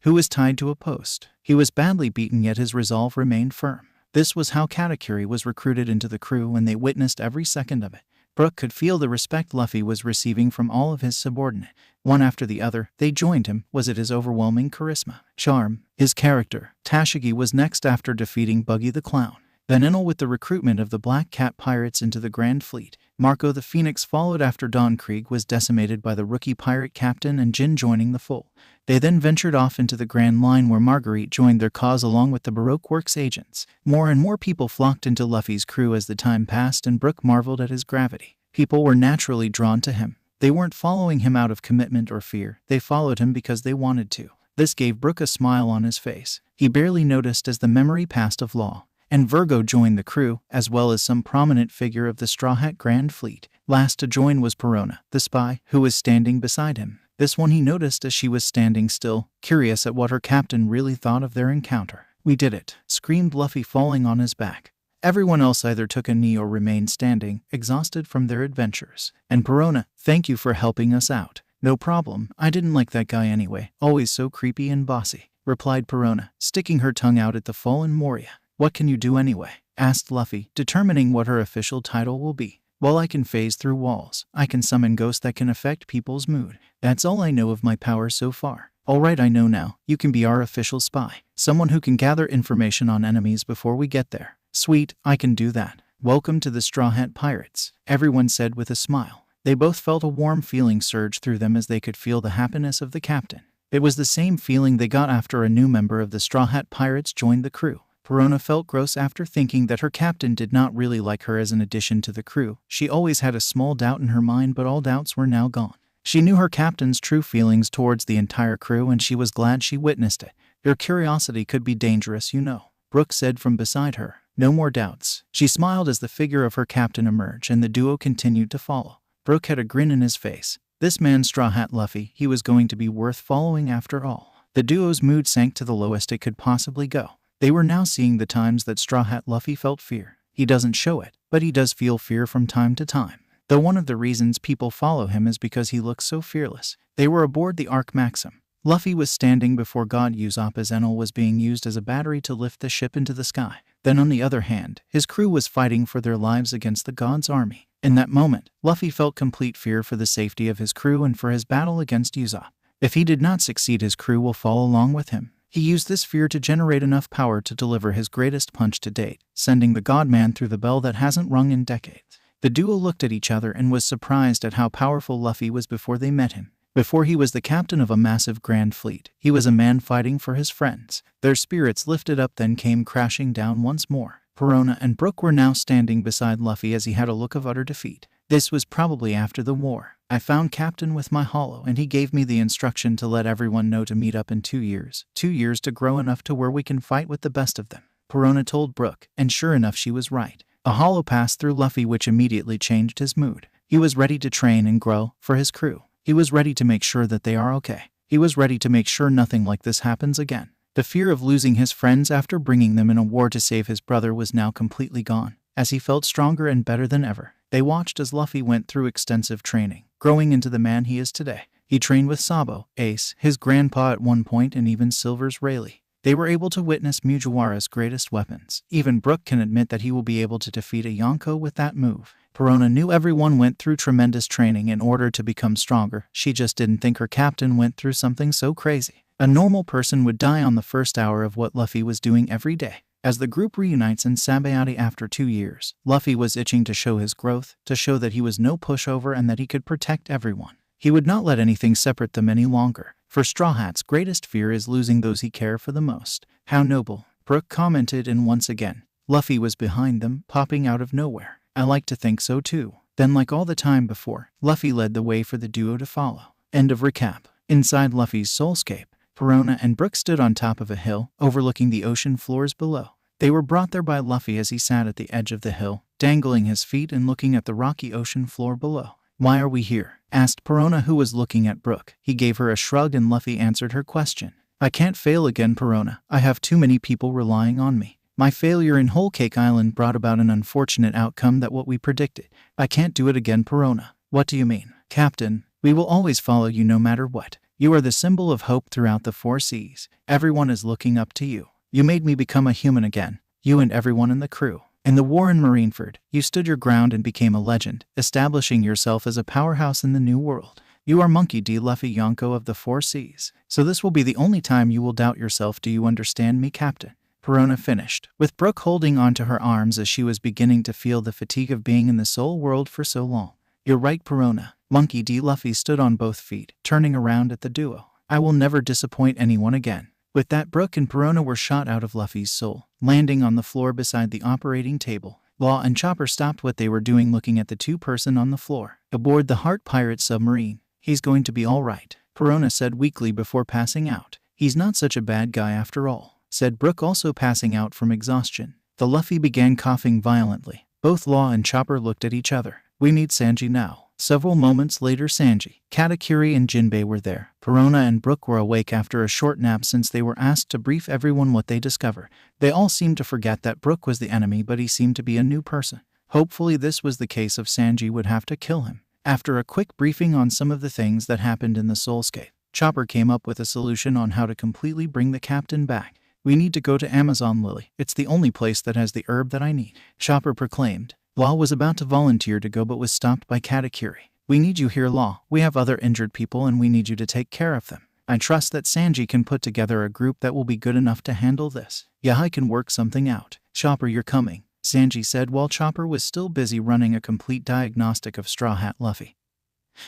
who was tied to a post. He was badly beaten, yet his resolve remained firm. This was how Katakuri was recruited into the crew, and they witnessed every second of it. Brook could feel the respect Luffy was receiving from all of his subordinates. One after the other, they joined him. Was it his overwhelming charisma, charm, his character? Tashigi was next after defeating Buggy the Clown. Then Enel with the recruitment of the Black Cat pirates into the Grand Fleet. Marco the Phoenix followed after Don Krieg was decimated by the rookie pirate captain and Jin joining the fold. They then ventured off into the Grand Line where Marguerite joined their cause along with the Baroque Works agents. More and more people flocked into Luffy's crew as the time passed, and Brook marveled at his gravity. People were naturally drawn to him. They weren't following him out of commitment or fear. They followed him because they wanted to. This gave Brook a smile on his face. He barely noticed as the memory passed of Law and Virgo joined the crew, as well as some prominent figure of the Strawhat Grand Fleet. Last to join was Perona, the spy, who was standing beside him. This one he noticed as she was standing still, curious at what her captain really thought of their encounter. "We did it," screamed Luffy, falling on his back. Everyone else either took a knee or remained standing, exhausted from their adventures. And Perona, "Thank you for helping us out." "No problem, I didn't like that guy anyway, always so creepy and bossy," replied Perona, sticking her tongue out at the fallen Moria. "What can you do anyway?" asked Luffy, determining what her official title will be. "Well, I can phase through walls. I can summon ghosts that can affect people's mood. That's all I know of my powers so far." "Alright, I know now. You can be our official spy. Someone who can gather information on enemies before we get there." "Sweet, I can do that. Welcome to the Straw Hat Pirates," everyone said with a smile. They both felt a warm feeling surge through them as they could feel the happiness of the captain. It was the same feeling they got after a new member of the Straw Hat Pirates joined the crew. Perona felt gross after thinking that her captain did not really like her as an addition to the crew. She always had a small doubt in her mind, but all doubts were now gone. She knew her captain's true feelings towards the entire crew, and she was glad she witnessed it. "Your curiosity could be dangerous, you know," Brook said from beside her. "No more doubts." She smiled as the figure of her captain emerged, and the duo continued to follow. Brook had a grin in his face. This man Straw Hat Luffy, he was going to be worth following after all. The duo's mood sank to the lowest it could possibly go. They were now seeing the times that Straw Hat Luffy felt fear. He doesn't show it, but he does feel fear from time to time. Though one of the reasons people follow him is because he looks so fearless. They were aboard the Ark Maxim. Luffy was standing before God Yasopp as Enel was being used as a battery to lift the ship into the sky. Then on the other hand, his crew was fighting for their lives against the God's army. In that moment, Luffy felt complete fear for the safety of his crew and for his battle against Yasopp. If he did not succeed, his crew will fall along with him. He used this fear to generate enough power to deliver his greatest punch to date, sending the God-Man through the bell that hasn't rung in decades. The duo looked at each other and was surprised at how powerful Luffy was before they met him. Before he was the captain of a massive grand fleet, he was a man fighting for his friends. Their spirits lifted up then came crashing down once more. Perona and Brook were now standing beside Luffy as he had a look of utter defeat. This was probably after the war. "I found Captain with my hollow, and he gave me the instruction to let everyone know to meet up in 2 years. 2 years to grow enough to where we can fight with the best of them," Perona told Brook, and sure enough she was right. A hollow passed through Luffy which immediately changed his mood. He was ready to train and grow for his crew. He was ready to make sure that they are okay. He was ready to make sure nothing like this happens again. The fear of losing his friends after bringing them in a war to save his brother was now completely gone, as he felt stronger and better than ever. They watched as Luffy went through extensive training, growing into the man he is today. He trained with Sabo, Ace, his grandpa at one point, and even Silver's Rayleigh. They were able to witness Mugiwara's greatest weapons. Even Brook can admit that he will be able to defeat a Yonko with that move. Perona knew everyone went through tremendous training in order to become stronger. She just didn't think her captain went through something so crazy. A normal person would die on the first hour of what Luffy was doing every day. As the group reunites in Sabayati after 2 years, Luffy was itching to show his growth, to show that he was no pushover and that he could protect everyone. He would not let anything separate them any longer. For Straw Hat's greatest fear is losing those he care for the most. "How noble," Brook commented, and once again, Luffy was behind them, popping out of nowhere. "I like to think so too." Then, like all the time before, Luffy led the way for the duo to follow. End of recap. Inside Luffy's soulscape, Perona and Brook stood on top of a hill, overlooking the ocean floors below. They were brought there by Luffy as he sat at the edge of the hill, dangling his feet and looking at the rocky ocean floor below. "Why are we here?" asked Perona, who was looking at Brook. He gave her a shrug and Luffy answered her question. "I can't fail again, Perona. I have too many people relying on me. My failure in Whole Cake Island brought about an unfortunate outcome that what we predicted. I can't do it again, Perona." "What do you mean?" "Captain, We will always follow you no matter what. You are the symbol of hope throughout the 4 seas. Everyone is looking up to you. You made me become a human again. You and everyone in the crew. In the war in Marineford, you stood your ground and became a legend, establishing yourself as a powerhouse in the new world. You are Monkey D. Luffy Yonko of the 4 seas. So this will be the only time you will doubt yourself. Do you understand me, Captain? Perona finished, with Brooke holding onto her arms as she was beginning to feel the fatigue of being in the soul world for so long. You're right, Perona. Monkey D. Luffy stood on both feet, turning around at the duo. I will never disappoint anyone again. With that, Brooke and Perona were shot out of Luffy's soul, landing on the floor beside the operating table. Law and Chopper stopped what they were doing, looking at the 2-person on the floor, aboard the Heart Pirate submarine. He's going to be all right, Perona said weakly before passing out. He's not such a bad guy after all, said Brooke, also passing out from exhaustion. The Luffy began coughing violently. Both Law and Chopper looked at each other. We need Sanji now. Several moments later, Sanji, Katakuri and Jinbei were there. Perona and Brooke were awake after a short nap since they were asked to brief everyone what they discovered. They all seemed to forget that Brooke was the enemy, but he seemed to be a new person. Hopefully this was the case if Sanji would have to kill him. After a quick briefing on some of the things that happened in the Soulscape, Chopper came up with a solution on how to completely bring the captain back. We need to go to Amazon Lily. It's the only place that has the herb that I need, Chopper proclaimed. Law was about to volunteer to go but was stopped by Katakuri. We need you here, Law. We have other injured people and we need you to take care of them. I trust that Sanji can put together a group that will be good enough to handle this. Yeah, I can work something out. Chopper, you're coming, Sanji said while Chopper was still busy running a complete diagnostic of Strawhat Luffy,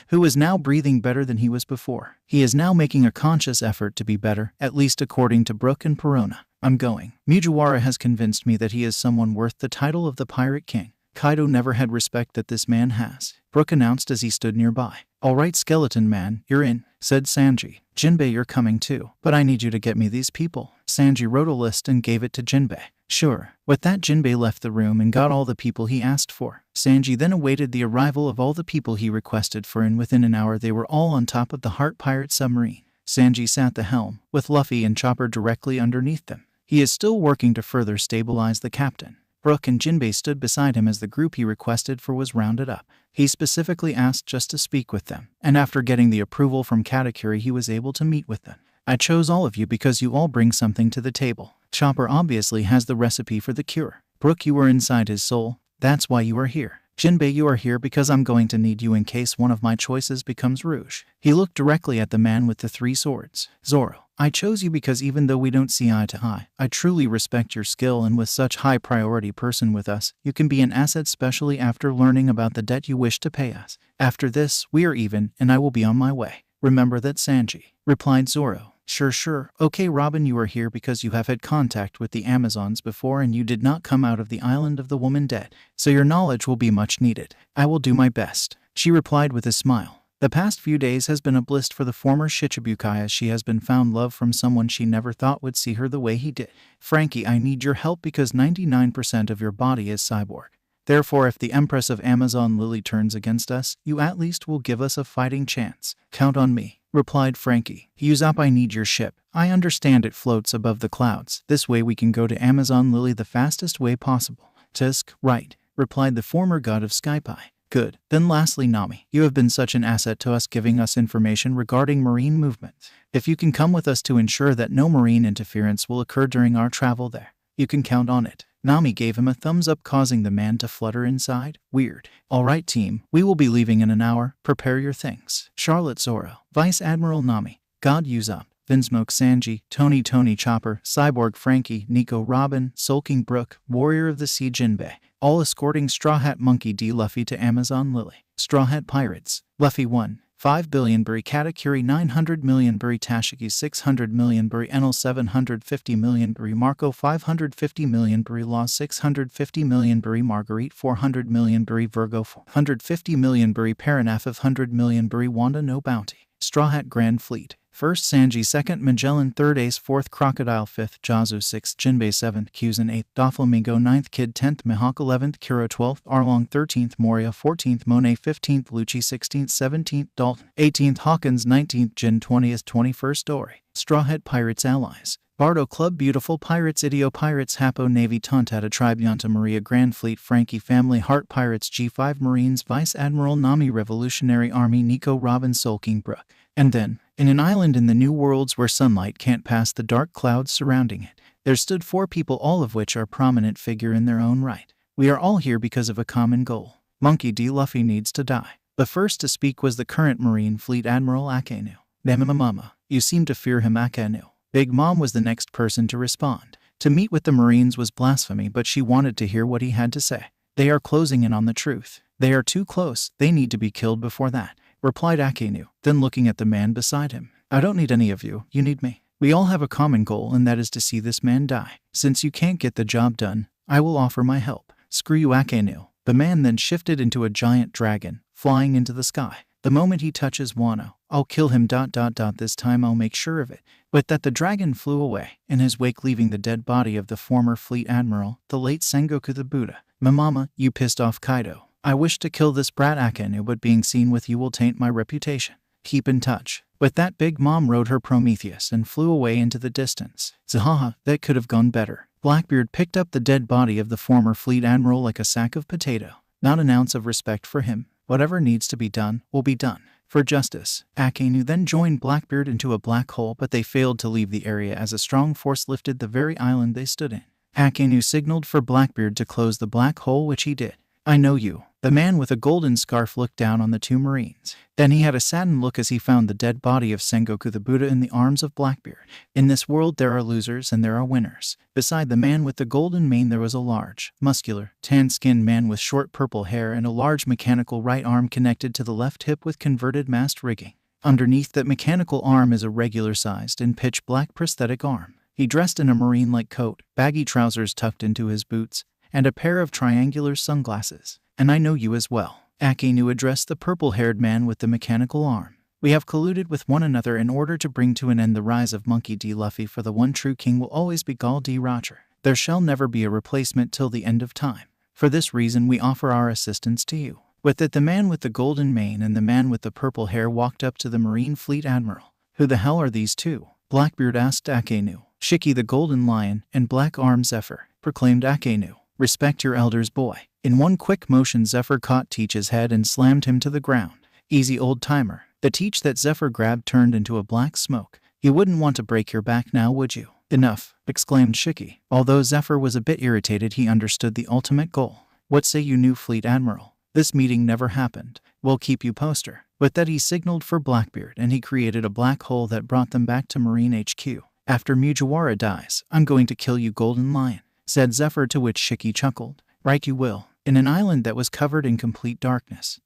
who was now breathing better than he was before. He is now making a conscious effort to be better, at least according to Brooke and Perona. I'm going. Mugiwara has convinced me that he is someone worth the title of the Pirate King. Kaido never had respect that this man has, Brooke announced as he stood nearby. All right, Skeleton Man, you're in, said Sanji. Jinbei, you're coming too, but I need you to get me these people. Sanji wrote a list and gave it to Jinbei. Sure. With that, Jinbei left the room and got all the people he asked for. Sanji then awaited the arrival of all the people he requested for, and within an hour they were all on top of the Heart Pirate submarine. Sanji sat the helm, with Luffy and Chopper directly underneath them. He is still working to further stabilize the captain. Brooke and Jinbei stood beside him as the group he requested for was rounded up. He specifically asked just to speak with them, and after getting the approval from Katakuri he was able to meet with them. I chose all of you because you all bring something to the table. Chopper obviously has the recipe for the cure. Brooke, you were inside his soul. That's why you are here. Jinbei, you are here because I'm going to need you in case one of my choices becomes Rouge. He looked directly at the man with the 3 swords. Zoro, I chose you because even though we don't see eye to eye, I truly respect your skill, and with such high priority person with us, you can be an asset, especially after learning about the debt you wish to pay us. After this, we are even, and I will be on my way. Remember that, Sanji, replied Zoro. Sure. Okay, Robin, you are here because you have had contact with the Amazons before and you did not come out of the island of the woman dead, so your knowledge will be much needed. I will do my best, she replied with a smile. The past few days has been a bliss for the former Shichibukai, as she has been found love from someone she never thought would see her the way he did. Frankie, I need your help because 99% of your body is cyborg. Therefore, if the Empress of Amazon Lily turns against us, you at least will give us a fighting chance. Count on me, replied Frankie. Yasopp, I need your ship. I understand it floats above the clouds. This way we can go to Amazon Lily the fastest way possible. Tisk, right, replied the former god of Skypie. Good. Then lastly, Nami, you have been such an asset to us, giving us information regarding marine movements. If you can come with us to ensure that no marine interference will occur during our travel there, you can count on it. Nami gave him a thumbs up, causing the man to flutter inside. Weird. All right, team, we will be leaving in an hour. Prepare your things. Charlotte, Zoro, Vice Admiral Nami, God Yasopp, Vinsmoke, Sanji, Tony Chopper, Cyborg Frankie, Nico, Robin, Sulking Brook, Warrior of the Sea Jinbei, all escorting Strawhat Monkey D. Luffy to Amazon Lily. Strawhat Pirates, Luffy 1, 5 billion Buri, Katakuri 900 million Buri, Tashiki 600 million Buri, Enel 750 million Buri, Marco 550 million Buri, Law 650 million Buri, Marguerite 400 million Buri, Virgo 450 million Buri, Paranaf 100 million Buri, Wanda no bounty. Strawhat Grandfleet, 1st Sanji, 2nd Magellan, 3rd Ace, 4th Crocodile, 5th Jazu, 6th Jinbei, 7th Kuzan, 8th Doflamingo, 9th Kid, 10th Mihawk, 11th Kuro, 12th Arlong, 13th Moria, 14th Monet, 15th Lucci, 16th 17th Dalton, 18th Hawkins, 19th Jin, 20th 21st Dory. Strawhat Pirates Allies, Bardo Club Beautiful Pirates Idio Pirates Hapo Navy Tontata Tribe Yanta Maria Grandfleet Frankie Family Heart Pirates G5 Marines Vice Admiral Nami Revolutionary Army Nico Robin Sulking Brook. And then, in an island in the New Worlds where sunlight can't pass the dark clouds surrounding it, there stood 4 people, all of which are prominent figure in their own right. We are all here because of a common goal. Monkey D. Luffy needs to die. The first to speak was the current Marine Fleet Admiral Akainu. Mama, you seem to fear him, Akainu. Big Mom was the next person to respond. To meet with the Marines was blasphemy, but she wanted to hear what he had to say. They are closing in on the truth. They are too close. They need to be killed before that, replied Akainu, then looking at the man beside him. I don't need any of you. You need me. We all have a common goal, and that is to see this man die. Since you can't get the job done, I will offer my help. Screw you, Akainu. The man then shifted into a giant dragon, flying into the sky. The moment he touches Wano, I'll kill him. This time I'll make sure of it. But that the dragon flew away, in his wake leaving the dead body of the former fleet admiral, the late Sengoku the Buddha. Mama, you pissed off Kaido. I wish to kill this brat Akainu, but being seen with you will taint my reputation. Keep in touch. With that, Big Mom rode her Prometheus and flew away into the distance. Zahaha, that could have gone better. Blackbeard picked up the dead body of the former fleet admiral like a sack of potato. Not an ounce of respect for him. Whatever needs to be done will be done. For justice. Akainu then joined Blackbeard into a black hole, but they failed to leave the area as a strong force lifted the very island they stood in. Akainu signaled for Blackbeard to close the black hole, which he did. I know you. The man with a golden scarf looked down on the 2 Marines. Then he had a saddened look as he found the dead body of Sengoku the Buddha in the arms of Blackbeard. In this world there are losers and there are winners. Beside the man with the golden mane there was a large, muscular, tan-skinned man with short purple hair and a large mechanical right arm connected to the left hip with converted mast rigging. Underneath that mechanical arm is a regular-sized and pitch-black prosthetic arm. He dressed in a marine-like coat, baggy trousers tucked into his boots, and a pair of triangular sunglasses. And I know you as well. Akainu addressed the purple-haired man with the mechanical arm. We have colluded with one another in order to bring to an end the rise of Monkey D. Luffy, for the one true king will always be Gall D. Roger. There shall never be a replacement till the end of time. For this reason we offer our assistance to you. With it, the man with the golden mane and the man with the purple hair walked up to the Marine Fleet Admiral. Who the hell are these 2? Blackbeard asked Akainu. Shiki the Golden Lion and Black Arm Zephyr, proclaimed Akainu. Respect your elders, boy. In one quick motion, Zephyr caught Teach's head and slammed him to the ground. Easy, old timer. The Teach that Zephyr grabbed turned into a black smoke. You wouldn't want to break your back now, would you? Enough, exclaimed Shiki. Although Zephyr was a bit irritated, he understood the ultimate goal. What say you, new Fleet Admiral? This meeting never happened. We'll keep you posted. With that, he signaled for Blackbeard and he created a black hole that brought them back to Marine HQ. After Mugiwara dies, I'm going to kill you, Golden Lion, said Zephyr, to which Shiki chuckled. Right you will. In an island that was covered in complete darkness,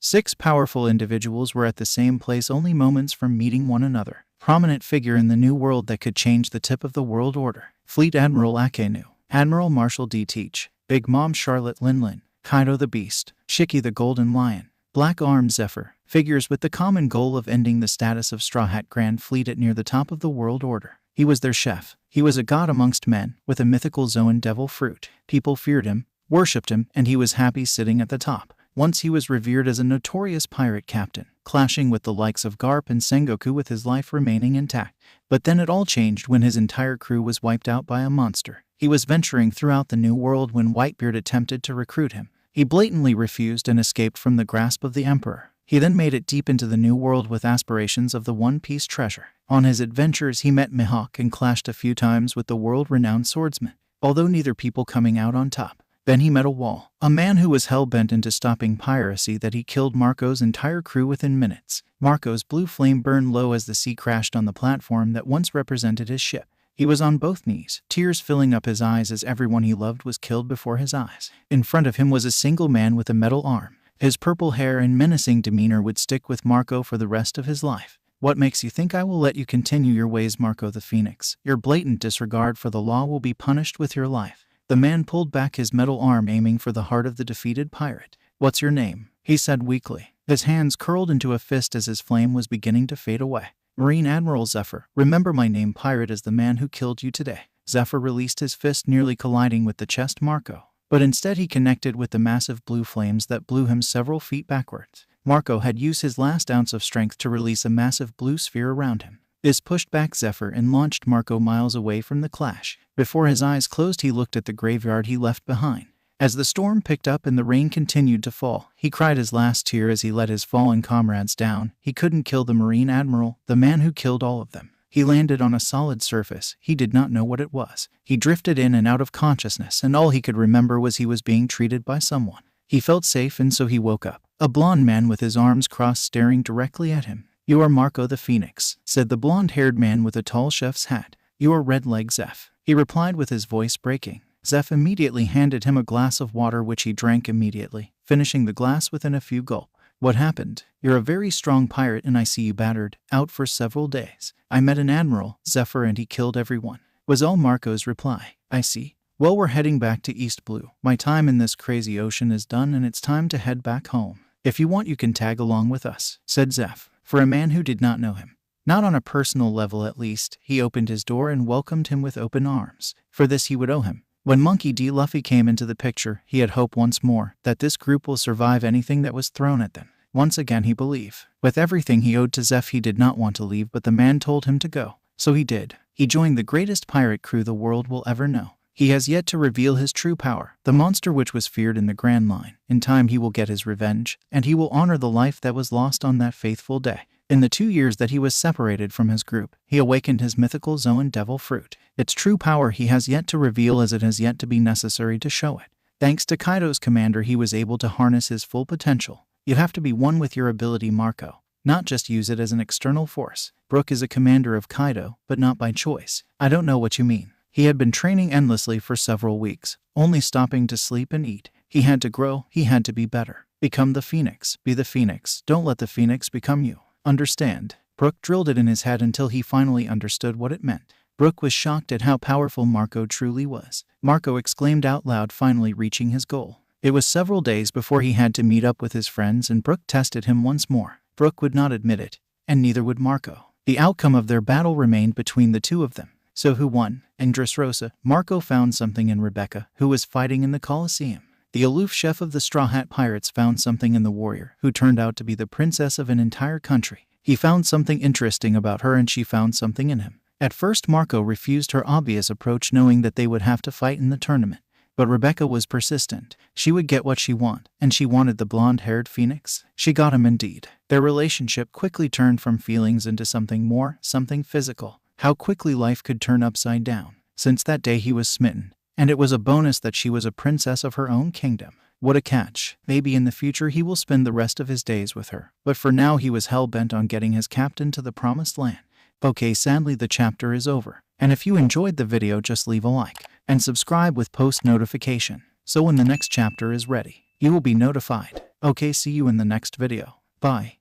6 powerful individuals were at the same place, only moments from meeting one another. Prominent figure in the new world that could change the tip of the world order. Fleet Admiral Akainu, Admiral Marshal D. Teach, Big Mom Charlotte Linlin, Kaido the Beast, Shiki the Golden Lion, Black Arm Zephyr, figures with the common goal of ending the status of Strawhat Grand Fleet at near the top of the world order. He was their chef. He was a god amongst men, with a mythical Zoan devil fruit. People feared him, worshipped him, and he was happy sitting at the top. Once he was revered as a notorious pirate captain, clashing with the likes of Garp and Sengoku with his life remaining intact. But then it all changed when his entire crew was wiped out by a monster. He was venturing throughout the new world when Whitebeard attempted to recruit him. He blatantly refused and escaped from the grasp of the Emperor. He then made it deep into the new world with aspirations of the One Piece treasure. On his adventures he met Mihawk and clashed a few times with the world-renowned swordsman, although neither people coming out on top. Then he met a wall, a man who was hell-bent into stopping piracy, that he killed Marco's entire crew within minutes. Marco's blue flame burned low as the sea crashed on the platform that once represented his ship. He was on both knees, tears filling up his eyes as everyone he loved was killed before his eyes. In front of him was a single man with a metal arm. His purple hair and menacing demeanor would stick with Marco for the rest of his life. What makes you think I will let you continue your ways, Marco the Phoenix? Your blatant disregard for the law will be punished with your life. The man pulled back his metal arm, aiming for the heart of the defeated pirate. What's your name? He said weakly. His hands curled into a fist as his flame was beginning to fade away. Marine Admiral Zephyr, remember my name. Pirate is the man who killed you today. Zephyr released his fist, nearly colliding with the chest Marco. But instead he connected with the massive blue flames that blew him several feet backwards. Marco had used his last ounce of strength to release a massive blue sphere around him. This pushed back Zephyr and launched Marco miles away from the clash. Before his eyes closed, he looked at the graveyard he left behind. As the storm picked up and the rain continued to fall, he cried his last tear as he let his fallen comrades down. He couldn't kill the Marine Admiral, the man who killed all of them. He landed on a solid surface. He did not know what it was. He drifted in and out of consciousness, and all he could remember was he was being treated by someone. He felt safe, and so he woke up. A blond man with his arms crossed staring directly at him. "You are Marco the Phoenix," said the blond-haired man with a tall chef's hat. "You are Red Leg Zeph," he replied with his voice breaking. Zeph immediately handed him a glass of water, which he drank immediately, finishing the glass within a few gulps. "What happened? You're a very strong pirate, and I see you battered out for several days." "I met an admiral, Zephyr, and he killed everyone," was all Marco's reply. "I see. Well, we're heading back to East Blue. My time in this crazy ocean is done, and it's time to head back home. If you want, you can tag along with us," said Zeph. For a man who did not know him, not on a personal level at least, he opened his door and welcomed him with open arms. For this he would owe him. When Monkey D. Luffy came into the picture, he had hope once more that this group will survive anything that was thrown at them. Once again he believed. With everything he owed to Zeph, he did not want to leave, but the man told him to go. So he did. He joined the greatest pirate crew the world will ever know. He has yet to reveal his true power, the monster which was feared in the Grand Line. In time he will get his revenge, and he will honor the life that was lost on that faithful day. In the 2 years that he was separated from his group, he awakened his mythical Zoan Devil Fruit. Its true power he has yet to reveal, as it has yet to be necessary to show it. Thanks to Kaido's commander, he was able to harness his full potential. You have to be one with your ability, Marco, not just use it as an external force. Brook is a commander of Kaido, but not by choice. I don't know what you mean. He had been training endlessly for several weeks, only stopping to sleep and eat. He had to grow, he had to be better. Become the Phoenix. Be the Phoenix. Don't let the Phoenix become you. Understand? Brook drilled it in his head until he finally understood what it meant. Brook was shocked at how powerful Marco truly was. Marco exclaimed out loud, finally reaching his goal. It was several days before he had to meet up with his friends, and Brook tested him once more. Brook would not admit it, and neither would Marco. The outcome of their battle remained between the two of them. So who won? In Dressrosa, Marco found something in Rebecca, who was fighting in the Colosseum. The aloof chef of the Straw Hat Pirates found something in the warrior, who turned out to be the princess of an entire country. He found something interesting about her, and she found something in him. At first, Marco refused her obvious approach, knowing that they would have to fight in the tournament. But Rebecca was persistent. She would get what she wanted, and she wanted the blonde-haired Phoenix. She got him indeed. Their relationship quickly turned from feelings into something more, something physical. How quickly life could turn upside down. Since that day he was smitten, and it was a bonus that she was a princess of her own kingdom. What a catch. Maybe in the future he will spend the rest of his days with her. But for now he was hell-bent on getting his captain to the promised land. Okay, sadly the chapter is over. And if you enjoyed the video, just leave a like and subscribe with post notification, so when the next chapter is ready, you will be notified. Okay, see you in the next video. Bye.